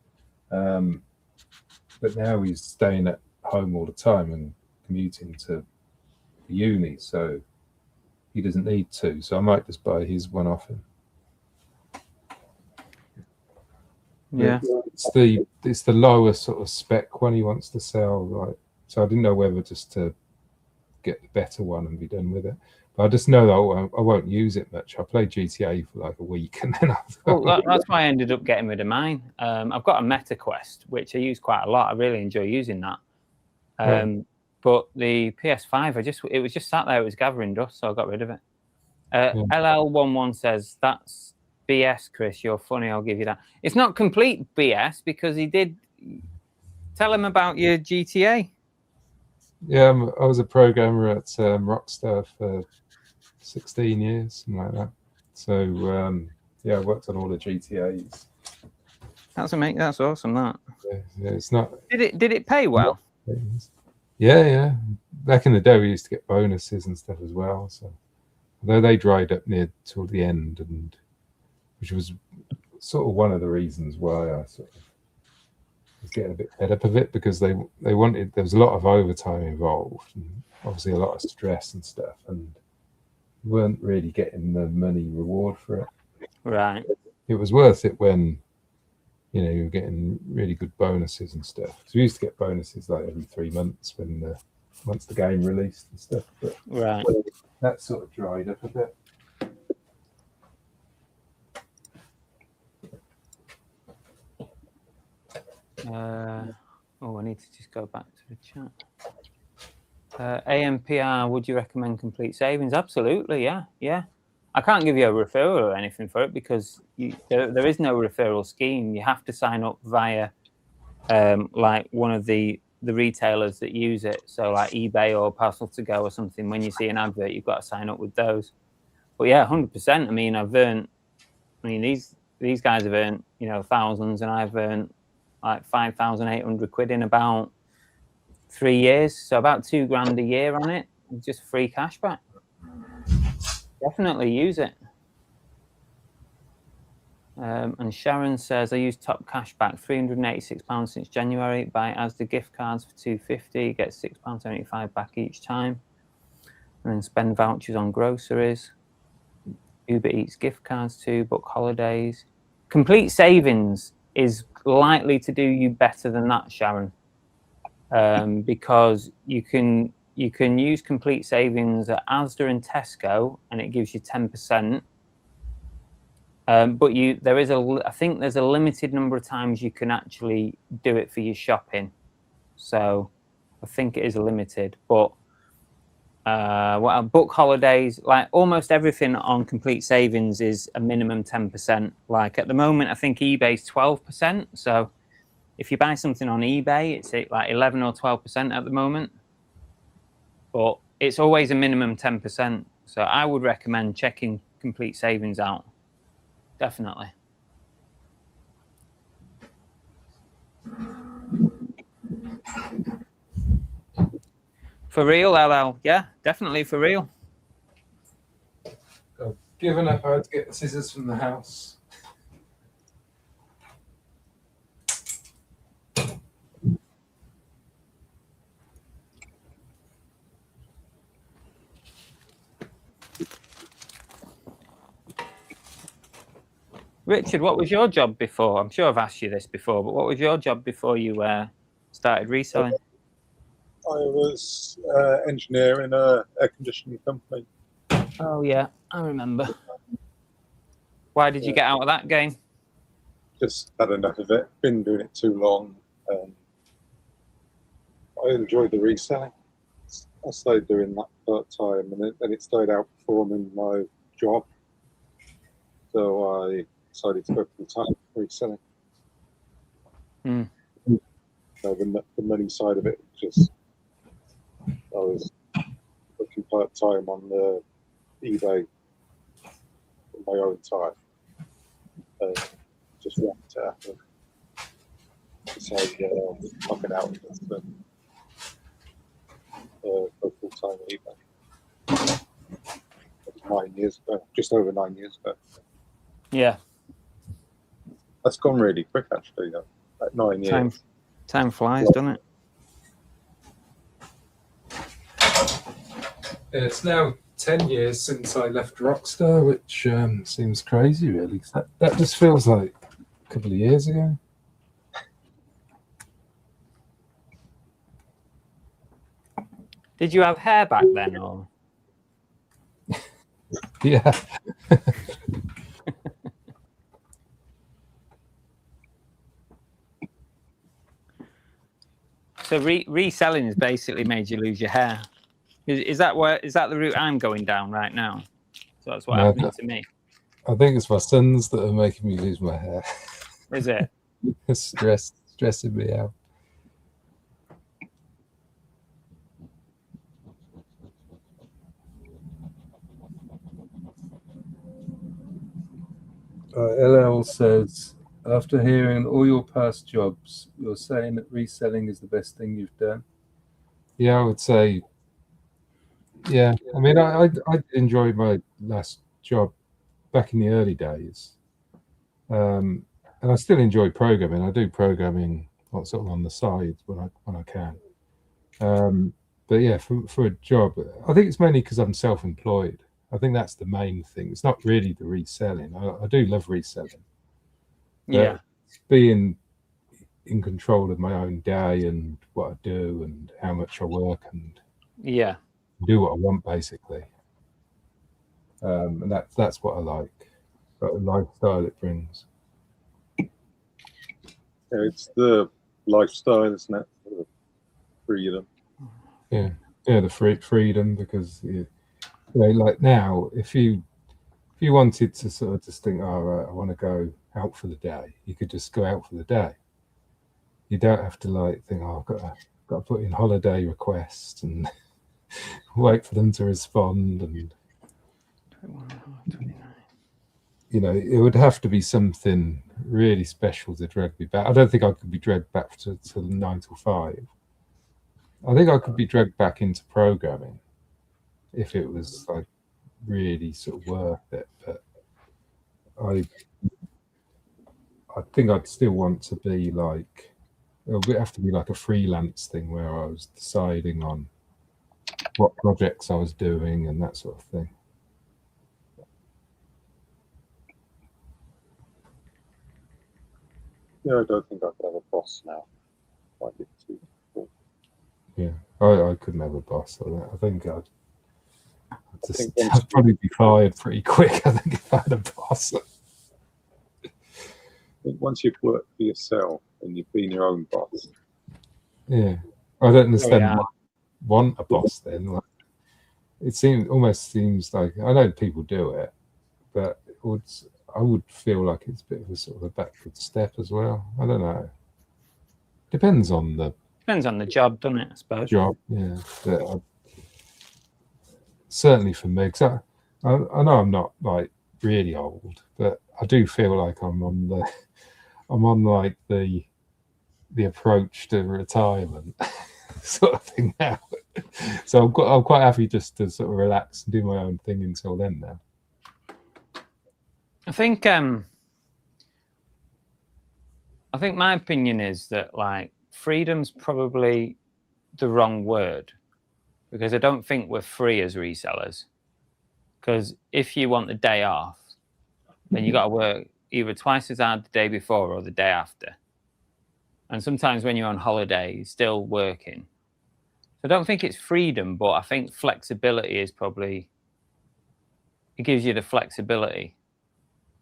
But now he's staying at home all the time and commuting to uni, so he doesn't need to. So I might just buy his one off him. Yeah, it's the lower sort of spec one he wants to sell, right? So I didn't know whether just to get the better one and be done with it. But I just know that I won't use it much. I played GTA for like a week and then that's why I ended up getting rid of mine. I've got a Meta Quest, which I use quite a lot. I really enjoy using that. But the PS5, it was just sat there. It was gathering dust, so I got rid of it. LL11 says, that's BS, Chris. You're funny. I'll give you that. It's not complete BS because he did tell him about your GTA. Yeah, I was a programmer at Rockstar for 16 years, something like that. So, I worked on all the GTAs. That's amazing. That's awesome. That Yeah, it's not. did it pay well? Yeah. Back in the day, we used to get bonuses and stuff as well. So, although they dried up near till the end, and which was sort of one of the reasons why I sort of was getting a bit fed up of it, because they wanted, there was a lot of overtime involved, and obviously a lot of stress and stuff, and weren't really getting the money reward for it. Right. It was worth it when, you know, you were getting really good bonuses and stuff. Because we used to get bonuses like every 3 months when once the game released and stuff. But Right. that sort of dried up a bit. Oh, I need to just go back to the chat. AMPR, would you recommend complete savings? Absolutely, yeah. I can't give you a referral or anything for it because there is no referral scheme. You have to sign up via like one of the retailers that use it. So like eBay or Parcel to Go or something. When you see an advert, you've got to sign up with those. But yeah, 100%. I mean, these guys have earned, you know, thousands, and I've earned like 5,800 quid in about 3 years. So about $2,000 a year on it, just free cash back. Definitely use it. And Sharon says, I use top cashback, £386 since January. Buy Asda gift cards for £2.50, get £6.75 back each time. And then spend vouchers on groceries. Uber Eats gift cards too, book holidays. Complete savings is likely to do you better than that, Sharon. Because you can use complete savings at Asda and Tesco, and it gives you 10%. But I think there's a limited number of times you can actually do it for your shopping. So I think it is limited. But book holidays, like almost everything on complete savings is a minimum 10%. Like at the moment, I think eBay's 12%. So if you buy something on eBay, it's like 11 or 12% at the moment. But it's always a minimum 10%. So I would recommend checking complete savings out. Definitely. For real, LL. Yeah, definitely for real. I've given up. I had to get the scissors from the house. Richard, what was your job before? I'm sure I've asked you this before, but what was your job before you started reselling? I was engineer in a air conditioning company. Oh yeah, I remember. Why did you get out of that game? Just had enough of it. Been doing it too long. I enjoyed the reselling. I started doing that part time, and then it started outperforming my job. So I decided to go full time reselling. Mm. So the money side of it, just I was working part time on the eBay in my own time. Just wrapped it up and decided knock it out and go full time on eBay. That was 9 years ago, just over 9 years ago. Yeah. That's gone really quick, actually. Though. At 9 years. Time flies, doesn't it? It's now 10 years since I left Rockstar, which seems crazy, really. 'Cause that just feels like a couple of years ago. Did you have hair back then, or? Yeah. So reselling has basically made you lose your hair. Is that the route I'm going down right now? So that's what happened to me. I think it's my sons that are making me lose my hair. Is it? It's stressing me out. LL says, After hearing all your past jobs, you're saying that reselling is the best thing you've done? Yeah, I would say. Yeah, I mean, I enjoyed my last job back in the early days, and I still enjoy programming. I do programming sort of on the side when I can. But yeah, for a job, I think it's mainly because I'm self-employed. I think that's the main thing. It's not really the reselling. I do love reselling. But Yeah. being in control of my own day and what I do and how much I work and Yeah. do what I want, basically. And that's what I like. But the lifestyle it brings. Yeah, it's the lifestyle, isn't it? The freedom. Yeah, the freedom, because you know, like now, if you wanted to sort of just think, oh, right, I want to go out for the day, you could just go out for the day. You don't have to like think, oh, I've got to put in holiday requests and wait for them to respond, and you know, it would have to be something really special to drag me back. I don't think I could be dragged back to 9 till 5. I think I could be dragged back into programming if it was like really sort of worth it. But I think I'd still want to be like, it would have to be like a freelance thing where I was deciding on what projects I was doing and that sort of thing. Yeah, I don't think I could have a boss now. I find it too difficult. Yeah, I couldn't have a boss. I think I'd think once I'd probably be fired pretty quick. I think if I had a boss. I think once you've worked for yourself and you've been your own boss, Yeah, I don't understand yeah. why I want a boss then. Like, it almost seems like, I know people do it, but I would feel like it's a bit of a sort of a backward step as well. I don't know. Depends on the Depends on the job, doesn't it? I suppose. job. Yeah, but certainly for me, 'cause I know I'm not like really old, but I do feel like I'm on like the approach to retirement sort of thing now. So I'm quite happy just to sort of relax and do my own thing until then now. I think my opinion is that like freedom's probably the wrong word, because I don't think we're free as resellers. Because if you want the day off, then you got to work either twice as hard the day before or the day after. And sometimes when you're on holiday, you're still working. So I don't think it's freedom, but I think flexibility is probably, it gives you the flexibility.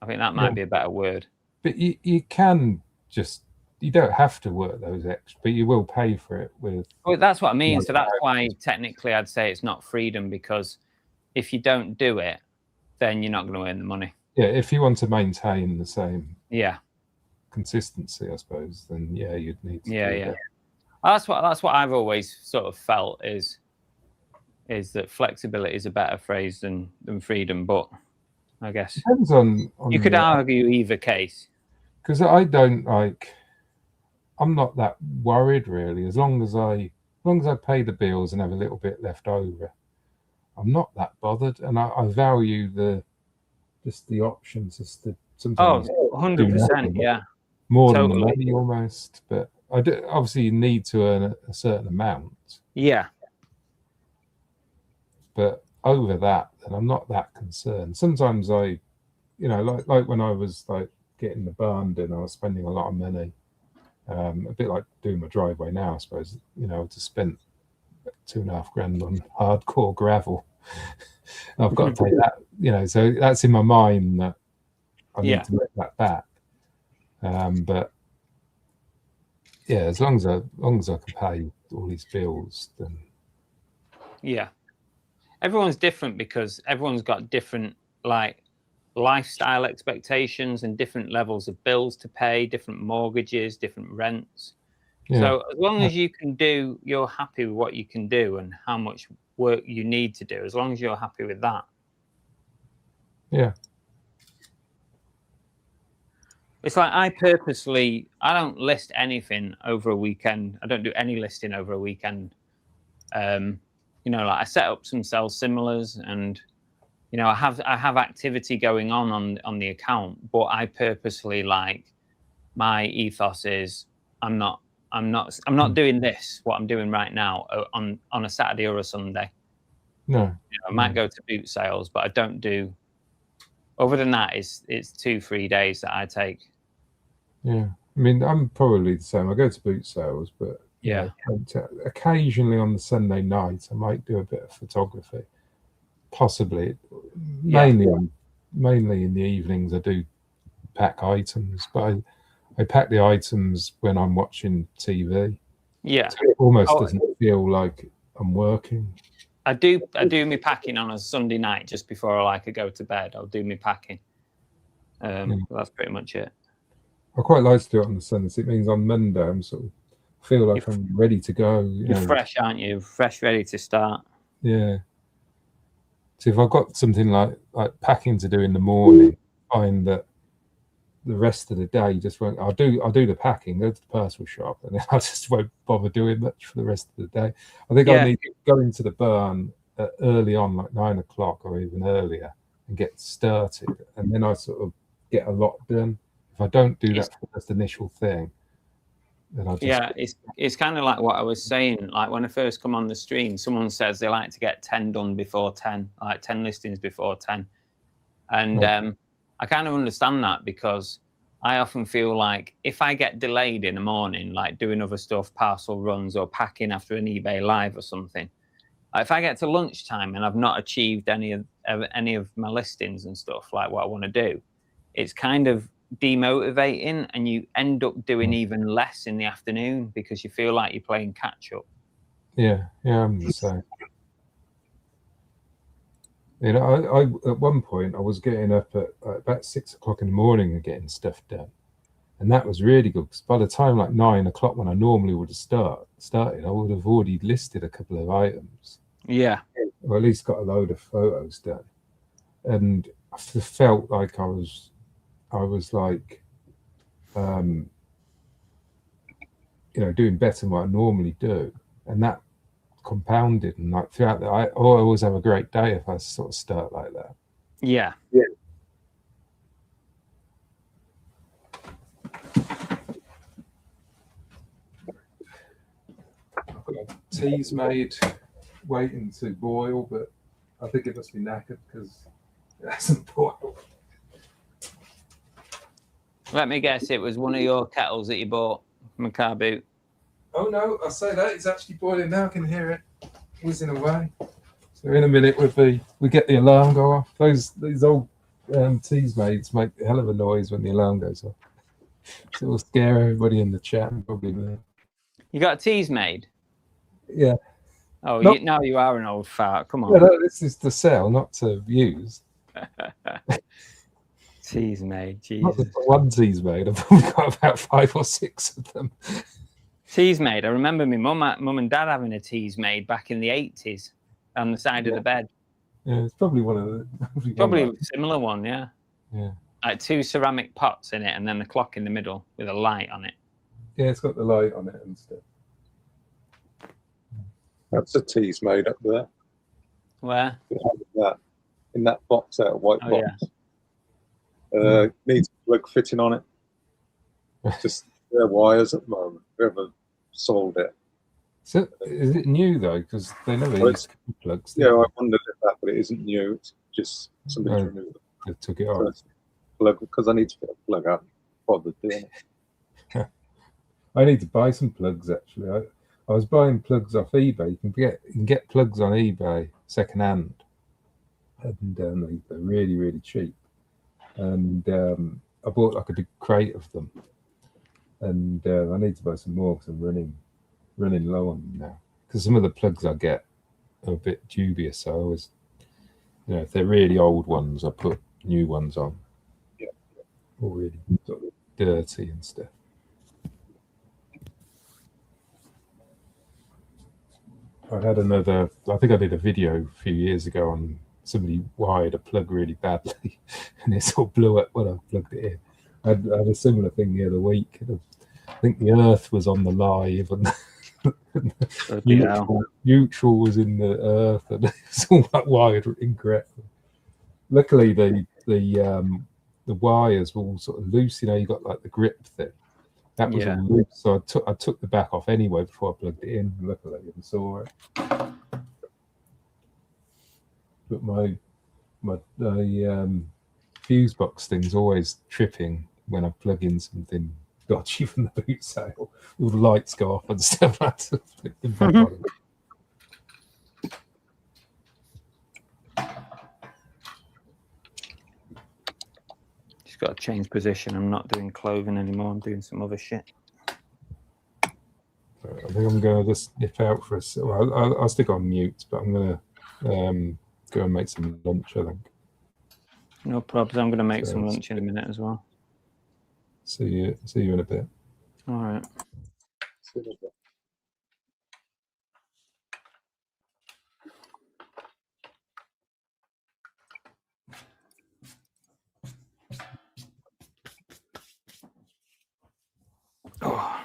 I think that might be a better word. But you can just, you don't have to work those extra, but you will pay for it with. Well, that's what I mean. So that's why technically I'd say it's not freedom, because if you don't do it, then you're not going to earn the money. Yeah, if you want to maintain the same Yeah. consistency, I suppose, then yeah, you'd need to. Yeah, do yeah. that. That's what I've always sort of felt is that flexibility is a better phrase than freedom, but I guess Depends on you could argue either case. because I don't like. I'm not that worried really, as long as I pay the bills and have a little bit left over. I'm not that bothered, and I value just the options, just the sometimes. Oh, 100%, yeah. More Totally. than the money almost, but I do obviously you need to earn a certain amount. Yeah. But over that, then I'm not that concerned. Sometimes I, you know, like when I was like getting the barn done, I was spending a lot of money. A bit like doing my driveway now, I suppose. You know, I just spent $2.5 grand on hardcore gravel. I've got to pay that, you know, so that's in my mind that I need to make that back. But yeah, as long as I can pay all these bills, then Yeah. Everyone's different because everyone's got different like lifestyle expectations and different levels of bills to pay, different mortgages, different rents. yeah. So as long as you can do, you're happy with what you can do and how much work you need to do, as long as you're happy with that. Yeah. It's like I don't list anything over a weekend. I don't do any listing over a weekend. You know, like I set up some sell similars, and you know, I have activity going on the account, but I purposely, like, my ethos is I'm not doing this, what I'm doing right now, on a Saturday or a Sunday. No. You know, I might go to boot sales, but I don't do. Other than that, it's 2-3 days that I take. Yeah. I mean, I'm probably the same. I go to boot sales, but Yeah. occasionally on the Sunday night, I might do a bit of photography. Possibly, mainly in the evenings. I do pack items, but I pack the items when I'm watching TV. Yeah. So it almost doesn't feel like I'm working. I do me packing on a Sunday night just before I go to bed. I'll do me packing. That's pretty much it. I quite like to do it on the Sundays. It means on Monday I'm sort of feel like I'm ready to go. You're fresh, aren't you? Fresh, ready to start. Yeah. So if I've got something like packing to do in the morning, I find that the rest of the day just won't. I'll do the packing, go to the parcel shop, and then I just won't bother doing much for the rest of the day. I think I need to go into the burn early on, like 9 o'clock or even earlier, and get started, and then I sort of get a lot done. If I don't do that first initial thing, then I just it's kind of like what I was saying. Like when I first come on the stream, someone says they like to get 10 done before 10, like 10 listings before 10, and I kind of understand that, because I often feel like if I get delayed in the morning, like doing other stuff, parcel runs or packing after an eBay live or something, if I get to lunchtime and I've not achieved any of my listings and stuff, like what I want to do, it's kind of demotivating, and you end up doing even less in the afternoon because you feel like you're playing catch up. Yeah, I'm the same. You know, I at one point I was getting up at about 6 o'clock in the morning and getting stuff done, and that was really good, because by the time like 9 o'clock, when I normally would have started, I would have already listed a couple of items. Yeah, or at least got a load of photos done, and I felt like I was like, you know, doing better than what I normally do, and that compounded, and like throughout I always have a great day if I sort of start like that. Yeah. I've got teas made waiting to boil, but I think it must be knackered because it hasn't boiled. Let me guess, it was one of your kettles that you bought from a car boot. Oh no, I say that it's actually boiling now. I can hear it whizzing away. So in a minute we get the alarm go off. These old teas mates make a hell of a noise when the alarm goes off. So it'll scare everybody in the chat, probably me. You got teas made? Yeah. Oh, now you are an old fart. Come on. Yeah, no, this is to sell, not to use. Teas made, Jesus. Not the one teas made. I've probably got about 5 or 6 of them. Teas made. I remember my mum and dad having a teas made back in the 80s on the side of the bed. Yeah, it's probably one of the. Probably a similar one, yeah. Yeah. Like 2 ceramic pots in it, and then the clock in the middle with a light on it. Yeah, it's got the light on it and stuff. That's a tease made up there. Where? In that box, that white Oh, box. Needs a plug fitting on it. Just their wires at the moment. Whoever sold it. So is it new though? Because they never Well, use plugs. Yeah, I wondered if that, but it isn't new. It's just somebody's removed They took it the off. first plug, because I need to fit a plug up. Bothered doing it. I need to buy some plugs actually. I was buying plugs off eBay. You can get plugs on eBay second hand, and they're really, really cheap. And I bought like a big crate of them, and I need to buy some more because I'm running low on them now. Because some of the plugs I get are a bit dubious, so I always, you know, if they're really old ones, I put new ones on. Yeah. Or really sort of dirty and stuff. I had another, I think I did a video a few years ago on somebody wired a plug really badly and it sort of blew up when I plugged it in. I had a similar thing the other week. I think the Earth was on the live, and neutral was in the Earth, and it's all that wired incorrectly. Luckily, the wires were all sort of loose. You know, you got like the grip thing. That was all loose, so I took the back off anyway before I plugged it in. Luckily, I saw it. But my fuse box thing's always tripping when I plug in something dodgy from the boot sale. All the lights go off and stuff. I have to flick them back on. Just got to change position. I'm not doing clothing anymore. I'm doing some other shit. I think I'm going to just nip out for a. Well, I'll stick on mute, but I'm going to go and make some lunch, I think. No problems. I'm going to make some lunch in a minute as well. See you in a bit. All right. Oh.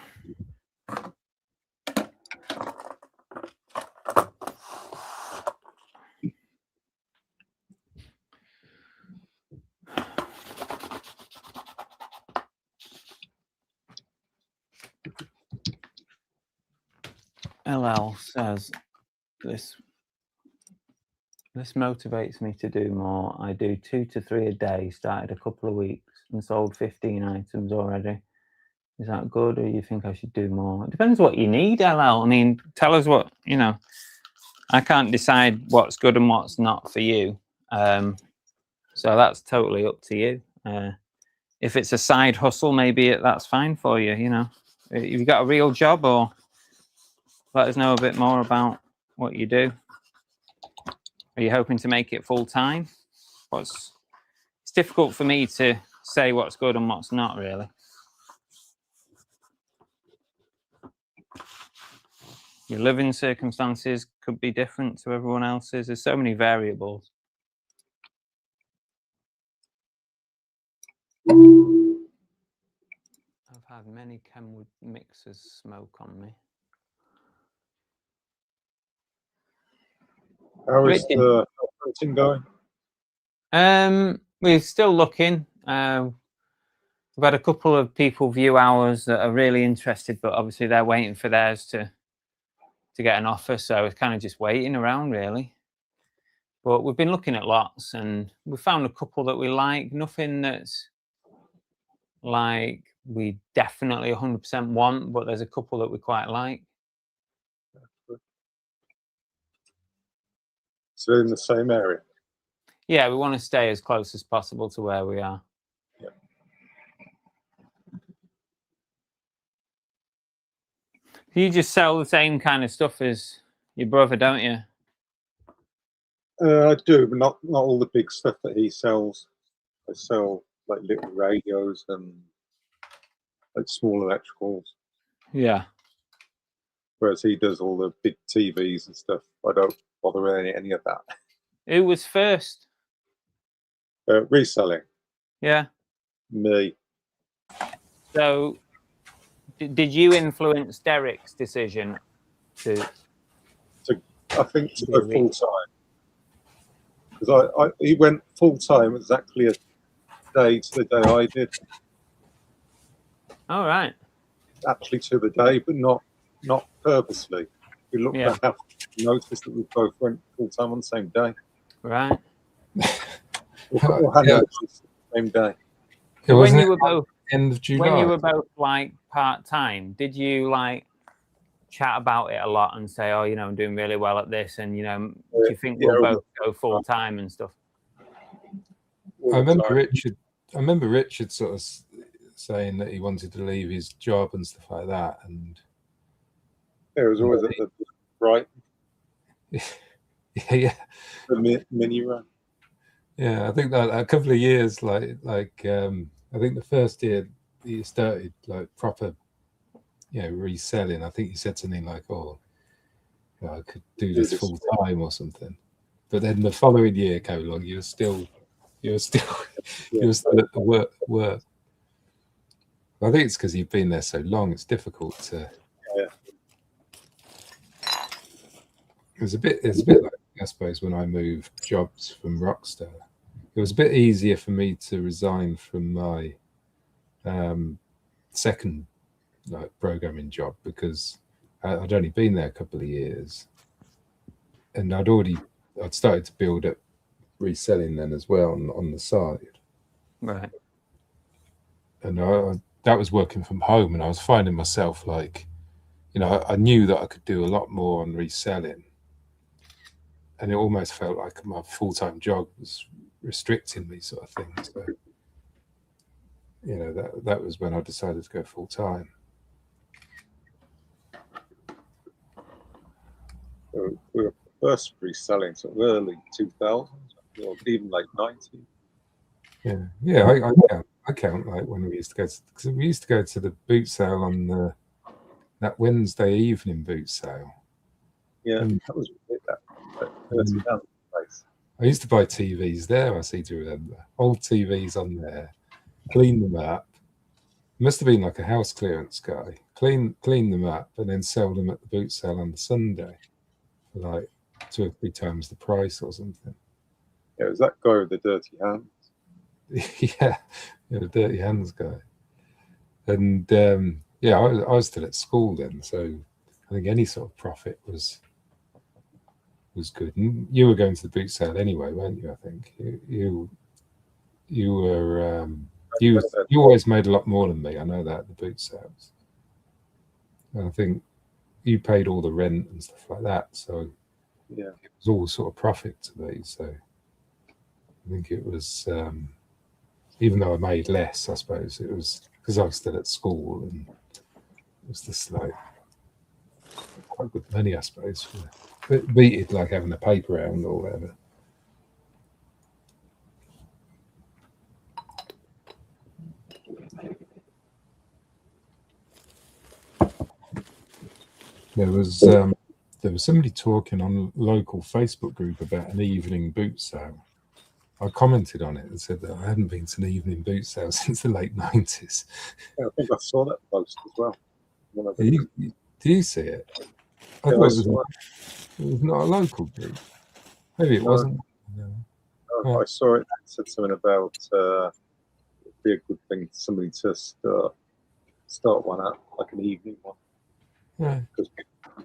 LL says this motivates me to do more. I do 2 to 3 a day, started a couple of weeks and sold 15 items already. Is that good, or you think I should do more? It depends what you need, LL. I mean, tell us what, you know. I can't decide what's good and what's not for you. So that's totally up to you. If it's a side hustle, maybe that's fine for you, you know. If you've got a real job, or let us know a bit more about what you do. Are you hoping to make it full time? It's difficult for me to say what's good and what's not, really. Your living circumstances could be different to everyone else's. There's so many variables. I've had many Kenwood mixers smoke on me. How is the hunting going? We're still looking. We've had a couple of people view ours that are really interested, but obviously they're waiting for theirs to get an offer. So it's kind of just waiting around, really. But we've been looking at lots, and we found a couple that we like. Nothing that's like we definitely 100% want, but there's a couple that we quite like. So in the same area? Yeah, we want to stay as close as possible to where we are. Yeah. You just sell the same kind of stuff as your brother, don't you? I do, but not all the big stuff that he sells. I sell like little radios and like small electricals. Yeah. Whereas he does all the big TVs and stuff. I don't bother with any of that. Who was first? Reselling. Yeah. Me. So, did you influence Derek's decision to? I think to go full time, because he went full time exactly a day to the day I did. All right. Actually to the day, but not purposely. We looked Yeah. back after, noticed that we both went full time on the same day. Right. Or had Yeah. the same day. So when Wasn't you it were both end of July? when you were both like part time, did you like chat about it a lot and say, "Oh, you know, I'm doing really well at this," and you know, do you think we'll both go full time and stuff? All I the remember time. Richard sort of saying that he wanted to leave his job and stuff like that, and Yeah, it was always at the right, yeah, the mini run. yeah. I think that a couple of years, like I think the first year he started like proper, you know, reselling. I think he said something like, "Oh, you know, I could do this full time or something." But then the following year came along, you were still at the work. I think it's because you've been there so long. It's difficult to. Yeah. It's a bit like, I suppose, when I moved jobs from Rockstar, it was a bit easier for me to resign from my second programming job because I'd only been there a couple of years, and I'd started to build up reselling then as well on the side. Right. And that was working from home, and I was finding myself like, I knew that I could do a lot more on reselling, and it almost felt like my full-time job was restricting me, sort of thing. So, that was when I decided to go full-time. So we were first reselling, so early 2000s, or even late 90s. Yeah. I count like when we used to go because we used to go to the boot sale on that Wednesday evening boot sale. Yeah, And that was that £30 place. I used to buy TVs there. I seem to remember old TVs on there, clean them up. Must have been like a house clearance guy. Clean them up and then sell them at the boot sale on the Sunday for like 2 or 3 times the price or something. Yeah, it was that guy with the dirty hands. Yeah, the dirty hands guy. And I was still at school then, so I think any sort of profit was good. And you were going to the boot sale anyway, weren't you? I think you were you always made a lot more than me. I know that at the boot sales. And I think you paid all the rent and stuff like that, so yeah, it was all sort of profit to me. So I think it was, even though I made less, I suppose it was because I was still at school, and it was just like quite good money, I suppose. Beat it like having a paper round or whatever. There was somebody talking on a local Facebook group about an evening boot sale. I commented on it and said that I hadn't been to an evening boot sale since the late 90s. Yeah, I think I saw that post as well. Do you see it? I Yeah, thought I it saw was not a local group. Maybe it No. wasn't. No. I saw it. It said something about it'd be a good thing for somebody to start one out, like an evening one, Yeah. because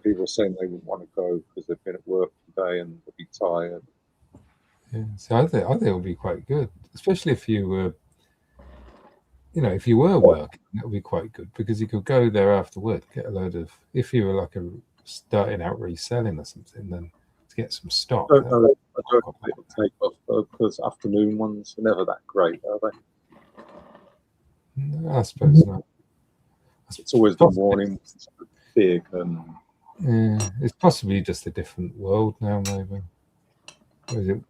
people were saying they wouldn't want to go because they've been at work today and they'll be tired. Yeah. So I think it would be quite good, especially if you were, if you were working, that would be quite good because you could go there after work, get a load of. If you were like starting out reselling or something, then to get some stock. I don't know if it'll take off though, because afternoon ones are never that great, are they? No, I suppose not. It's always the morning ones that are big and. Yeah, it's possibly just a different world now.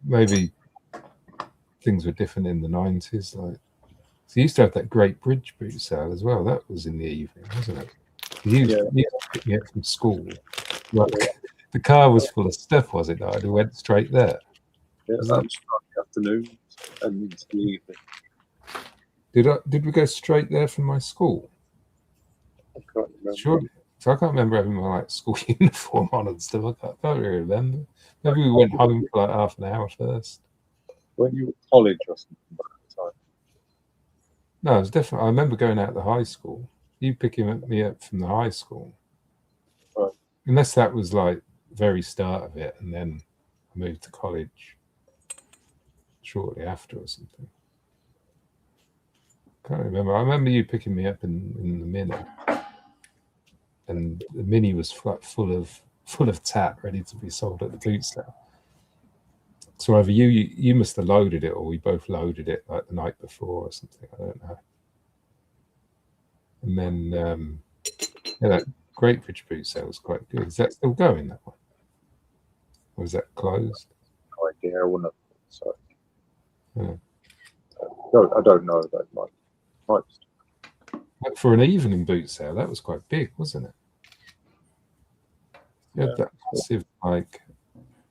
Maybe things were different in the 90s. Like, so you used to have that great bridge boot sale as well. That was in the evening, wasn't it? You used to pick me up from school. Like, the car was full of stuff, was it? That I went straight there. Yeah, that was Friday afternoon and into the evening. Did we go straight there from my school? I can't remember. Surely. So I can't remember having my school uniform on and stuff. I can't really remember. Maybe we went home for like half an hour first. When you were at college or something by the time? No, it was definitely. I remember going out to high school. You picking me up from the high school, Right. Unless that was like very start of it, and then I moved to college shortly after or something. Can't remember. I remember you picking me up in the Mini, and the Mini was full of tat ready to be sold at the boot sale. So either you must have loaded it, or we both loaded it like the night before or something. I don't know. And then that Great Bridge boot sale was quite good. Is that still going, that one? Or is that closed? No idea. I wouldn't have thought so. Yeah. I don't know. That might. But for an evening boot sale, that was quite big, wasn't it? You had that massive like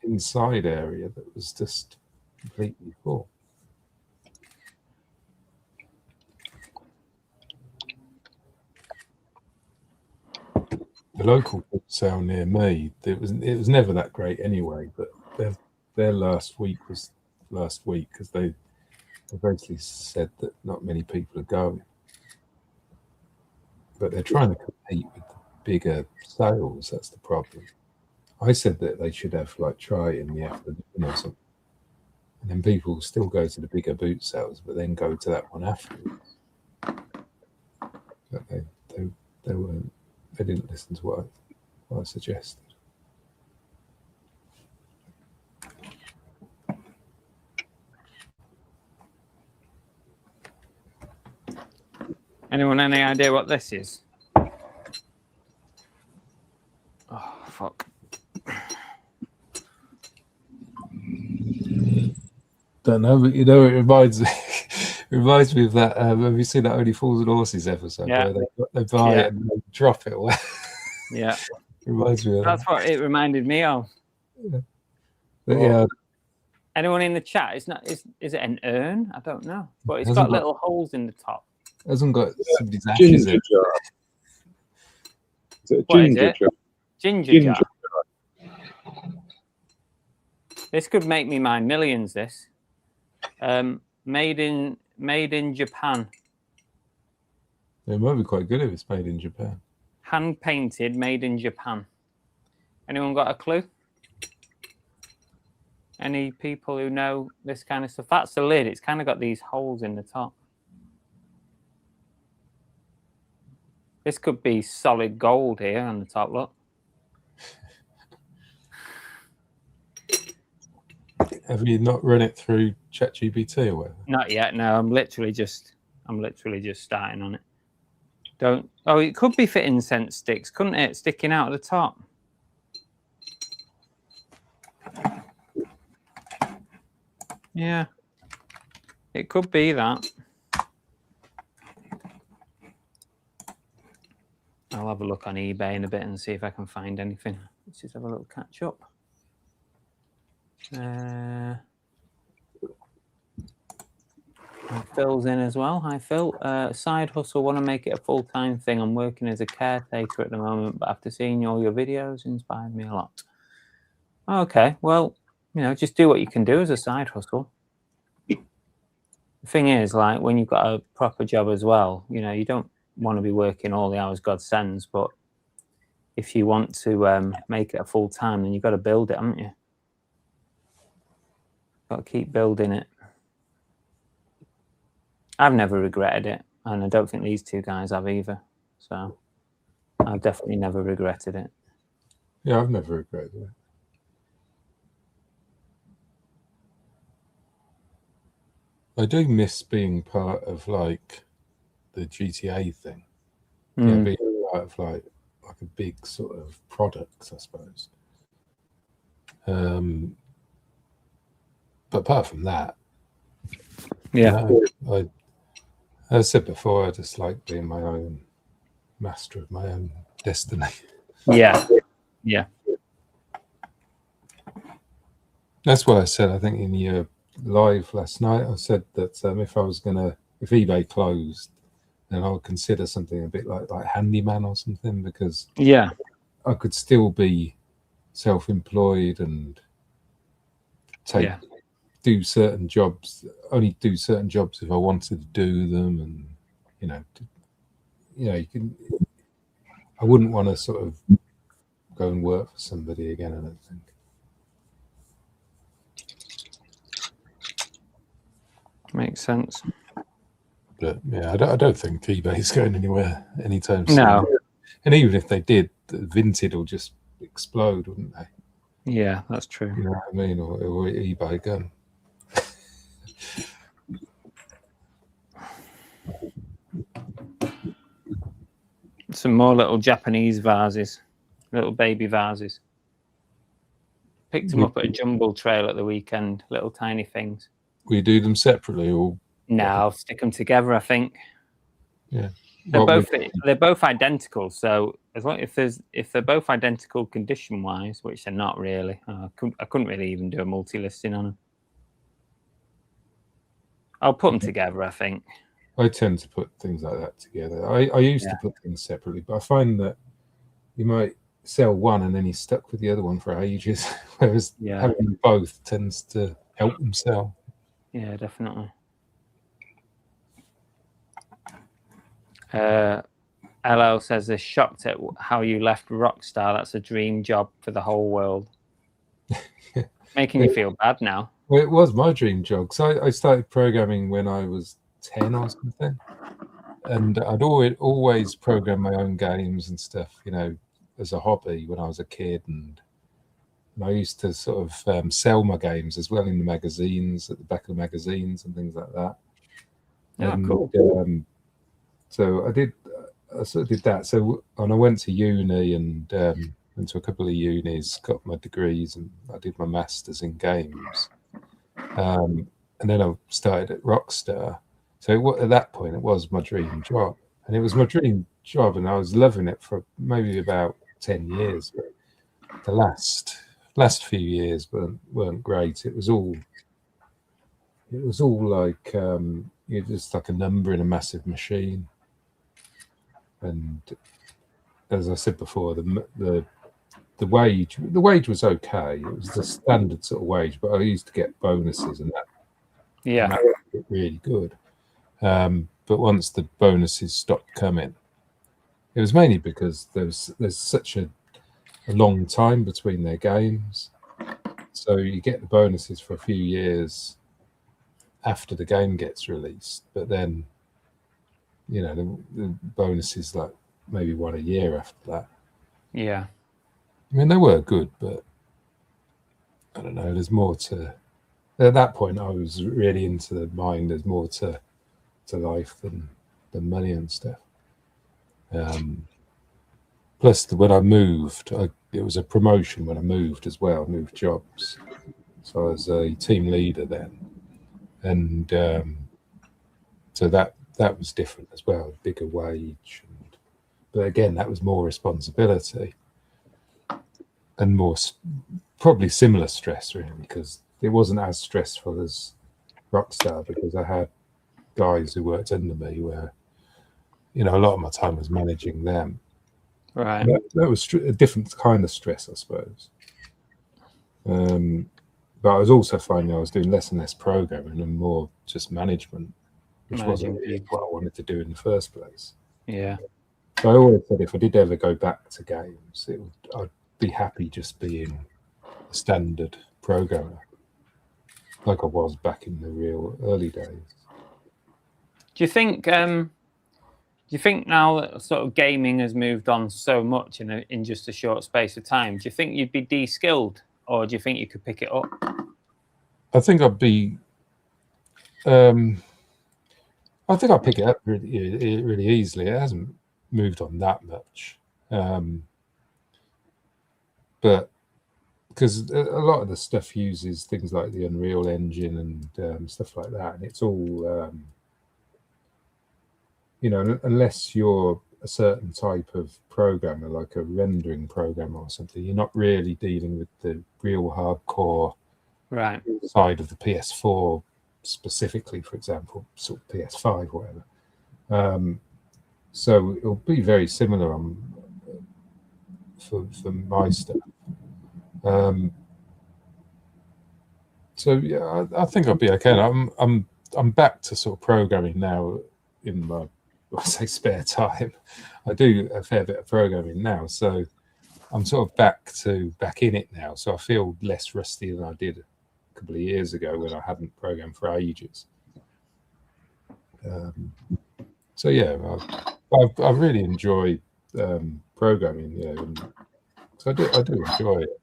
inside area that was just completely full. the local boot sale near me, it was never that great anyway. But their last week was last week because they basically said that not many people are going, but they're trying to compete with the bigger sales. That's the problem. I said that they should have like try it in the afternoon or something, and then people will still go to the bigger boot sales, but then go to that one afterwards. But they weren't. They didn't listen to what I suggested. Anyone any idea what this is? Oh, fuck. Don't know, but you know, it reminds me of that. Have you seen that Only Fools and Horses episode? Yeah. Where they buy Yeah. it and they drop it away. Yeah, Reminds me of that's that. what it reminded me of. But yeah, Anyone in the chat? It's not. Is it an urn? I don't know, but it's Hasn't got got- little holes in the top. hasn't got somebody's ashes Ginger in. jar. Is it a What is ginger it? jar? Ginger Ginger jar. This could make me my millions. This, made in Japan, It might be quite good if it's made in Japan. hand painted, made in Japan. Anyone got a clue? Any people who know this kind of stuff? That's the lid. It's kind of got these holes in the top. This could be solid gold here on the top. Look. Have you not run it through ChatGPT or whatever? Not yet. No, I'm literally just starting on it. Don't. Oh, it could be for incense sticks, couldn't it? Sticking out at the top. Yeah, it could be that. I'll have a look on eBay in a bit and see if I can find anything. Let's just have a little catch up. Phil's in as well. Hi, Phil. Side hustle, want to make it a full-time thing. I'm working as a caretaker at the moment, but after seeing all your videos, inspired me a lot. Okay, well, you know, just do what you can do as a side hustle. The thing is, like, when you've got a proper job as well, you know, you don't want to be working all the hours God sends, but if you want to make it a full-time, then you've got to build it, haven't you? Got to keep building it. I've never regretted it, and I don't think these two guys have either. So I've definitely never regretted it. Yeah, I've never regretted it. I do miss being part of like the GTA thing. Yeah, Mm. being part of like a big sort of product, I suppose. But apart from that, Yeah. no, as I said before, I just like being my own master of my own destiny. Yeah. Yeah. That's why I said, I think in your live last night, I said that if eBay closed, then I would consider something a bit like handyman or something, because Yeah. I could still be self-employed and do certain jobs, only do certain jobs if I wanted to do them, and you can. I wouldn't want to sort of go and work for somebody again, I don't think. Makes sense. But yeah, I don't think eBay's going anywhere anytime soon. No. And even if they did, Vinted will just explode, wouldn't they? Yeah, that's true. You know what I mean? Or eBay gun. Some more little Japanese vases, little baby vases. Picked them up at a jumble trail at the weekend, little tiny things. We do them separately, or No, I'll stick them together, I think. yeah. They're What both identical. So as long if they're both identical condition wise, which they're not really, I couldn't really even do a multi listing on them. I'll put them together, I think. I tend to put things like that together. I used to put things separately, but I find that you might sell one and then he's stuck with the other one for ages. Whereas Yeah. having them both tends to help them sell. Yeah, definitely. LL says they're shocked at how you left Rockstar. That's a dream job for the whole world. Making you feel bad now. Well, it was my dream job. So I started programming when I was 10 or something. And I'd always program my own games and stuff, you know, as a hobby when I was a kid. And I used to sort of sell my games as well in the magazines, at the back of the magazines and things like that. Oh, cool. So I sort of did that. So, and I went to uni and went to a couple of unis, got my degrees, and I did my masters in games. And then I started at Rockstar. So at that point, it was my dream job, and it was my dream job, and I was loving it for maybe about 10 years. But the last few years weren't great. It was all like you're just like a number in a massive machine. And as I said before, the wage was okay. It was the standard sort of wage, but I used to get bonuses and that. Yeah. And that was really good. But once the bonuses stopped coming, it was mainly because there's such a long time between their games. So you get the bonuses for a few years after the game gets released, but then, you know, the bonuses like maybe one a year after that. Yeah. I mean, they were good, but I don't know. There's more to. At that point, I was really into the mind. There's more to life than money and stuff. Plus, when I moved, it was a promotion when I moved as well. Moved jobs, so I was a team leader then, and so that was different as well. Bigger wage, but again, that was more responsibility and more probably similar stress, really, because it wasn't as stressful as Rockstar because I had guys who worked under me where, you know, a lot of my time was managing them. Right. That was a different kind of stress, I suppose. But I was also finding I was doing less and less programming and more just management, which wasn't really what I wanted to do in the first place. Yeah. So I always said if I did ever go back to games, I'd be happy just being a standard programmer, like I was back in the real early days. Do you think now that sort of gaming has moved on so much in just a short space of time, do you think you'd be de-skilled, or do you think you could pick it up? I think I'd be. I think I'll pick it up really easily. It hasn't moved on that much, but because a lot of the stuff uses things like the Unreal Engine and stuff like that, and it's all, you know, unless you're a certain type of programmer, like a rendering programmer or something, you're not really dealing with the real hardcore Right. side of the PS4 specifically, for example, sort of PS5, whatever. So it'll be very similar for my stuff. So yeah, I think I'll be okay. I'm back to sort of programming now in my, I say, spare time. I do a fair bit of programming now, so I'm sort of back in it now. So I feel less rusty than I did a couple of years ago when I hadn't programmed for ages. So yeah, I really enjoy programming. Yeah, and so I do enjoy it.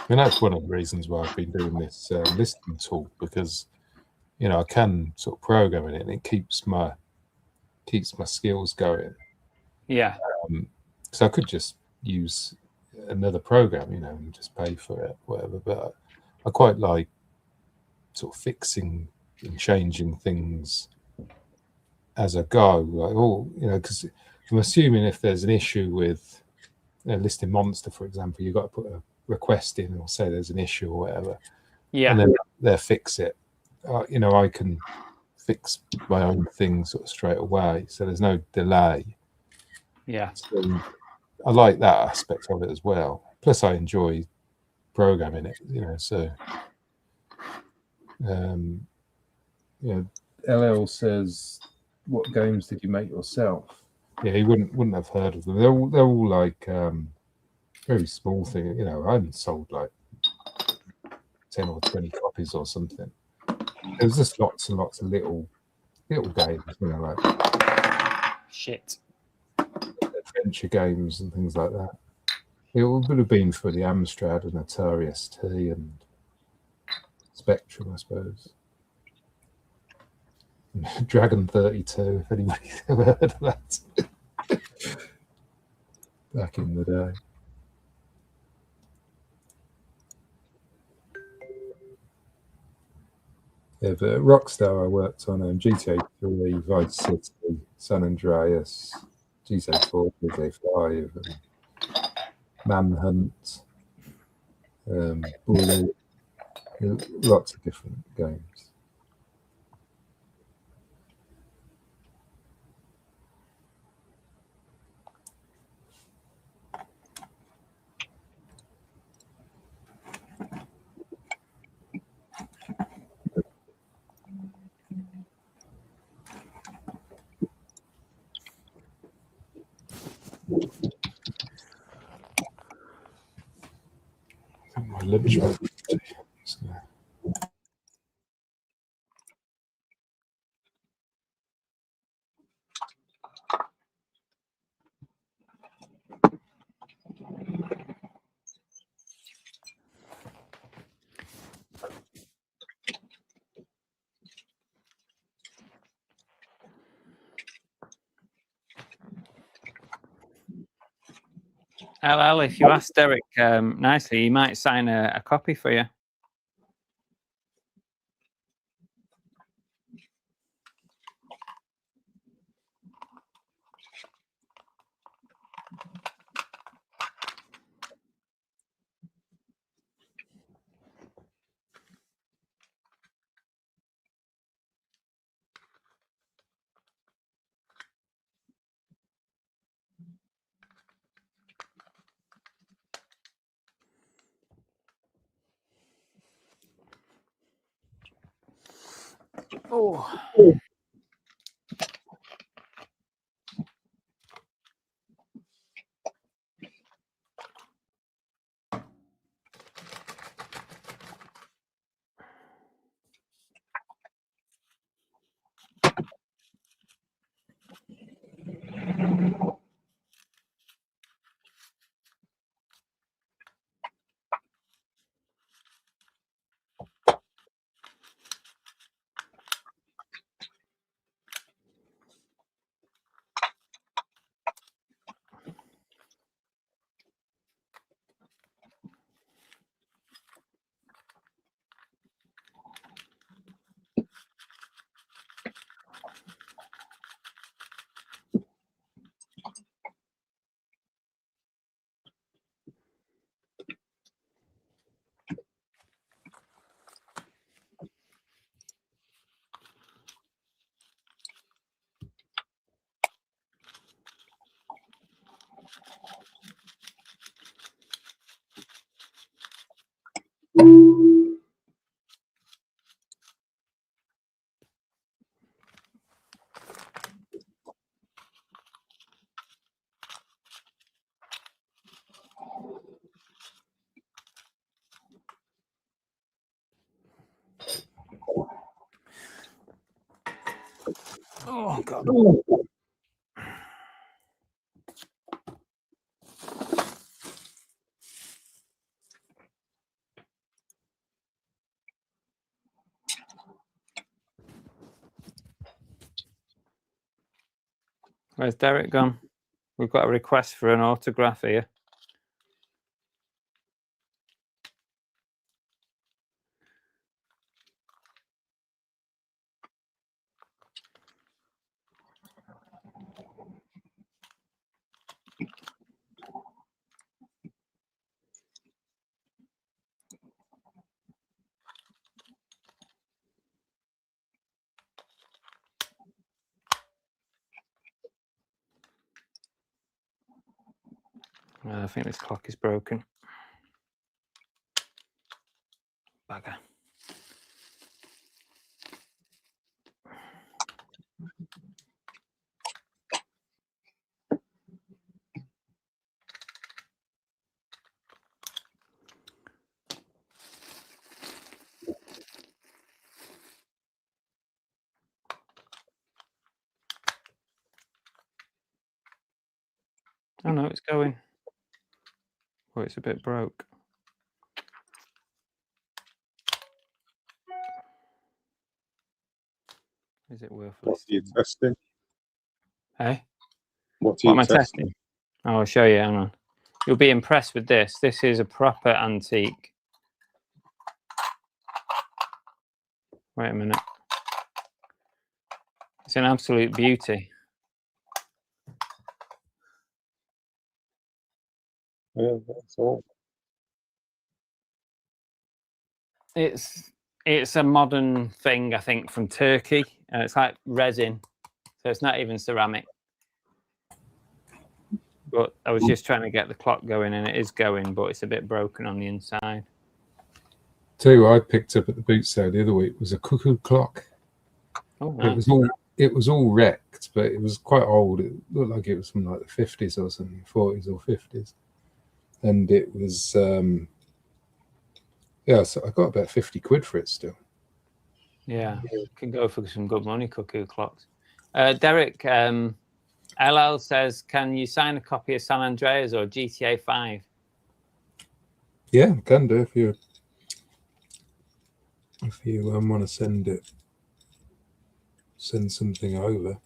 And that's one of the reasons why I've been doing this listing tool, because, you know, I can sort of program in it and it keeps my skills going. Yeah. So I could just use another program, you know, and just pay for it, whatever. But I quite like sort of fixing and changing things as I go. Like, oh, you know, because I'm assuming if there's an issue with listing monster, for example, you've got to put a request in or say there's an issue or whatever. Yeah. And then they'll fix it. You know, I can fix my own thing sort of straight away, so there's no delay. Yeah. So I like that aspect of it as well. Plus, I enjoy programming it, you know. So, you know, LL says, "What games did you make yourself?" Yeah, he wouldn't have heard of them. They're all like very small thing. You know, I hadn't sold like 10 or 20 copies or something. There was just lots and lots of little games, you know, like Shit. adventure games and things like that. It would have been for the Amstrad and Atari ST and Spectrum, I suppose. Dragon 32, if anybody's ever heard of that. Back in the day. Yeah, but Rockstar I worked on GTA 3, Vice City, San Andreas, GTA 4, GTA 5, and Manhunt, Bullet, lots of different games. I think my lunch might be ready. So, LL, if you ask Derek nicely, he might sign a copy for you. Oh. Oh, God. Where's Derek gone? We've got a request for an autograph here. I think this clock is broken. Bugger. Oh no, it's going. Oh, it's a bit broke. Is it worth What are you listening? testing? Hey, What are what you am I testing? testing? Oh, I'll show you. Hang on. You'll be impressed with this. This is a proper antique. Wait a minute. It's an absolute beauty. Yeah, that's all. It's a modern thing, I think, from Turkey. It's like resin, so it's not even ceramic. But I was just trying to get the clock going, and it is going, but it's a bit broken on the inside. Tell you what I picked up at the boot sale the other week was a cuckoo clock. Oh, nice. It was all wrecked, but it was quite old. It looked like it was from like the 50s or something, 40s or 50s. And it was yeah, so I got about 50 quid for it still. Yeah, can go for some good money, cuckoo clocks. Derek, LL says, can you sign a copy of San Andreas or GTA 5? Yeah, can do if you want to send something over.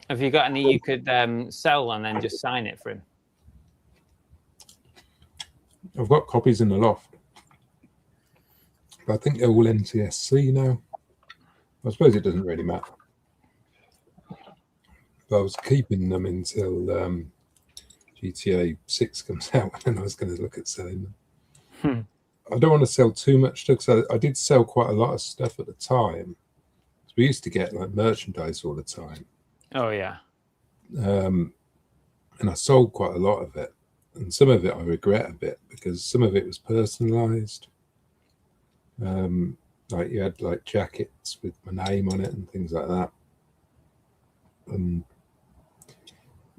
Have you got any you could sell and then just sign it for him? I've got copies in the loft, but I think they're all NTSC now. I suppose it doesn't really matter. But I was keeping them until GTA 6 comes out, and I was going to look at selling them. I don't want to sell too much stuff, because I did sell quite a lot of stuff at the time. We used to get like merchandise all the time. Oh, yeah. And I sold quite a lot of it. And some of it I regret a bit, because some of it was personalized. Like you had like jackets with my name on it and things like that. And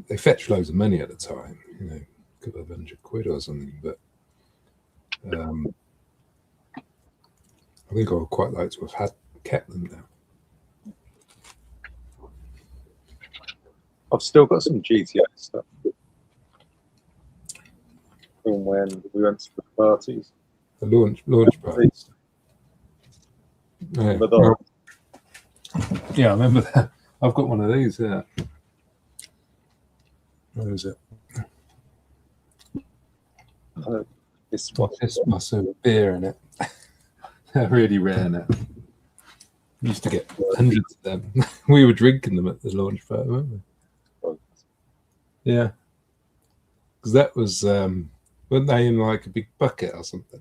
they fetched loads of money at the time, you know, a couple of £100 or something. But I think I would quite like to have kept them now. I've still got some GTA stuff from when we went to the parties. The launch parties. Yeah. Remember those? Yeah, I remember that. I've got one of these here. Where is it? This one. This must have a beer in it. They're really rare now. We used to get hundreds of them. We were drinking them at the launch party, weren't we? Yeah. Because that was, weren't they in like a big bucket or something?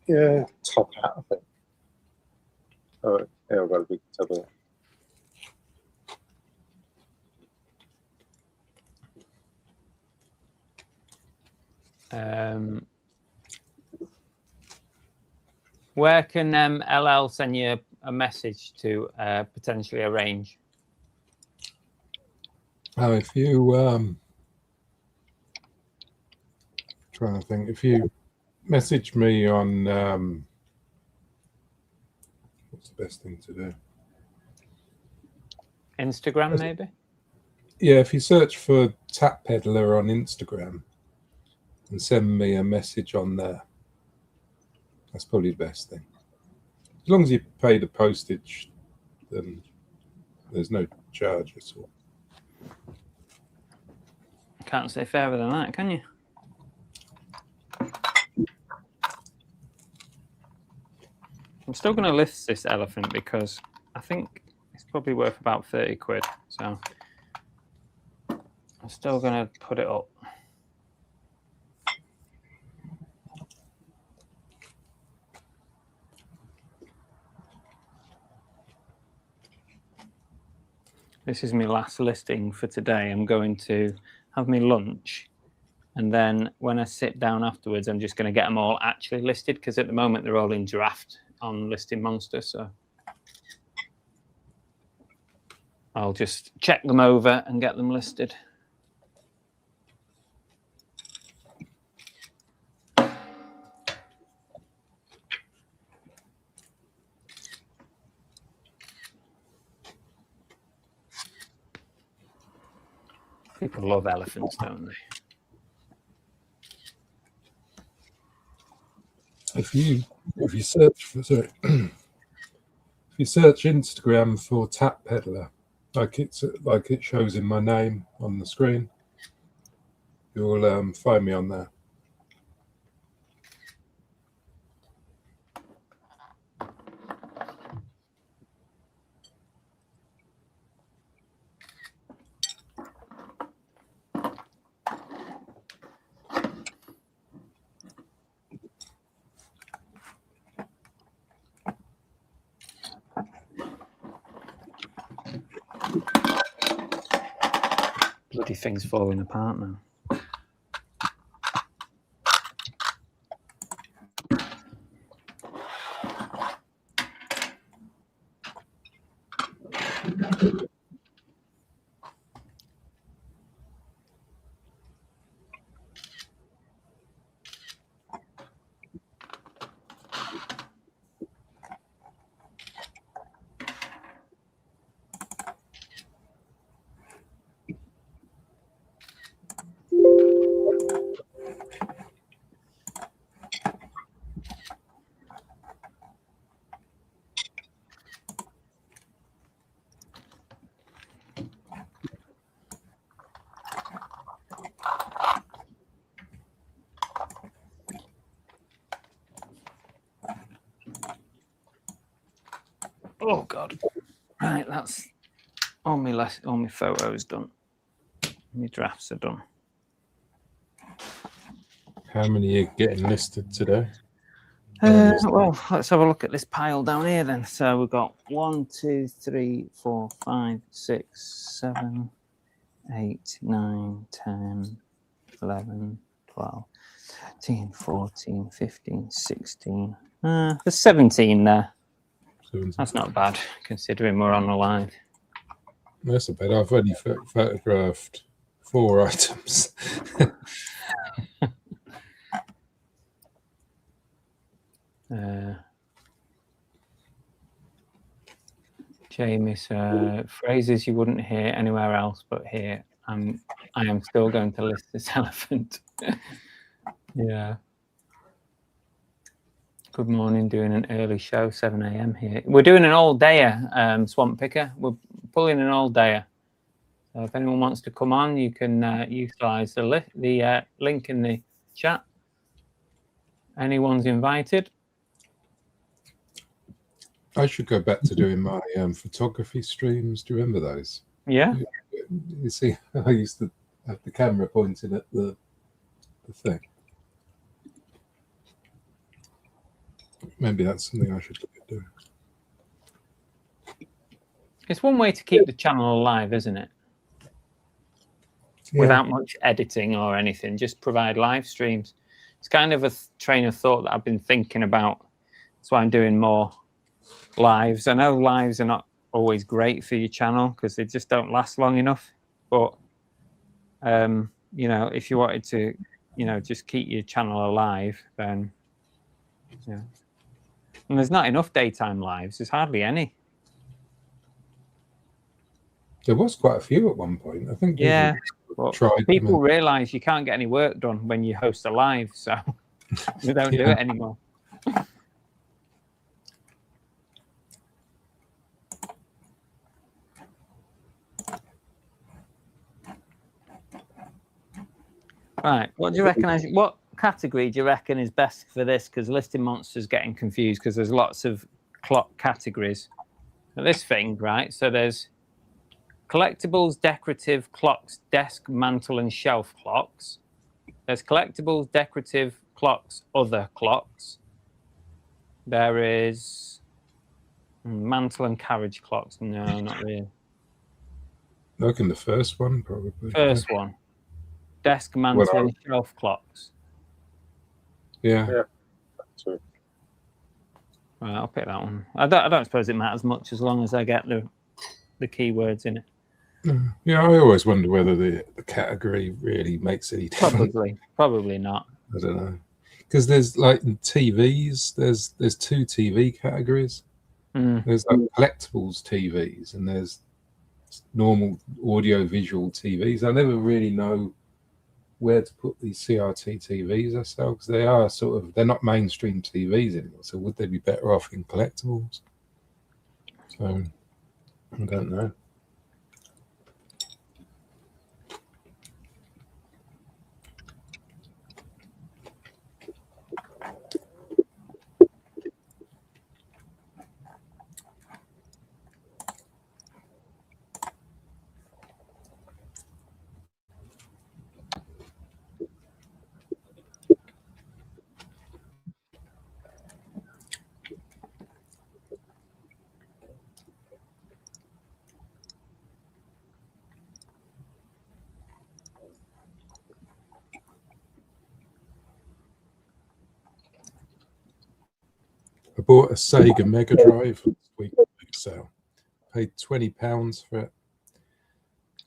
Yeah, top hat, I think. Oh, yeah, I've got a big table. Where can LL send you a message to potentially arrange? Oh, if you trying to think, if you message me on what's the best thing to do? Instagram, maybe? Yeah, if you search for Tap Peddler on Instagram and send me a message on there, that's probably the best thing. As long as you pay the postage, then there's no charge at all. Can't say fairer than that, can you? I'm still going to list this elephant because I think it's probably worth about 30 quid. So I'm still going to put it up. This is my last listing for today. I'm going to have my lunch, and then when I sit down afterwards, I'm just going to get them all actually listed, because at the moment they're all in draft on Listing Monster. So I'll just check them over and get them listed. People love elephants, don't they? If you search for if you search Instagram for Tap Peddler, like it shows in my name on the screen, you'll find me on there. Bloody thing's falling apart now. Oh God! Right, that's all my photos done. My drafts are done. How many are getting listed today? Well, let's have a look at this pile down here then. So we've got 1, 2, 3, 4, 5, 6, 7, 8, 9, 10, 11, 12, 13, 14, 15, 16. There's 17 there. 17. That's not bad, considering we're on the line. That's a bit. I've only photographed 4 items. Jamie, phrases you wouldn't hear anywhere else but here. I am still going to list this elephant. Yeah. Good morning, doing an early show, 7 a.m. here. We're doing an all-dayer, Swamp Picker. We're pulling an all-dayer. So if anyone wants to come on, you can utilise the link in the chat. Anyone's invited. I should go back to doing my photography streams. Do you remember those? Yeah. You see, I used to have the camera pointing at the thing. Maybe that's something I should look at doing. It's one way to keep the channel alive, isn't it? Yeah. Without much editing or anything, just provide live streams. It's kind of a train of thought that I've been thinking about. That's why I'm doing more lives. I know lives are not always great for your channel because they just don't last long enough. But, you know, if you wanted to, you know, just keep your channel alive, then, yeah. And there's not enough daytime lives. There's hardly any. There was quite a few at one point. I think. Yeah. People realize realise you can't get any work done when you host a live, so they don't do it anymore. Right, what do you reckon? What category do you reckon is best for this? Because Listing Monster's getting confused because there's lots of clock categories. So this thing, right? So there's collectibles, decorative, clocks, desk, mantle, and shelf clocks. There's collectibles, decorative, clocks, other clocks. There is mantle and carriage clocks. No, not really. I reckon the first one probably. First one. Desk mantle Well, and shelf clocks. Yeah. Yeah. So, Right, I'll pick that one. I don't suppose it matters much as long as I get the keywords in it. Yeah, I always wonder whether the category really makes any difference. Probably not. I don't know. Because there's like in TVs, there's two TV categories. Mm. There's like collectibles TVs and there's normal audio visual TVs. I never really know where to put these CRT TVs I sell because they are they're not mainstream TVs anymore. So would they be better off in collectibles? So I don't know. I bought a Sega Mega Drive this week at boot sale. Paid £20 for it.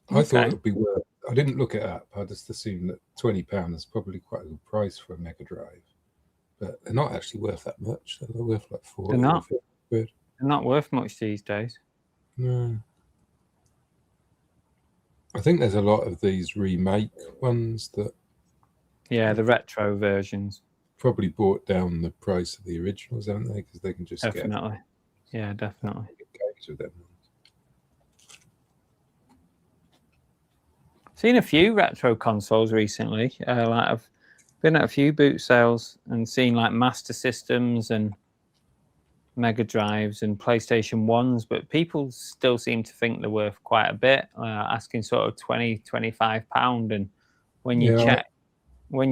I thought it would be worth. I didn't look it up. I just assumed that £20 is probably quite a good price for a Mega Drive, but they're not actually worth that much. They're worth like 40 They're not. or 50 quid. They're not worth much these days. No. I think there's a lot of these remake ones that Yeah, the retro versions. probably brought down the price of the originals, haven't they? Because they can just Definitely. Yeah, definitely. get games with them. Seen a few retro consoles recently. Like I've been at a few boot sales and seen like Master Systems and Mega Drives and PlayStation 1s, but people still seem to think they're worth quite a bit, asking sort of £20-25. And when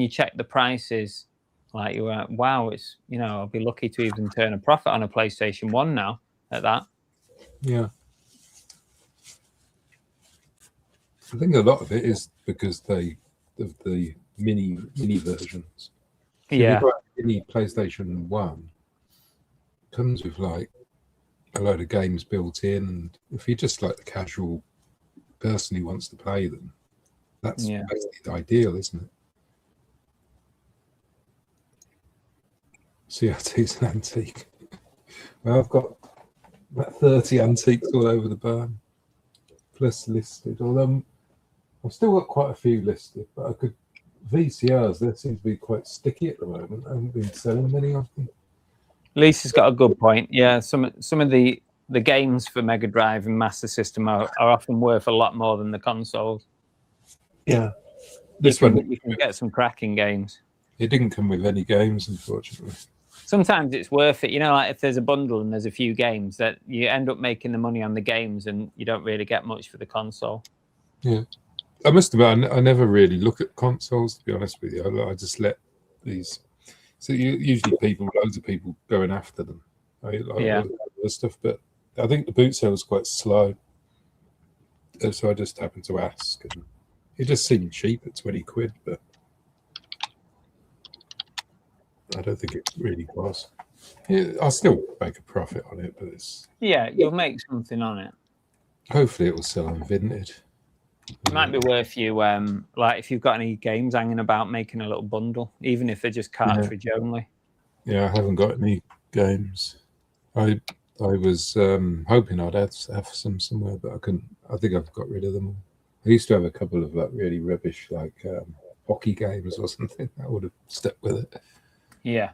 you check the prices, like you're like, wow, it's, you know, I'll be lucky to even turn a profit on a PlayStation 1 now at that. Yeah. I think a lot of it is because of the mini versions. So Yeah. if you buy a mini PlayStation 1, it comes with like a load of games built in, and if you're just like the casual person who wants to play them, that's basically ideal, isn't it? CRT's an antique. Well, I've got about 30 antiques all over the barn, plus listed. Although I've still got quite a few listed, but I could VCRs. They seem to be quite sticky at the moment. I haven't been selling many of them. Lisa's got a good point. Yeah, some of the games for Mega Drive and Master System are often worth a lot more than the consoles. Yeah, this one you can get some cracking games. It didn't come with any games, unfortunately. Sometimes it's worth it, you know, like if there's a bundle and there's a few games, that you end up making the money on the games and you don't really get much for the console. Yeah, I must admit, I never really look at consoles, to be honest with you. I just let these. So usually loads of people going after them. Yeah. All the stuff, but I think the boot sale was quite slow, so I just happened to ask, and it just seemed cheap at 20 quid, but I don't think it really was. I'll still make a profit on it, but it's you'll make something on it. hopefully it will sell on Vinted. It might be worth you, like if you've got any games hanging about, making a little bundle, even if they're just cartridge only. Yeah, I haven't got any games. I was hoping I'd have some somewhere, but I couldn't. I think I've got rid of them all. I used to have a couple of like really rubbish, like hockey games or something. I would have stuck with it. Yeah.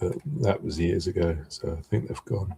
But that was years ago, so I think they've gone.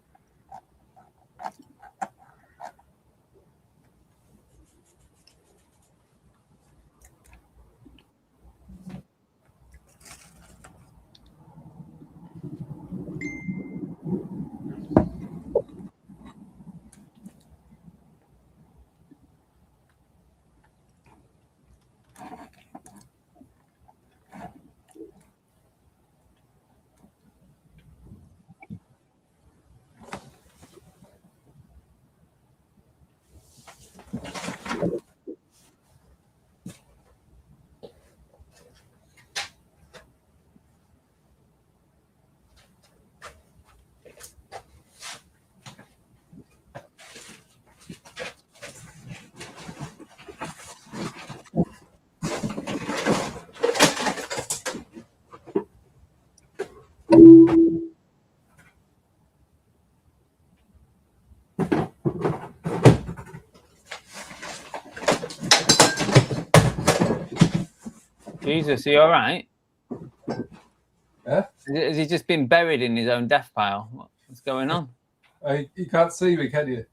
Jesus, are you all right? Yeah? Has he just been buried in his own death pile? What's going on? You can't see me, can you?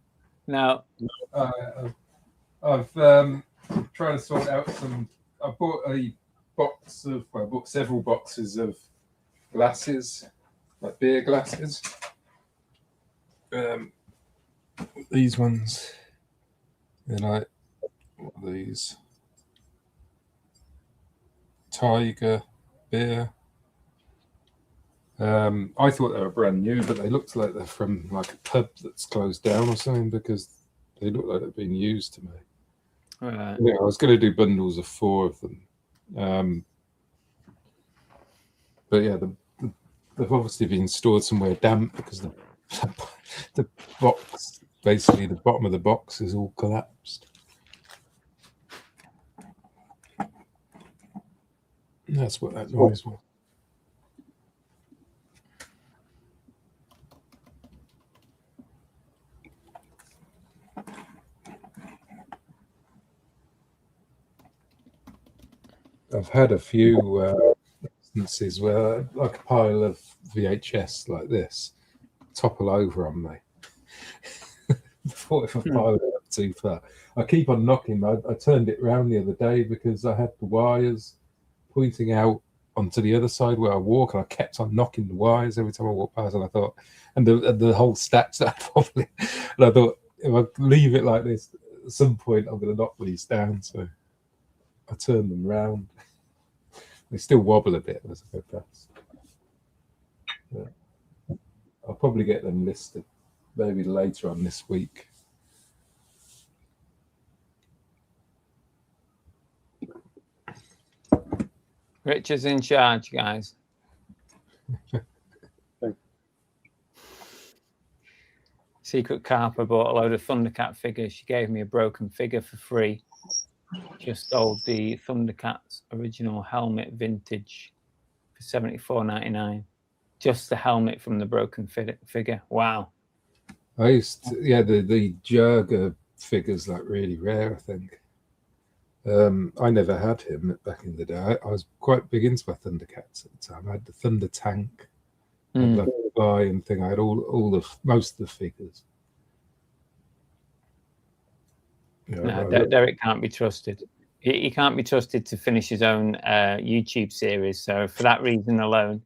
No. I've trying to sort out some. I bought a box of. Well, I bought several boxes of glasses, like beer glasses. These ones. And what are these? Tiger beer. I thought they were brand new, but they looked like they're from like a pub that's closed down or something because they look like they've been used to me. Right. Yeah, I was going to do bundles of 4 of them. But yeah, they've obviously been stored somewhere damp because the box, basically the bottom of the box is all collapsed. That's what that noise was. I've had a few instances where like a pile of VHS like this topple over on me. Thought if I piled it up too far. I keep on knocking. I turned it round the other day because I had the wires pointing out onto the other side where I walk, and I kept on knocking the wires every time I walked past. And I thought, and the whole stack started wobbling. And I thought, if I leave it like this, at some point I'm going to knock these down. So I turned them round. They still wobble a bit as I go past. Yeah. I'll probably get them listed maybe later on this week. Richard's in charge, guys. Secret Carper bought a load of Thundercat figures. She gave me a broken figure for free. Just sold the Thundercats original helmet vintage for $74.99. Just the helmet from the broken figure. Wow. I used to, yeah, the Jurger figure's like really rare, I think. I never had him back in the day. I was quite big into my Thundercats at the time. I had the Thunder Tank, I had like the Lion thing. I had most of the figures. Yeah, No, Derek can't be trusted. He can't be trusted to finish his own YouTube series. So for that reason alone,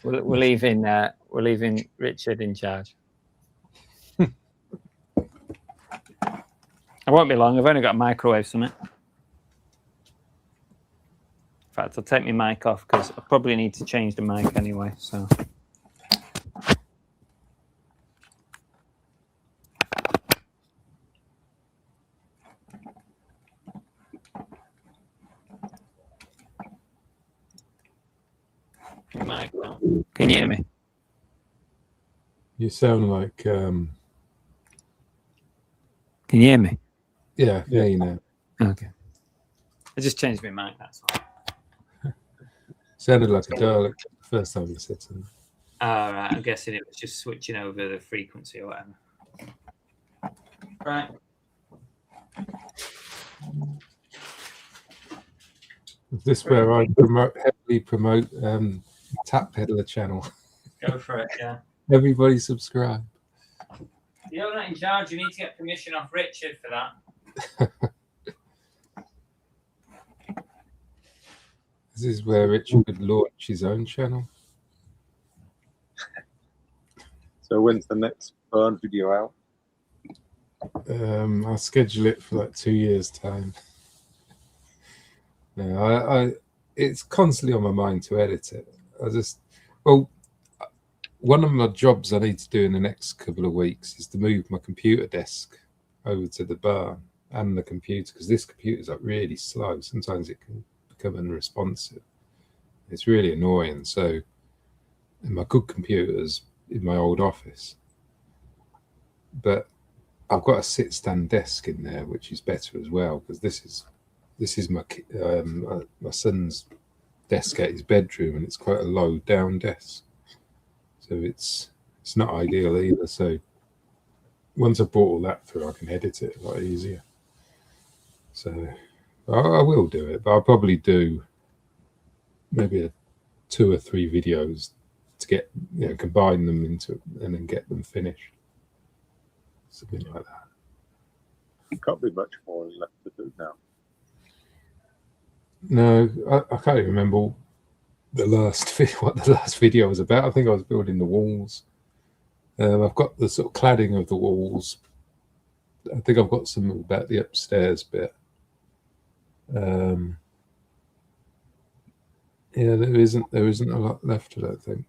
we're leaving Richard in charge. I won't be long. I've only got a microwave something. In fact, I'll take my mic off because I probably need to change the mic anyway. So. Mic on. Can you hear me? you sound like Can you hear me? yeah, you know. Okay. I just changed my mic, that's all. Sounded like a Dalek the first time you said something. All right, I'm guessing it was just switching over the frequency or whatever. Right. Is this where I heavily promote Tap Peddler channel? Go for it, yeah. Everybody subscribe. You're not in charge. You need to get permission off Richard for that. This is where Richard could launch his own channel. So when's the next burn video out? I'll schedule it for like 2 years' time. No, it's constantly on my mind to edit it. One of my jobs I need to do in the next couple of weeks is to move my computer desk over to the barn and the computer, because this computer is like really slow. Sometimes it can become unresponsive. It's really annoying. So, and my good computer's in my old office, but I've got a sit-stand desk in there, which is better as well, because this is my son's desk at his bedroom, and it's quite a low down desk, so it's not ideal either. So once I brought all that through, I can edit it a lot easier. So I will do it, but I'll probably do maybe 2 or 3 videos to get, combine them into and then get them finished. Something like that. Can't be much more left to do now. No, I can't even remember what the last video was about. I think I was building the walls. I've got the sort of cladding of the walls. I think I've got some about the upstairs bit. Yeah, there isn't a lot left, I don't think.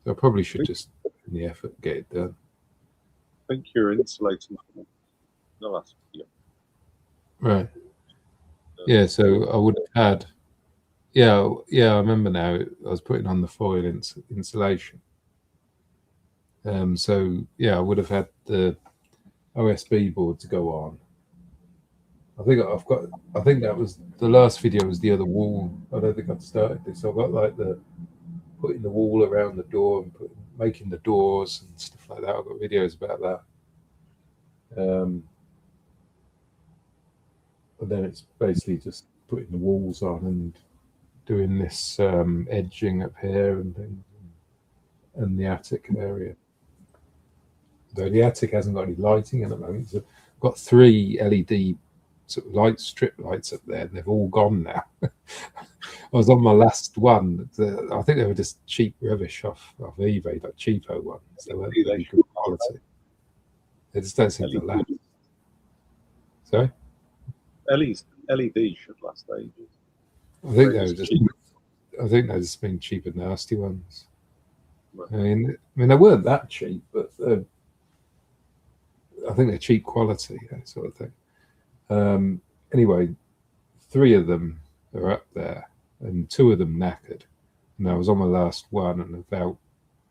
So I probably should just put in the effort get it done. I think you're insulating from the last video. Right. Yeah, so I would have had. Yeah, I remember now. I was putting on the foil insulation. So yeah, I would have had the OSB board to go on. I think that was the last video. Was the other wall? I don't think I'd started this. I've got like putting the wall around the door and making the doors and stuff like that. I've got videos about that. And then it's basically just putting the walls on and doing this edging up here and things, and the attic area. Though the attic hasn't got any lighting at the moment, so I've got 3 LED sort of strip lights up there, and they've all gone now. I was on my last one. I think they were just cheap rubbish off eBay, like cheapo ones. They weren't really good quality. They just don't seem to last. Sorry? LED should last ages. I think they've just been cheap and nasty ones. Right. I mean, they weren't that cheap, but I think they're cheap quality, that sort of thing. Anyway, 3 of them are up there, and 2 of them knackered. And I was on my last one, and about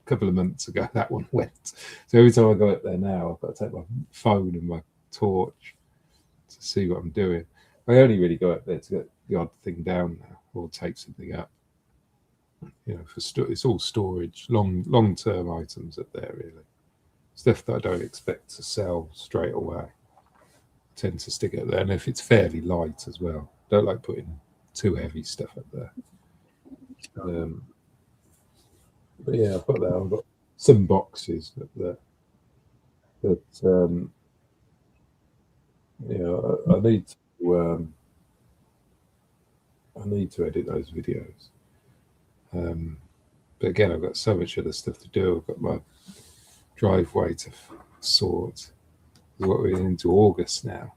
a couple of months ago, that one went. So every time I go up there now, I've got to take my phone and my torch to see what I'm doing. I only really go up there to get the odd thing down now, or take something up. It's all storage, long-term items up there, really. Stuff that I don't expect to sell straight away. I tend to stick it there, and if it's fairly light as well. Don't like putting too heavy stuff up there. But yeah, I've got some boxes up there. But I need to edit those videos. But again, I've got so much other stuff to do. I've got my driveway to sort. We're into August now,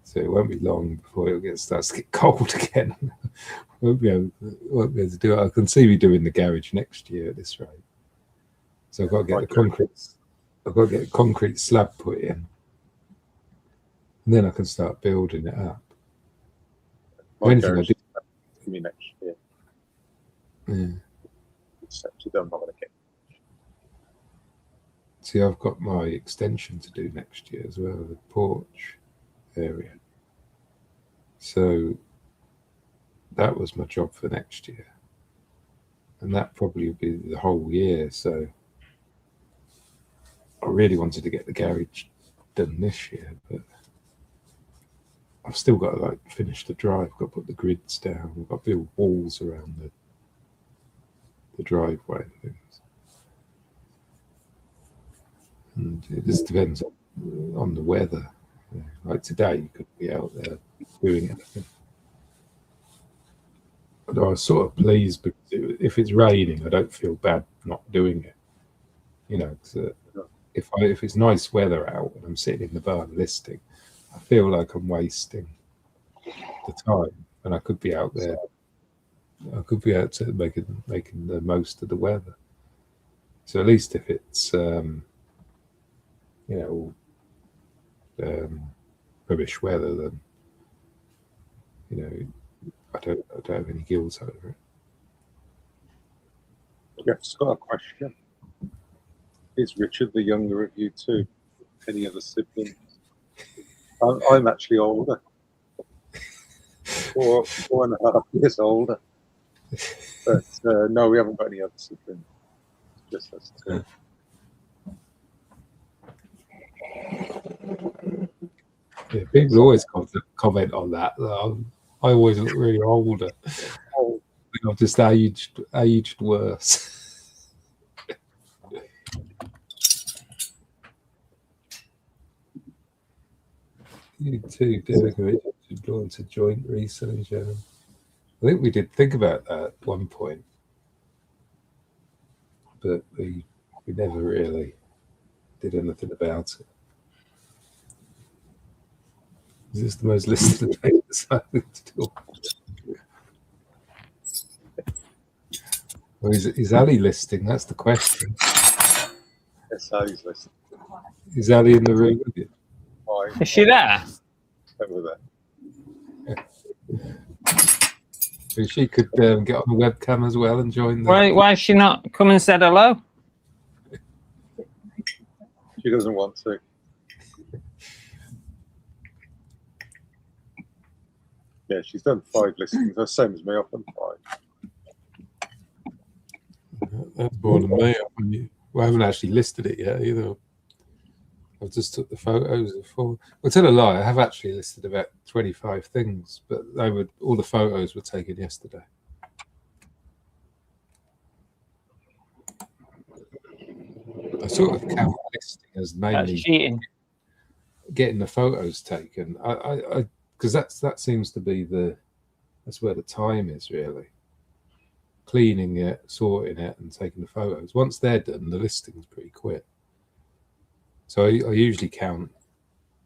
so it won't be long before it starts to get cold again. won't be able to do it. I can see me doing the garage next year at this rate. So I've got to get the concrete slab put in, and then I can start building it up. Anything I do for me next year. Yeah. Except you don't know what to get. See, I've got my extension to do next year as well, the porch area. So that was my job for next year. And that probably will be the whole year. So I really wanted to get the garage done this year, but I've still got to finish the drive. I've got to put the grids down. I've got to build walls around the driveway and things. And it just depends on the weather. Like today, you could be out there doing anything. But I was sort of pleased because if it's raining, I don't feel bad not doing it. Cause, if it's nice weather out and I'm sitting in the barn listing, I feel like I'm wasting the time, and I could be out there. I could be out to making the most of the weather. So at least if it's rubbish weather, then I don't have any guilt over it. Jeff's got a question. Is Richard the younger of you two? Any other siblings? I'm actually older. 4.5 years older. But no, we haven't got any other siblings. Just us two. Yeah, people always comment on that. I always look really older. I've just aged worse. You too, Derek, should launch a joint reselling channel. I think we did think about that at one point, but we never really did anything about it. Is this the most listed thing? Or is Ali listing? That's the question. Yes, Ali's listening. Is Ali in the room with you? Why? Is she there? Over there. So she could get on the webcam as well and join the. Why has she not come and said hello? She doesn't want to. Yeah, she's done 5 listings. That's the same as me. I've done 5. That's more than me. I haven't actually listed it yet either. I've just took the photos of 4. Well, tell a lie, I have actually listed about 25 things, but all the photos were taken yesterday. I sort of count listing as That's mainly cheating. getting the photos taken. Because that seems to be that's where the time is really. Cleaning it, sorting it, and taking the photos. Once they're done, the listing's pretty quick. So I usually count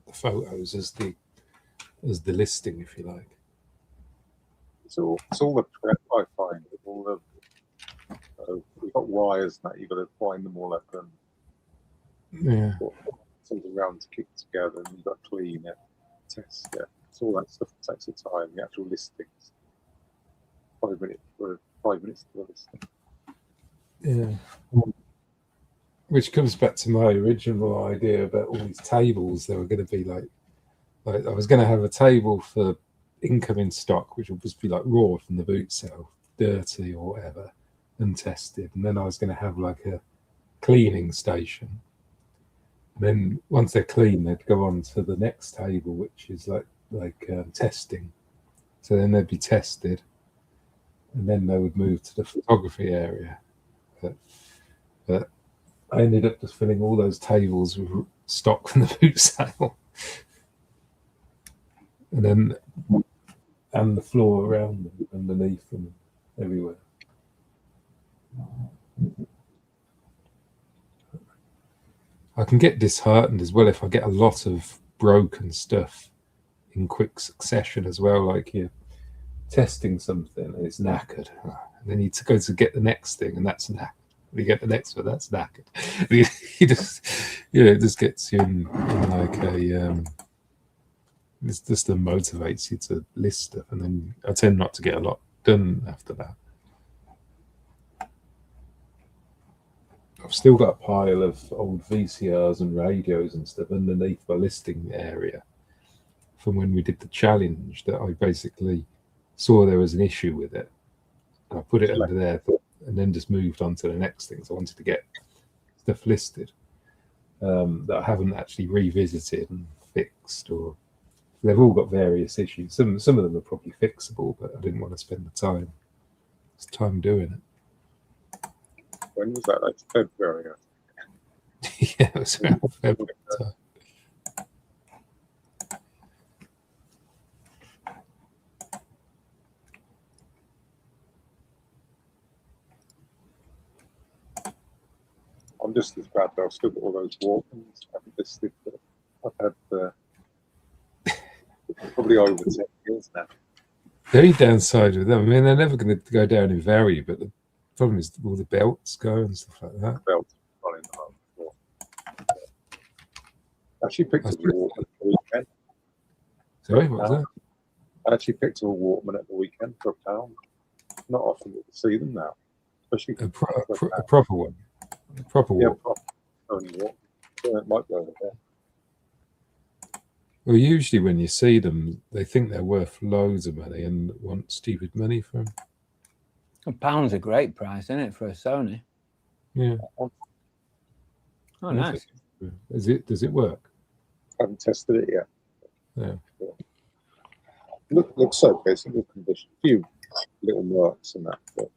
the photos as the listing, if you like. It's all the prep I find. All the we've got wires that you've got to wind them all up and Yeah. put something around to keep it together, and you've got to clean it, test it. It's all that stuff that takes the time. The actual listings, 5 minutes for 5 minutes to the listing. Yeah. Which comes back to my original idea about all these tables. They were going to be like I was going to have a table for incoming stock, which would just be like raw from the boot sale, dirty or whatever, untested. And then I was going to have like a cleaning station. And then once they're clean, they'd go on to the next table, which is like testing. So then they'd be tested, and then they would move to the photography area. But I ended up just filling all those tables with stock from the boot sale, and the floor around them, underneath them, everywhere. I can get disheartened as well if I get a lot of broken stuff in quick succession as well. Like you're testing something and it's knackered, and then you go to get the next thing and that's knackered. You get the next one, that's knackered. You just, it just gets you in like a. It's just that motivates you to list stuff, and then I tend not to get a lot done after that. I've still got a pile of old VCRs and radios and stuff underneath my listing area from when we did the challenge that I basically saw there was an issue with it. And I put it under there and then just moved on to the next thing. So I wanted to get stuff listed that I haven't actually revisited and fixed, or they've all got various issues. Some of them are probably fixable, but I didn't want to spend the time. It's time doing it. When was that? Like February. Yeah, it was around February time. I'm just as glad that I've still got all those Walkmans. I haven't listed, but I've had probably over 10 years now. The only downside with them, I mean, they're never going to go down in value, but the problem is all the belts go and stuff like that. Belts running the home floor. I actually picked up a Walkman at the weekend. Sorry, what was that? I actually picked up a Walkman at the weekend for £1. Not often you see them now, especially A proper one. A proper yeah, walk. proper. Only Walkman. So it might go over there. Well, usually when you see them, they think they're worth loads of money and want stupid money for them. £1's a great price, isn't it, for a Sony? Yeah. Oh, nice. Does it work? I haven't tested it yet. Yeah. Looks okay. It's in good condition. A few little marks and that. But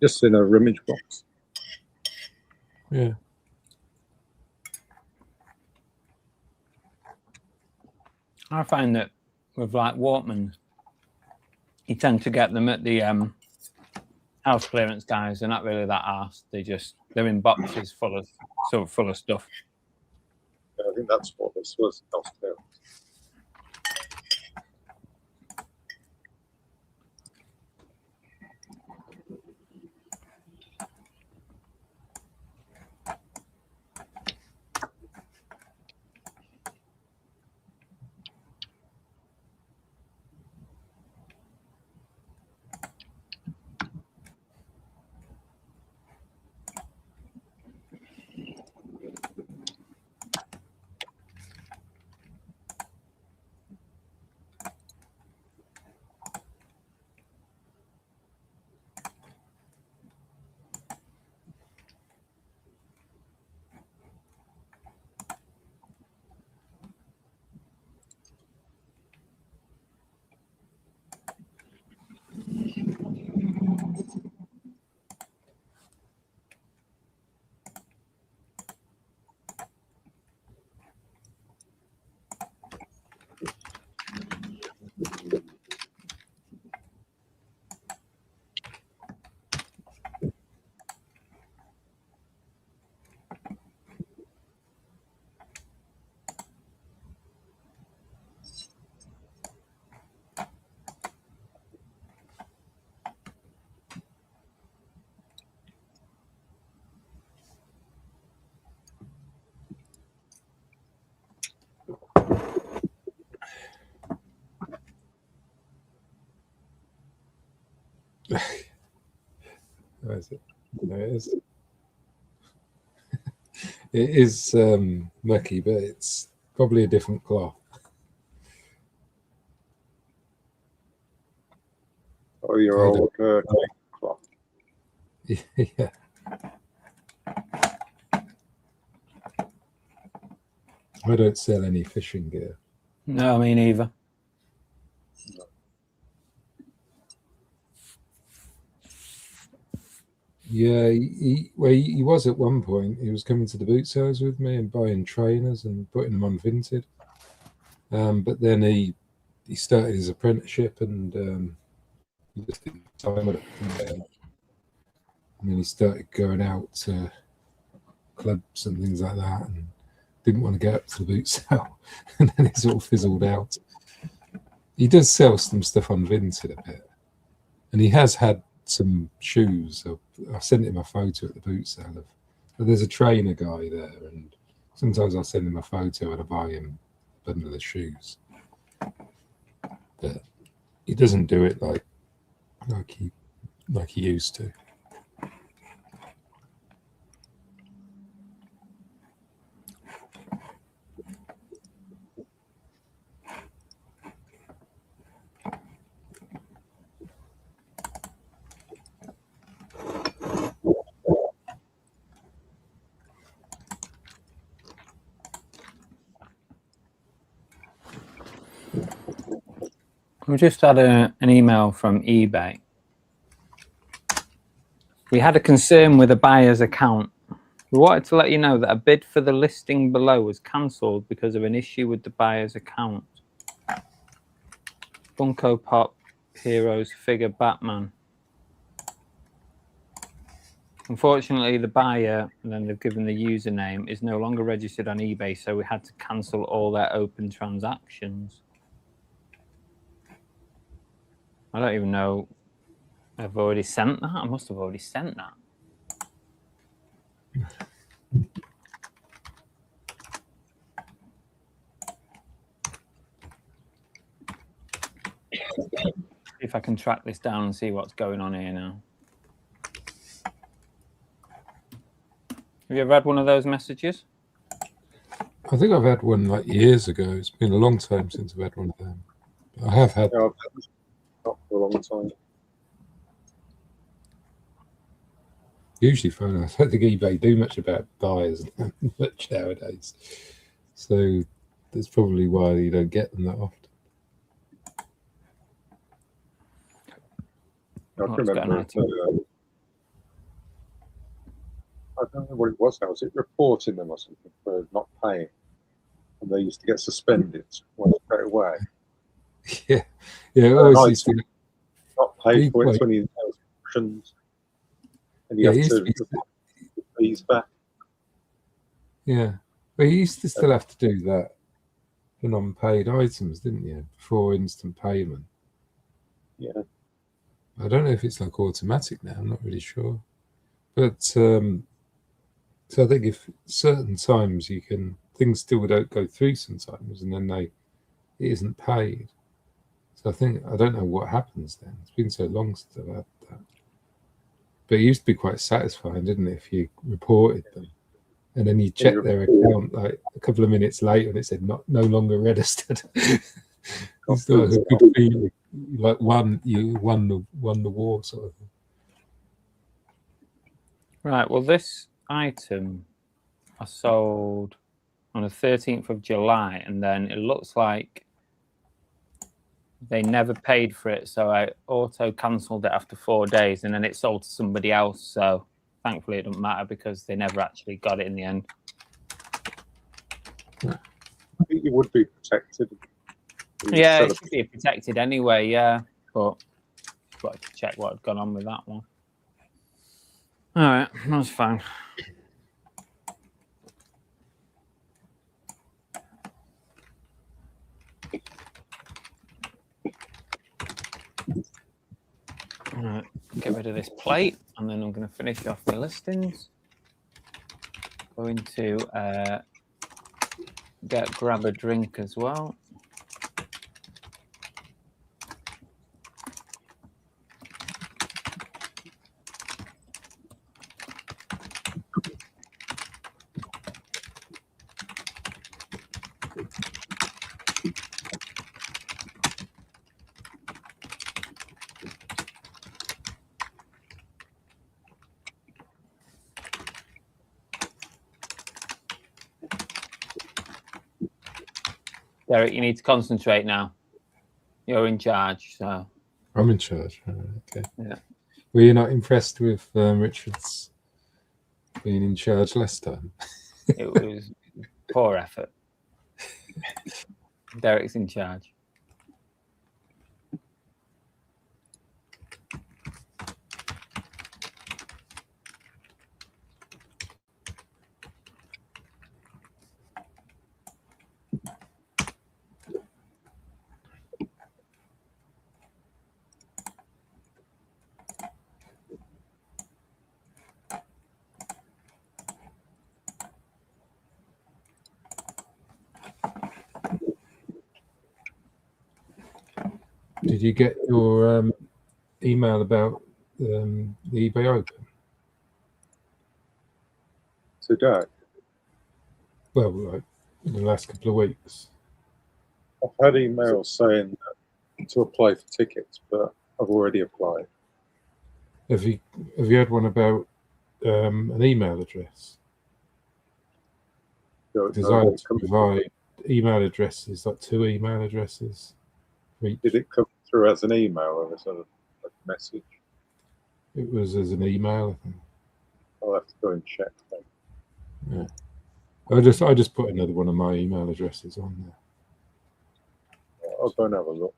just in a rummage box. Yeah. I find that with like Walkmans, you tend to get them at the house clearance guys. They're not really that arsed. They're in boxes full of stuff. Yeah, I think that's what this was. Where is it? There it is. It is mucky, but it's probably a different cloth. Oh, your old cloth. Yeah. I don't sell any fishing gear. No, me neither. Yeah, he was at one point. He was coming to the boot sales with me and buying trainers and putting them on Vinted. But then he started his apprenticeship and he just didn't have time with it. And then he started going out to clubs and things like that and didn't want to get up to the boot sale. And then it sort of fizzled out. He does sell some stuff on Vinted a bit. And he has had some shoes. I sent him a photo at the boot sale but there's a trainer guy there, and sometimes I'll send him a photo and I buy him a bundle of shoes. But he doesn't do it like he used to. We just had an email from eBay. We had a concern with a buyer's account. We wanted to let you know that a bid for the listing below was cancelled because of an issue with the buyer's account. Funko Pop Heroes figure Batman. Unfortunately, the buyer, and then they've given the username, is no longer registered on eBay, so we had to cancel all their open transactions. I don't even know. I've already sent that. I must have already sent that. See if I can track this down and see what's going on here now. Have you ever had one of those messages? I think I've had one like years ago. It's been a long time since I've had one of them. But I have had. Yeah, not for a long time. Usually phone. I don't think eBay do much about buyers much nowadays. So that's probably why you don't get them that often. I What's can got an remember. item? I don't know what it was now. Was it reporting them or something for not paying? And they used to get suspended straight away. Yeah, yeah. It And always I used to. not paid for it. Well, It's when you have options and you Yeah, have it used to to be. report the fees back. Yeah, but you used to still have to do that for non-paid items, didn't you? Before instant payment. Yeah. I don't know if it's like automatic now. I'm not really sure. But so I think if certain times you can, things still don't go through sometimes, and then it isn't paid. So I don't know what happens then. It's been so long since I've had that. But it used to be quite satisfying, didn't it, if you reported them, and then you check their account like a couple of minutes later, and it said no longer registered. It's like a good feeling, like you won the war sort of thing. Right. Well, this item I sold on the 13th of July, and then it looks like they never paid for it, so I auto cancelled it after 4 days, and then it sold to somebody else. So thankfully, it doesn't matter because they never actually got it in the end. I think you would be protected. Yeah, it should be protected anyway. Yeah, but got to check what had gone on with that one. All right, that's fine. All right, get rid of this plate, and then I'm going to finish off the listings. Going to grab a drink as well. Derek, you need to concentrate now. You're in charge, so. I'm in charge. Okay. Yeah. Were you not impressed with Richard's being in charge last time? It was poor effort. Derek's in charge. Did you get your email about the eBay Open? Today, Well, like in the last couple of weeks. I've had emails saying that to apply for tickets, but I've already applied. Have you had one about an email address? Because I had to provide email addresses, like 2 email addresses for each. Did it come through as an email or as a message? It was as an email, I think. I'll have to go and check then. Yeah. I just put another one of my email addresses on there. I'll go and have a look.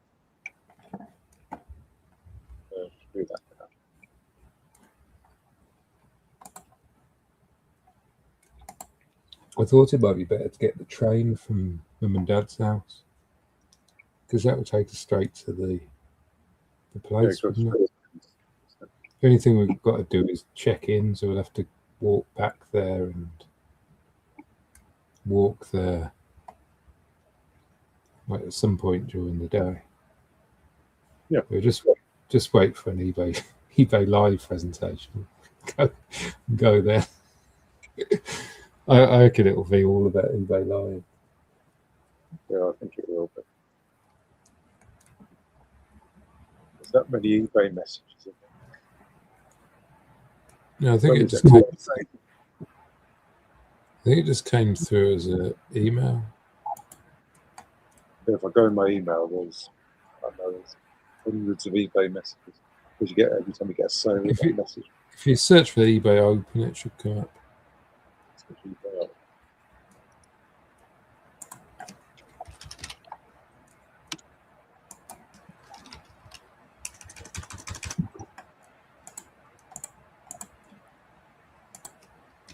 Do that now. I thought it might be better to get the train from Mum and Dad's house, because that would take us straight to the place. Yeah, Wouldn't it? The only thing we've got to do is check in, so we'll have to walk back there and walk there like at some point during the day. Yeah. We'll just wait for an eBay live presentation. Go there. I reckon it will be all about eBay live. Yeah, I think it will be. There's that many eBay messages in there. No, I think it just came through as an email. If I go in my email, there's hundreds of eBay messages. Because you get every time you get a sale, you If get a you- message. If you search for eBay Open, it should come up.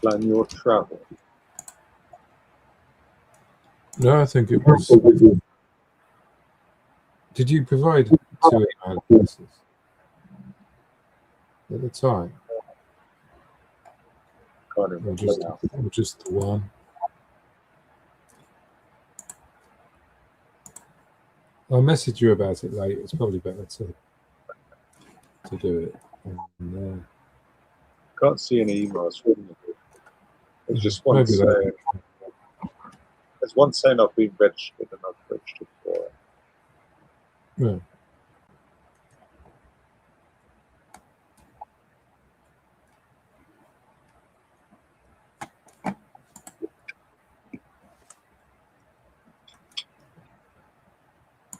Plan your travel. No, I think it was. Did you provide 2 email addresses at the time, Can't or remember just, now. or just the one? I'll message you about it later. It's probably better to do it. And, Can't see any emails from you. There's just one maybe that. saying. There's one saying I've been registered and I've registered for it. Yeah.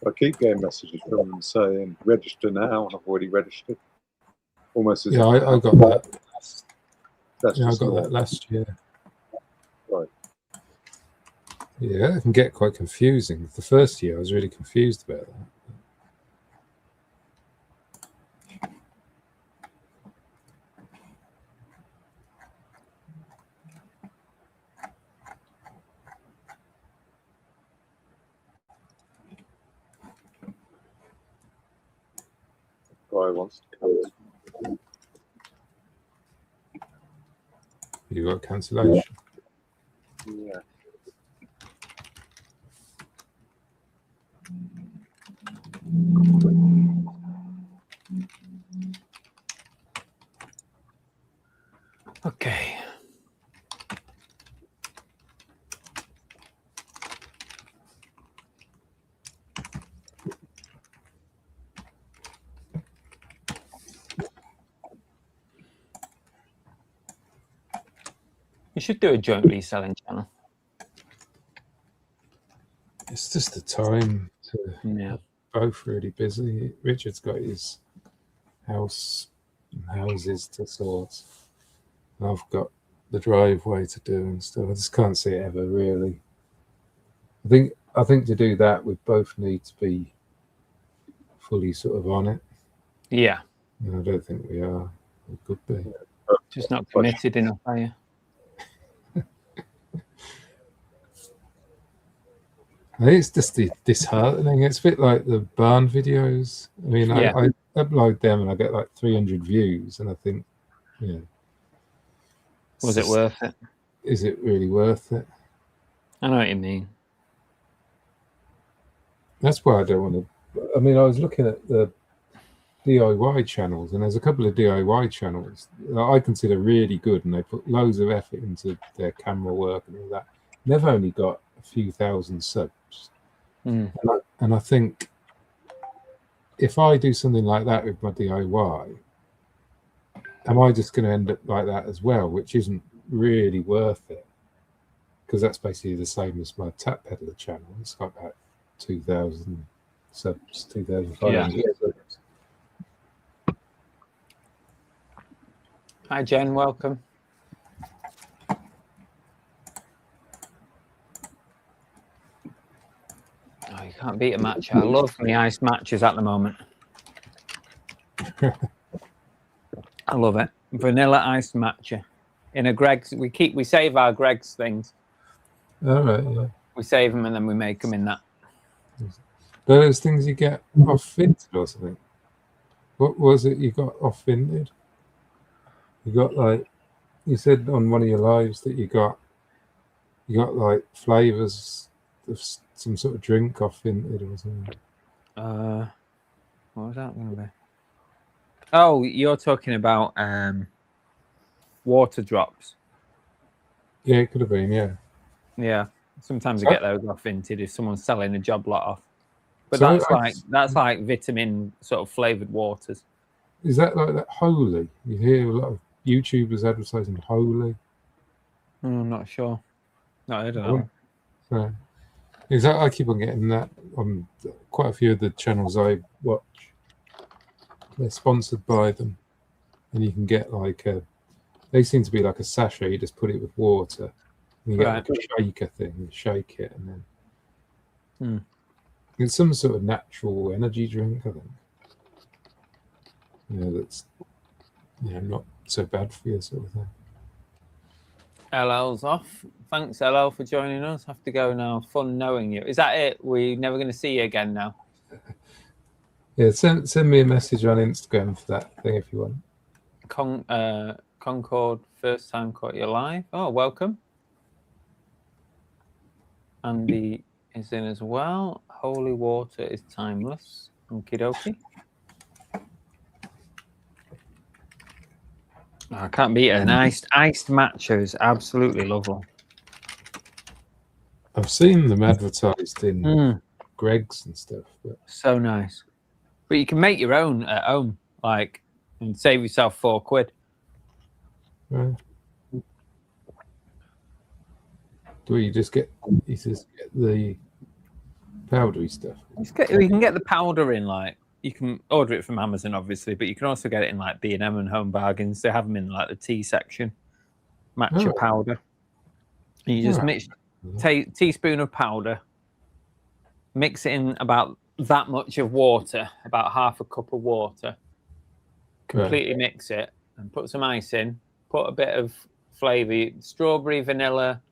I keep getting messages from them saying register now, and I've already registered. Almost as Yeah, if I got that. that's Yeah, I just got normal. that last year. Right. Yeah, it can get quite confusing. The first year, I was really confused about that. Guy wants to come. You got cancellation. Yeah. Okay. You should do a joint reselling channel. It's just the time to Yeah. both really busy. Richard's got his house and houses to sort. And I've got the driveway to do and stuff. I just can't see it ever really. I think to do that we both need to be fully sort of on it. Yeah. And I don't think we are. We could be. Just not committed enough, are you? I think it's just disheartening. It's a bit like the barn videos. I mean, Yeah. I upload them and I get like 300 views, and I think, yeah, Was it worth it? Is it really worth it? I know what you mean. That's why I don't want to. I mean, I was looking at the DIY channels, and there's a couple of DIY channels that I consider really good, and they put loads of effort into their camera work and all that. They've only got a few thousand subs. Mm. And I think if I do something like that with my DIY, am I just going to end up like that as well, which isn't really worth it? Because that's basically the same as my Tap Peddler channel. It's got about 2,000 subs, 2,500 subs. Hi, Jen. Welcome. Oh, you can't beat a matcha. I love my iced matches at the moment. I love it. Vanilla iced matcha. In a Greg's, we save our Greg's things. All right, yeah. We save them and then we make them in that. Those things you get off Vinted or something. What was it you got off Vinted? You got like, you said on one of your lives that you got like flavors of some sort of drink off Vinted or something. What was that going to be? Oh, you're talking about water drops. Yeah, it could have been, yeah. Yeah. Sometimes I get those off Vinted if someone's selling a job lot off. But So that's like vitamin sort of flavored waters. Is that like that Holy? You hear a lot of YouTubers advertising Holy. I'm not sure. Not heard of that one. So, is that I keep on getting that on quite a few of the channels I watch. They're sponsored by them, and you can get like a. They seem to be like a sachet. You just put it with water. And you get like a shaker thing. You shake it, and then it's some sort of natural energy drink. I think. That's not so bad for you, sort of thing. LL's off. Thanks, LL, for joining us. Have to go now. Fun knowing you. Is that it? We're never going to see you again now. Yeah, send me a message on Instagram for that thing if you want. Concord, first time caught you live. Oh, welcome. Andy is in as well. Holy water is timeless. Okie dokie. I can't beat it. An iced matcha is absolutely lovely. I've seen them advertised in Greg's and stuff. But... So nice. But you can make your own at home, like, and save yourself £4. Right. Do you just get the powdery stuff? You can get the powder in, like, you can order it from Amazon, obviously, but you can also get it in like B&M and Home Bargains. They have them in like the tea section, matcha powder. And you just mix teaspoon of powder, mix it in about that much of water, about half a cup of water, completely mix it and put some ice in, put a bit of flavour, strawberry, vanilla,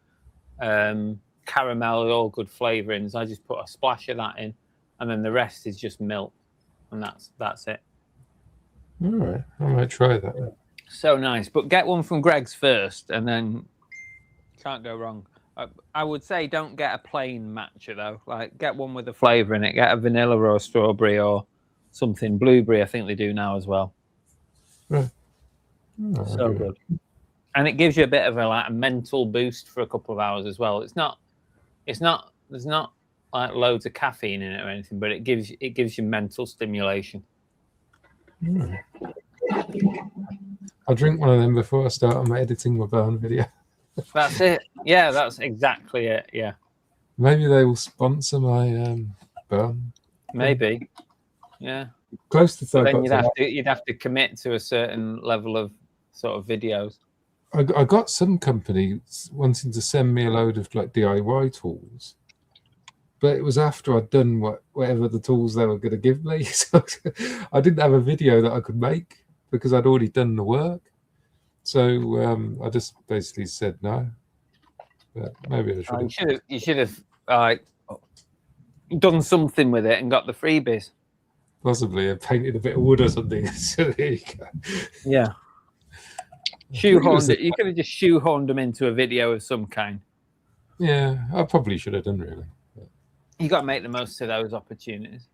caramel, all good flavourings. I just put a splash of that in, and then the rest is just milk. And that's it. All right, I might try that. So nice, but get one from Greg's first, and then can't go wrong. I would say don't get a plain matcha though. Like get one with a flavour in it. Get a vanilla or a strawberry or something. Blueberry, I think they do now as well. Right. So good, and it gives you a bit of a mental boost for a couple of hours as well. There's not like loads of caffeine in it or anything, but it gives you mental stimulation. I'll drink one of them before I start on my editing my burn video. That's it. Yeah, that's exactly it. Yeah. Maybe they will sponsor my burn. Maybe. Yeah. Close to so then you'd have to commit to a certain level of sort of videos. I got some company wanting to send me a load of like DIY tools. But it was after I'd done whatever the tools they were going to give me. So I didn't have a video that I could make because I'd already done the work. So I just basically said no. But maybe I should have. You should have done something with it and got the freebies. Possibly. I painted a bit of wood or something. So there you go. Yeah. Shoehorned it. You could have just shoehorned them into a video of some kind. Yeah, I probably should have done, really. You got to make the most of those opportunities.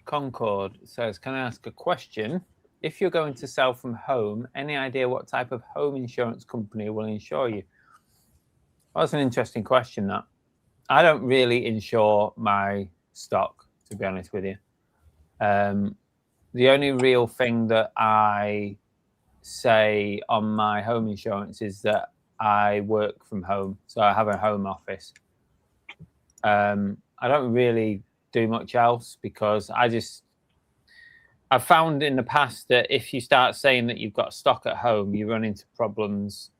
Concord says, can I ask a question? If you're going to sell from home, any idea what type of home insurance company will insure you? Well, that's an interesting question, that. I don't really insure my stock, to be honest with you. The only real thing that I say on my home insurance is that I work from home. So I have a home office. I don't really do much else because I've found in the past that if you start saying that you've got stock at home, you run into problems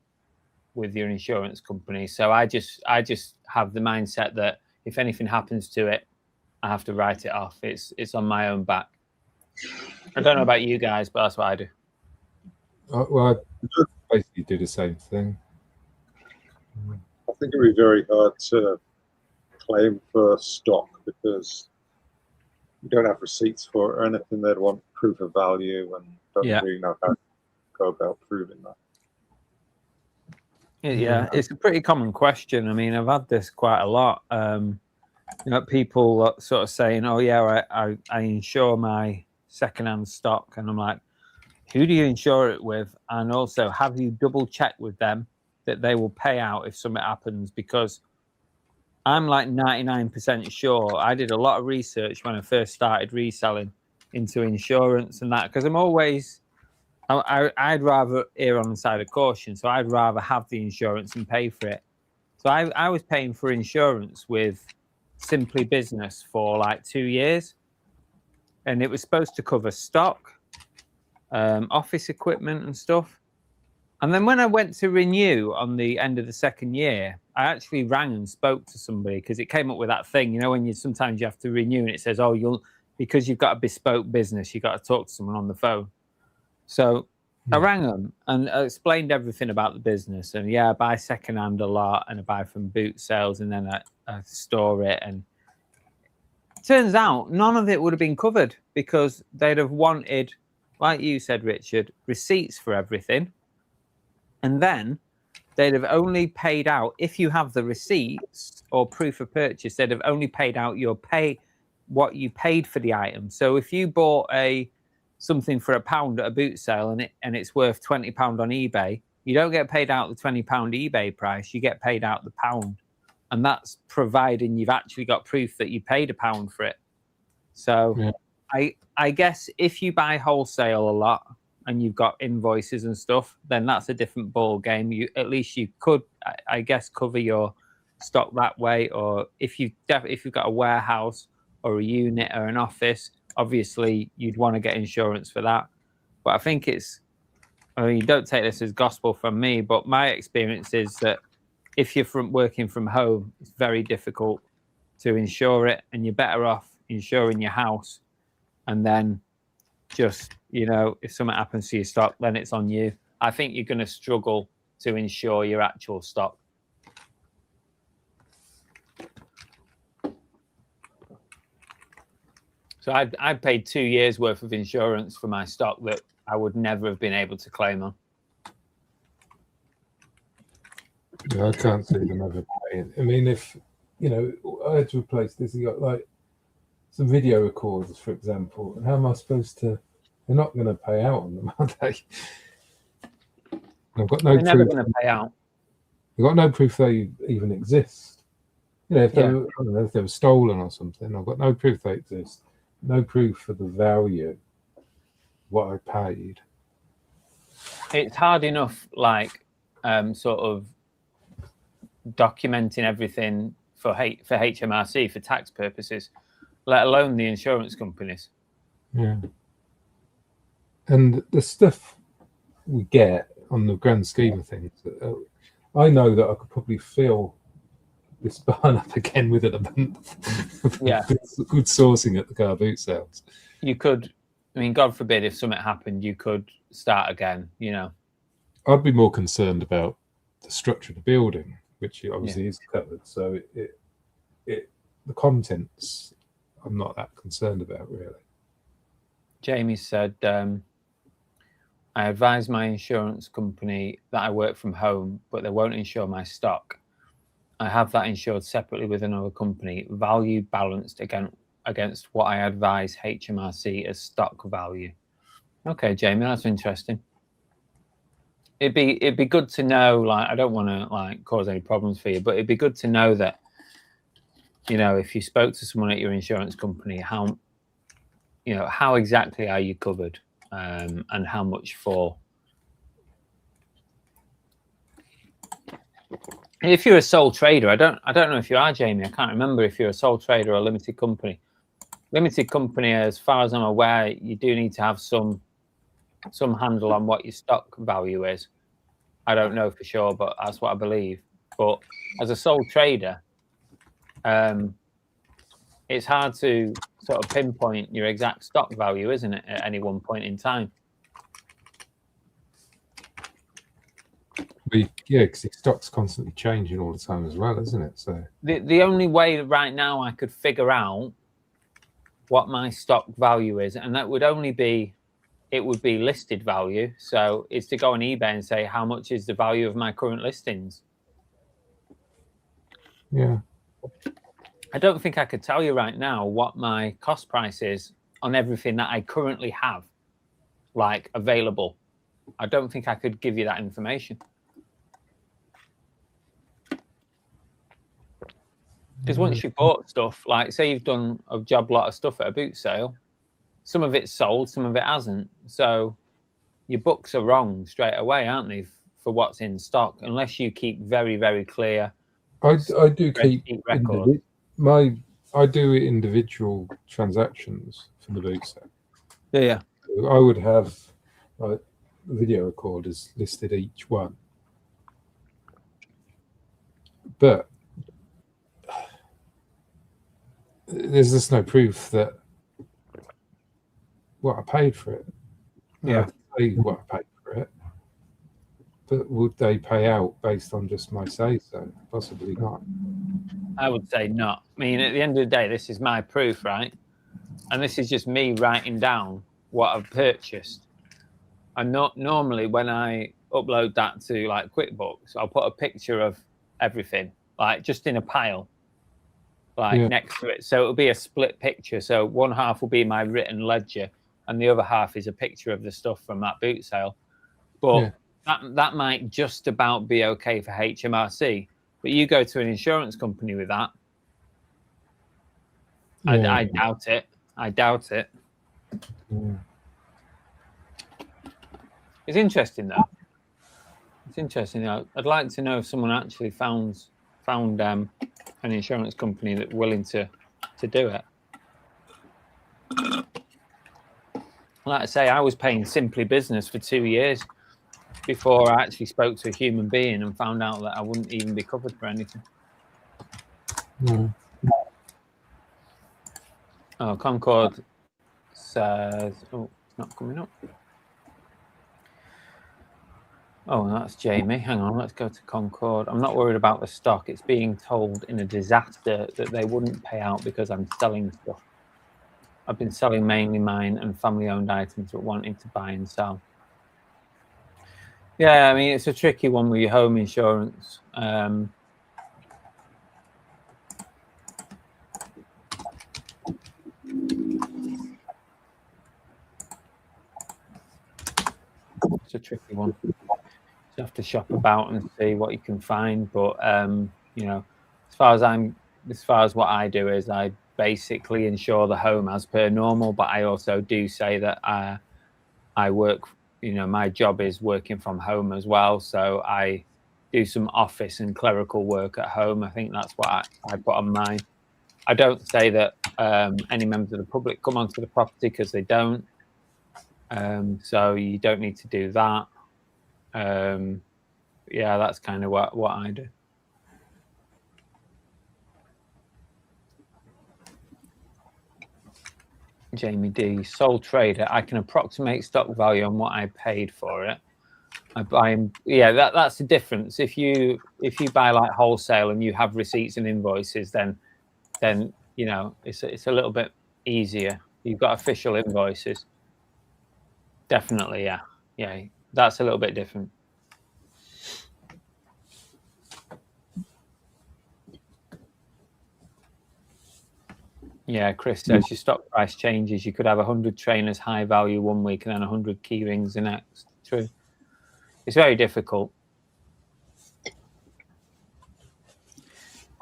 with your insurance company. So I just have the mindset that if anything happens to it, I have to write it off. It's on my own back. I don't know about you guys, but that's what I do. Well, I basically do the same thing. I think it would be very hard to claim for stock because you don't have receipts for it or anything. They'd want proof of value and don't really know how to go about proving that. Yeah, it's a pretty common question. I mean, I've had this quite a lot. People sort of saying, "Oh yeah, I insure my secondhand stock," and I'm like, "Who do you insure it with? And also, have you double checked with them that they will pay out if something happens?" Because I'm like 99% sure. I did a lot of research when I first started reselling into insurance and that, because I'm always, I'd rather err on the side of caution. So I'd rather have the insurance and pay for it. So I was paying for insurance with Simply Business for like 2 years. and it was supposed to cover stock, office equipment and stuff. And then when I went to renew on the end of the second year, I actually rang and spoke to somebody because it came up with that thing, you know, when sometimes you have to renew and it says, oh, because you've got a bespoke business, you got to talk to someone on the phone. So I rang them and I explained everything about the business. And yeah, I buy secondhand a lot and I buy from boot sales and then I store it. And turns out none of it would have been covered because they'd have wanted, like you said, Richard, receipts for everything. And then they'd have only paid out, if you have the receipts or proof of purchase, they'd have only paid out what you paid for the item. So if you bought something for £1 at a boot sale and it's worth £20 on eBay, you don't get paid out the £20 eBay price, you get paid out the £1. And that's providing you've actually got proof that you paid £1 for it. So yeah. I guess if you buy wholesale a lot and you've got invoices and stuff, then that's a different ball game. At least you could, I guess, cover your stock that way. Or if you've got a warehouse or a unit or an office, obviously you'd want to get insurance for that. But I think you don't take this as gospel from me, but my experience is that if you're working from home, it's very difficult to insure it, and you're better off insuring your house. And then just, you know, if something happens to your stock, then it's on you. I think you're going to struggle to insure your actual stock. So I paid 2 years worth of insurance for my stock that I would never have been able to claim on. Yeah, I can't see them ever paying. I mean, if, you know, I had to replace this, you got like some video recorders, for example, and how am I supposed to, they're not going to pay out on them, are they? I've got no They're proof. never going to pay out. I've got no proof they even exist. You know, if they were, I don't know, if they were stolen or something, I've got no proof they exist. No proof for the value, what I paid. It's hard enough, like, sort of documenting everything for HMRC for tax purposes, let alone the insurance companies. Yeah. And the stuff we get on the grand scheme of things, I know that I could probably fill this barn up again within a month. Yeah. Good sourcing at the car boot sales. You could, I mean, God forbid, if something happened, you could start again, you know. I'd be more concerned about the structure of the building, which obviously is covered. So the contents, I'm not that concerned about, really. Jamie said, I advise my insurance company that I work from home, but they won't insure my stock. I have that insured separately with another company, value balanced against what I advise HMRC as stock value. Okay, Jamie, that's interesting. It'd be good to know, like, I don't want to like cause any problems for you, but it'd be good to know that, you know, if you spoke to someone at your insurance company, how exactly are you covered, and how much for. If you're a sole trader, I don't know if you are, Jamie. I can't remember if you're a sole trader or a limited company. Limited company, as far as I'm aware, you do need to have some handle on what your stock value is. I don't know for sure, but that's what I believe. But as a sole trader, it's hard to sort of pinpoint your exact stock value, isn't it, at any one point in time? Yeah, because the stock's constantly changing all the time as well, isn't it? So the only way right now I could figure out what my stock value is, and that would only be, it would be listed value. So is to go on eBay and say, how much is the value of my current listings? Yeah. I don't think I could tell you right now what my cost price is on everything that I currently have, like, available. I don't think I could give you that information. Because once you've bought stuff, like say you've done a job lot of stuff at a boot sale, some of it's sold, some of it hasn't. So your books are wrong straight away, aren't they, for what's in stock, unless you keep very, very clear. I do keep records. I do individual transactions for the boot set. Yeah. I would have like video recorders listed each one, but there's just no proof that what I paid for it. Yeah. I say what I paid for it, but would they pay out based on just my say so? Possibly not. I would say not. I mean, at the end of the day, this is my proof, right? And this is just me writing down what I've purchased. And not normally when I upload that to like QuickBooks, I'll put a picture of everything, like just in a pile, like next to it. So it'll be a split picture. So one half will be my written ledger, and the other half is a picture of the stuff from that boot sale. But that might just about be okay for HMRC. But you go to an insurance company with that, I doubt it. I doubt it. It's interesting though. It's interesting though. I'd like to know if someone actually found an insurance company that's willing to do it. Like I say, I was paying Simply Business for 2 years before I actually spoke to a human being and found out that I wouldn't even be covered for anything. Oh, Concord says, oh, it's not coming up. Oh, that's Jamie. Hang on, let's go to Concord. I'm not worried about the stock. It's being told in a disaster that they wouldn't pay out because I'm selling stuff. I've been selling mainly mine and family-owned items, but wanting to buy and sell. Yeah, I mean, it's a tricky one with your home insurance. It's a tricky one. You have to shop about and see what you can find. But you know, as far as what I do is I basically insure the home as per normal. But I also do say that I work. You know, my job is working from home as well, so I do some office and clerical work at home. I think that's what I put on mine. I don't say that any members of the public come onto the property because they don't. So you don't need to do that. Yeah, that's kind of what I do. Jamie D, sole trader. I can approximate stock value on what I paid for it. I buy, yeah, that's the difference. If you buy like wholesale and you have receipts and invoices, then you know it's a little bit easier. You've got official invoices. Definitely, yeah, that's a little bit different. Yeah, Chris says your stock price changes. You could have 100 trainers high value 1 week and then 100 key rings the next. True. It's very difficult.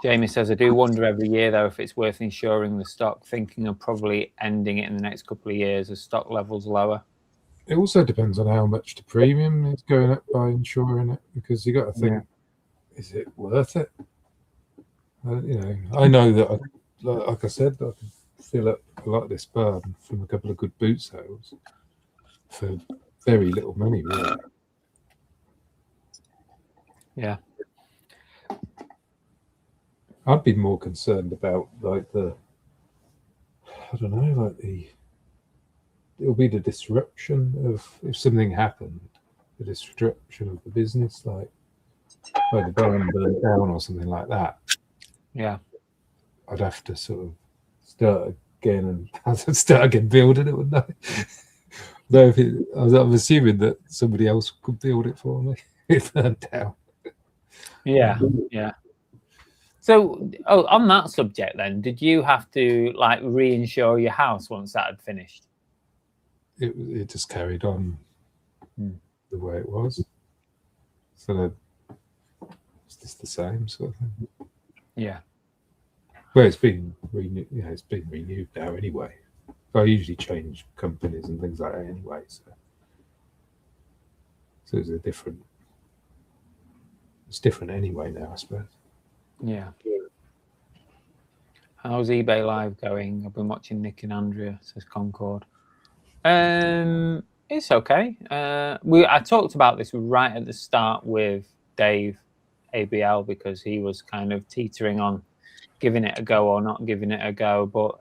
Jamie says, I do wonder every year, though, if it's worth insuring the stock, thinking of probably ending it in the next couple of years as stock levels lower. It also depends on how much the premium is going up by insuring it, because you got to think, is it worth it? You know, I know that, like I said, I can fill up a lot of this burn from a couple of good boot sales for very little money, really. Yeah. I'd be more concerned about like I don't know, like it'll be the disruption of, if something happened, the disruption of the business, like the barn burnt down or something like that. Yeah. I'd have to sort of start again building it, wouldn't I? Though I'm assuming that somebody else could build it for me. It burned down. Yeah. So, on that subject, then, did you have to like reinsure your house once that had finished? It just carried on the way it was. So it's just the same sort of thing. Yeah. Well, it's been renewed. Yeah, it's been renewed now anyway. I usually change companies and things like that anyway. So it's different. It's different anyway now, I suppose. Yeah. How's eBay Live going? I've been watching Nick and Andrea, says Concord. It's okay. I talked about this right at the start with Dave ABL because he was kind of teetering on giving it a go or not giving it a go. But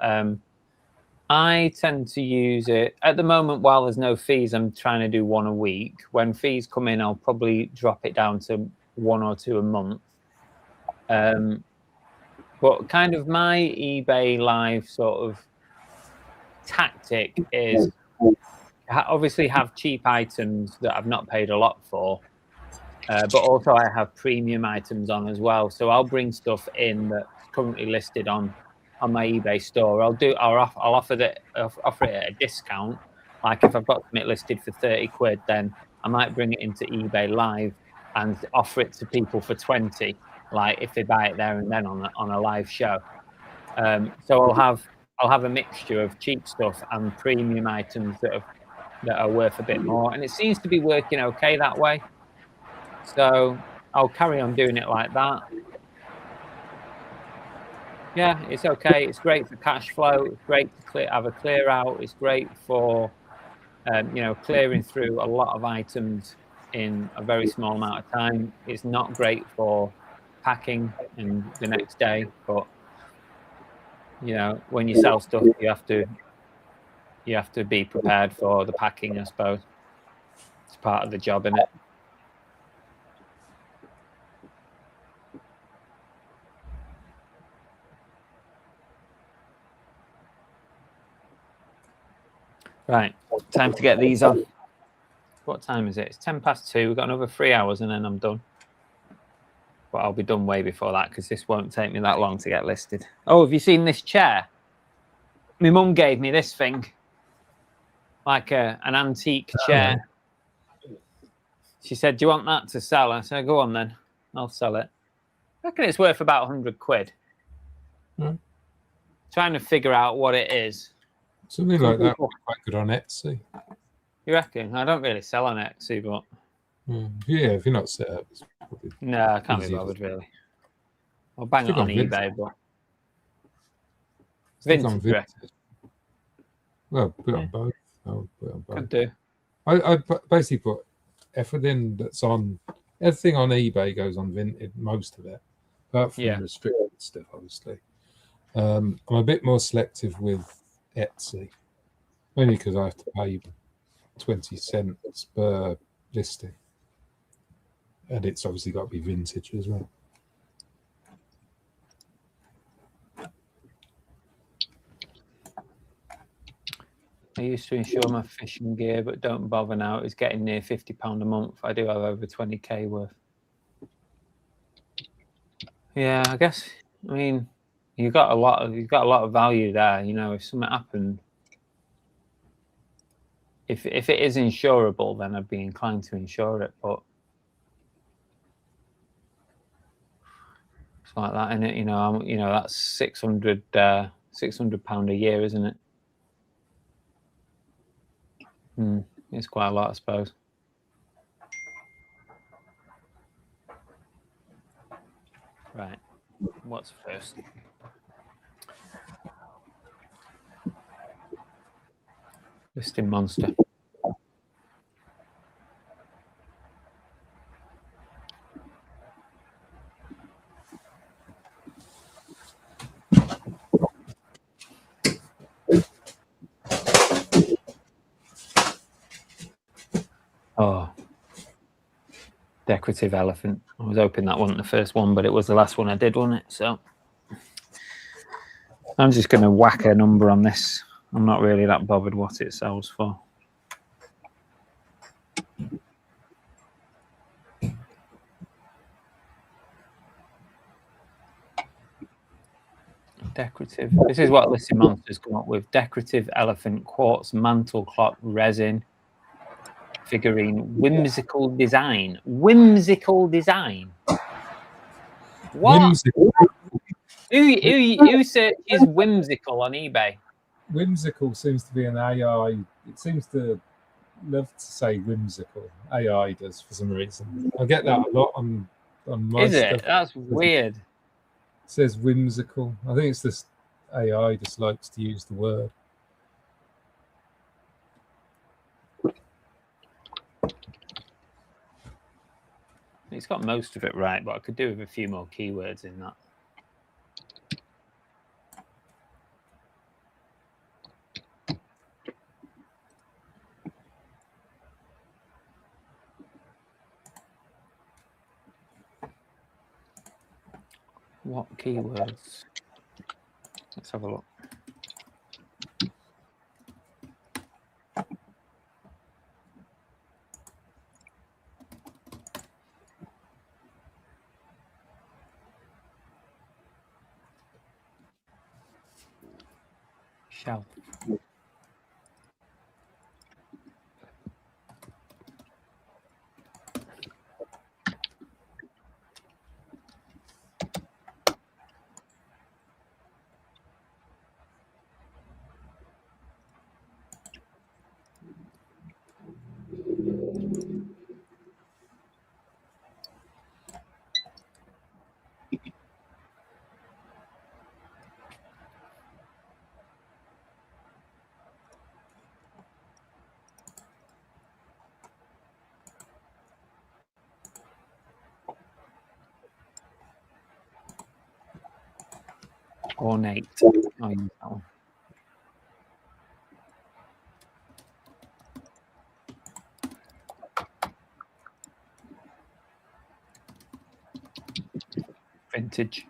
I tend to use it at the moment while there's no fees. I'm trying to do one a week. When fees come in, I'll probably drop it down to 1 or 2 a month. But kind of my eBay Live sort of tactic is obviously have cheap items that I've not paid a lot for, but also I have premium items on as well. So I'll bring stuff in that's currently listed on my eBay store. I'll offer it at a discount. Like if I've got something listed for 30 quid, then I might bring it into eBay Live and offer it to people for 20. Like if they buy it there and then on a live show. So I'll have a mixture of cheap stuff and premium items that are worth a bit more, and it seems to be working okay that way. So I'll carry on doing it like that. Yeah, it's okay. It's great for cash flow. It's great to have a clear out. It's great for clearing through a lot of items in a very small amount of time. It's not great for packing in the next day, but when you sell stuff, you have to be prepared for the packing, I suppose. It's part of the job, isn't it? Right, time to get these on. What time is it? It's 10 past 2. We've got another 3 hours and then I'm done. But I'll be done way before that because this won't take me that long to get listed. Oh, have you seen this chair? My mum gave me this thing. Like an antique chair. She said, do you want that to sell? I said, go on then. I'll sell it. I reckon it's worth about 100 quid. Trying to figure out what it is. Something like that would be quite good on Etsy. You reckon? I don't really sell on Etsy, but... Yeah, if you're not set up, it's probably... No, I can't be bothered, really. I'll bang it on eBay, but... Vinted, you reckon? Well, put it on both. I'll put it on both. Could do. I basically put everything that's on... Everything on eBay goes on Vinted, most of it. Apart from restricted stuff, obviously. I'm a bit more selective with Etsy. Only because I have to pay 20 cents per listing. And it's obviously got to be vintage as well. I used to insure my fishing gear, but don't bother now. It's getting near £50 a month. I do have over 20k worth. Yeah, I guess. I mean, you've got a lot of value there. If something happened, if it is insurable, then I'd be inclined to insure it. But it's like that, isn't it? That's £600 a year, isn't it? It's quite a lot, I suppose. Right. What's first? Listing monster. Oh, decorative elephant. I was hoping that wasn't the first one, but it was the last one I did, wasn't it? So I'm just going to whack a number on this. I'm not really that bothered what it sells for. Decorative. This is what Listing Monster's come up with. Decorative elephant quartz mantle clock resin figurine, whimsical design. Whimsical design. What? Whimsical. Who searches whimsical on eBay? Whimsical seems to be an AI. It seems to love to say whimsical. AI does for some reason. I get that a lot on my Is it? stuff. That's weird. It says whimsical. I think it's this AI just likes to use the word. It's got most of it right, but I could do with a few more keywords in that. What keywords? Let's have a look. Shelf. Ornate. I'll use that one. Vintage.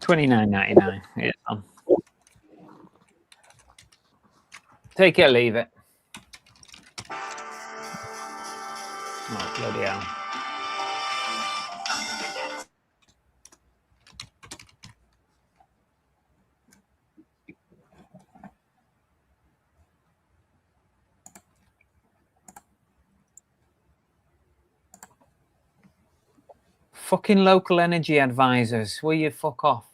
$29.99. Yeah. Take it or leave it. Oh, bloody hell. Fucking local energy advisors. Will you fuck off?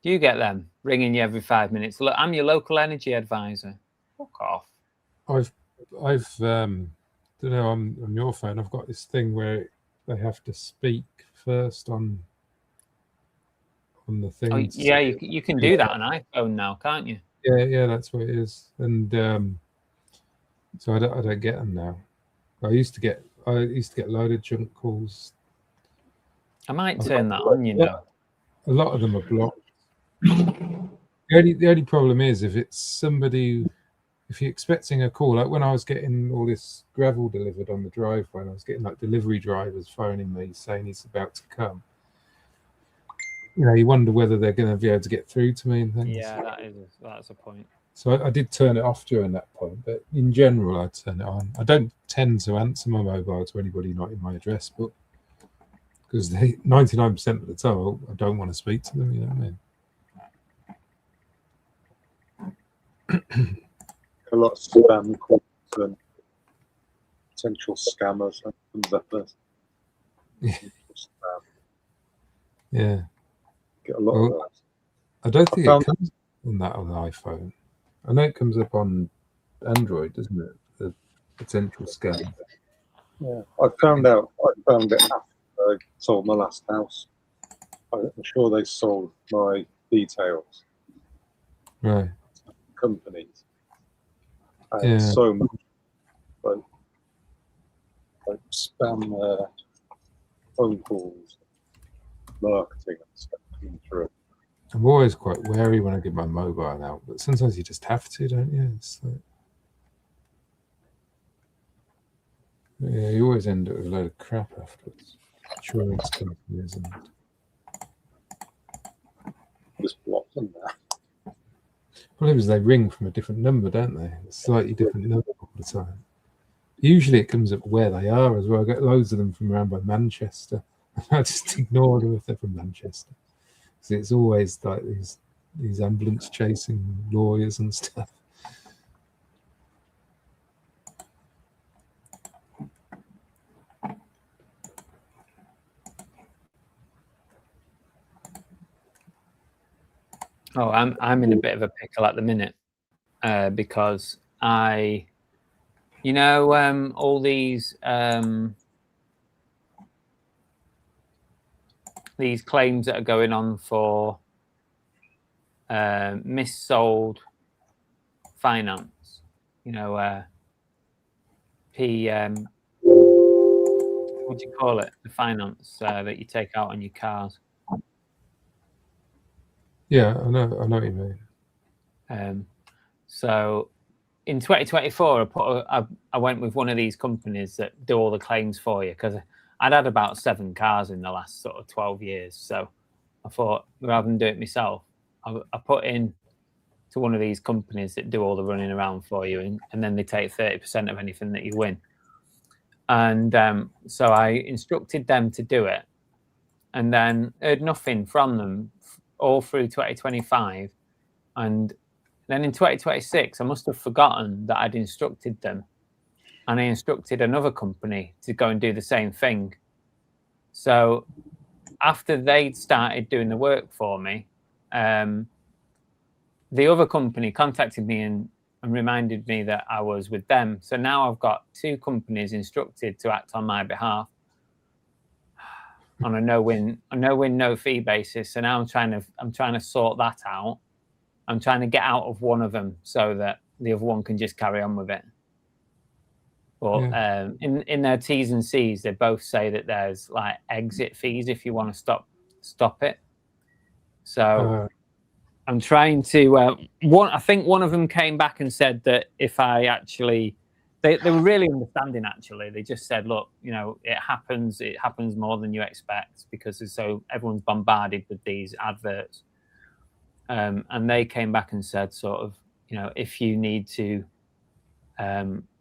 Do you get them ringing you every 5 minutes? Look, I'm your local energy advisor. Fuck off. I've don't know, on your phone, I've got this thing where they have to speak first on the thing. Oh, yeah, you can do that on iPhone now, can't you? Yeah, that's what it is. And So I don't get them now. I used to get a load of junk calls. I might turn that on, you know. A lot of them are blocked. The only problem is if it's somebody, if you're expecting a call, like when I was getting all this gravel delivered on the driveway, and I was getting like delivery drivers phoning me saying he's about to come. You know, you wonder whether they're going to be able to get through to me and things. Yeah, that's a point. So I did turn it off during that point, but in general, I turn it on. I don't tend to answer my mobile to anybody not in my address book because 99% of the time I don't want to speak to them. You know what I mean? A lot of spam calls and potential scammers that comes up as spam. Yeah. Get a lot of Well, that. I don't think found- it comes on that on the iPhone. I know it comes up on Android, doesn't it? The potential scam. Yeah, I found it after I sold my last house. I'm sure they sold my details Right. to companies. And Yeah. so much like spam phone calls, marketing and stuff coming through. I'm always quite wary when I get my mobile out, but sometimes you just have to, don't you? It's like, yeah, you always end up with a load of crap afterwards. Insurance companies and Just block them now. problem is they ring from a different number, don't they? A slightly different number all the time. Usually it comes up where they are as well. I get loads of them from around by Manchester. I just ignore them if they're from Manchester. So it's always like these ambulance chasing lawyers and stuff. Oh, I'm in a bit of a pickle at the minute because you know, all these claims that are going on for missold finance. You know, PM. What do you call it? The finance that you take out on your cars. Yeah, I know what you mean. So in 2024, I went with one of these companies that do all the claims for you because I'd had about 7 cars in the last sort of 12 years. So I thought rather than do it myself, I put in to one of these companies that do all the running around for you, and then they take 30% of anything that you win. And so I instructed them to do it, and then heard nothing from them all through 2025. And then in 2026, I must have forgotten that I'd instructed them, and I instructed another company to go and do the same thing. So after they'd started doing the work for me, the other company contacted me and reminded me that I was with them. So now I've got 2 companies instructed to act on my behalf on a no-win, no-fee basis. So now I'm trying to sort that out. I'm trying to get out of one of them so that the other one can just carry on with it. But in their T's and C's, they both say that there's like exit fees if you want to stop it. So I'm trying to. I think one of them came back and said that if I actually, they were really understanding. Actually, they just said, look, you know, it happens more than you expect because everyone's bombarded with these adverts. And they came back and said, sort of, you know, if you need to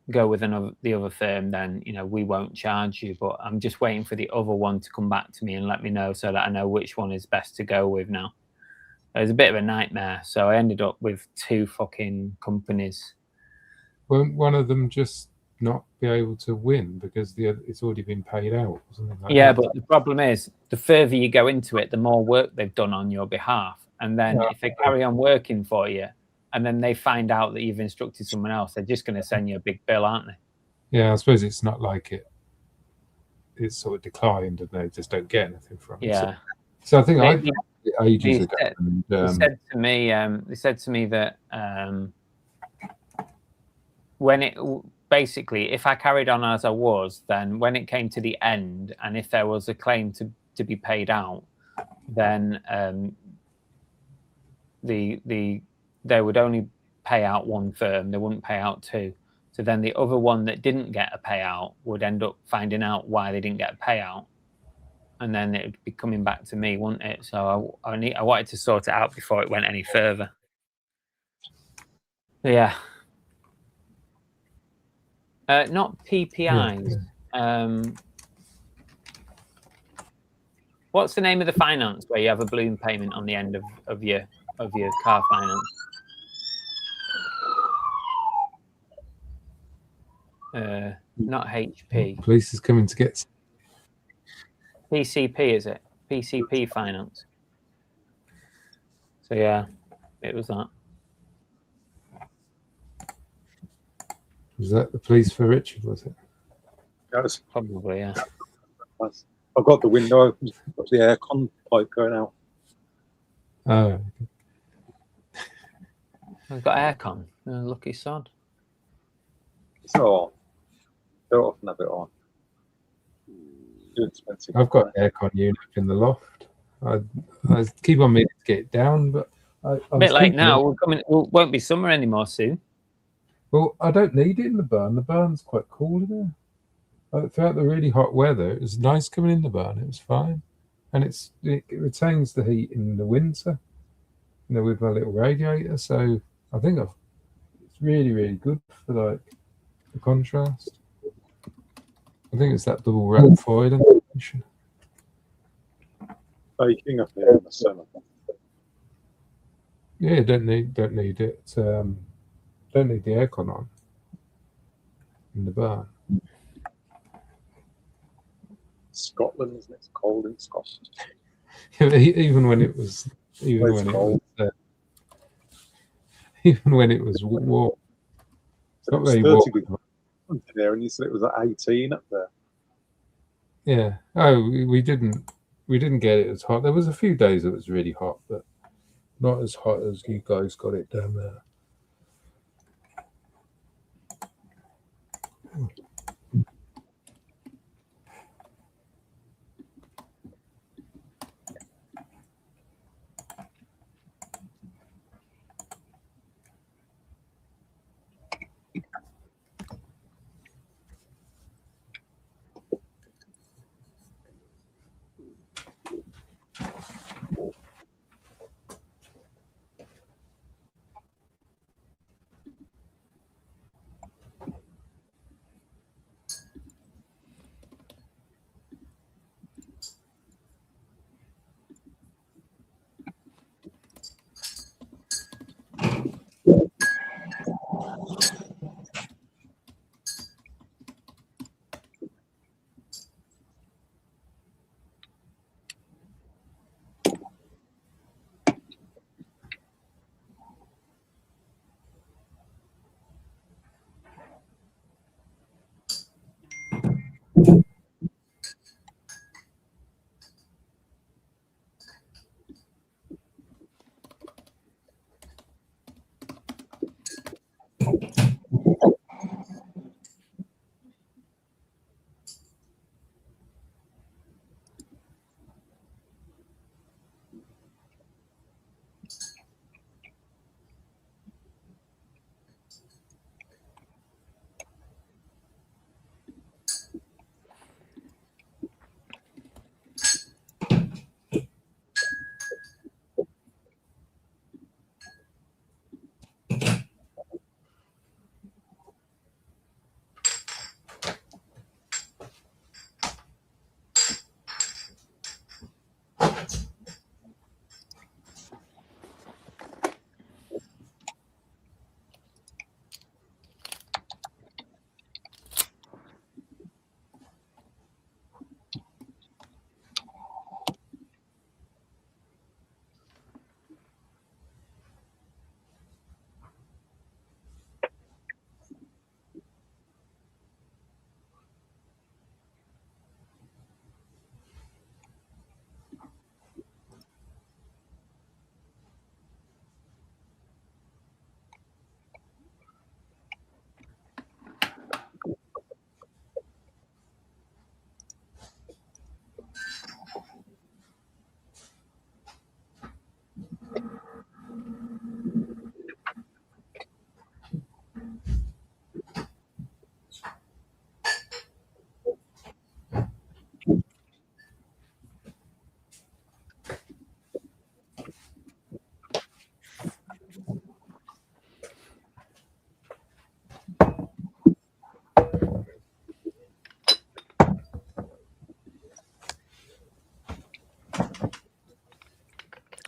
go with the other firm, then, you know, we won't charge you. But I'm just waiting for the other one to come back to me and let me know so that I know which one is best to go with now. It was a bit of a nightmare. So I ended up with 2 fucking companies. Won't one of them just not be able to win because it's already been paid out or something like that? But the problem is, the further you go into it, the more work they've done on your behalf. And then if they carry on working for you and then they find out that you've instructed someone else, they're just going to send you a big bill, aren't they? Yeah, I suppose it's not like it's sort of declined and they just don't get anything from it. Yeah. So I think ages ago. They said to me that when basically, if I carried on as I was, then when it came to the end, and if there was a claim to be paid out, then they would only pay out one firm. They wouldn't pay out two. So then the other one that didn't get a payout would end up finding out why they didn't get a payout, and then it would be coming back to me, wouldn't it? So I wanted to sort it out before it went any further. So yeah. Not PPIs. What's the name of the finance where you have a balloon payment on the end of your car finance? Not HP. Police is coming to get. PCP, is it? PCP finance. So yeah, it was that. Was that the police for Richard? Was it? Yes. Probably, yeah. I've got the window open. Got the aircon pipe going out. Oh, I've got aircon. Lucky sod. So don't often have it on. Too expensive. I've got an aircon unit in the loft. I keep on meaning to get it down, but I A bit late now. We're coming. Won't be summer anymore soon. Well, I don't need it in the barn. The barn's quite cool in there. Throughout the really hot weather, it was nice coming in the barn. It was fine, and it retains the heat in the winter. You know, with my little radiator. So I think it's really, really good for like the contrast. I think it's that double wrap foil. Baking up here in the summer. Yeah, don't need it. Don't need the aircon on in the barn. Scotland, isn't it? It's cold in Scotland. Even when it was, even It's when cold. it was, even when it was warm. It's So not it was very 30 warm. degrees there, and you said it was at 18 up there. Yeah. Oh, we didn't get it as hot. There was a few days it was really hot, but not as hot as you guys got it down there.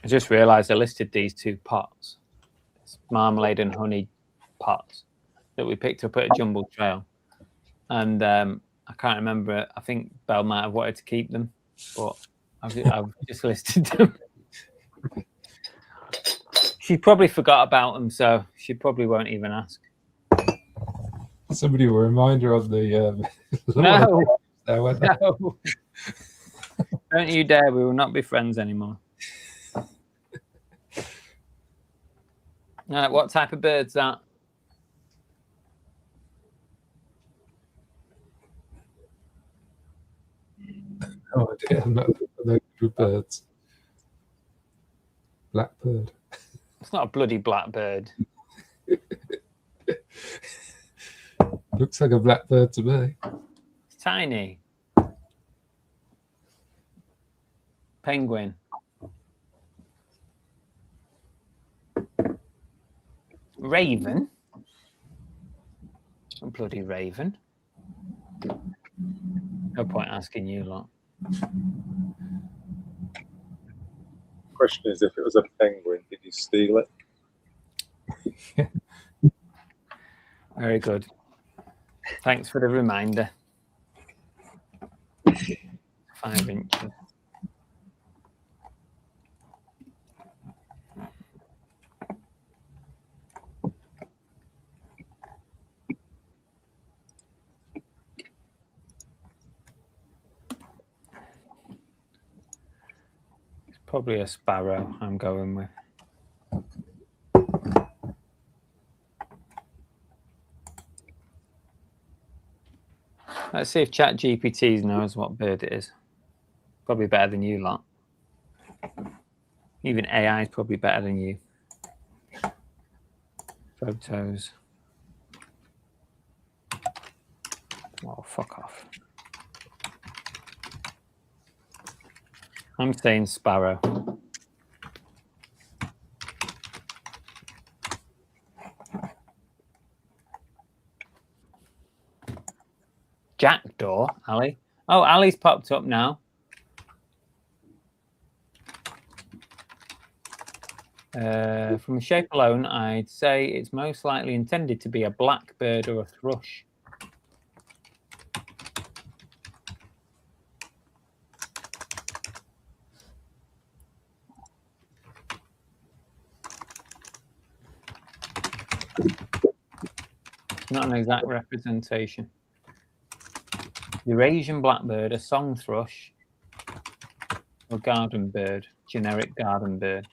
just realised I listed these 2 pots. It's marmalade and honey pots that we picked up at a jumble trail. And I can't remember. I think Belle might have wanted to keep them, but I've just listed them. She probably forgot about them, so she probably won't even ask. Somebody will remind her of the. No, there, won't they? no. Don't you dare. We will not be friends anymore. What type of bird's that? Oh dear, I'm not those good birds. Blackbird. It's not a bloody blackbird. Looks like a blackbird to me. It's tiny. Penguin. Raven. A bloody raven. No point asking you lot. Question is, if it was a penguin, did you steal it? Very good. Thanks for the reminder. 5 inches. It's probably a sparrow I'm going with. Let's see if ChatGPT knows what bird it is. Probably better than you lot. Even AI is probably better than you. Photos. Oh, fuck off. I'm saying sparrow. Jackdaw, Ali. Oh, Ali's popped up now. From the shape alone, I'd say it's most likely intended to be a blackbird or a thrush. Not an exact representation. Eurasian blackbird, a song thrush, or garden bird, generic garden bird.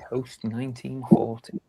Post 1940.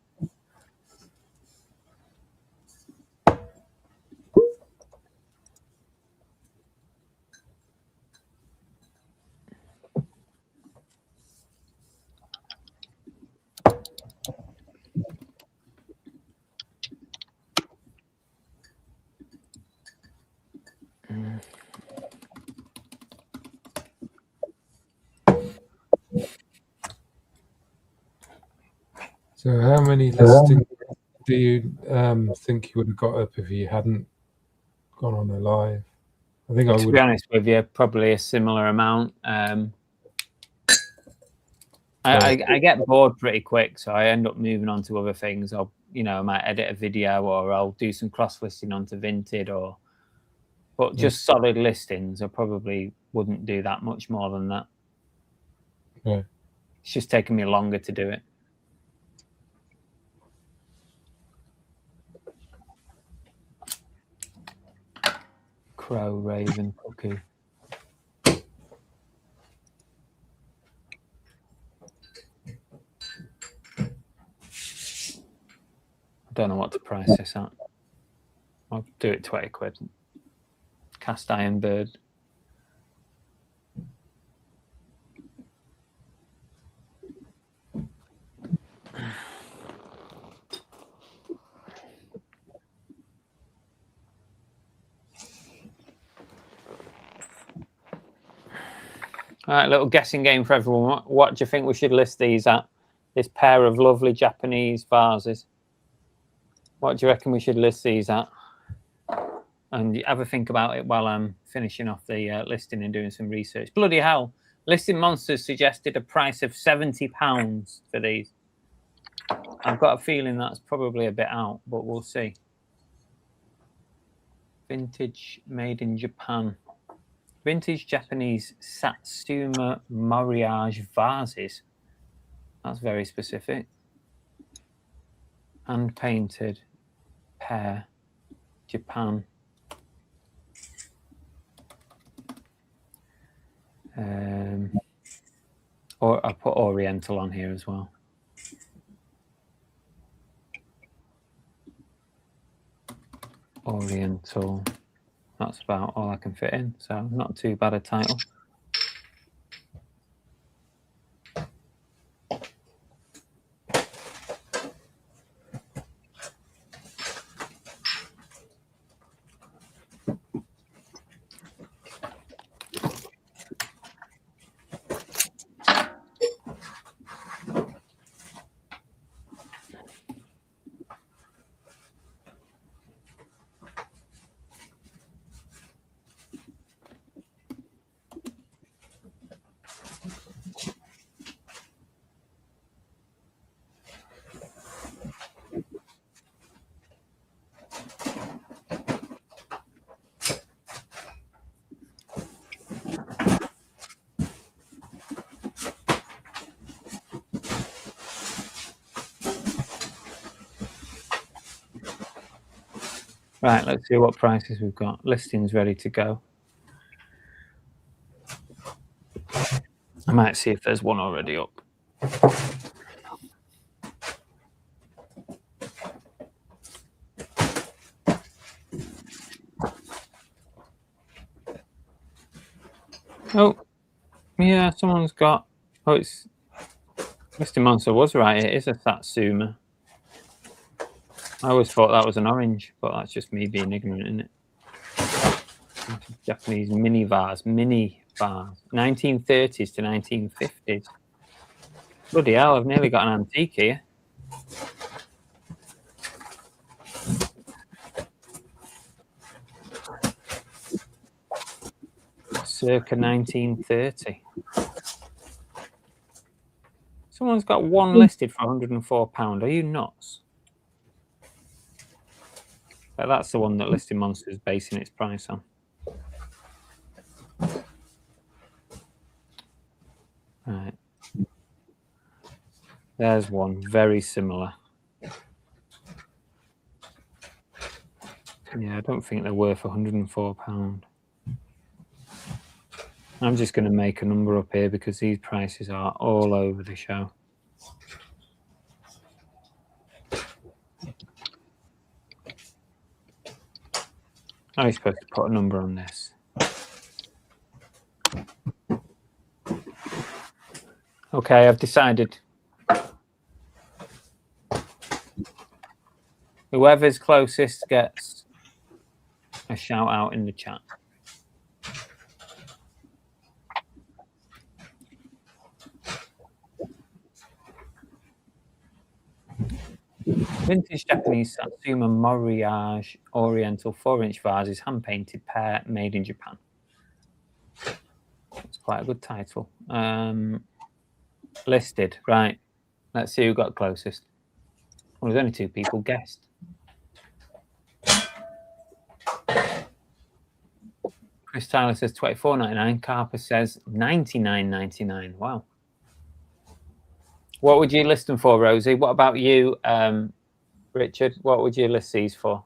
So, how many listings do you think you would have got up if you hadn't gone on a live? I think I To would. be honest with you, probably a similar amount. I get bored pretty quick, so I end up moving on to other things. I'll, I might edit a video, or I'll do some cross listing onto Vinted, but just solid listings, I probably wouldn't do that much more than that. Yeah. It's just taking me longer to do it. Crow, raven, cuckoo. don't know what to price this at. I'll do it 20 quid. Cast iron bird. All right, little guessing game for everyone. What do you think we should list these at? This pair of lovely Japanese vases. What do you reckon we should list these at? And you have a think about it while I'm finishing off the listing and doing some research. Bloody hell. Listing Monsters suggested a price of £70 for these. I've got a feeling that's probably a bit out, but we'll see. Vintage made in Japan. Vintage Japanese Satsuma Mariage vases. That's very specific. Hand painted pair, Japan. Or I put Oriental on here as well. Oriental. That's about all I can fit in, so not too bad a title. Right, let's see what prices we've got. Listings ready to go. I might see if there's one already up. Oh, yeah, someone's got... Oh, it's... Mr. Monster was right. It is a Satsuma. I always thought that was an orange, but that's just me being ignorant, isn't it? Japanese mini vase. 1930s to 1950s. Bloody hell, I've nearly got an antique here. Circa 1930. Someone's got one listed for £104. Are you nuts? But that's the one that Listing Monster is basing its price on. Right. There's one very similar. Yeah, I don't think they're worth £104. I'm just going to make a number up here because these prices are all over the show. How are you supposed to put a number on this? Okay, I've decided. Whoever's closest gets a shout out in the chat. Vintage Japanese Satsuma Mariage Oriental 4-inch vases, hand-painted pair, made in Japan. It's quite a good title. Listed, right. Let's see who got closest. Well, there's only 2 people guessed. Chris Tyler says $24.99. Carper says $99.99. Wow. What would you list them for, Rosie? What about you, Richard? What would you list these for?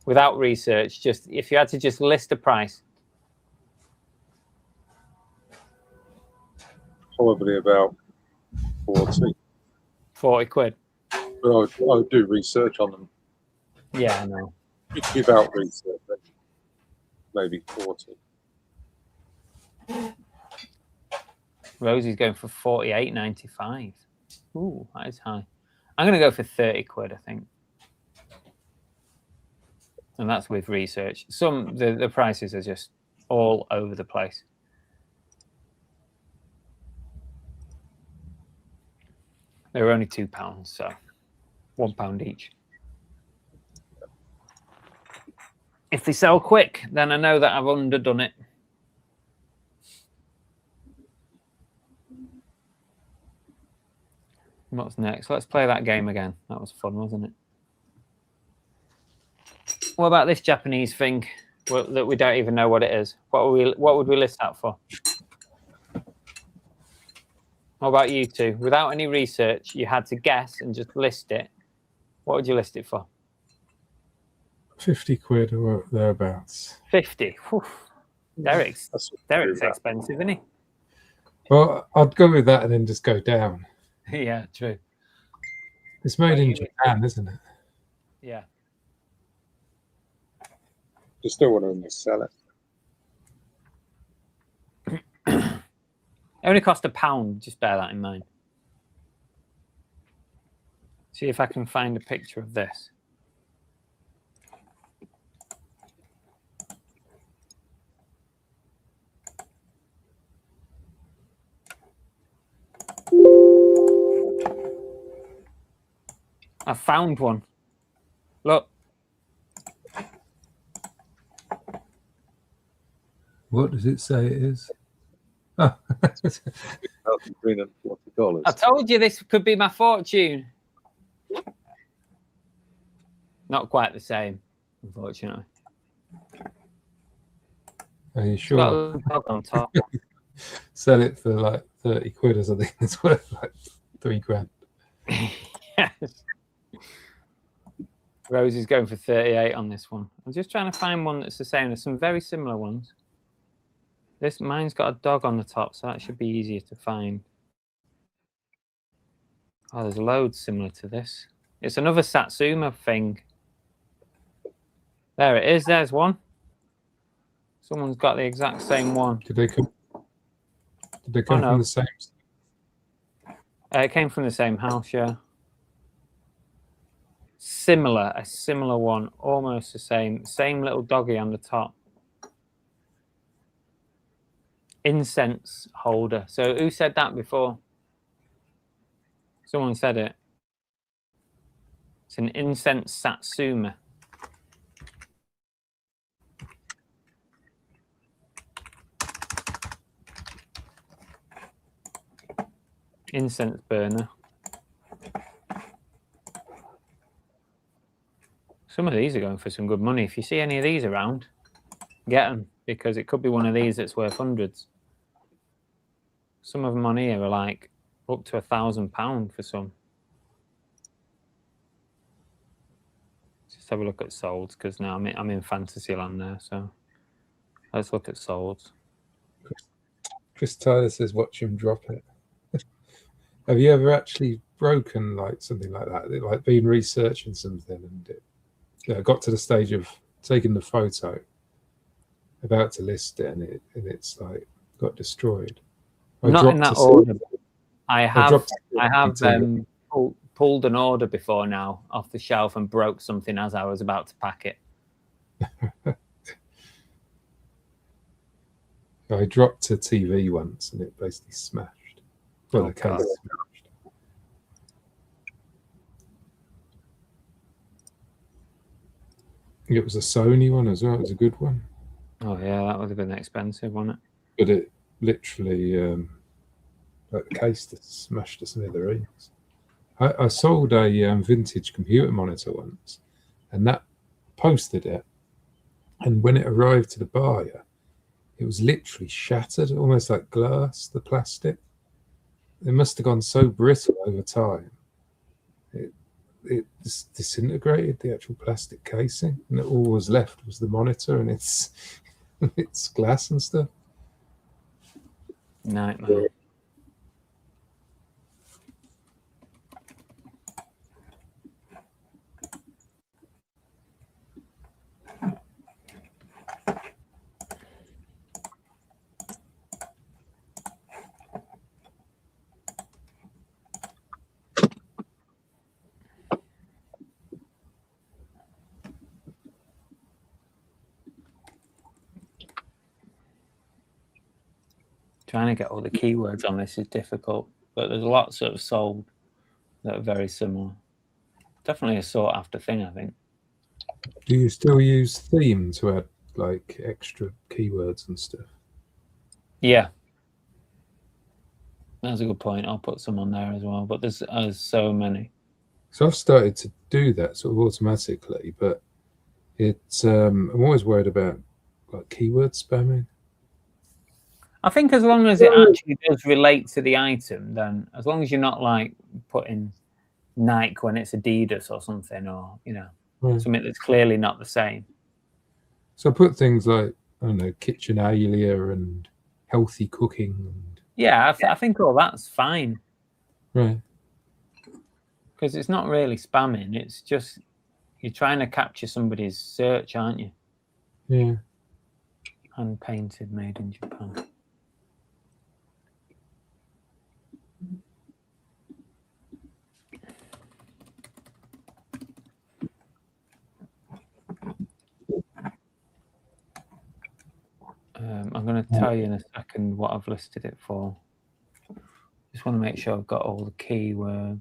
Without research, just if you had to just list a price. Probably about 40. 40 quid. But I would do research on them. Yeah, I know. Without research, then maybe 40. Rosie's going for 48.95. Ooh, that is high. I'm going to go for 30 quid, I think. And that's with research. The prices are just all over the place. They were only £2, so £1 each. If they sell quick, then I know that I've underdone it. What's next? Let's play that game again. That was fun, wasn't it? What about this Japanese thing that we don't even know what it is? What would we list that for? What about you two? Without any research, you had to guess and just list it. What would you list it for? 50 quid or thereabouts. 50. Whew. Derek's expensive, isn't he? Well, I'd go with that and then just go down. Yeah, true. It's made in Japan, isn't it? Yeah. You still want to sell it. It only cost £1. Just bear that in mind. See if I can find a picture of this. I found one. Look. What does it say it is? Oh. $340. I told you this could be my fortune. Not quite the same, unfortunately. Are you Got a sure? little dog on top. Sell it for like 30 quid or something. It's worth like 3 grand. Yes. Rose is going for 38 on this one. I'm just trying to find one that's the same. There's some very similar ones. Mine's got a dog on the top, so that should be easier to find. Oh, there's loads similar to this. It's another Satsuma thing. There it is. There's one. Someone's got the exact same one. Did they come from the same? It came from the same house, yeah. A similar one, almost the same. Same little doggy on the top. Incense holder. So who said that before? Someone said it. It's an incense Satsuma. Incense burner. Some of these are going for some good money. If you see any of these around, get them, because it could be one of these that's worth hundreds. Some of them on here are like up to £1,000 for some. Just have a look at solds, because now I'm in fantasy land there. So let's look at solds. Chris Tyler says, watch him drop it. Have you ever actually broken like something like that? Like been researching something and it got to the stage of taking the photo, about to list it, and it's like got destroyed. Not in that order. I have pulled an order before now off the shelf and broke something as I was about to pack it. I dropped a TV once and it basically smashed. Well, the case smashed. It was a Sony one as well. It was a good one. Oh yeah, that would have been expensive, wasn't it? But it literally, like the case that smashed to smithereens. I sold a vintage computer monitor once, and that posted it. And when it arrived to the buyer, it was literally shattered, almost like glass, the plastic. It must have gone so brittle over time. It just disintegrated, the actual plastic casing, and all was left was the monitor and its its glass and stuff. Nightmare. Trying to get all the keywords on this is difficult, but there's lots that have sold that are very similar. Definitely a sought after thing, I think. Do you still use theme to add like extra keywords and stuff? Yeah. That's a good point. I'll put some on there as well, but there's so many. So I've started to do that sort of automatically, but it's I'm always worried about like keyword spamming. I think as long as it actually does relate to the item, then as long as you're not like putting Nike when it's Adidas or something, or you know, Right. something that's clearly not the same. So I put things like, I don't know, kitchen alia and healthy cooking. And, Yeah, I think all that's fine right. because it's not really spamming. It's just you're trying to capture somebody's search, aren't you? Yeah. Hand painted, made in Japan. I'm going to tell you in a second what I've listed it for. Just want to make sure I've got all the keywords.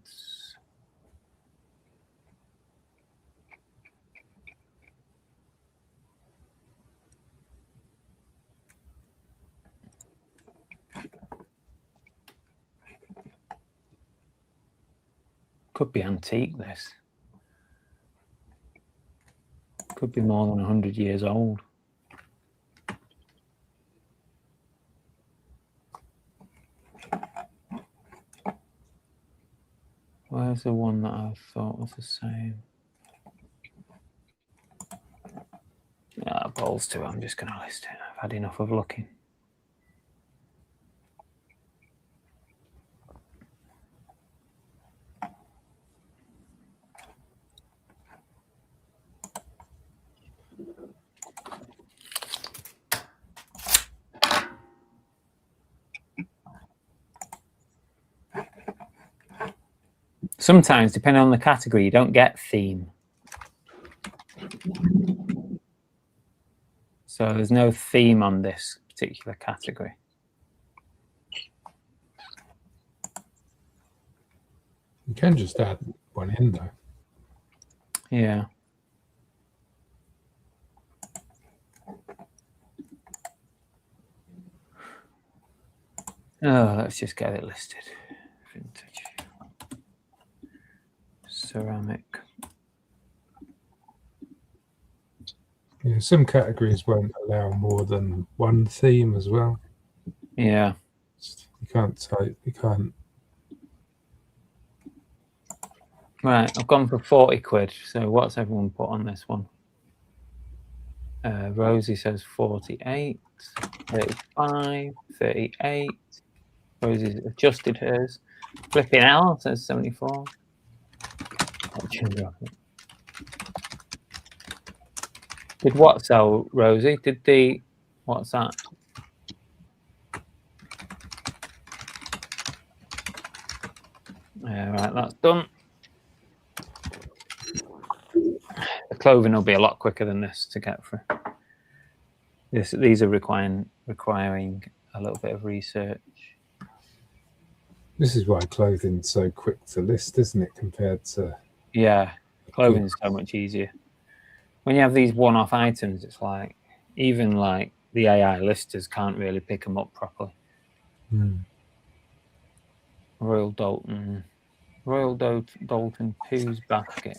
Could be antique, this. Could be more than 100 years old. Where's the one that I thought was the same? Ah, balls to it. I'm just going to list it. I've had enough of looking. Sometimes, depending on the category, you don't get theme. So there's no theme on this particular category. You can just add one in though. Yeah. Oh, let's just get it listed. Vintage. Ceramic. Yeah, some categories won't allow more than one theme as well. Yeah. You can't type, you can't. Right, I've gone for 40 quid. So what's everyone put on this one? Rosie says 48, 35, 38. Rosie's adjusted hers. Flipping L says 74. Did what sell, Rosie? Did the, what's that? Yeah, right, that's done. The clothing will be a lot quicker than this to get through. These are requiring a little bit of research. This is why clothing's so quick to list, isn't it, compared to... Yeah, clothing's so much easier. When you have these one-off items, it's like, even like the AI listers can't really pick them up properly. Royal Dalton Pooh's basket.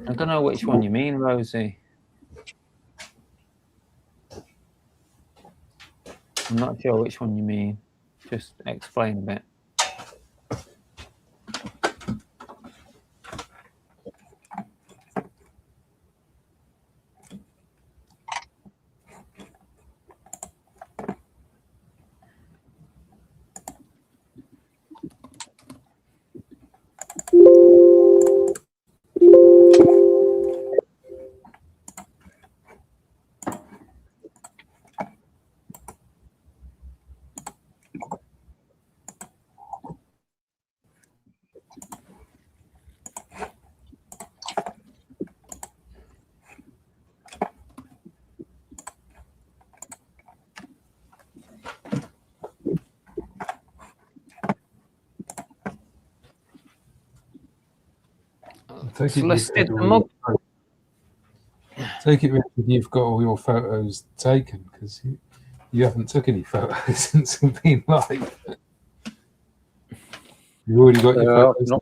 I don't know which one you mean, Rosie. I'm not sure which one you mean. Just explain a bit. Take It's it, listed the mug. take it, Richard, you've got all your photos taken because you haven't took any photos since we've been live. You've already got your photos.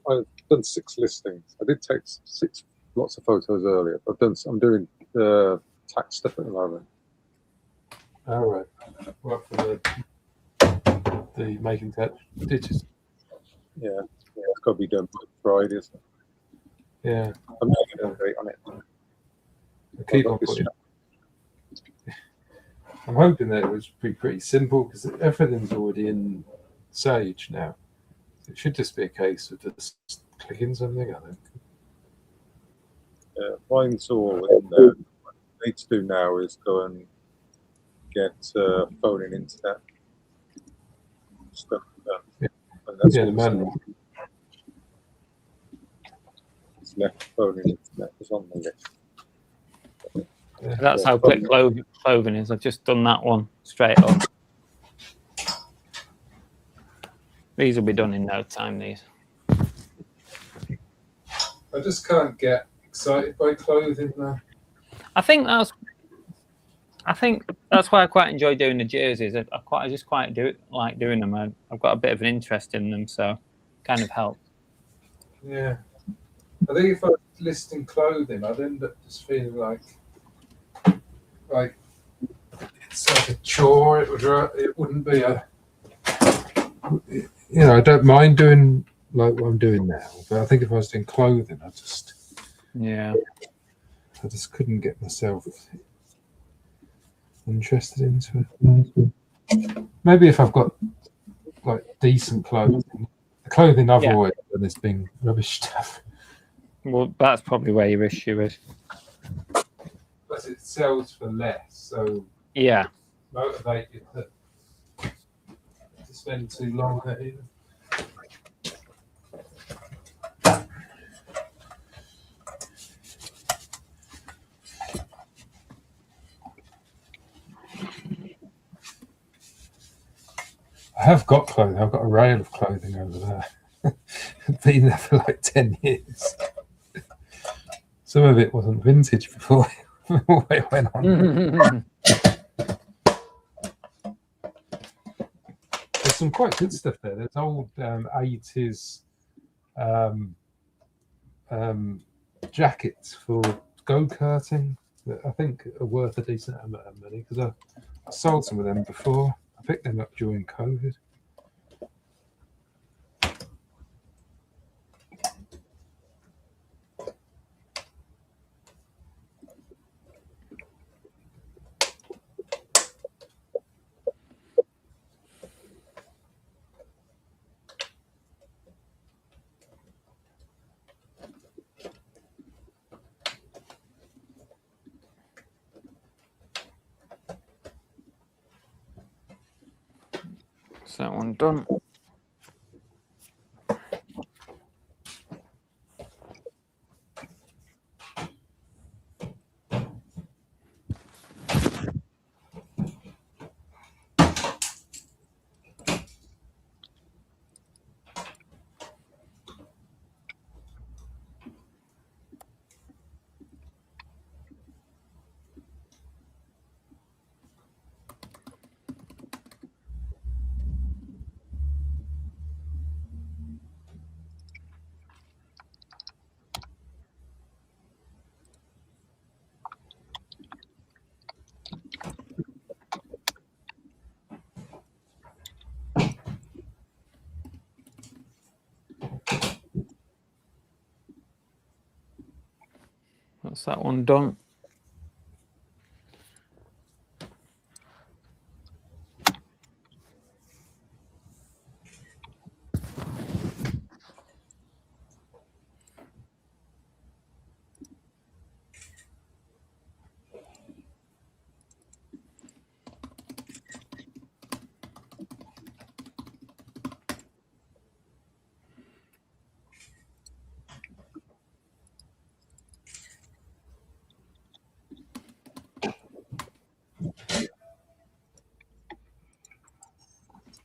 I've done 6 listings. I did take lots of photos earlier. I'm doing tax stuff at the moment. All right. What for the making tax ditches? Yeah, it's got to be done by Friday, isn't it? Yeah. I'm not going to on it. I keep on putting. I'm hoping that it was pretty simple because everything's already in Sage now. It should just be a case of just clicking something, I think. Yeah, mine's all in there. What I need to do now is go and get phone and internet stuff done. Yeah. And that's Yeah, all the manual. that's left. Phone and internet is on the list. Yeah. That's how quick clothing is. I've just done that one straight up. These will be done in no time, these. I just can't get excited by clothing now. I think that's why I quite enjoy doing the jerseys. I just quite like doing them. I've got a bit of an interest in them, so kind of helps. Yeah. I think if I was listing clothing, I'd end up just feeling like it's like a chore. It wouldn't be a. You know, I don't mind doing like what I'm doing now, but I think if I was doing clothing, I just couldn't get myself interested into it. Maybe if I've got like decent clothing. The clothing I've always done has been rubbish stuff. Well, that's probably where your issue is. But it sells for less, so Yeah. motivate you to spend too long at it. I have got clothing. I've got a rail of clothing over there. Been there for like 10 years. Some of it wasn't vintage before it went on. There's some quite good stuff there. There's old 80s jackets for go-karting that I think are worth a decent amount of money because I sold some of them before. I picked them up during COVID. Is that one done? That's that one done.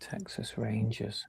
Texas Rangers.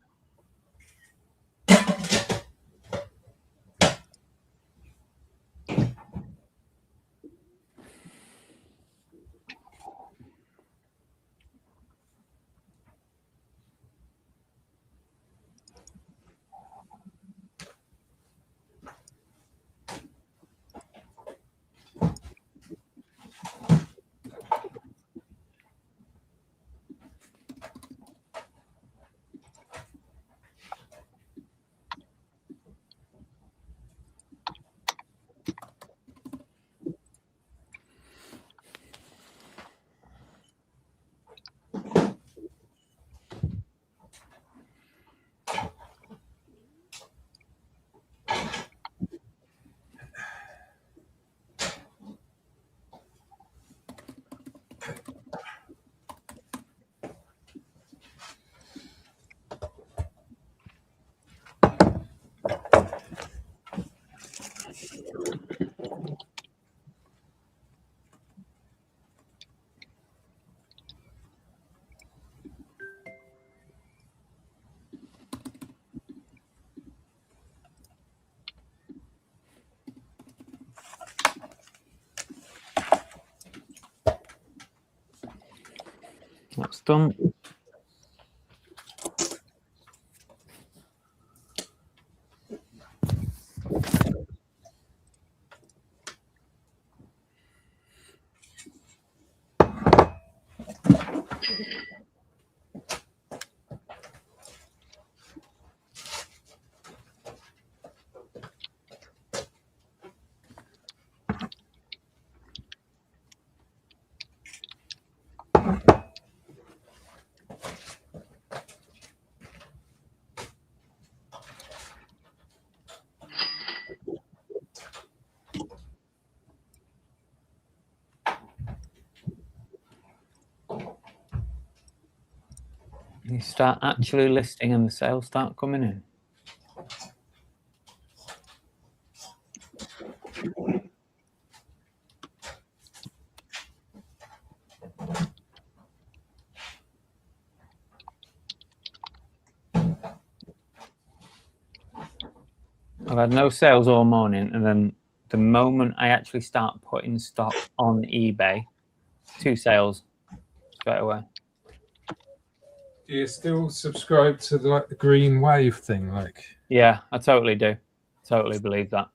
That's done. You start actually listing and the sales start coming in. I've had no sales all morning, and then the moment I actually start putting stock on eBay, 2 sales straight away. Do you still subscribe to the green wave thing? Like, Yeah, I totally do. Totally believe that.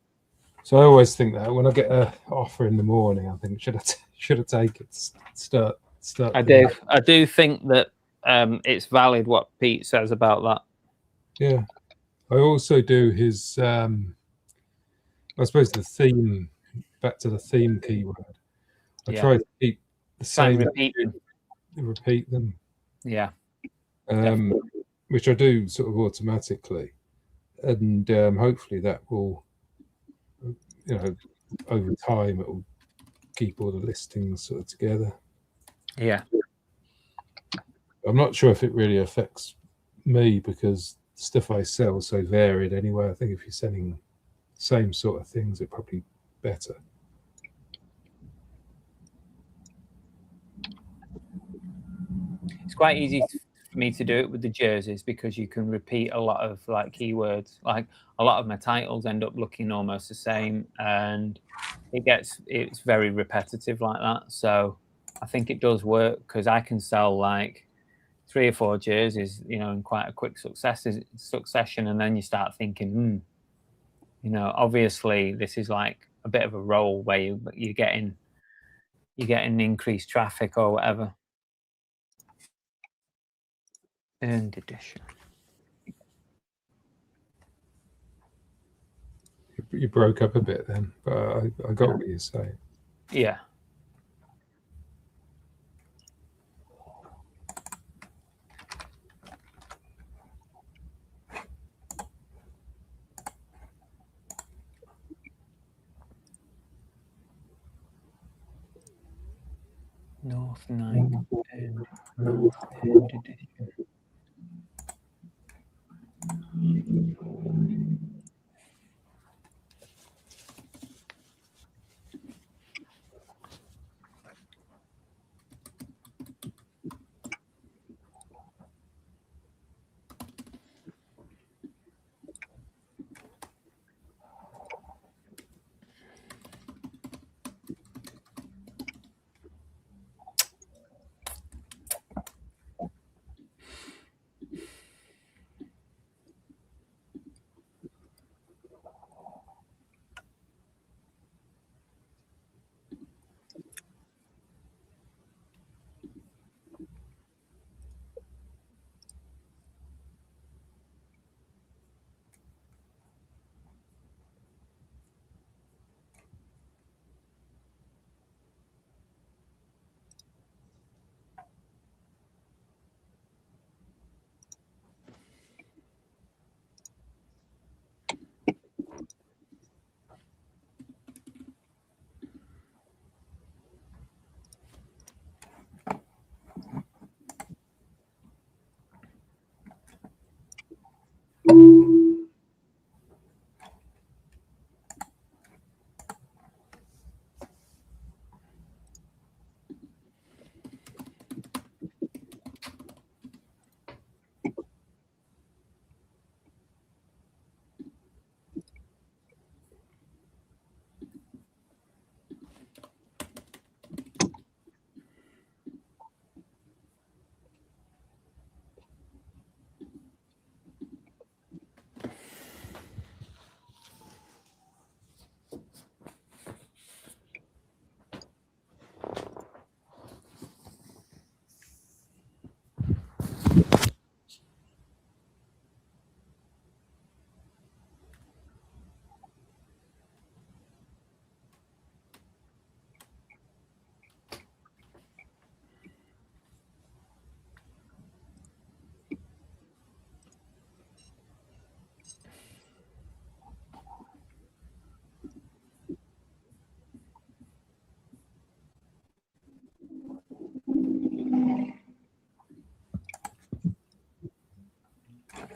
so I always think that when I get an offer in the morning, I think should I take it? Start. I doing do. I do think that it's valid what Pete says about that. Yeah, I also do his. I suppose the theme. Back to the theme keyword. I Yeah. try to keep the Try and same. repeat them. Yeah. Which I do sort of automatically, and hopefully that will, over time it will keep all the listings sort of together. Yeah. I'm not sure if it really affects me because stuff I sell is so varied anyway. I think if you're selling the same sort of things, it's probably better. It's quite easy for me to do it with the jerseys because you can repeat a lot of like keywords. Like a lot of my titles end up looking almost the same, and it's very repetitive like that. So I think it does work because I can sell like 3 or 4 jerseys, in quite a quick succession, and then you start thinking, obviously this is like a bit of a role where you're getting increased traffic or whatever. Earned edition. You broke up a bit then, but I got what you're saying. Yeah. North Night End edition.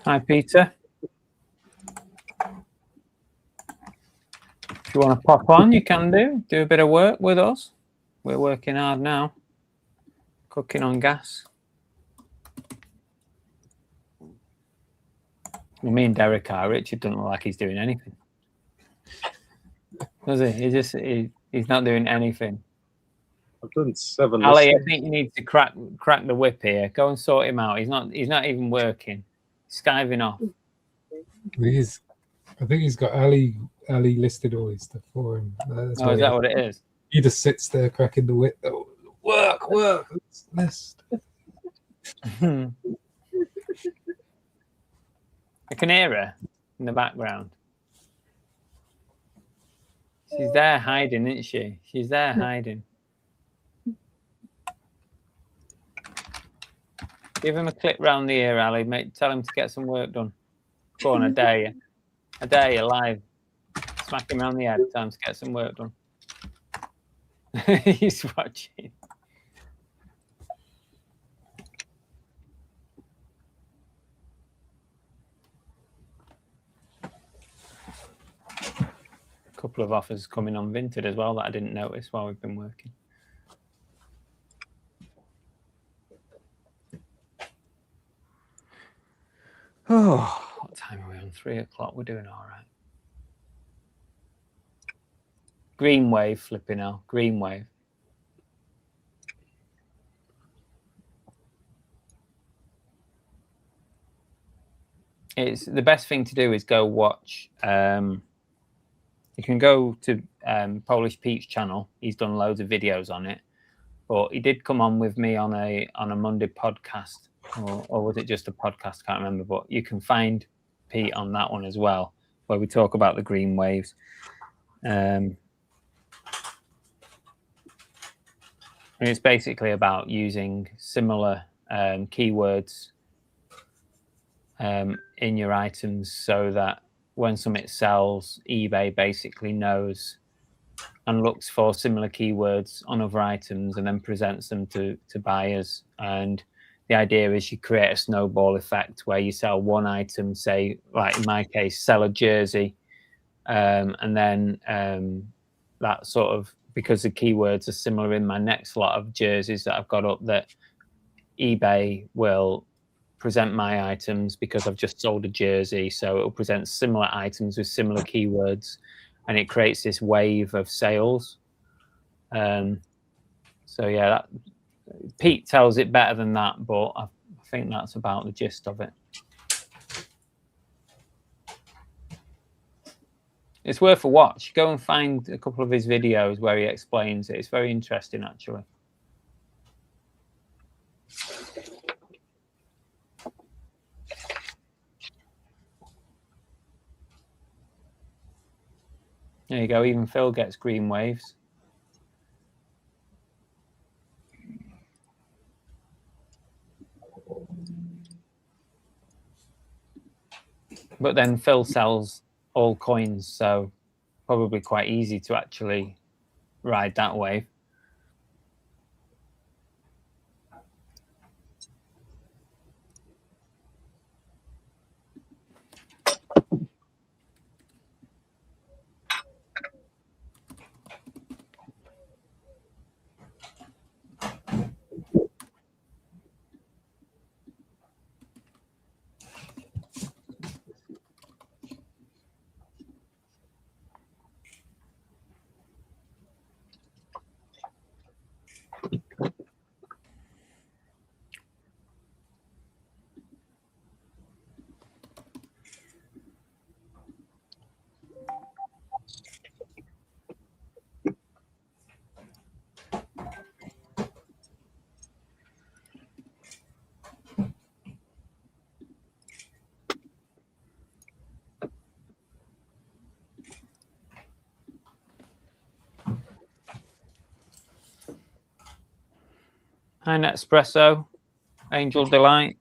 Hi, Peter. If you want to pop on, you can do a bit of work with us. We're working hard now, cooking on gas. Well, me and Derek are. Richard doesn't look like he's doing anything, does he? He's not doing anything. I've done 7 Ali, I listings. think you need to crack the whip here. Go and sort him out. He's not even working. He's skiving off. I think he's got Ali listed all his stuff for him. That's Oh, why is that what it is? he just sits there cracking the whip. Oh, work. List. I can hear her in the background. She's there hiding, isn't she? She's there hiding. Give him a clip round the ear, Ali. Tell him to get some work done. Go on, I dare you, live. Smack him around the head. Time to get some work done. He's watching. A couple of offers coming on Vinted as well that I didn't notice while we've been working. Oh, what time are we on? 3 o'clock. We're doing all right. Green wave, flipping out. Green wave. It's the best thing to do is go watch. You can go to Polish Pete's channel. He's done loads of videos on it. But he did come on with me on a Monday podcast, or was it just a podcast? Can't remember. But you can find Pete on that one as well, where we talk about the green waves. And it's basically about using similar keywords in your items so that when something sells, eBay basically knows and looks for similar keywords on other items and then presents them to buyers. And the idea is you create a snowball effect where you sell one item, say, like in my case, sell a jersey, and then that sort of, because the keywords are similar in my next lot of jerseys that I've got up, that eBay will present my items because I've just sold a jersey. So it'll present similar items with similar keywords, and it creates this wave of sales. So yeah, Pete tells it better than that, but I think that's about the gist of it. It's worth a watch. Go and find a couple of his videos where he explains it. It's very interesting, actually. There you go. Even Phil gets green waves. But then Phil sells all coins, so probably quite easy to actually ride that wave. Hi, Nespresso, Angel Delight.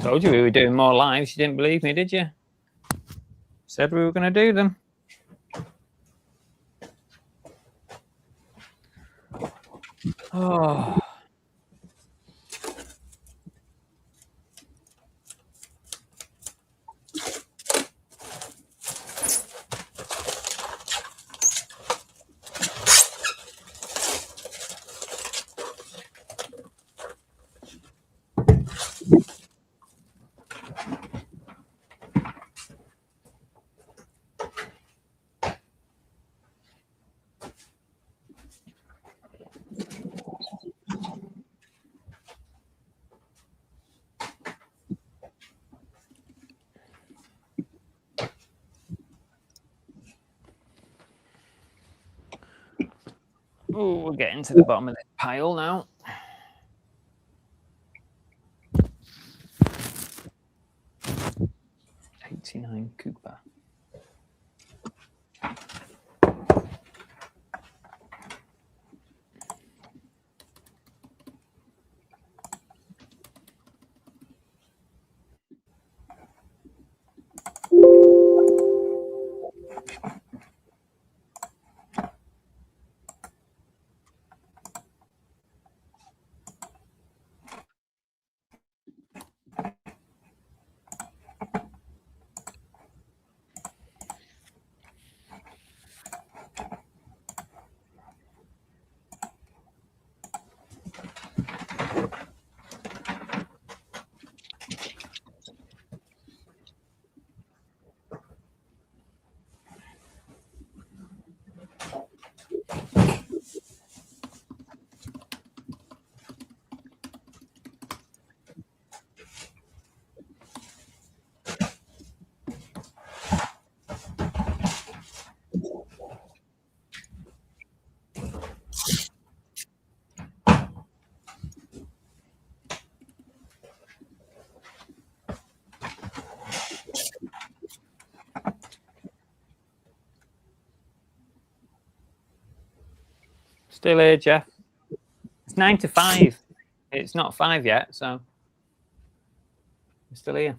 Told you we were doing more lives. You didn't believe me, did you? Said we were going to do them. Oh. Oh, we're getting to the bottom of this pile now. '89 Cooper. Still here, Jeff. It's 9 to 5. It's not 5 yet, so we're still here.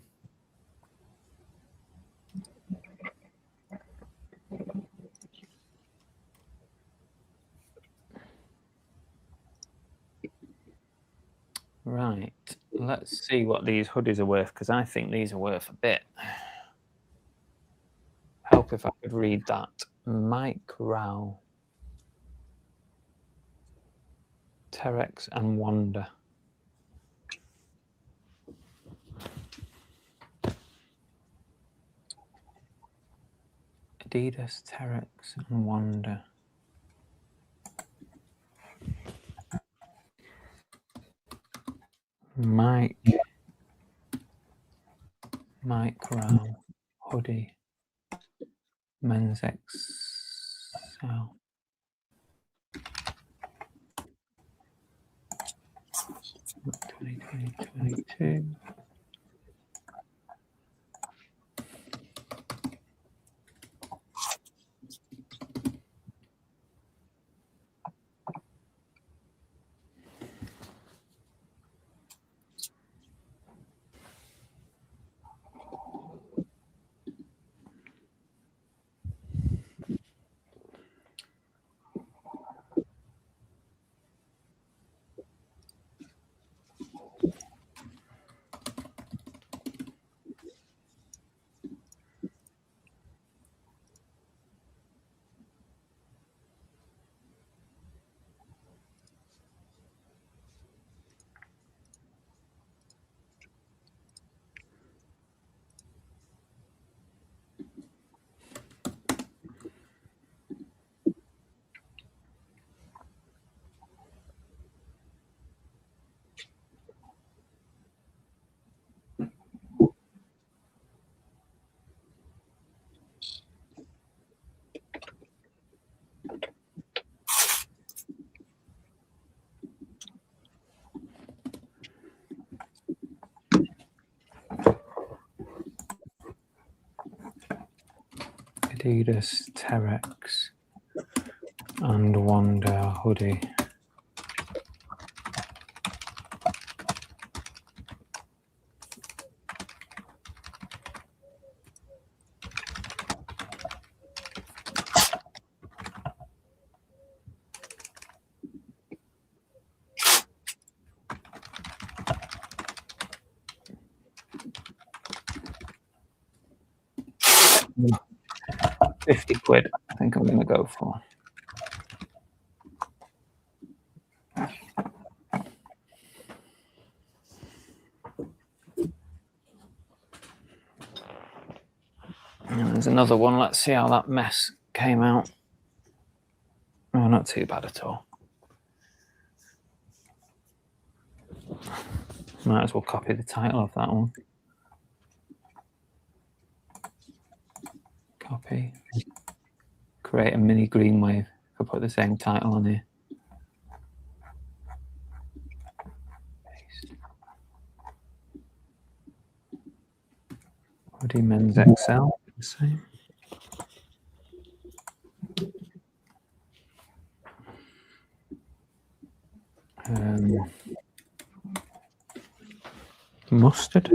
Right, let's see what these hoodies are worth, because I think these are worth a bit. Help if I could read that. Mike Rao. Terex and Wanda. Adidas, Terex and Wanda. Mike Rao. Hoodie. Men's XL. $2022. Adidas, Terex and Wanda hoodie. £50, I think I'm going to go for. And there's another one. Let's see how that mess came out. Oh, not too bad at all. Might as well copy the title of that one. Copy. Create a mini green wave. I'll put the same title on here. Woody Men's XL. Same. Mustard.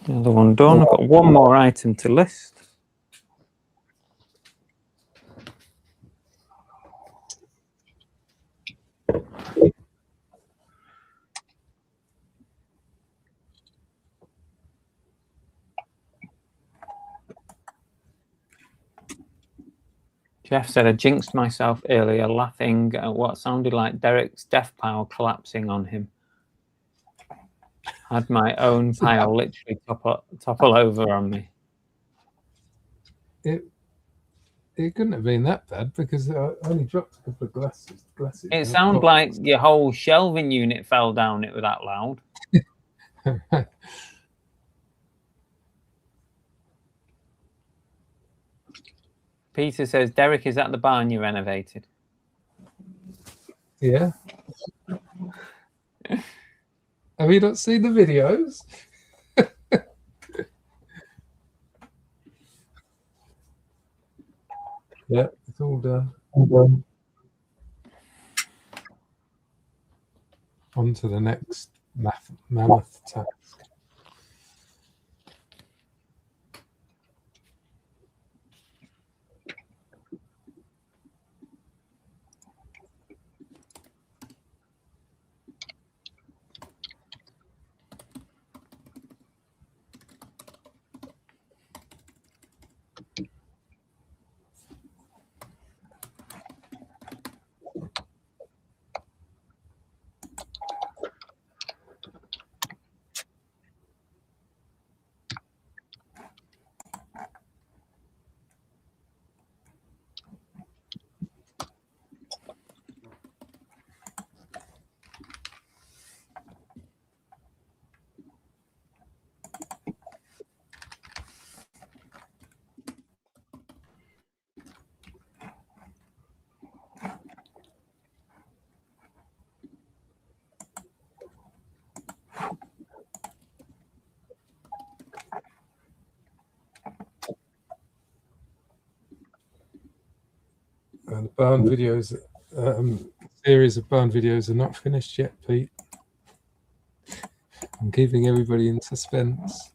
The other one done. I've got one more item to list. Jeff said I jinxed myself earlier laughing at what sounded like Derek's death pile collapsing on him. Had my own pile literally topple over on me. It couldn't have been that bad because I only dropped a couple of glasses. It sounded like your whole shelving unit fell down. It was that loud. Peter says, Derek, is that the barn you renovated? Yeah. Have you not seen the videos? Yeah, it's all done. On to the next mammoth task. And the barn videos, series of barn videos are not finished yet, Pete. I'm keeping everybody in suspense.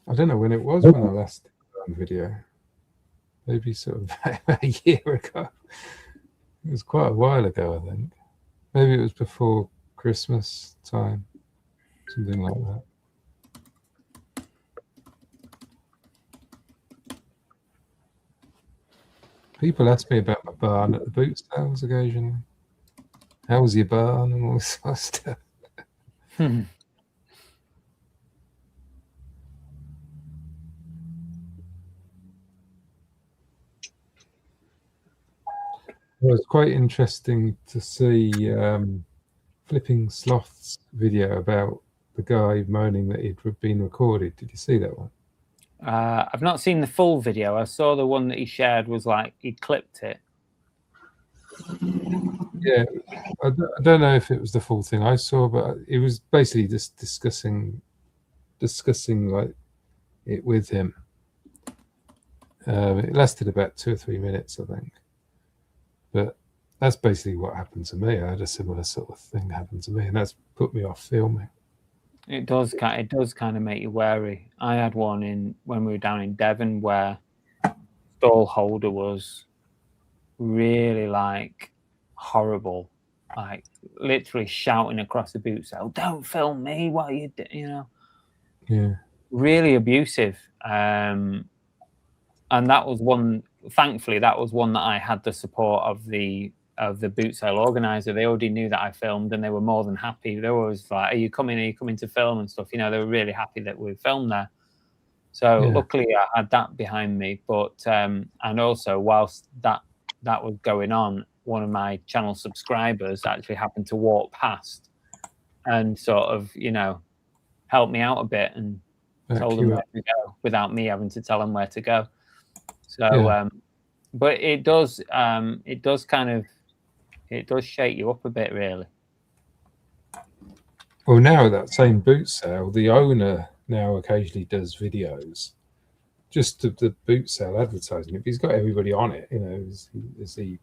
I don't know when it was when I last did a barn video. Maybe sort of a year ago. It was quite a while ago, I think. Maybe it was before Christmas time, something like that. People ask me about my barn at the boot sales occasionally. How was your barn and all this sort of stuff? It was quite interesting to see Flipping Sloth's video about the guy moaning that he'd been recorded. Did you see that one? I've not seen the full video. I saw the one that he shared was like he clipped it. Yeah, I don't know if it was the full thing I saw, but it was basically just discussing like it with him. It lasted about 2 or 3 minutes, I think. But that's basically what happened to me. I had a similar sort of thing happen to me, and that's put me off filming. It does kind of make you wary. I had one when we were down in Devon where stall holder was really like horrible, like literally shouting across the boot sale, "Don't film me! What are you doing?" You know, Yeah, really abusive. And that was one. Thankfully, that was one that I had the support of the boot sale organizer. They already knew that I filmed, and they were more than happy. They were always like, "Are you coming to film and stuff?" You know, they were really happy that we filmed there. So Yeah. luckily, I had that behind me. But and also, whilst that was going on, one of my channel subscribers actually happened to walk past and sort of, you know, help me out a bit and told them where to go without me having to tell them where to go. So, Yeah. but it does shake you up a bit, really. Well, now that same boot sale, the owner now occasionally does videos just of the boot sale advertising. If he's got everybody on it, you know, as he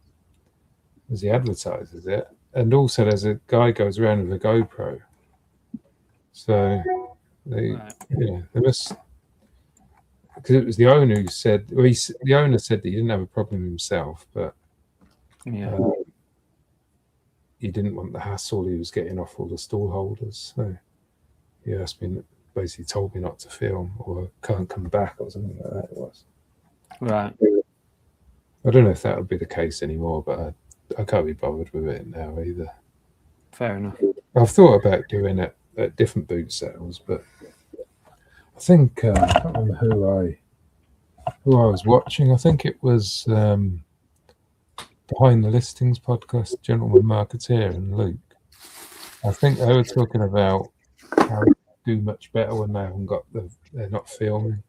advertises it, and also there's a guy goes around with a GoPro. So they, Right. you know, they must, because it was the owner who said, well, the owner said that he didn't have a problem himself, but Yeah. he didn't want the hassle he was getting off all the stall holders. So he asked me, basically told me not to film or can't come back or something like that. It was. Right. I don't know if that would be the case anymore, but I can't be bothered with it now either. Fair enough. I've thought about doing it at different boot sales, but I think I can't remember who I was watching. I think it was Behind the Listings podcast, Gentleman Marketeer and Luke. I think they were talking about how to do much better when they haven't got they're not filming,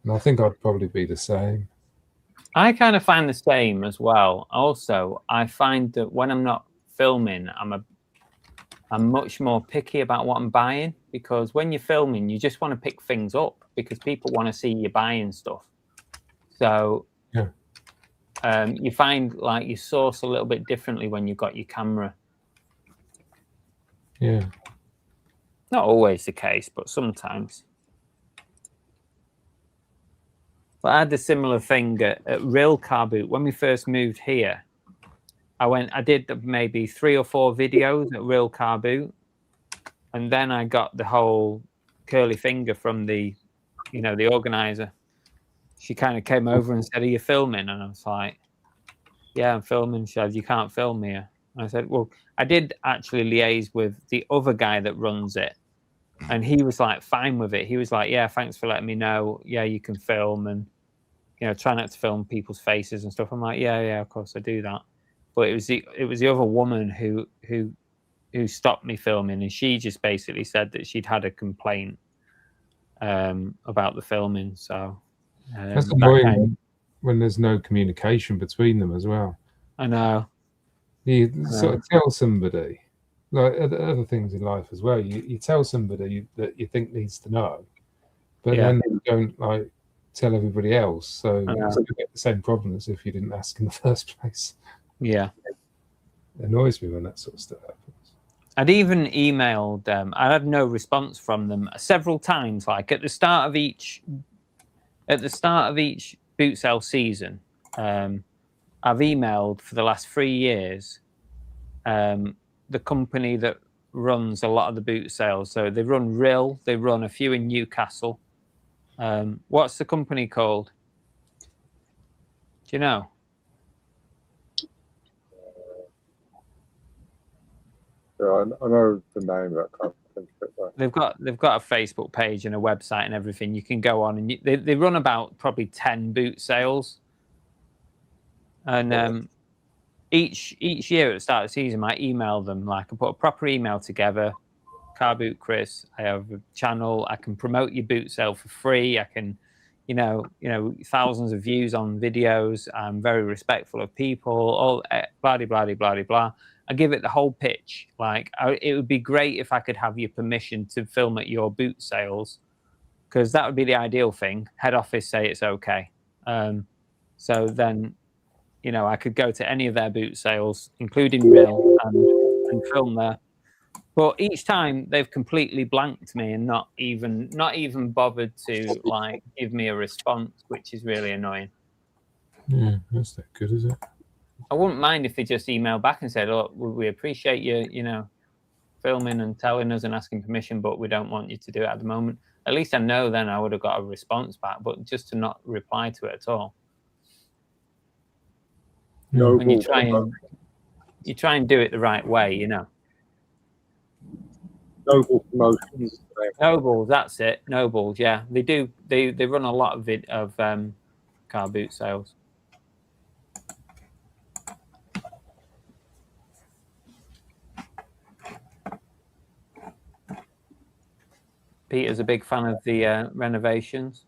and I think I'd probably be the same. I kind of find the same as well. Also, I find that when I'm not filming, I'm much more picky about what I'm buying, because when you're filming, you just want to pick things up because people want to see you buying stuff. So Yeah. You find like you source a little bit differently when you've got your camera. Yeah. Not always the case, but sometimes. But I had a similar thing at Real Car Boot when we first moved here. I did maybe 3 or 4 videos at Real Car Boot, and then I got the whole curly finger from the organizer. She kind of came over and said, "Are you filming?" And I was like, "Yeah, I'm filming." She said, "You can't film here." And I said, "Well, I did actually liaise with the other guy that runs it, and he was like fine with it. He was like, 'Yeah, thanks for letting me know. Yeah, you can film, and try not to film people's faces and stuff.'" I'm like, "Yeah, of course I do that." But it was the other woman who stopped me filming, and she just basically said that she'd had a complaint about the filming. So That's that annoying when there's no communication between them as well. I know. You sort of tell somebody, like other things in life as well. You tell somebody that you think needs to know, but Yeah. then you don't like tell everybody else. So I know. you get the same problem as if you didn't ask in the first place. Yeah. It annoys me when that sort of stuff happens. I'd even emailed them. I had no response from them several times. Like at the start of each boot sale season, I've emailed for the last 3 years the company that runs a lot of the boot sales. So they run Rill, they run a few in Newcastle. What's the company called? Do you know? Yeah, I know the name, but I can't think of it though. They've got a Facebook page and a website and everything. You can go on and they run about probably 10 boot sales. And each year at the start of the season, I email them. Like I put a proper email together. Car Boot Chris, I have a channel. I can promote your boot sale for free. I can, thousands of views on videos. I'm very respectful of people. All blah blah blah blah blah. I give it the whole pitch. Like, it would be great if I could have your permission to film at your boot sales, because that would be the ideal thing. Head office say it's okay. So then, I could go to any of their boot sales, including Real, and film there. But each time they've completely blanked me and not even bothered to like give me a response, which is really annoying. Yeah, that's not good, is it? I wouldn't mind if they just emailed back and said, "Look, we appreciate you, filming and telling us and asking permission, but we don't want you to do it at the moment." At least I know then I would have got a response back. But just to not reply to it at all. No, When you try and do it the right way, Noble Promotions. Nobles, that's it. Nobles, yeah, they do. They run a lot of car boot sales. Peter's a big fan of the renovations.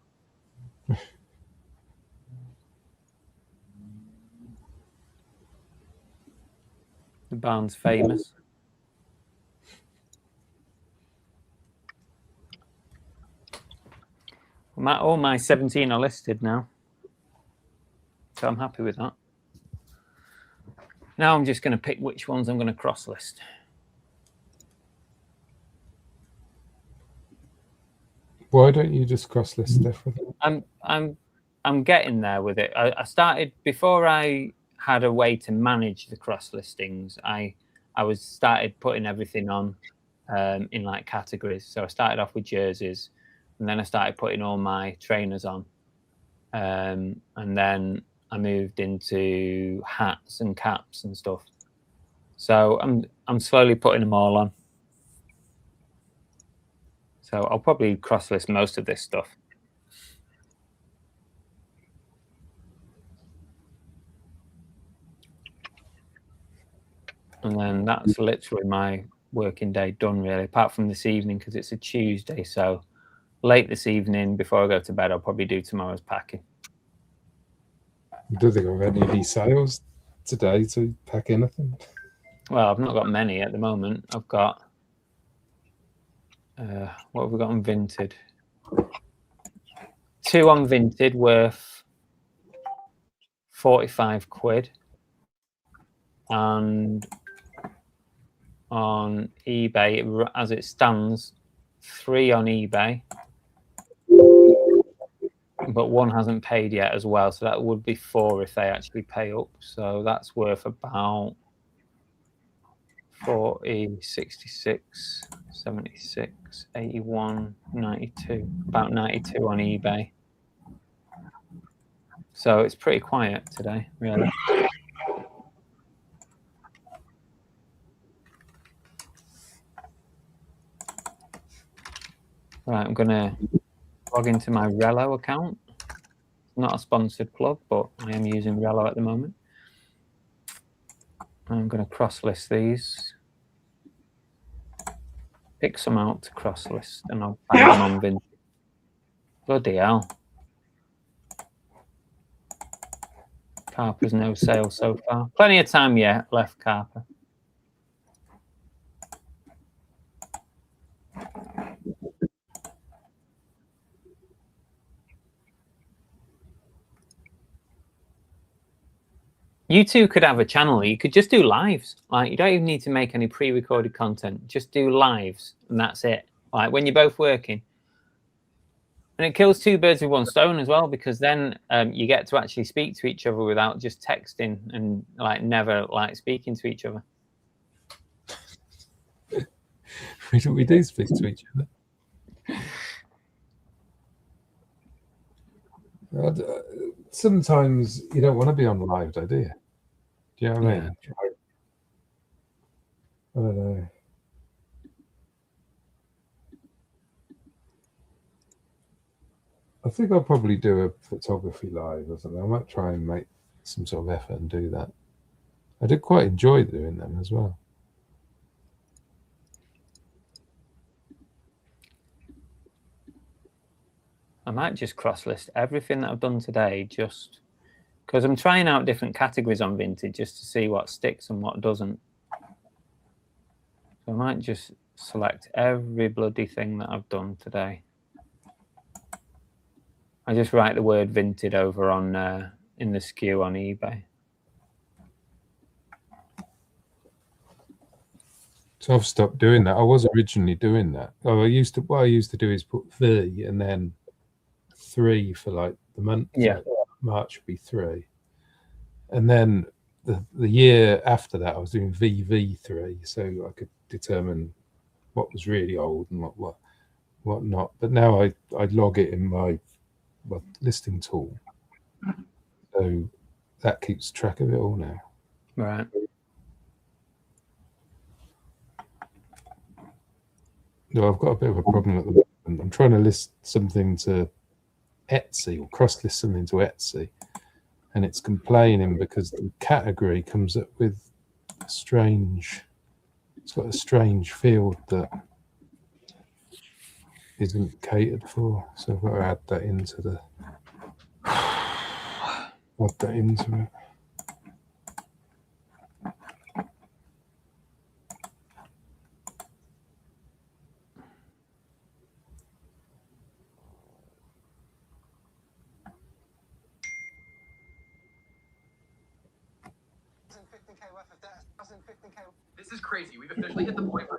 The barn's famous. All my 17 are listed now, so I'm happy with that. Now I'm just going to pick which ones I'm going to cross list. Why don't you just cross list everything? I'm getting there with it. I started before I had a way to manage the cross listings. I started putting everything on in like categories. So I started off with jerseys, and then I started putting all my trainers on, and then I moved into hats and caps and stuff. So I'm slowly putting them all on. So I'll probably cross list most of this stuff. And then that's literally my working day done, really, apart from this evening, because it's a Tuesday. So late this evening, before I go to bed, I'll probably do tomorrow's packing. Do they got any of these sales today to pack anything? Well, I've not got many at the moment. I've got, what have we got on Vinted? 2 on Vinted worth 45 quid. And on eBay, as it stands, 3 on eBay, but 1 hasn't paid yet as well, so that would be 4 if they actually pay up. So that's worth about 40, 66, 76, 81, 92, about 92 on eBay. So it's pretty quiet today, really. Right, I'm going to log into my Relo account. Not a sponsored plug, but I am using Relo at the moment. I'm going to cross list these. Pick some out to cross list, and I'll find them on Vinted. Bloody hell. Carper's no sale so far. Plenty of time yet left, Carper. You two could have a channel. You could just do lives. Like, you don't even need to make any pre-recorded content. Just do lives, and that's it. Like, when you're both working. And it kills 2 birds with 1 stone as well, because then you get to actually speak to each other without just texting and like never like speaking to each other. We do speak to each other. Sometimes you don't want to be on live, though, do you? Do you know what I mean? I don't know. I think I'll probably do a photography live or something. I might try and make some sort of effort and do that. I did quite enjoy doing them as well. I might just cross-list everything that I've done today, just because I'm trying out different categories on Vinted just to see what sticks and what doesn't. So I might just select every bloody thing that I've done today. I just write the word Vinted over on in the SKU on eBay. So I've stopped doing that. I was originally doing that. What I used to do is put the and then 3 for like the month. Yeah. Like March would be 3. And then the year after that I was doing VV3, so I could determine what was really old and what not. But now I log it in my listing tool. So that keeps track of it all now. Right. No, I've got a bit of a problem at the moment. I'm trying to list something to Etsy or cross-list something to Etsy, and it's complaining because the category comes up with a strange. It's got a strange field that isn't catered for, so I've got to add that into the. Add that into it. This is crazy. We've officially hit the point where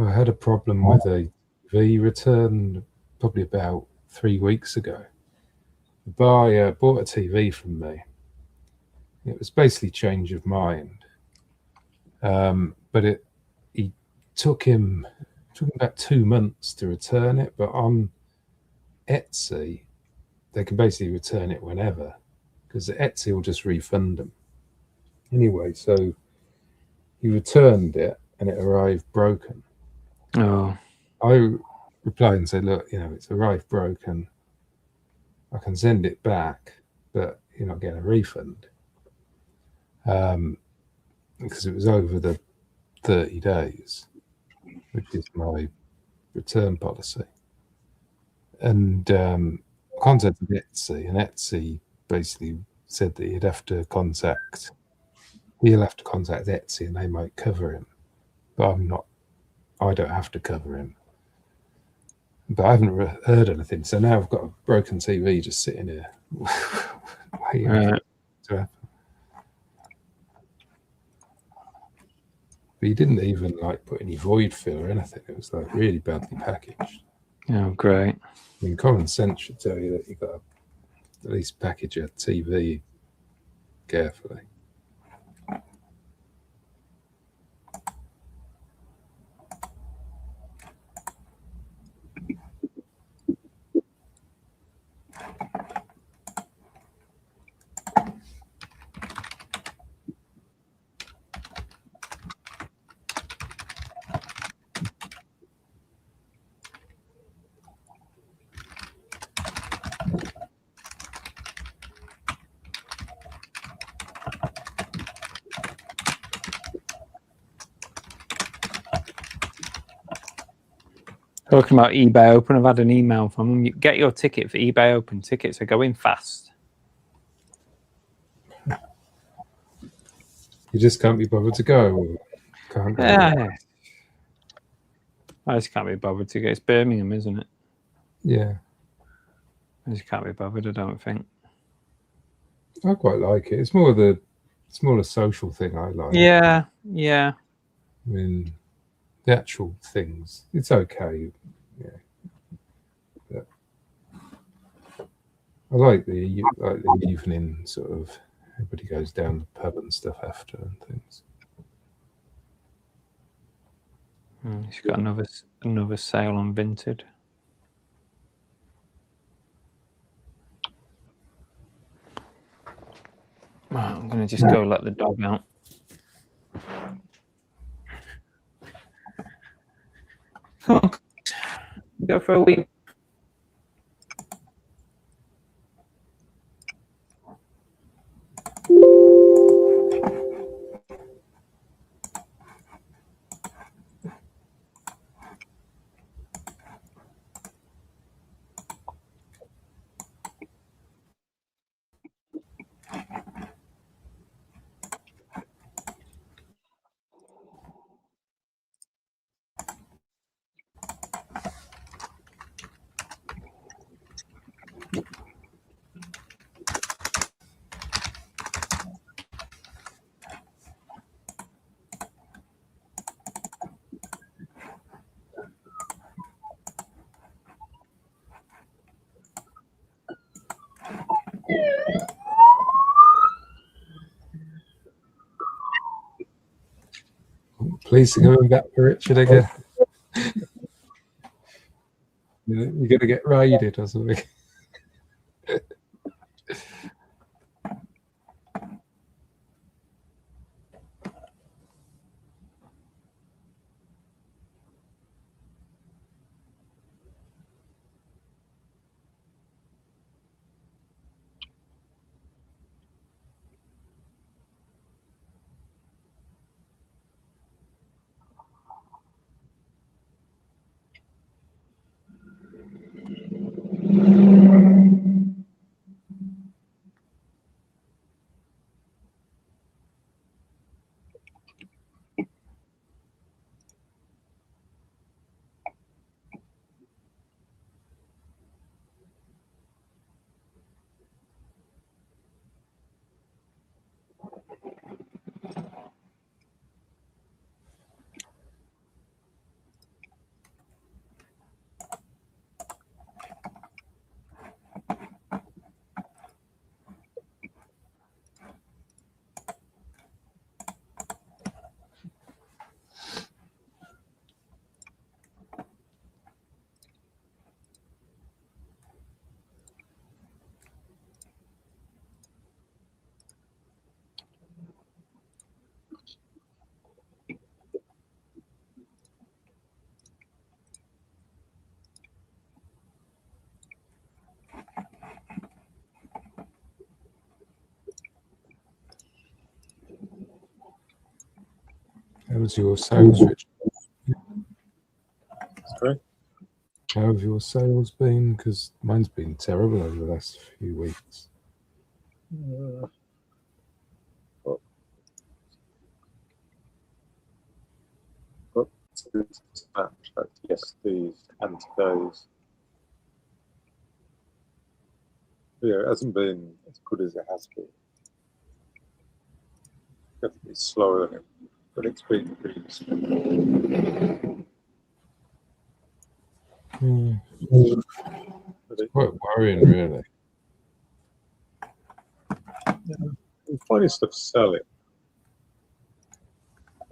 I had a problem with a V return probably about 3 weeks ago. The buyer bought a TV from me. It was basically change of mind, but it took him about 2 months to return it. But on Etsy, they can basically return it whenever because Etsy will just refund them. Anyway, so he returned it and it arrived broken. Oh. I replied and said, look, it's arrived broken. I can send it back, but you're not getting a refund. Because it was over the 30 days, which is my return policy. And contacted Etsy, and Etsy basically said that he'll have to contact Etsy and they might cover him. But I don't have to cover him. But I haven't heard anything. So now I've got a broken TV just sitting here waiting for it to happen. But he didn't even put any void fill or anything. It was really badly packaged. Oh, great. I mean, common sense should tell you that you've got to at least package a TV carefully. Talking about eBay Open, I've had an email from them. Get your ticket for eBay Open. Tickets are going fast. You just can't be bothered to go. Or can't go. Yeah. I just can't be bothered to go. It's Birmingham, isn't it? Yeah. I just can't be bothered, I don't think. I quite like it. It's more the social thing I like. Yeah, yeah. I mean, the actual things, it's okay. Yeah. But I like the evening sort of. Everybody goes down the pub and stuff after and things. She's got another sale on Vinted. Right, I'm going to just go let the dog out. Go for a week. Police are coming back for Richard again. You're going to get raided or something. How was your sales, Richard? Sorry? How have your sales been? Because mine's been terrible over the last few weeks. But Snapchat yesterday's and today's. Yeah, it hasn't been as good as it has been. Definitely slower than it, but it's been previously. But it, Quite worrying, really. I'm finding stuff selling.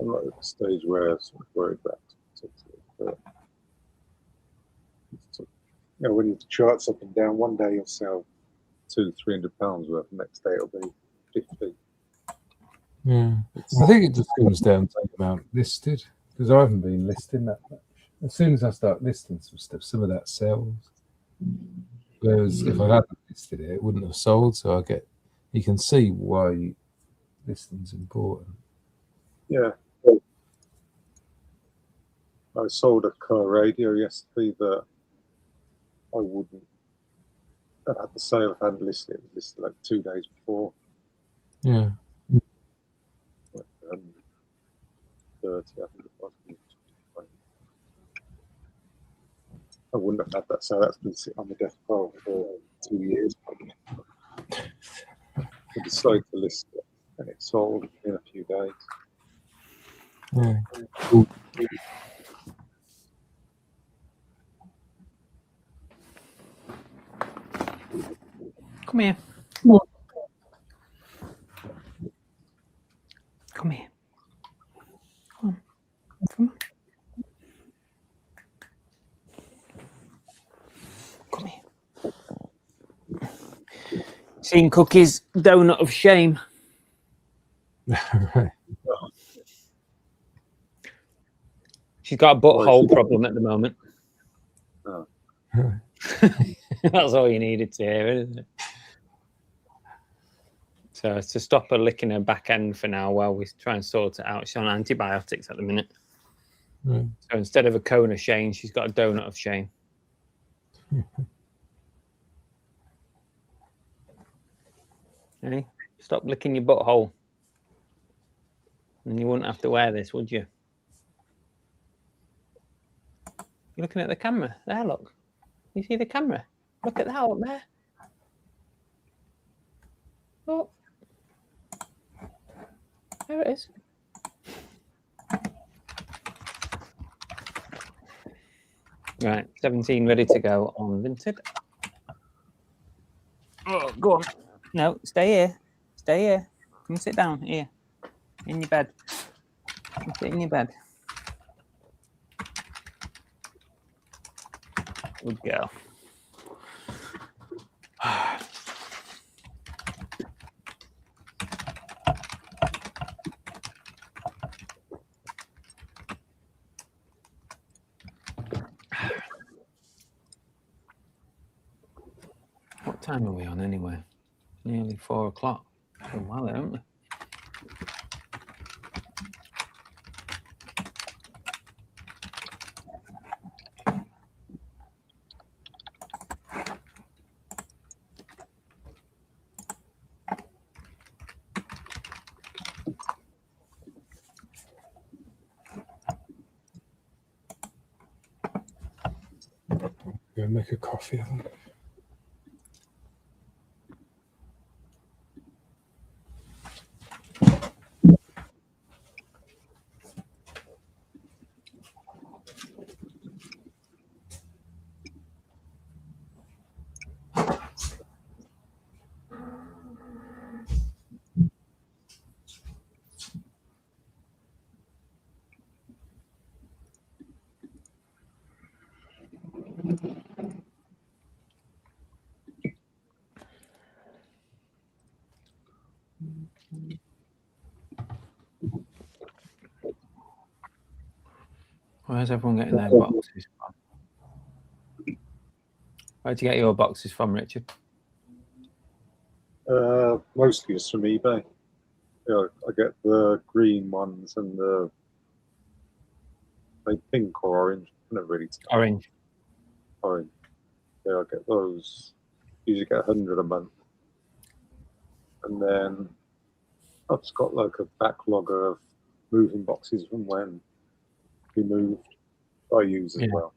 I'm not at the stage where I'm sort of worried about it particularly, but it's, you know, when you charts up and down, one day you'll sell £200-300 worth, the next day it'll be 50. Yeah, I think it just comes down to the amount listed, because I haven't been listing that much. As soon as I start listing some stuff, some of that sells. Whereas if I hadn't listed it, it wouldn't have sold. So you can see why listing's important. Yeah. I sold a car radio yesterday that I wouldn't have had the sale if I hadn't listed it. It was listed like 2 days before. Yeah. 30, I think it was. I wouldn't have had that sale. That's been sitting on the desk for 2 years. I decided to list it and it sold in a few days. Yeah. Come here. Come here. Come on. Come on. Come here. Seen Cookie's donut of shame. Right. She's got a butthole problem at the moment. Oh. That's all you needed to hear, isn't it? So to stop her licking her back end for now while we try and sort it out. She's on antibiotics at the minute. Right. So instead of a cone of shame, she's got a donut of shame. Hey, stop licking your butthole. And you wouldn't have to wear this, would you? You're looking at the camera. There, look. You see the camera? Look at that up there. Oh. There it is. Right, 17 ready to go on Vinted. Oh, go on. No, stay here. Stay here. Come sit down here. In your bed. Come sit in your bed. Good girl. What time are we on anyway? Nearly 4 o'clock. A while, haven't we? Go make a coffee. I think. Where's everyone getting their boxes from? Where'd you get your boxes from, Richard? Mostly just from eBay. Yeah, I get the green ones and the like pink or orange. I never really tell. Orange. Orange. Yeah, I get those. Usually get 100 a month. And then I've just got like a backlog of moving boxes from when we moved. I use as Yeah. well.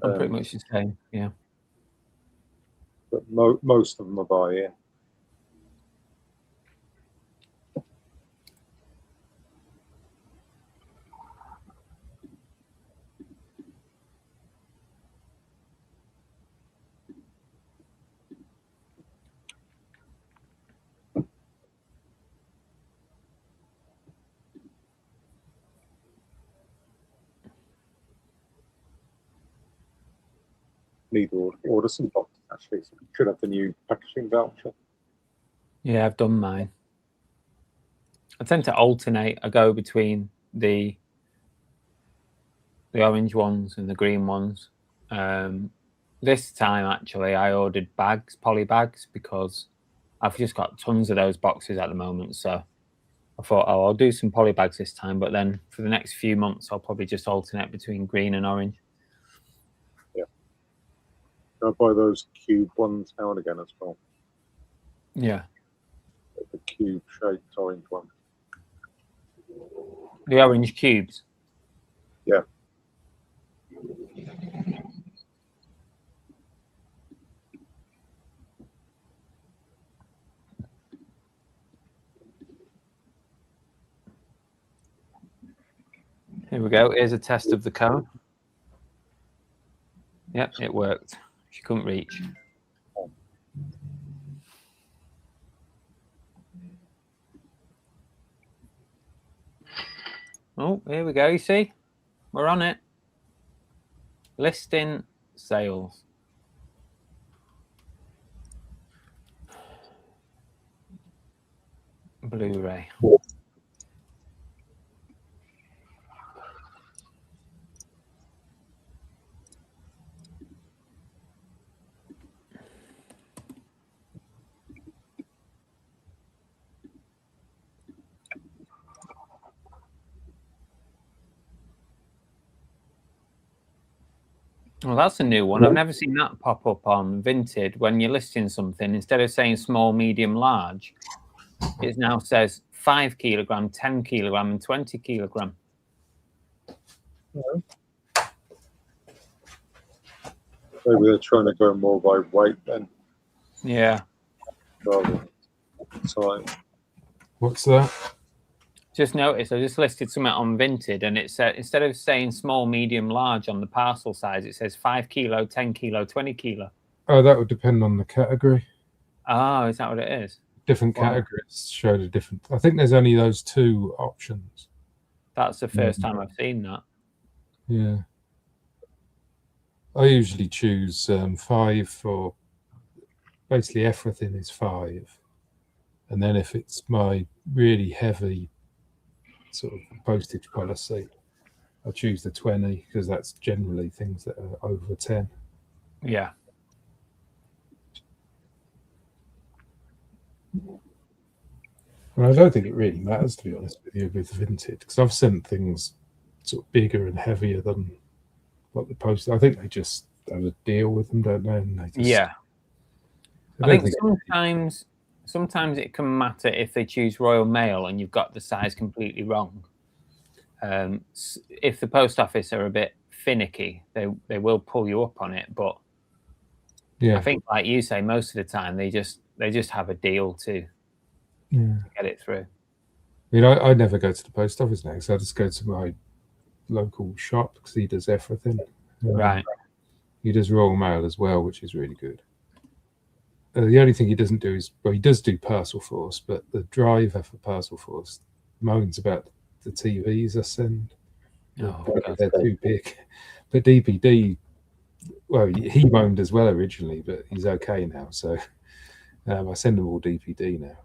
I'm pretty much the same, yeah. But most of them are by ear. Need to order some boxes actually. So should have the new packaging voucher. Yeah, I've done mine. I tend to alternate. I go between the orange ones and the green ones. This time, actually, I ordered bags, poly bags, because I've just got tons of those boxes at the moment. So I thought, oh, I'll do some poly bags this time. But then for the next few months, I'll probably just alternate between green and orange. I buy those cube ones now and again as well. Yeah. The cube shaped orange one. The orange cubes. Yeah. Here we go. Here's a test of the code. Yep, it worked. She couldn't reach. Oh, here we go. You see? We're on it. Listing sales. Blu-ray. Well, that's a new one. I've never seen that pop up on Vinted. When you're listing something, instead of saying small, medium, large, it now says 5 kilogram, 10 kilogram, and 20 kilogram. Maybe they're trying to go more by weight then, Yeah. rather than size. What's that? Just noticed, I just listed something on Vinted, and it said instead of saying small, medium, large on the parcel size, it says 5 kilo, 10 kilo, 20 kilo. Oh, that would depend on the category. Oh, is that what it is? Different Wow. categories show the different. I think there's only those two options. That's the first time I've seen that. Yeah. I usually choose 5 for basically everything is 5. And then if it's my really heavy sort of postage policy, I choose the 20 because that's generally things that are over 10. Yeah. And I don't think it really matters, to be honest with you, with Vinted, because I've sent things sort of bigger and heavier than what the post. I think they just have a deal with them, don't they? And they just, Yeah. I I don't think sometimes it can matter if they choose Royal Mail and you've got the size completely wrong. If the post office are a bit finicky, they will pull you up on it. But yeah, I think, like you say, most of the time they just have a deal to yeah. get it through. I mean, I never go to the post office now, so I just go to my local shop because he does everything. Right. He does Royal Mail as well, which is really good. The only thing he doesn't do is, well, he does do Parcel Force, but the driver for Parcel Force moans about the TVs I send. Oh, They're too big. But DPD, well, he moaned as well originally, but he's okay now. So I send them all DPD now.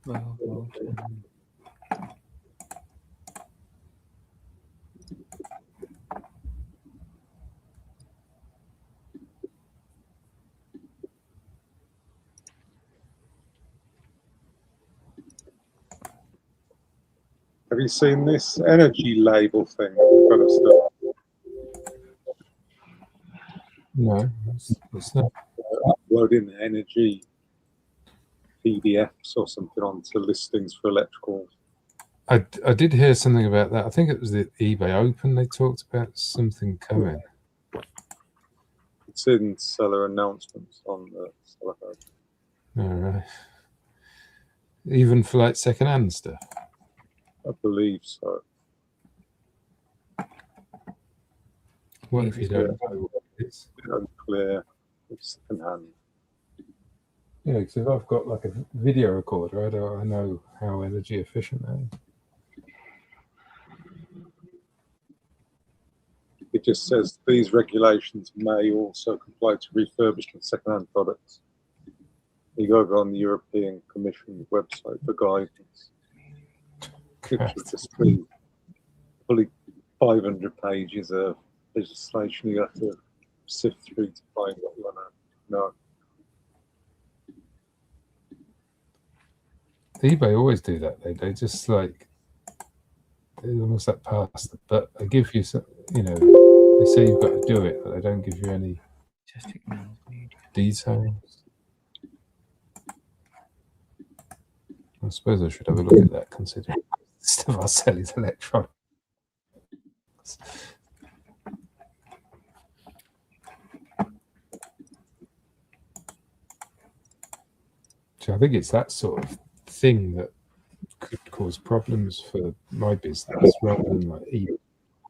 well, Have you seen this energy label thing kind of stuff? No, it's not. Uploading energy PDFs or something onto listings for electrical. I did hear something about that. I think it was the eBay Open. They talked about something coming. It's in seller announcements on the seller page. All right. Even for like second-hand stuff. I believe so. What if you don't know what it is? Unclear. It's secondhand. Yeah, because if I've got like a video recorder, I know how energy efficient that is. It just says these regulations may also comply to refurbished and second-hand products. You go over on the European Commission website for guidance. It should just be fully 500 pages of legislation you have to sift through to find what you want to know. eBay always do that. They just like they almost like pass the, but they give you some, you know, they say you've got to do it, but they don't give you any details. I suppose I should have a look at that, considering stuff I sell is electronic. So I think it's that sort of thing that could cause problems for my business rather than like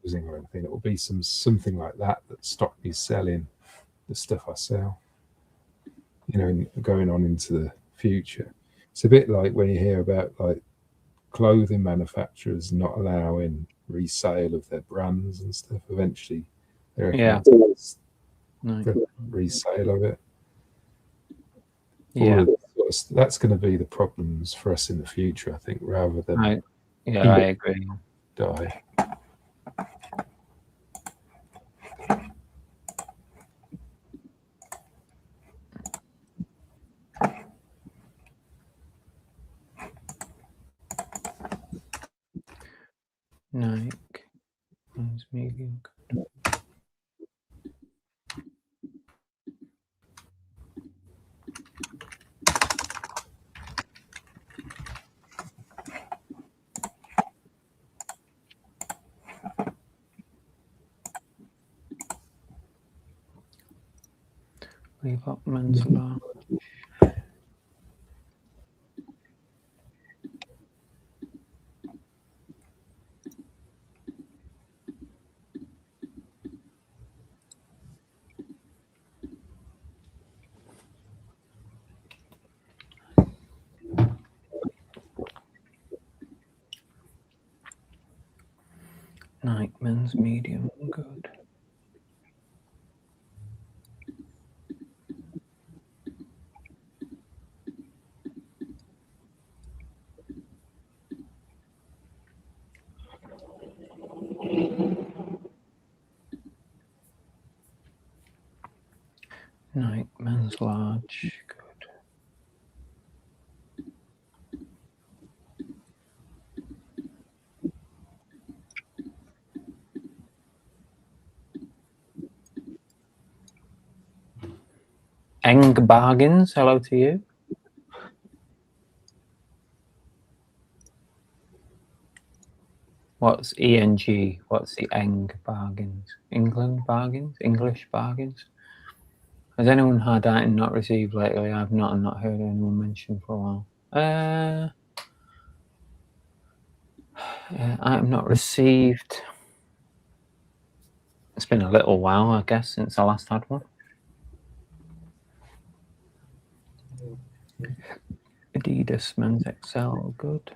using or anything. It will be something like that stop me selling the stuff I sell, you know, and going on into the future. It's a bit like when you hear about like clothing manufacturers not allowing resale of their brands and stuff. Eventually, they're resale of it. Yeah. That's going to be the problems for us in the future, I think, rather than I agree. die. Nike is medium. Leave up mental. Men's medium, good. Nike men's large, good. Eng Bargains, hello to you. What's ENG? What's the Eng Bargains? England Bargains? English Bargains? Has anyone had item not received lately? I've not heard anyone mention for a while. Item not received. It's been a little while, I guess, since I last had one. Adidas Men's XL, good.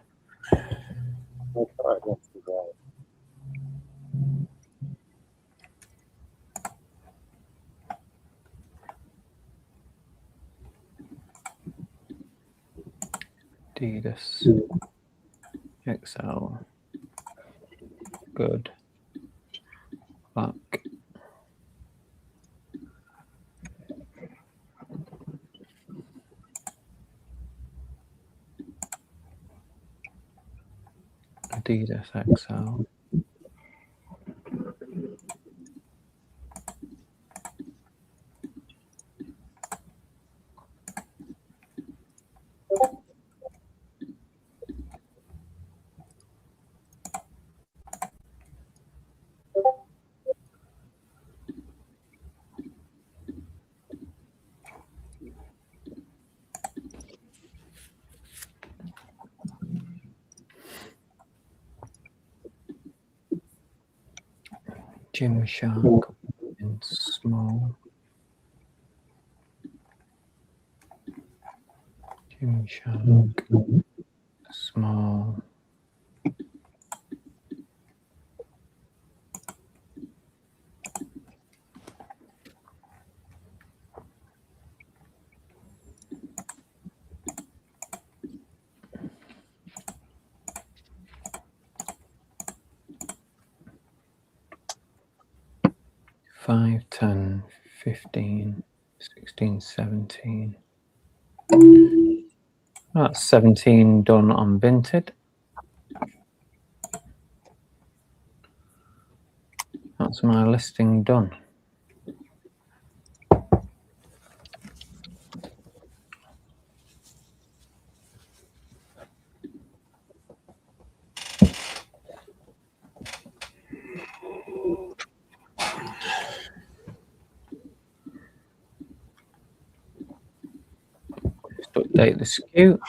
Adidas XL, good. Black. Adidas XL. Gymshark in small. Gymshark small. Five, 10, 15, 16, 17. That's 17 done on Vinted. That's my listing done. Just update the SKU.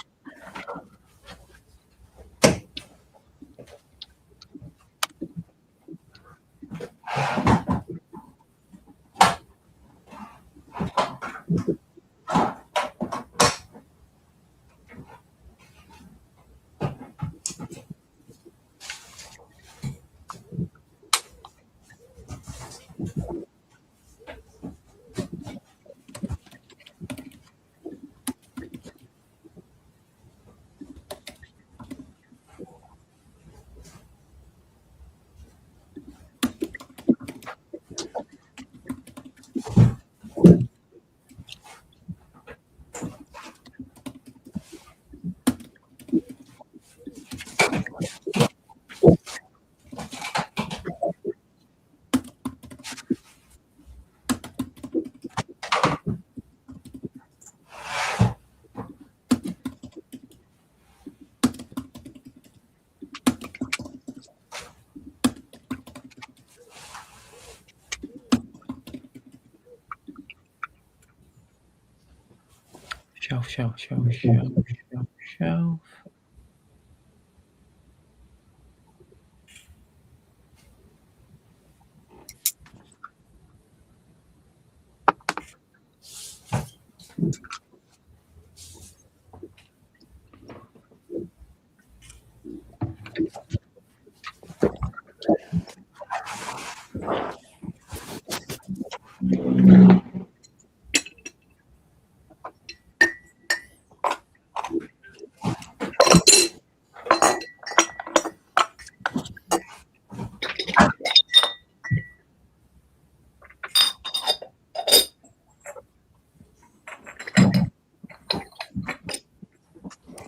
Shelf.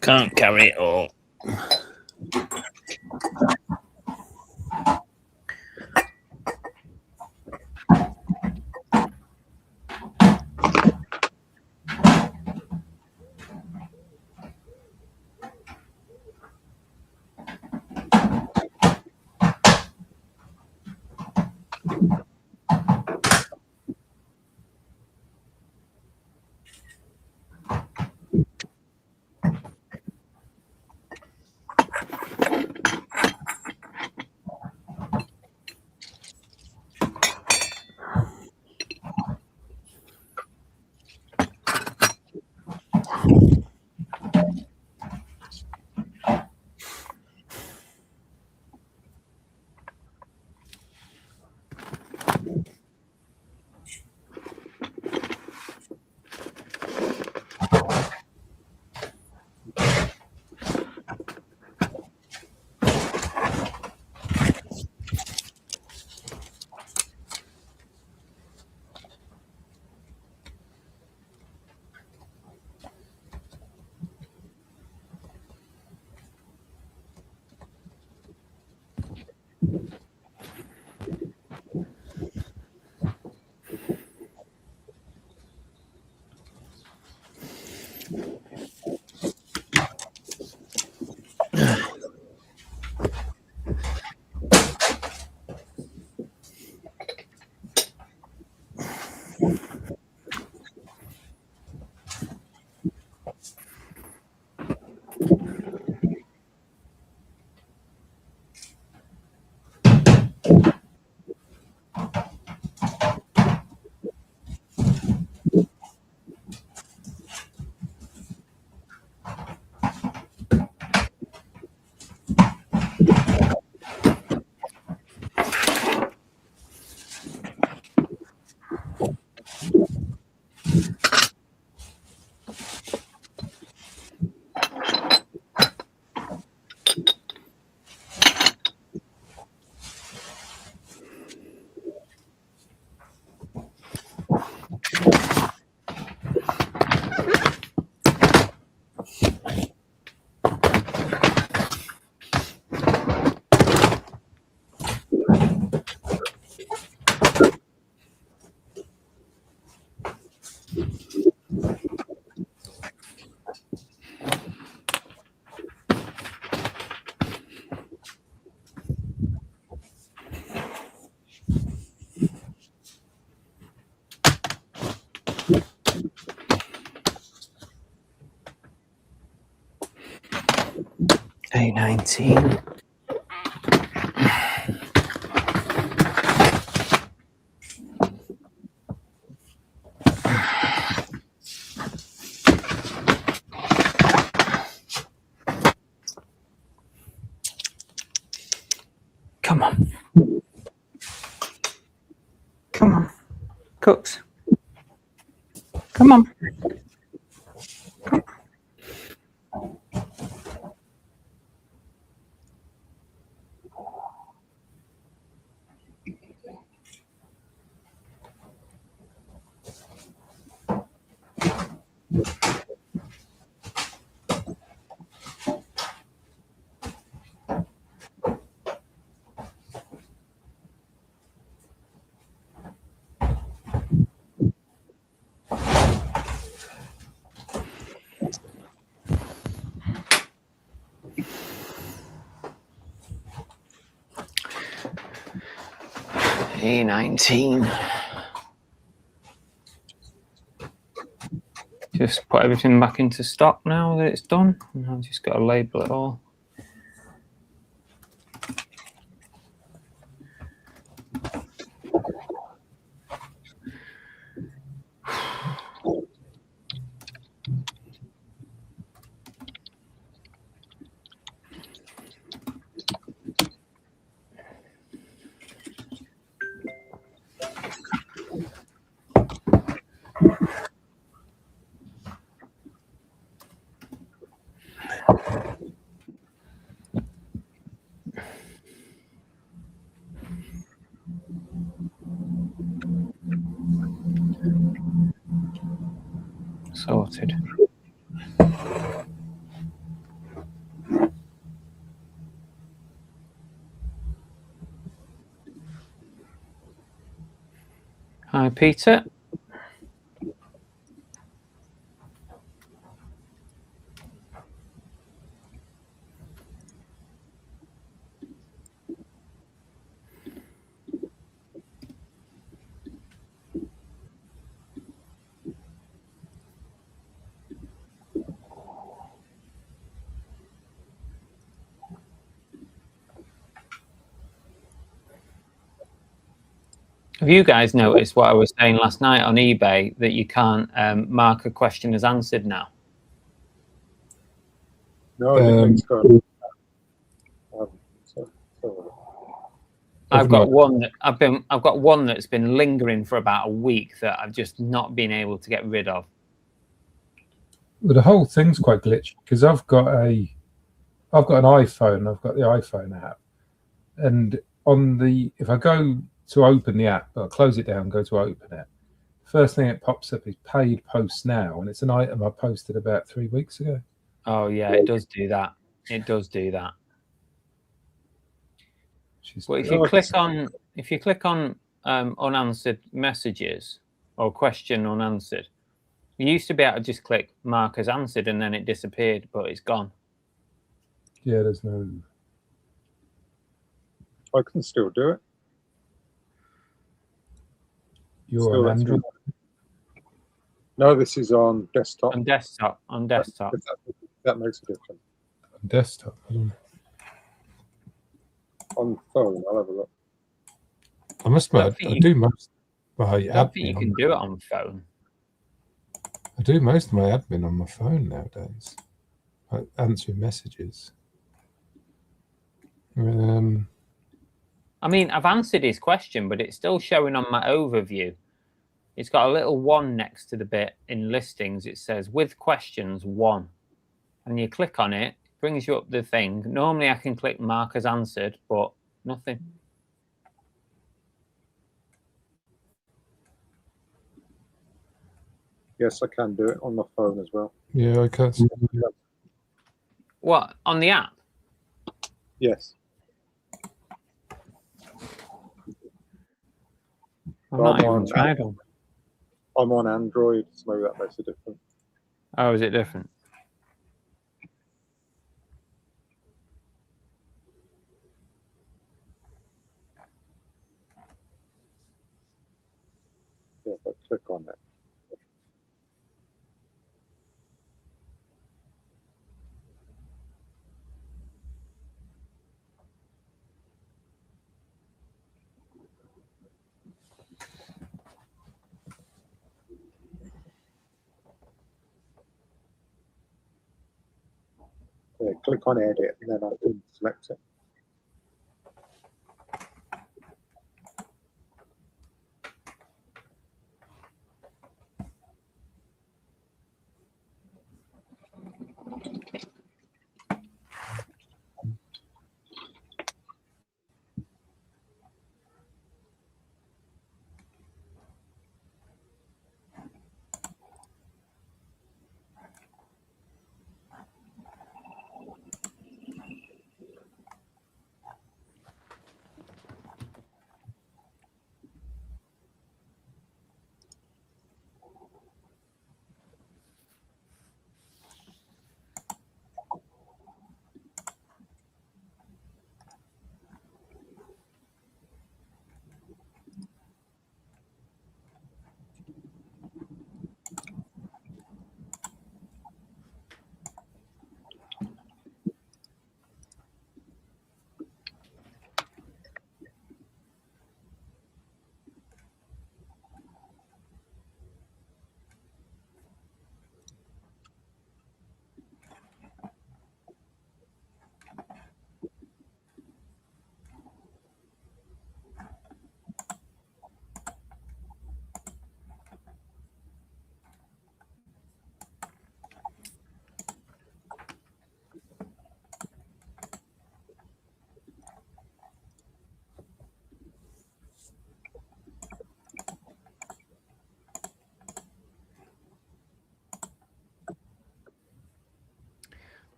Can't carry it all. A19. Come on. Come on. Cooks. Come on. Come. A19. Just put everything back into stock now that it's done. And I've just got to label it all. Sorted. Hi, Peter. Have you guys noticed what I was saying last night on eBay, that you can't mark a question as answered now? No, I didn't think so. I've got one that I've got one that's been lingering for about a week that I've just not been able to get rid of. Well, the whole thing's quite glitchy because I've got an iPhone. I've got the iPhone app, and if I go to open the app, I'll close it down, go to open it. First thing that pops up is paid post now, and it's an item I posted about 3 weeks ago. Oh yeah, it does do that. It does do that. Well, if you click on unanswered messages or question unanswered, you used to be able to just click mark as answered and then it disappeared, but it's gone. Yeah, there's no. I can still do it. You're Still on lets me- Android. No, this is on desktop. On desktop. On desktop. That makes a difference. On desktop. I don't- On phone, I'll have a look. I must admit, I do most of my I don't think you admin. can do it on phone. I do most of my admin on my phone nowadays. Like answering messages. I mean, I've answered his question, but it's still showing on my overview. It's got a little 1 next to the bit in listings. It says with questions 1. And you click on it, it brings you up the thing. Normally I can click mark as answered, but nothing. Yes, I can do it on my phone as well. Yeah, I can't see. What, on the app? Yes. I've not I'm even on- tried one. I'm on Android, so maybe that makes a difference. Oh, is it different? Yeah, if I click on it. Yeah, click on edit and then I can select it.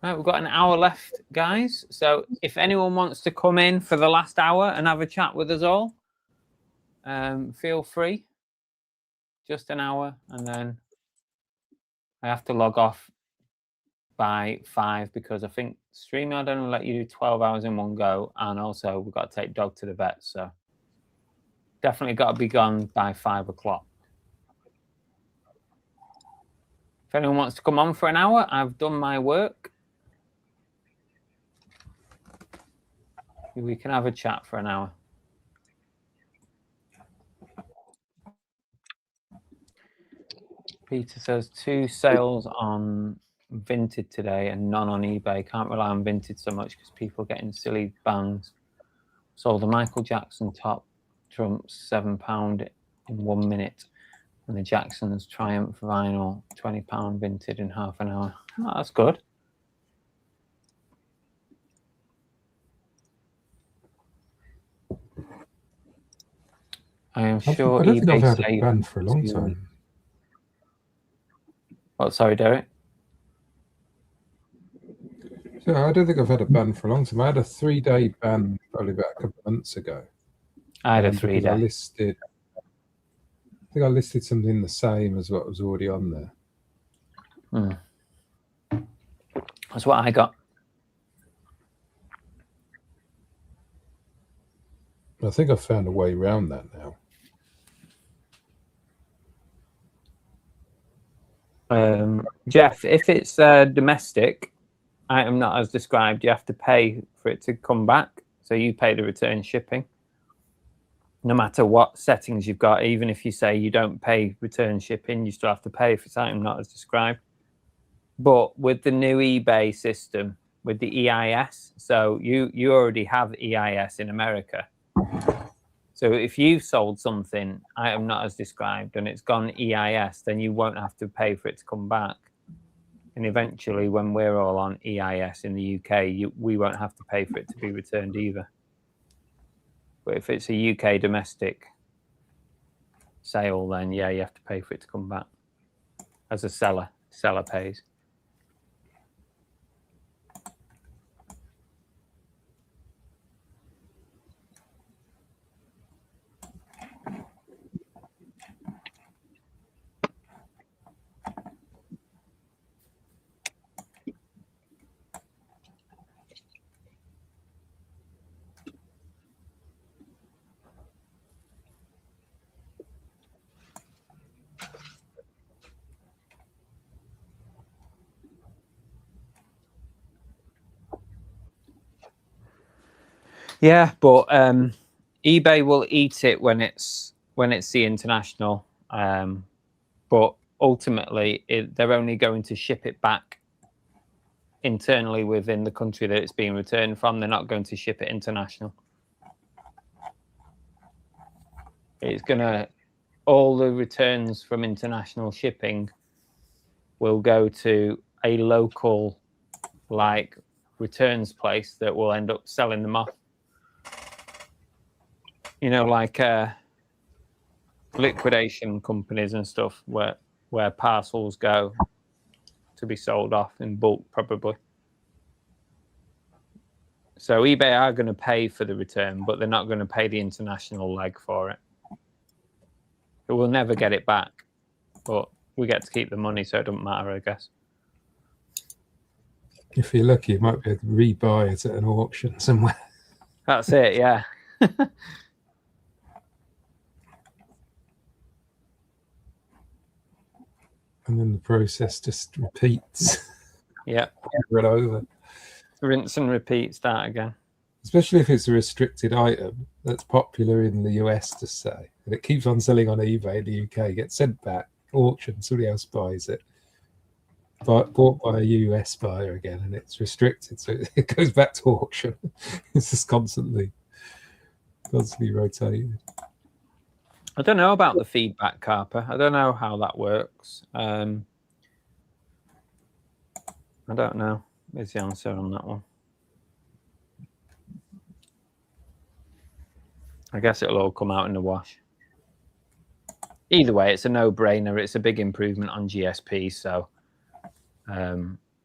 Right, we've got an hour left, guys. So if anyone wants to come in for the last hour and have a chat with us all, feel free. Just an hour, and then I have to log off by 5 because I think StreamYard don't let you do 12 hours in one go, and also we've got to take dog to the vet, so definitely got to be gone by 5 o'clock. If anyone wants to come on for an hour, I've done my work. We can have a chat for an hour. Peter says 2 sales on Vinted today and none on eBay. Can't rely on Vinted so much because people are getting silly bans. Sold a Michael Jackson top trumps £7 in 1 minute, and the Jackson's Triumph vinyl £20 Vinted in half an hour. Oh, that's good. I am sure I don't think I've eBay had a saved ban for a long to- time. Oh, sorry, Derek. So I don't think I've had a ban for a long time. I had a 3-day ban probably about a couple of months ago. I had a because 3-day. I think I listed something the same as what was already on there. That's what I got. I think I've found a way around that now. Jeff, if it's domestic item not as described, you have to pay for it to come back. So you pay the return shipping, no matter what settings you've got. Even if you say you don't pay return shipping, you still have to pay if it's item not as described. But with the new eBay system, with the EIS, so you already have EIS in America. So if you've sold something item not as described and it's gone EIS, then you won't have to pay for it to come back. And eventually, when we're all on EIS in the UK, we won't have to pay for it to be returned either. But if it's a UK domestic sale, then yeah, you have to pay for it to come back as a seller. Seller pays. Yeah, but eBay will eat it when it's the international. But ultimately, they're only going to ship it back internally within the country that it's being returned from. They're not going to ship it international. It's gonna, all the returns from international shipping will go to a local, like, returns place that will end up selling them off. You know, like liquidation companies and stuff where parcels go to be sold off in bulk, probably. So eBay are going to pay for the return, but they're not going to pay the international leg for it. So we'll never get it back, but we get to keep the money, so it doesn't matter, I guess. If you're lucky, you might be able to rebuy it at an auction somewhere. That's it, yeah. And then the process just repeats. Yeah. Over and over. Rinse and repeat, start again. Especially if it's a restricted item that's popular in the US, to say, and it keeps on selling on eBay in the UK, gets sent back, auction, somebody else buys it, bought by a US buyer again, and it's restricted, so it goes back to auction. It's just constantly rotated. I don't know about the feedback, Carper. I don't know how that works. I don't know. Is the answer on that one? I guess it'll all come out in the wash. Either way, it's a no-brainer. It's a big improvement on GSP, so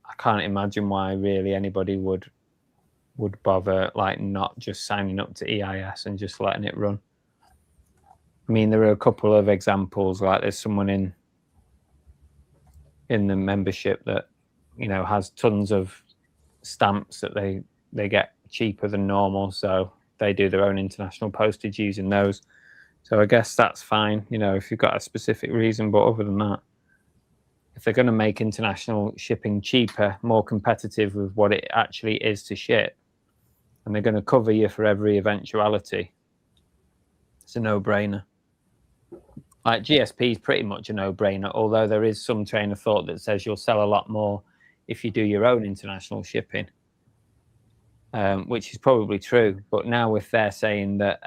I can't imagine why really anybody would bother like not just signing up to EIS and just letting it run. I mean, there are a couple of examples, like there's someone in the membership that, you know, has tons of stamps that they get cheaper than normal, so they do their own international postage using those. So I guess that's fine, you know, if you've got a specific reason. But other than that, if they're going to make international shipping cheaper, more competitive with what it actually is to ship, and they're going to cover you for every eventuality, it's a no-brainer. Like GSP is pretty much a no-brainer, although there is some train of thought that says you'll sell a lot more if you do your own international shipping, which is probably true. But now if they're saying that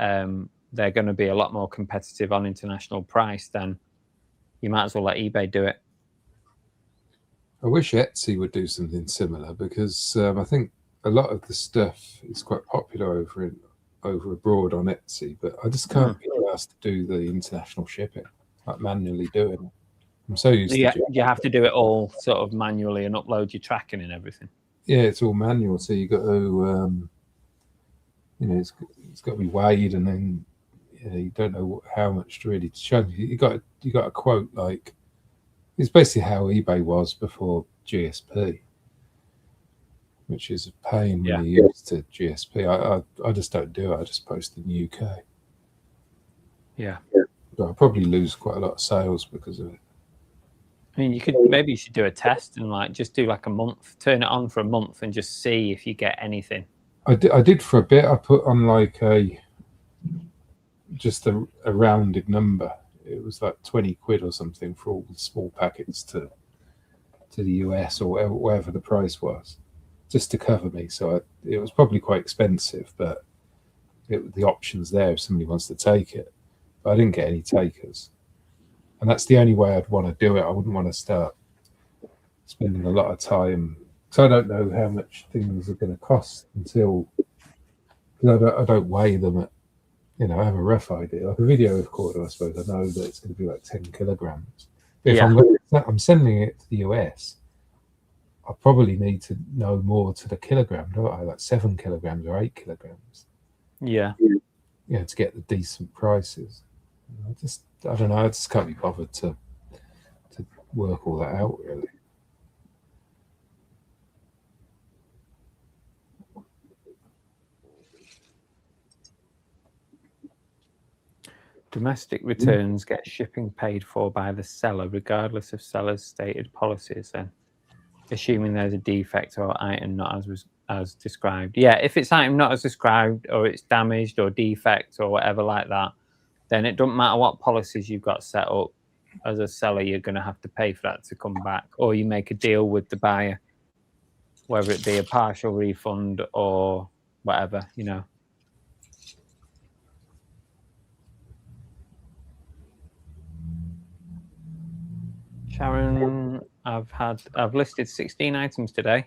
they're going to be a lot more competitive on international price, then you might as well let eBay do it. I wish Etsy would do something similar, because I think a lot of the stuff is quite popular over abroad on Etsy, but I just can't be asked to do the international shipping, like manually doing it. I'm so used to it. You have to do it all sort of manually and upload your tracking and everything. Yeah, it's all manual, so you got to, you know, it's got to be weighed, and then you don't know how much to really show. You got a quote, like it's basically how eBay was before GSP, which is a pain when you're used to GSP. I just don't do it. I just post in the UK. Yeah. But I'll probably lose quite a lot of sales because of it. I mean, maybe you should do a test and like just do like a month, turn it on for a month and just see if you get anything. I did for a bit. I put on like just a rounded number. It was like 20 quid or something for all the small packets to the US or wherever the price was, just to cover me. So it was probably quite expensive, but the option's there if somebody wants to take it. But I didn't get any takers. And that's the only way I'd want to do it. I wouldn't want to start spending a lot of time. So I don't know how much things are going to cost until, because I don't weigh them at, you know, I have a rough idea. Like a video recorder, I suppose, I know that it's going to be like 10 kilograms. If I'm sending it to the US, I probably need to know more to the kilogram, don't I? Like 7 kilograms or 8 kilograms. Yeah. Yeah, to get the decent prices. I don't know. I just can't be bothered to work all that out, really. Domestic returns get shipping paid for by the seller, regardless of seller's stated policies, then, assuming there's a defect or item not as described. Yeah, if it's item not as described, or it's damaged or defect or whatever like that, then it doesn't matter what policies you've got set up. As a seller, you're going to have to pay for that to come back, or you make a deal with the buyer, whether it be a partial refund or whatever, you know. Sharon, I've listed 16 items today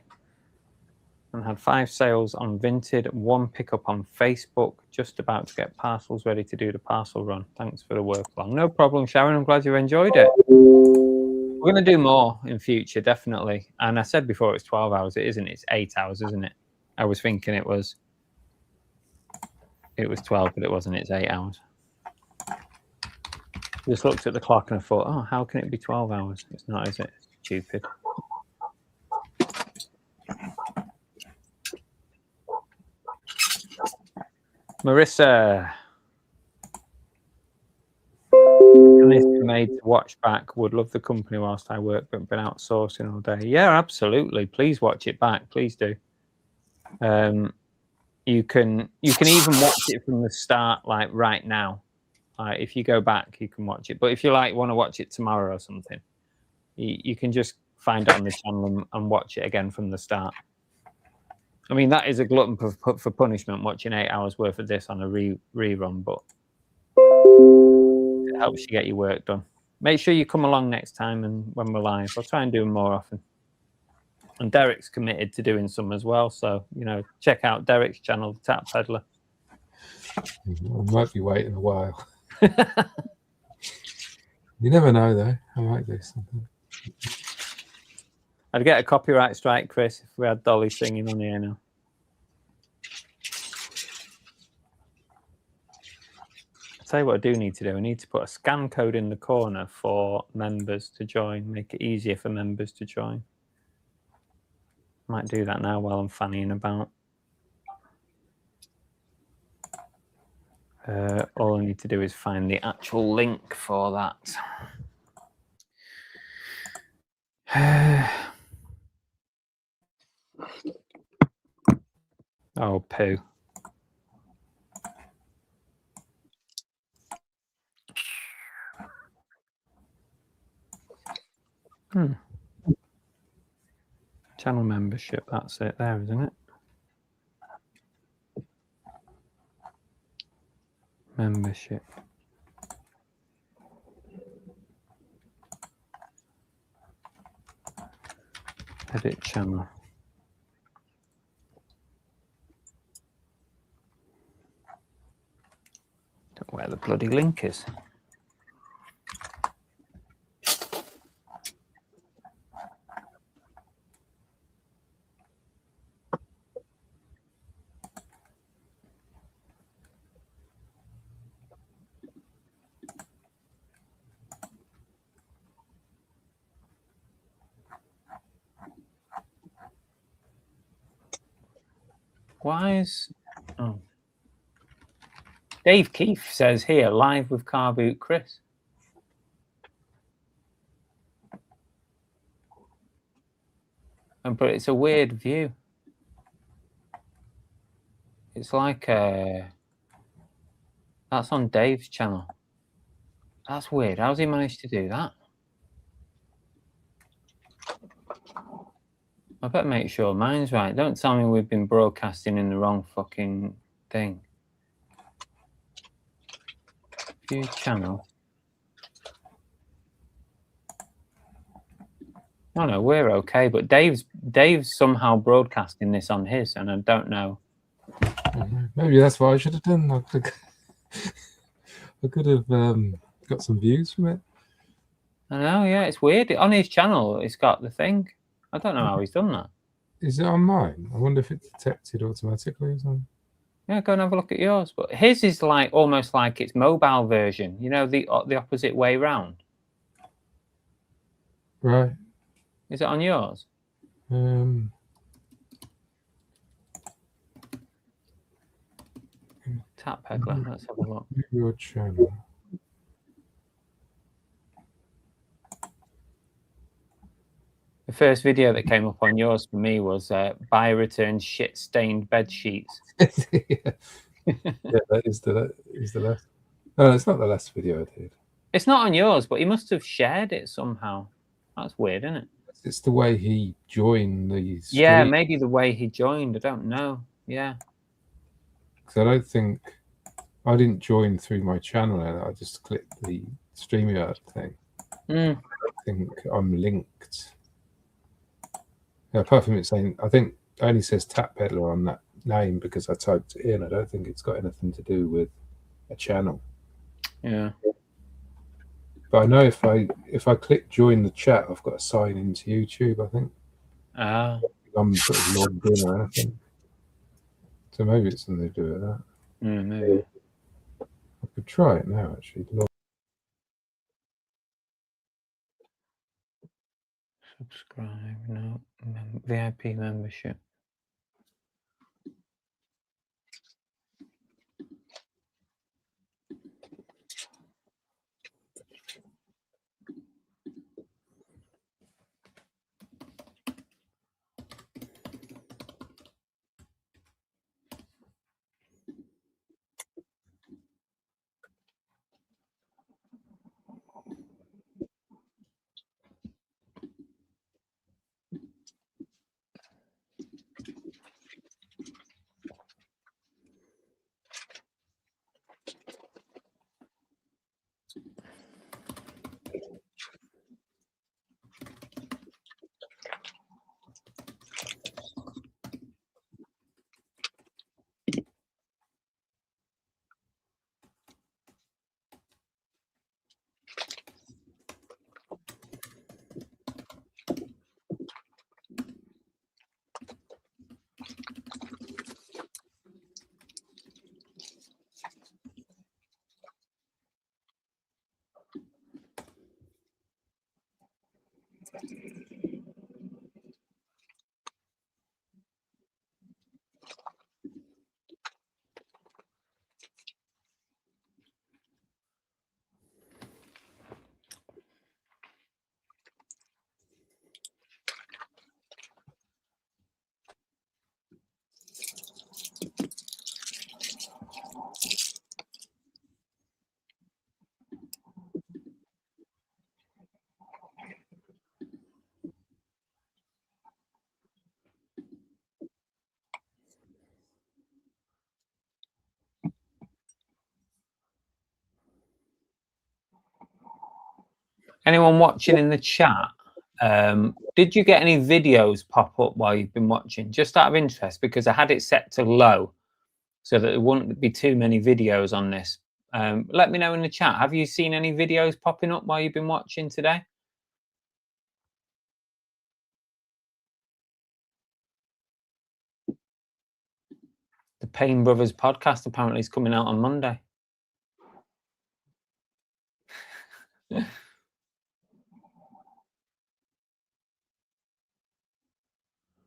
and had 5 sales on Vinted, 1 pickup on Facebook, just about to get parcels ready to do the parcel run. Thanks for the work long. No problem, Sharon. I'm glad you enjoyed it. We're going to do more in future, definitely. And I said before it's 12 hours. It isn't. It's 8 hours, isn't it? I was thinking it was 12, but it wasn't. It's 8 hours. Just looked at the clock and I thought, oh, how can it be 12 hours? It's not, is it? It's stupid. Marissa. Can this be made to watch back? Would love the company whilst I work, but been outsourcing all day. Yeah, absolutely. Please watch it back. Please do. You can even watch it from the start, like right now. If you go back, you can watch it. But if you want to watch it tomorrow or something, you can just find it on the channel and watch it again from the start. I mean, that is a glutton for punishment, watching 8 hours worth of this on a rerun, but it helps you get your work done. Make sure you come along next time and when we're live. I'll try and do them more often. And Derek's committed to doing some as well. So, you know, check out Derek's channel, The Tap Peddler. I might be waiting a while. You never know, though. I might do something. I'd get a copyright strike, Chris, if we had Dolly singing on the air now. I'll tell you what I do need to do. I need to put a scan code in the corner for members to join, make it easier for members to join. Might do that now while I'm fannying about. All I need to do is find the actual link for that. Oh, poo. Channel membership, that's it there, isn't it? Membership. Edit channel. Don't know where the bloody link is. Why is... Oh. Dave Keefe says here, live with Car Boot Chris. But it's a weird view. It's like that's on Dave's channel. That's weird. How's he managed to do that? I better make sure mine's right. Don't tell me we've been broadcasting in the wrong fucking thing. View channel. Oh no, we're okay, but Dave's somehow broadcasting this on his, and I don't know. Maybe that's what I should have done. I could have got some views from it. I know, yeah, it's weird. On his channel, it's got the thing. I don't know how he's done that. Is it on mine? I wonder if it's detected automatically or something. Yeah, go and have a look at yours. But his is like almost like its mobile version. You know, the opposite way round. Right. Is it on yours? Tap Peddler. Let's have a look. Your channel. The first video that came up on yours for me was buyer returns shit-stained bed sheets. Yeah, that is the last. No, it's not the last video I did. It's not on yours, but he must have shared it somehow. That's weird, isn't it? It's the way he joined the stream. Yeah, maybe the way he joined. I don't know. Yeah. Because I don't think I didn't join through my channel. I just clicked the StreamYard thing. I think I'm linked. Yeah, apart from it saying, I think it only says Tap Peddler on that name because I typed it in. I don't think it's got anything to do with a channel. Yeah. But I know if I click join the chat, I've got to sign into YouTube, I think. Ah. I'm sort of logged in or anything. So maybe it's something to do with that. Maybe. I could try it now, actually. Subscribe, no. VIP membership. Anyone watching in the chat? Did you get any videos pop up while you've been watching? Just out of interest, because I had it set to low so that there wouldn't be too many videos on this. Let me know in the chat. Have you seen any videos popping up while you've been watching today? The Payne Brothers podcast apparently is coming out on Monday.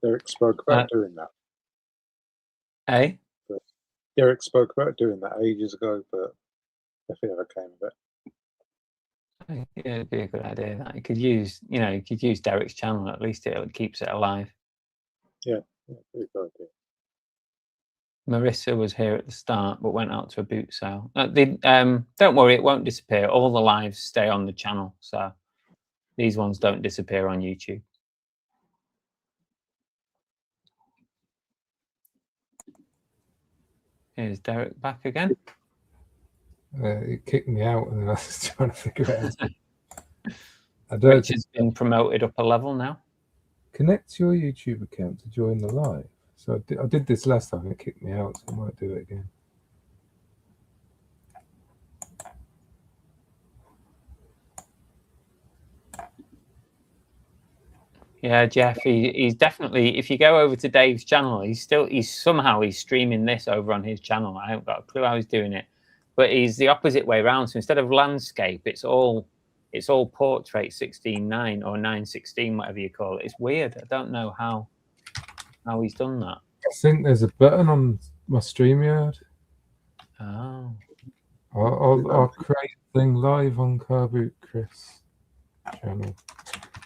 Derek spoke about doing that. Eh? Derek spoke about doing that ages ago, but nothing ever came of it. Yeah, it'd be a good idea. That you could use, you could use Derek's channel. At least it keeps it alive. Yeah, pretty good idea. Marissa was here at the start, but went out to a boot sale. Don't worry, it won't disappear. All the lives stay on the channel, so these ones don't disappear on YouTube. Here's Derek back again. It kicked me out, and I was trying to figure it out. Rich has been promoted up a level now. Connect your YouTube account to join the live. So I did this last time, and it kicked me out, so I might do it again. Yeah, Jeff, he's definitely, if you go over to Dave's channel, he's somehow streaming this over on his channel. I haven't got a clue how he's doing it, but he's the opposite way around. So instead of landscape, it's all portrait 16:9 or 9:16, whatever you call it. It's weird. I don't know how he's done that. I think there's a button on my StreamYard. Oh. I'll create a thing live on Carboot Chris channel.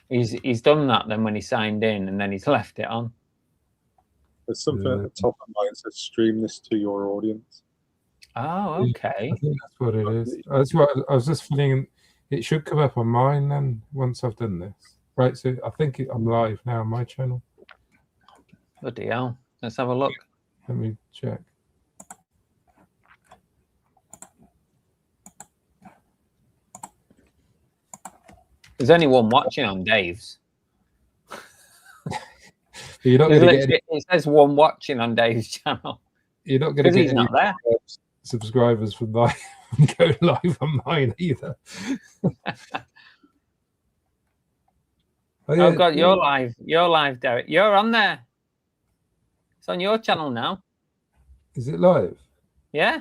He's done that then when he signed in, and then he's left it on. There's something at the top of mine that says stream this to your audience. Oh, okay. I think that's what it is. That's what I was just feeling. It should come up on mine then once I've done this. Right, so I think I'm live now on my channel. Bloody hell. Let's have a look. Let me check. There's only one watching on Dave's. You're not going to get any, it says one watching on Dave's channel. you're not going to get He's any not there. subscribers from mine go live on mine either. Oh God, you're live. You're live, Derek. You're on there. It's on your channel now. Is it live? Yeah.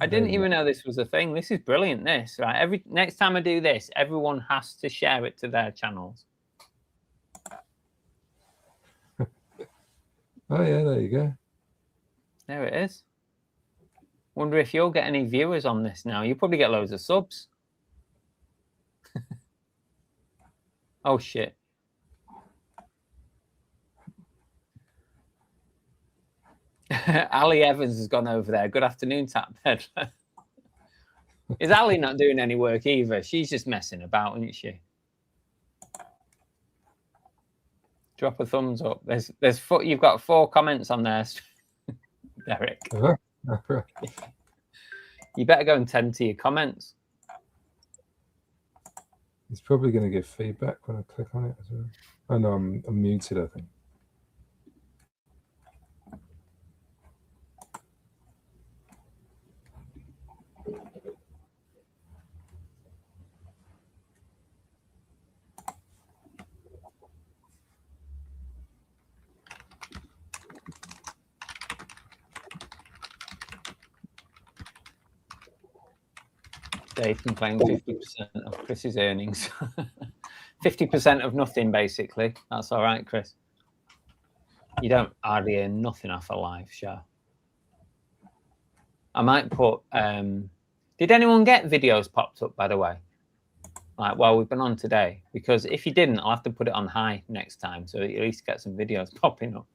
I didn't even know this was a thing. This is brilliant. This right. Next time I do this, everyone has to share it to their channels. Oh yeah, there you go. There it is. Wonder if you'll get any viewers on this now. You'll probably get loads of subs. Oh shit. Ali Evans has gone over there. Good afternoon, Tap Peddler. Is Ali not doing any work either? She's just messing about, isn't she? Drop a thumbs up. You've got 4 comments on there, Derek. You better go and tend to your comments. He's probably going to give feedback when I click on it as well. Oh no, I'm muted, I think. Dave can claim 50% of Chris's earnings. 50% of nothing, basically. That's all right, Chris. You don't hardly earn nothing off a live show. I might put. Did anyone get videos popped up, by the way? Like, well, we've been on today, because if you didn't, I'll have to put it on high next time, so at least get some videos popping up.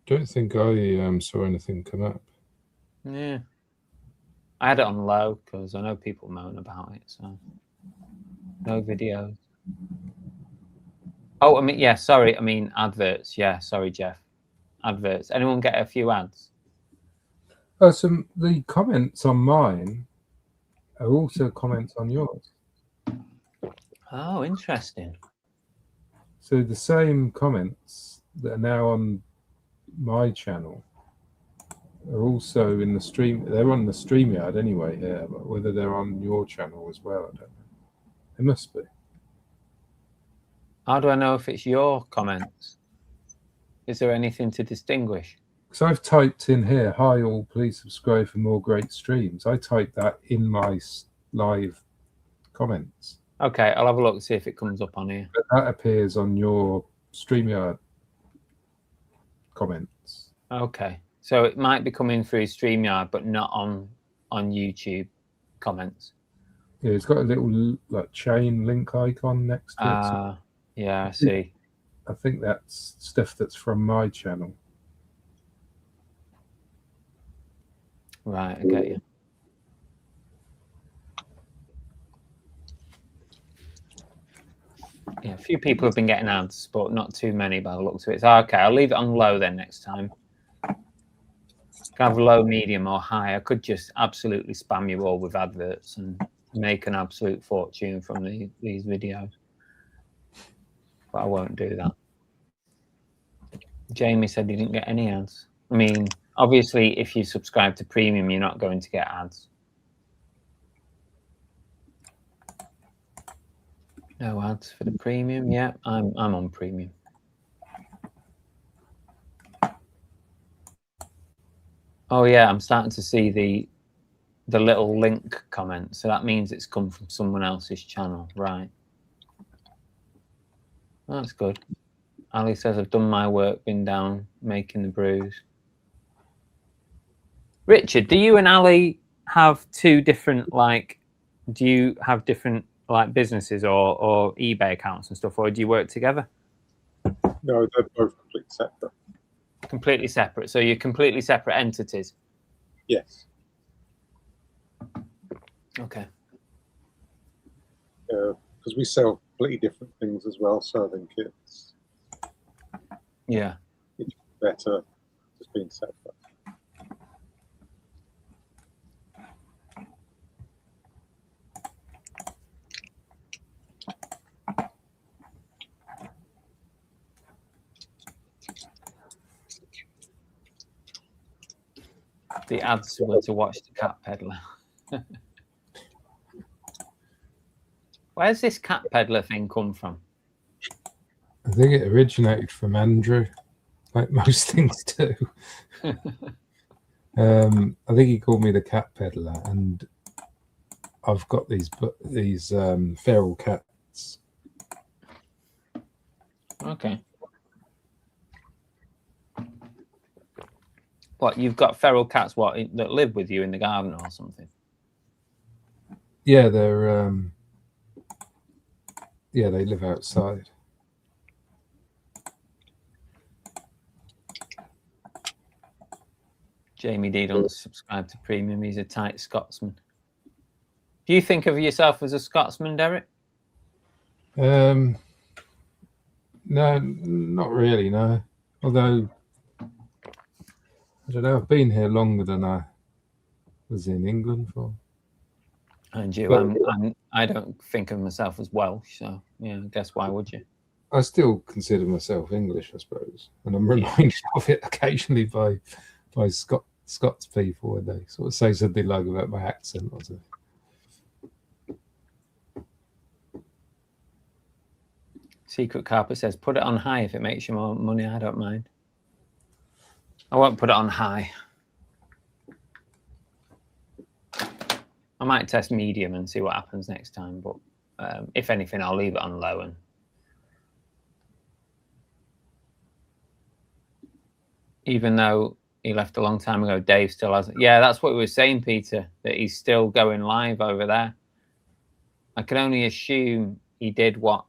Don't think I saw anything come up. Yeah, I had it on low because I know people moan about it. So no videos. Oh, I mean, yeah. Sorry, I mean adverts. Yeah, sorry, Jeff. Adverts. Anyone get a few ads? Oh, the comments on mine are also comments on yours. Oh, interesting. So the same comments that are now on my channel are also in the stream. They're on the StreamYard anyway here, but whether they're on your channel as well, I don't know. They must be. How do I know if it's your comments? Is there anything to distinguish? So I've typed in here, "Hi all, please subscribe for more great streams." I typed that in my live comments. Okay, I'll have a look to see if it comes up on here. But that appears on your StreamYard comments. Okay, so it might be coming through StreamYard, but not on YouTube comments. Yeah, it's got a little like chain link icon next to it. So Yeah, I see. I think that's stuff that's from my channel. Right, I get you. Yeah, a few people have been getting ads, but not too many by the looks of it. So, okay, I'll leave it on low then next time. Can have low, medium, or high. I could just absolutely spam you all with adverts and make an absolute fortune from these videos. But I won't do that. Jamie said he didn't get any ads. I mean, obviously, if you subscribe to premium, you're not going to get ads. No ads for the premium. Yeah, I'm on premium. Oh yeah, I'm starting to see the little link comment. So that means it's come from someone else's channel, right? That's good. Ali says, I've done my work, been down, making the brews. Richard, do you and Ali have two different, like, do you have different, like, businesses or eBay accounts and stuff, or do you work together? No, they're both completely separate. Completely separate. So you're completely separate entities? Yes. Okay. Because we sell completely different things as well, so I think it's better just being separate. The ads were to watch the cat peddler. Where's this cat peddler thing come from? I think it originated from Andrew, like most things do. I think he called me the cat peddler, and I've got these feral cats. Okay. What, you've got feral cats? What, that live with you in the garden or something? Yeah, they're they live outside. Jamie D doesn't subscribe to premium. He's a tight Scotsman. Do you think of yourself as a Scotsman, Derek? No, not really. No, although I don't know. I've been here longer than I was in England for. And you, But- I don't think of myself as Welsh, so yeah, I guess why would you? I still consider myself English, I suppose, and I'm reminded of it occasionally by Scots people when they sort of say something like about my accent or something. Secret Carpet says, put it on high if it makes you more money. I don't mind. I won't put it on high. I might test medium and see what happens next time, but If anything, I'll leave it on low. And even though he left a long time ago, Dave still hasn't. Yeah, that's what we were saying, Peter, that he's still going live over there. I can only assume he did what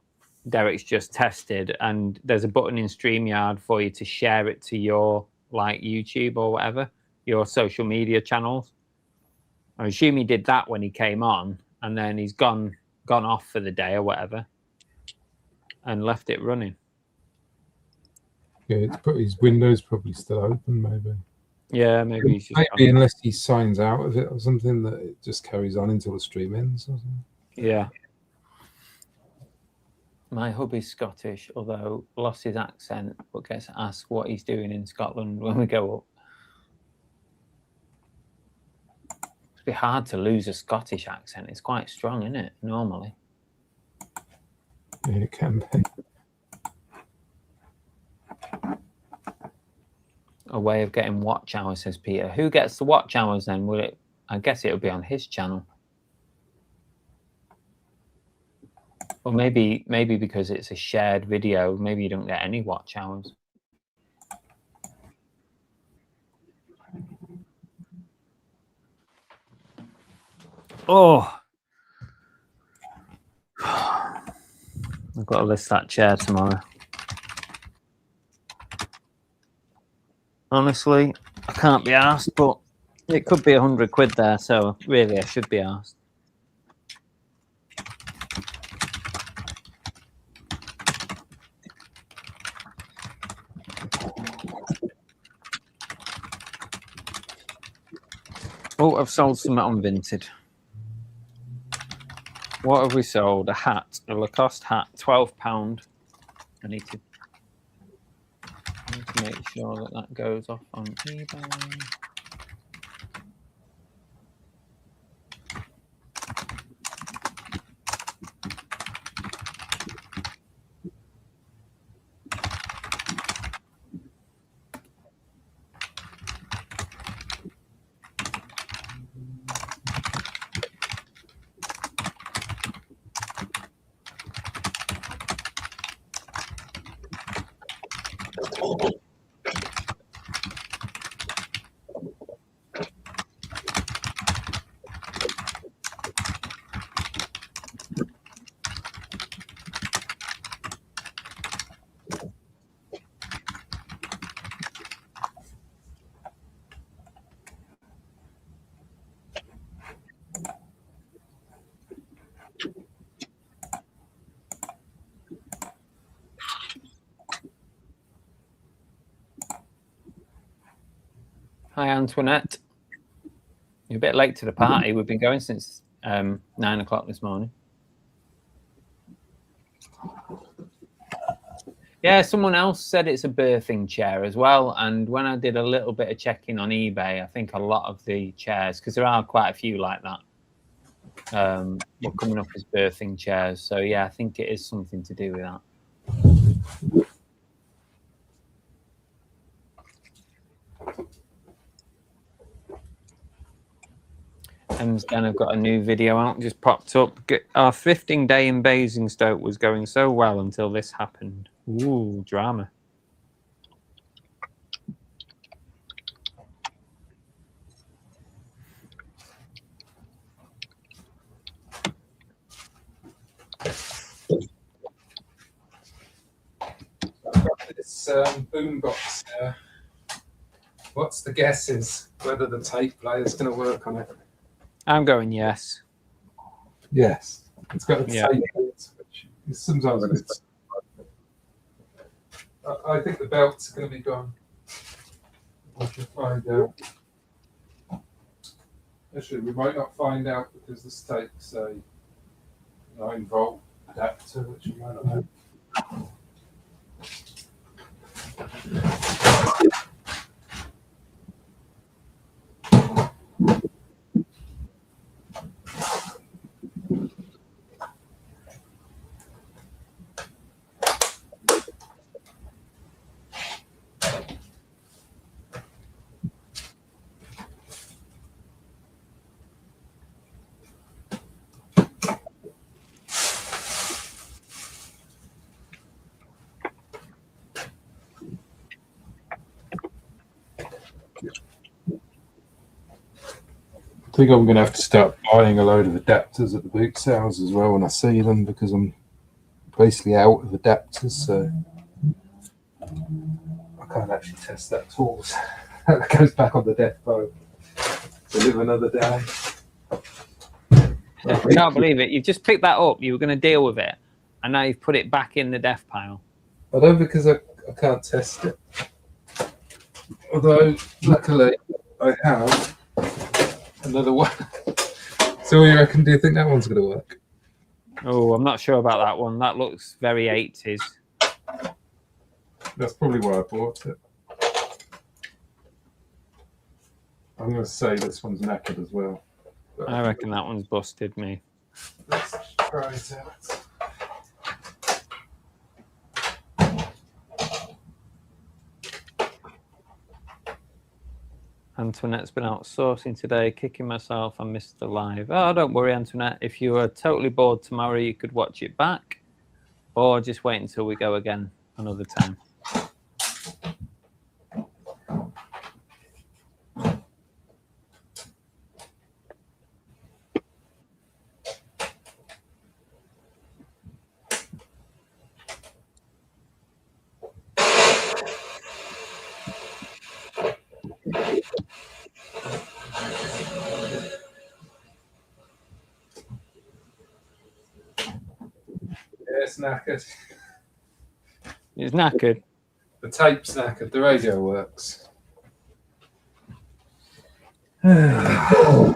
Derek's just tested, and there's a button in StreamYard for you to share it to your like YouTube or whatever, your social media channels. I assume he did that when he came on, and then he's gone off for the day or whatever and left it running. Yeah, it's his window's probably still open, maybe. Yeah, maybe he's just maybe unless he signs out of it or something, that it just carries on until the stream ends or something. Yeah. My hubby's Scottish, although lost his accent, but gets asked what he's doing in Scotland when we go up. It'd be hard to lose a Scottish accent. It's quite strong, isn't it, normally? Yeah, it can be. A way of getting watch hours, says Peter. Who gets the watch hours then? Will it? I guess it would be on his channel. Or maybe because it's a shared video, maybe you don't get any watch hours. Oh, I've got to list that chair tomorrow. Honestly, I can't be asked, but it could be 100 quid there, so really I should be asked. Oh, I've sold some on Vinted. What have we sold? A hat, a Lacoste hat, £12. I need to make sure that that goes off on eBay. Hi, Antoinette. You're a bit late to the party. We've been going since 9 o'clock this morning. Yeah, someone else said it's a birthing chair as well. And when I did a little bit of checking on eBay, I think a lot of the chairs, because there are quite a few like that, were coming up as birthing chairs. So yeah, I think it is something to do with that. Then I've got a new video out, just popped up. Our thrifting day in Basingstoke was going so well until this happened. Ooh, drama. This boombox. What's the guesses whether the tape player is going to work on it? I'm going yes. Yes, it's got a tape. Yeah. Which is sometimes it's. I think the belts are going to be gone. I should find out. Actually, we might not find out because this takes a 9-volt adapter, which we might not have. think I'm going to have to start buying a load of adapters at the boot sales as well when I see them, because I'm basically out of adapters, so I can't actually test that tool. That goes back on the depot to live another day. I can't believe it. You've just picked that up. You were going to deal with it, and now you've put it back in the def pile. I know, because I can't test it. Although, luckily, I have another one. So what do you reckon? Do you think that one's going to work? Oh, I'm not sure about that one. That looks very 80s. That's probably why I bought it. I'm going to say this one's knackered as well. But I reckon that one's busted me. let's try it out. Antoinette's been out sourcing today, kicking myself. I missed the live. Oh, don't worry, Antoinette. If you were totally bored tomorrow, you could watch it back, or just wait until we go again another time. Yeah, it's knackered. It's knackered. The tape's knackered. The radio works. That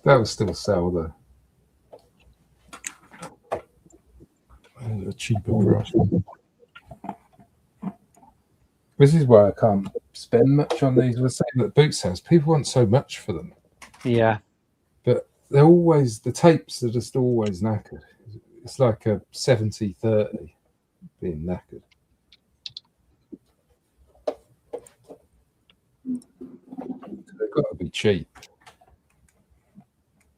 will still sell though. A cheaper brush. This is why I can't spend much on these. We're saying that boot sales, people want so much for them, Yeah. but they're always, the tapes are just always knackered. It's like a 70-30 being knackered. They've got to be cheap.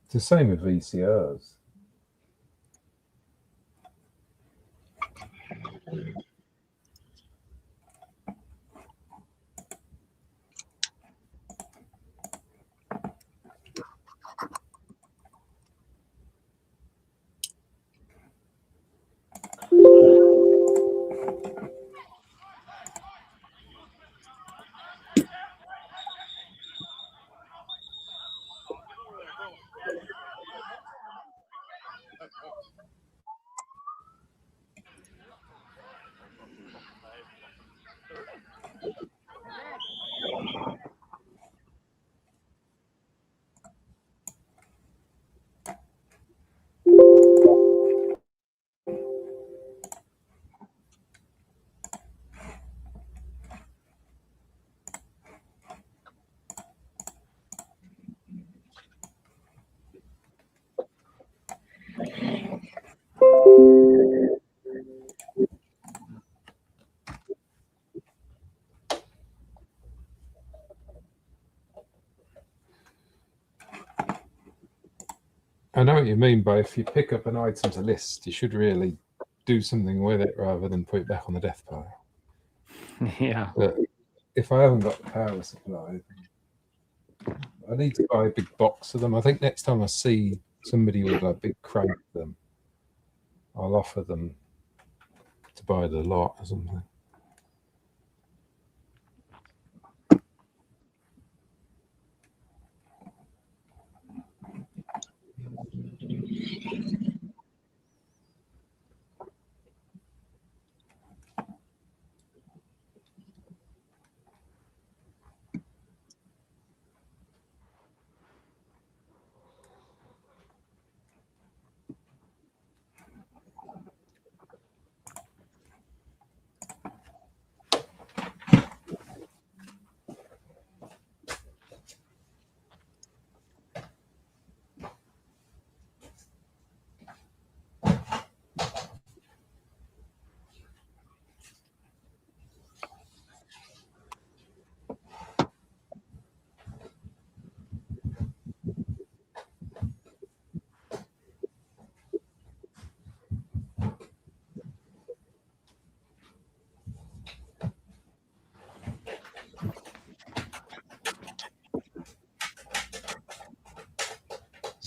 It's the same with VCRs. I know what you mean by if you pick up an item to list, you should really do something with it rather than put it back on the death pile. Yeah. But if I haven't got the power supply, I need to buy a big box of them. I think next time I see somebody with a big crate of them, I'll offer them to buy the lot or something.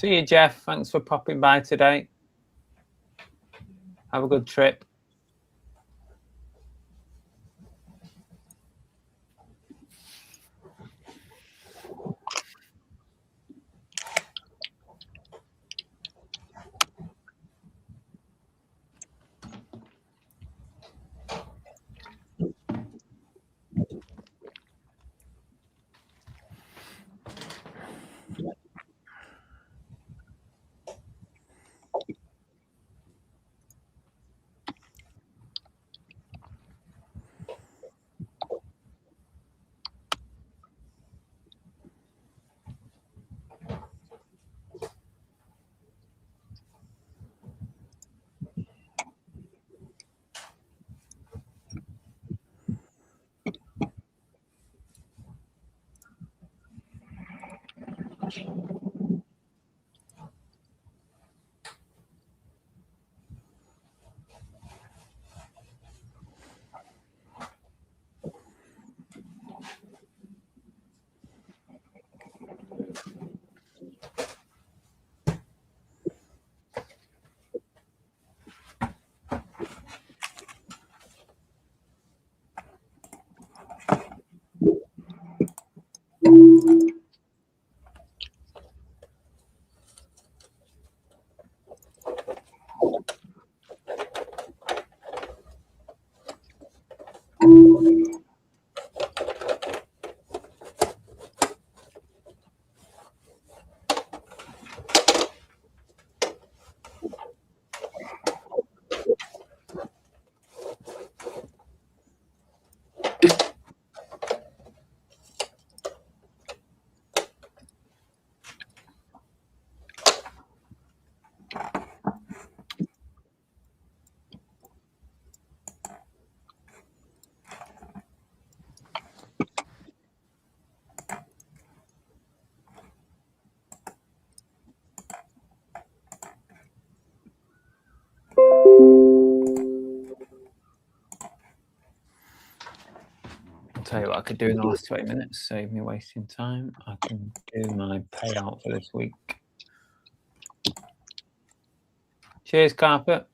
See you, Jeff. Thanks for popping by today. Have a good trip. I'll tell you what I could do in the last 20 minutes, save me wasting time. I can do my payout for this week. Cheers, Carpet.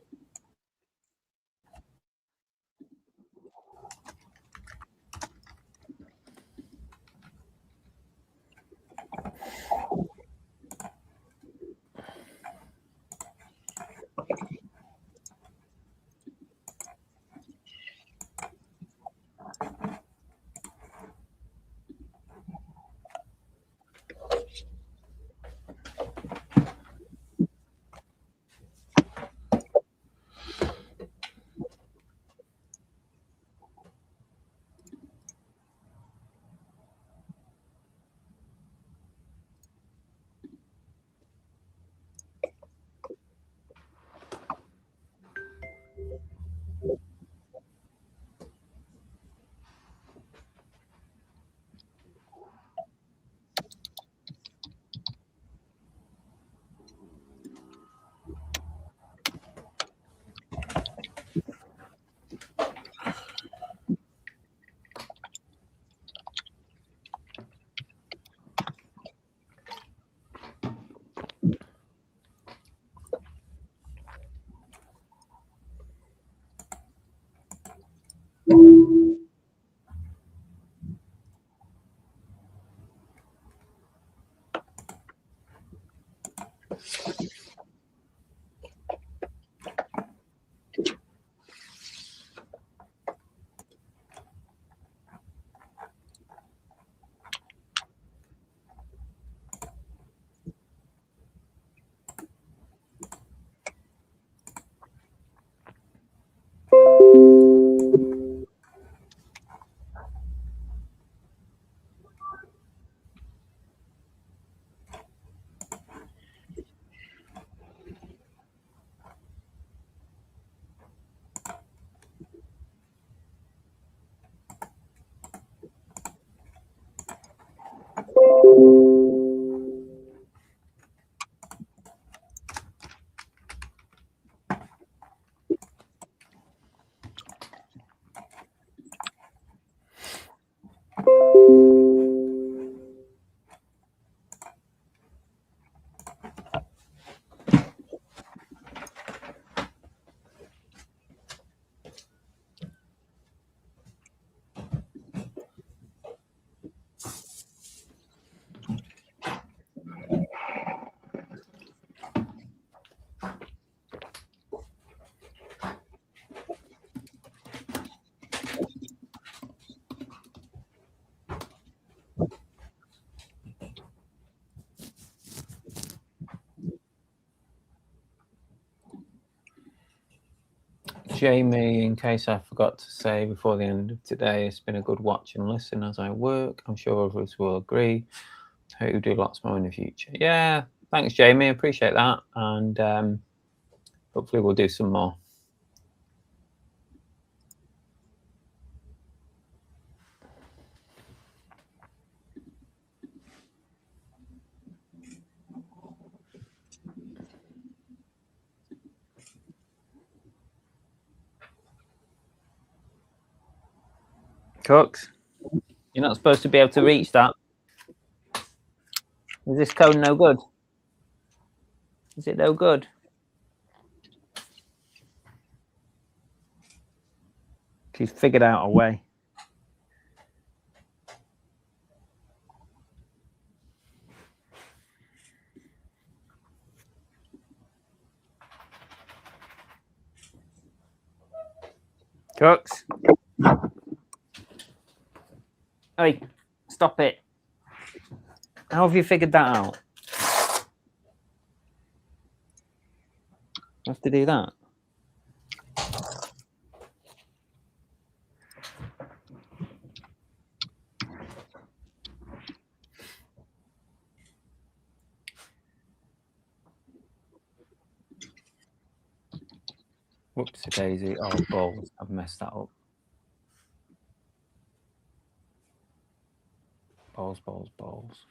Jamie, in case I forgot to say before the end of today, it's been a good watch and listen as I work. I'm sure others will agree. Hope you do lots more in the future. Yeah, thanks, Jamie. Appreciate that. And hopefully we'll do some more. Cooks, you're not supposed to be able to reach that. Is this code no good? Is it no good? She's figured out a way. Cooks. Hey, stop it. How have you figured that out? You have to do that. Whoopsie daisy. Oh, balls. I've messed that up. Balls, balls, balls.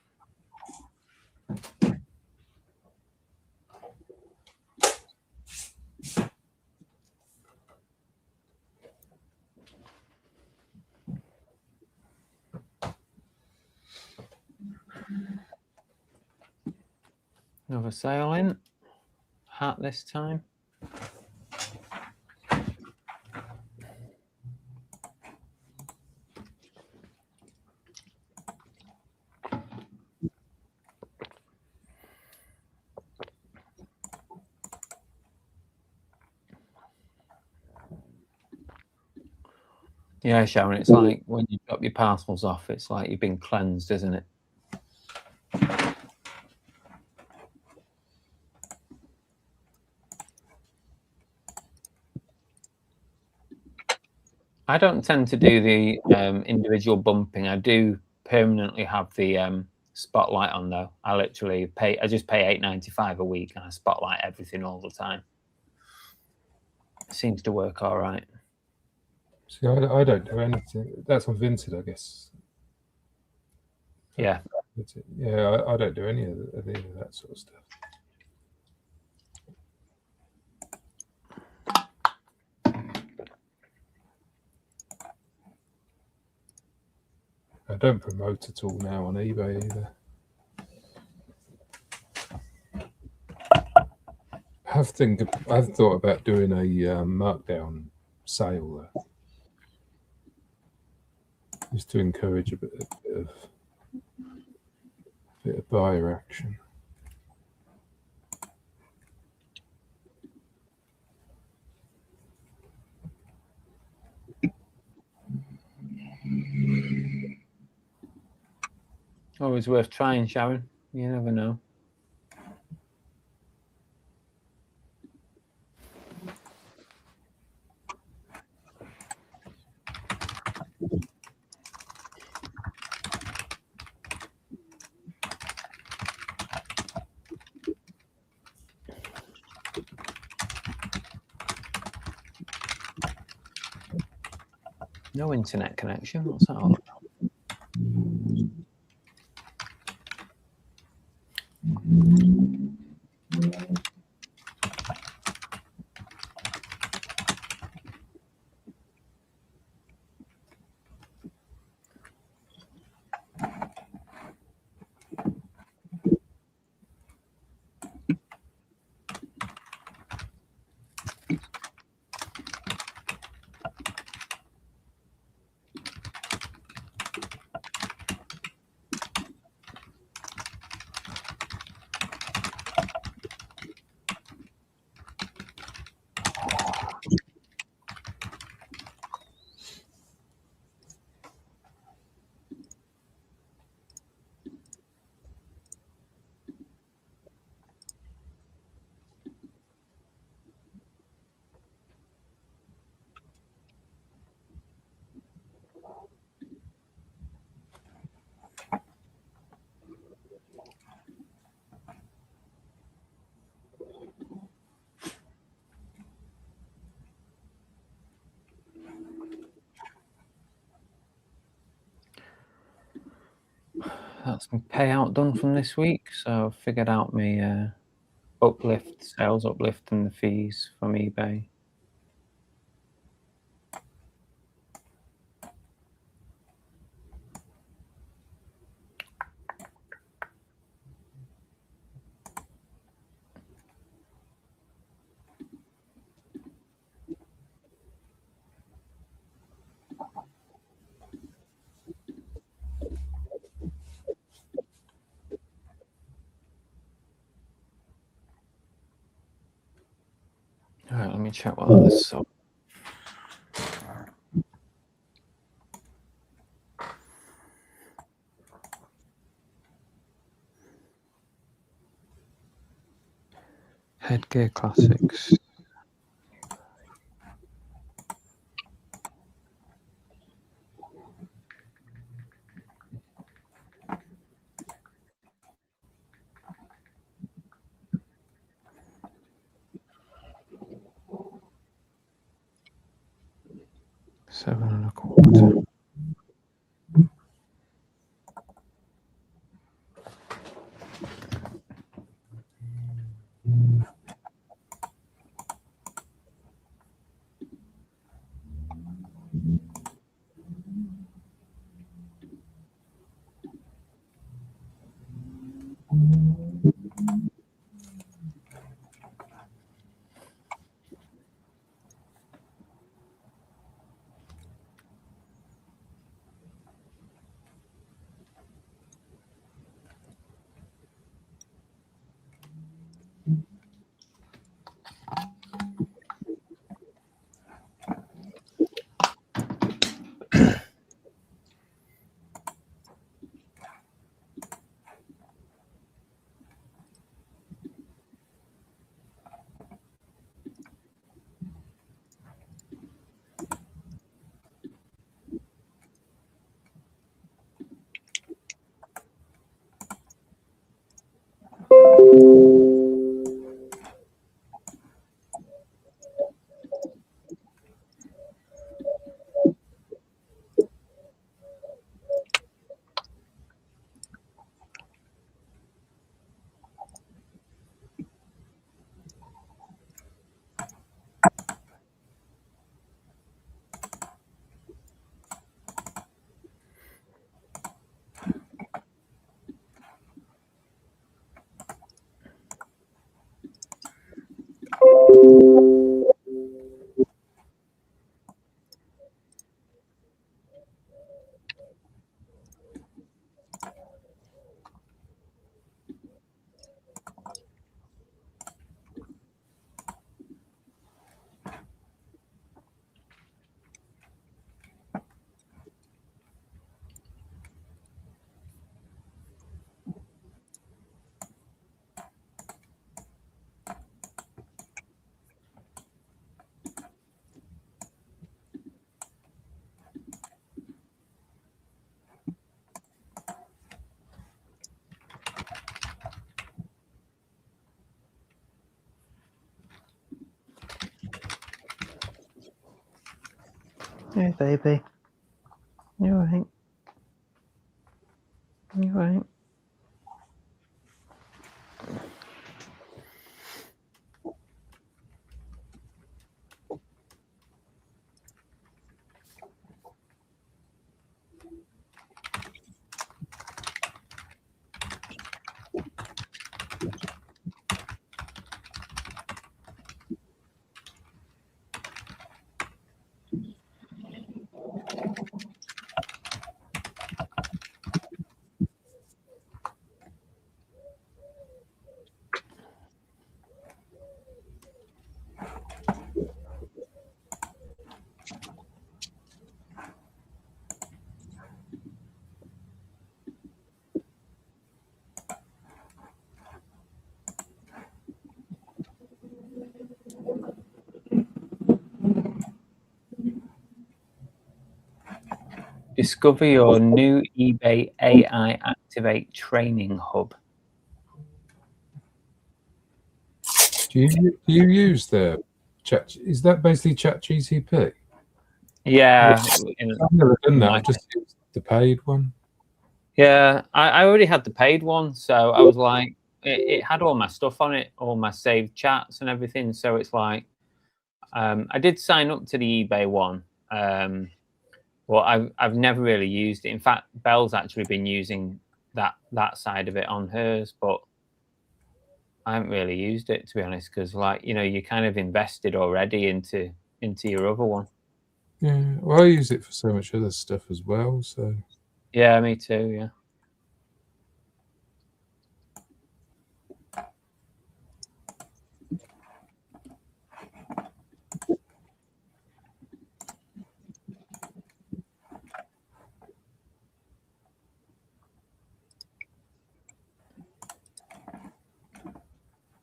Another sale in. Hat this time. Yeah, Sharon, it's like when you drop your parcels off, it's like you've been cleansed, isn't it? I don't tend to do the individual bumping. I do permanently have the spotlight on though. I literally pay. I just pay $8.95 a week, and I spotlight everything all the time. It seems to work all right. See, I don't do anything. That's on Vinted, I guess. Yeah. Yeah, I don't do any of that sort of stuff. I don't promote at all now on eBay either. I've thought about doing a markdown sale there, just to encourage a bit of buyer action. Always worth trying, Sharon. You never know. No internet connection. What's that all about? That's my payout done from this week. So I've figured out my uplift, sales uplift, and the fees from eBay. All right, let me check what others sold. Headgear Classics. $7.25. Hey, baby. You alright? You alright? Discover your new eBay AI Activate training hub. Do you use the chat? Is that basically ChatGPT? Yeah, I've never done that. I've just used the paid one. Yeah, I already had the paid one, so I was like, it had all my stuff on it, all my saved chats and everything. So it's like, I did sign up to the eBay one, but I've never really used it. In fact, Belle's actually been using that side of it on hers, but I haven't really used it, to be honest, because like, you know, you kind of invested already into your other one. Yeah, well, I use it for so much other stuff as well. So Yeah, me too. Yeah.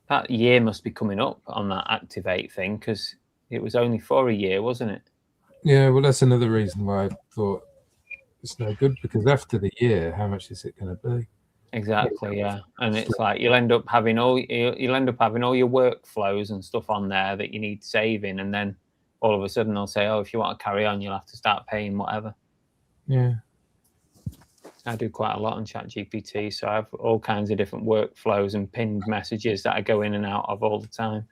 That year must be coming up on that Activate thing, because it was only for a year, wasn't it? yeah, well, that's another reason why I thought it's no good, because after the year, how much is it going to be? Exactly, yeah. And it's like you'll end up having all your workflows and stuff on there that you need saving, and then all of a sudden they'll say, "Oh, if you want to carry on, you'll have to start paying whatever." Yeah. I do quite a lot on ChatGPT, so I have all kinds of different workflows and pinned messages that I go in and out of all the time.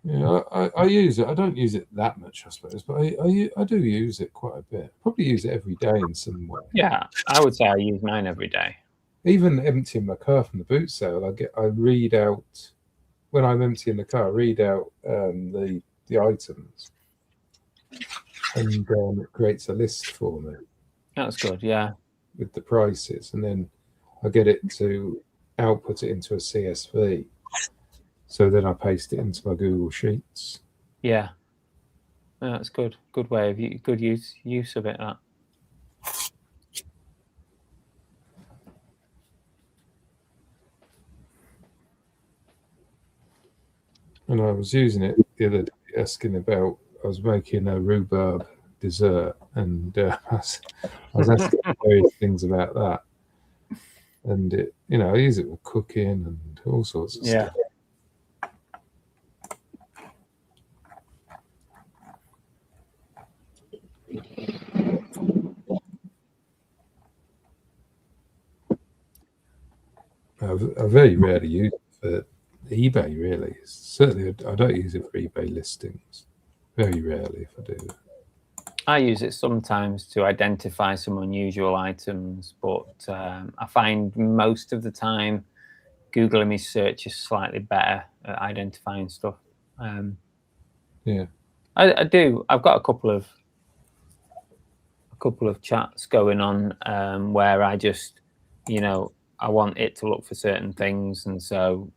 Yeah, I use it. I don't use it that much, I suppose, but I do use it quite a bit. Probably use it every day in some way. Yeah, I would say I use mine every day. Even emptying my car from the boot sale, I read out when I'm emptying the car. I read out the items, and it creates a list for me That's good, yeah. with the prices, and then I get it to output it into a CSV. So then I paste it into my Google Sheets. Yeah. Yeah, that's good. Good way of good use of it. That. And I was using it the other day, asking about. I was making a rhubarb dessert, and I was asking various things about that. And it, you know, I use it for cooking and all sorts of stuff. I very rarely use it for eBay, really. Certainly, I don't use it for eBay listings. Very rarely, if I do. I use it sometimes to identify some unusual items, but I find most of the time Google image search is slightly better at identifying stuff. Yeah, I do. I've got a couple of chats going on where I just, you know, I want it to look for certain things, and so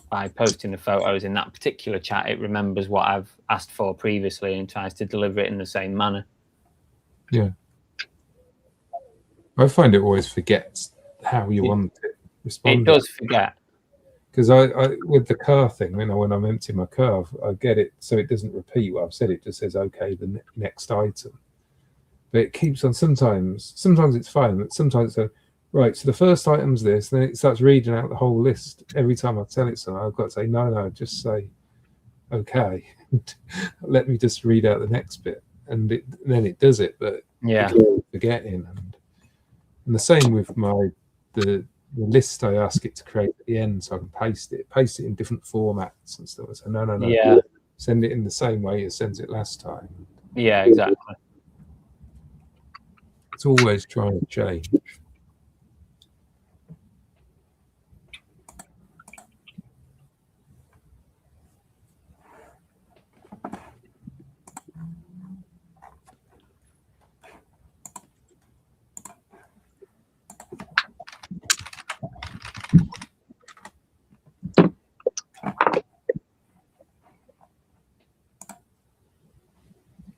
by posting the photos in that particular chat, it remembers what I've asked for previously and tries to deliver it in the same manner. yeah. I find it always forgets how you want it responding. It does forget. Because I with the car thing, you know, when I'm emptying my car, I get it so it doesn't repeat what I've said. It just says, okay, the next item. But it keeps on. Sometimes it's fine, but sometimes it's right. So the first item's this, then it starts reading out the whole list. Every time I tell it something, I've got to say, no, just say, okay. Let me just read out the next bit, and then it does it. But Yeah, forgetting, and the same with the list I ask it to create at the end, so I can paste it in different formats and stuff. So no, yeah, send it in the same way as sends it last time. yeah, exactly. It's always trying to change.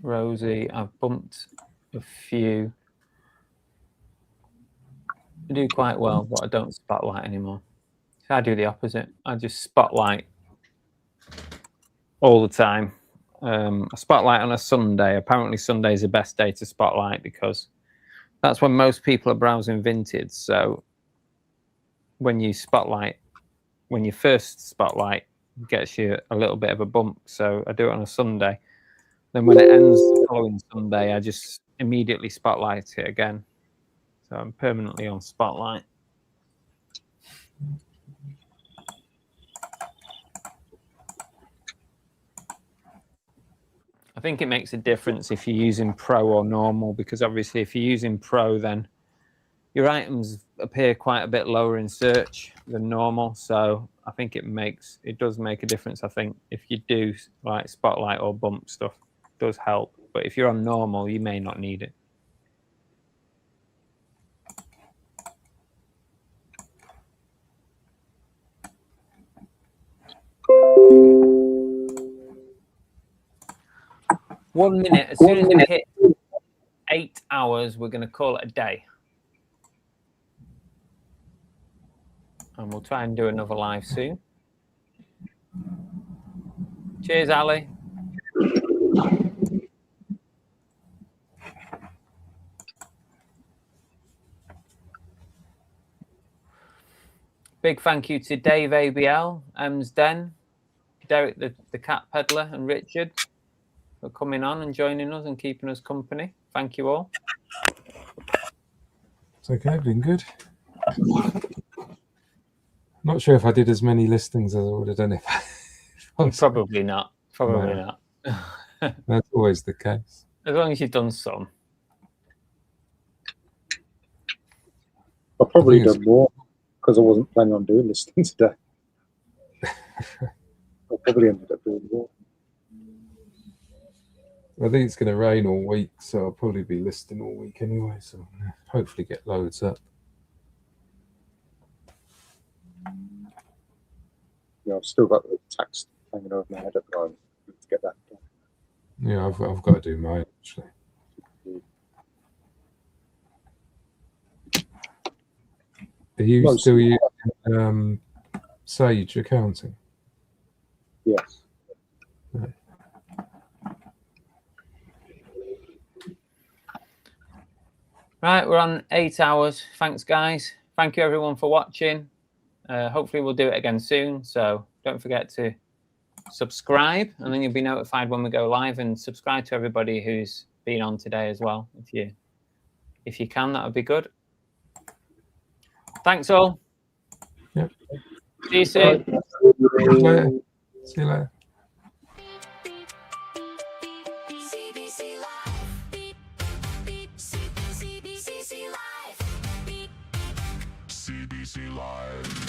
Rosie, I've bumped a few. I do quite well, but I don't spotlight anymore. So I do the opposite. I just spotlight all the time. I spotlight on a Sunday. Apparently Sunday is the best day to spotlight because that's when most people are browsing Vinted. So when you first spotlight, it gets you a little bit of a bump. So I do it on a Sunday. Then when it ends the following Sunday, I just immediately spotlight it again. So I'm permanently on Spotlight. I think it makes a difference if you're using Pro or normal, because obviously if you're using Pro, then your items appear quite a bit lower in search than normal. So I think it does make a difference. I think if you do like Spotlight or bump stuff, it does help. But if you're on normal, you may not need it. One minute. As soon as we hit 8 hours, we're going to call it a day. And we'll try and do another live soon. Cheers, Ali. Big thank you to Dave ABL, Ems Den, Derek the Cat Peddler, and Richard for coming on and joining us and keeping us company. Thank you all. It's okay, been good. Not sure if I did as many listings as I would have done if I was. Probably not. Probably No. not. That's always the case. As long as you've done some. I probably I think done more because I wasn't planning on doing listing today. I probably ended up doing more. I think it's going to rain all week, so I'll probably be listing all week anyway. So hopefully get loads up. Yeah, I've still got the tax hanging over my head at the moment to get that done. Yeah, I've got to do mine actually. Are you Most- still using Sage accounting? Yes. Right. Right, we're on 8 hours. Thanks, guys. Thank you, everyone, for watching. Hopefully, we'll do it again soon. So don't forget to subscribe, and then you'll be notified when we go live. And subscribe to everybody who's been on today as well. If you can, that would be good. Thanks all. Yep. See you soon. See you later. CBC Live. CBC Live. CBC Live.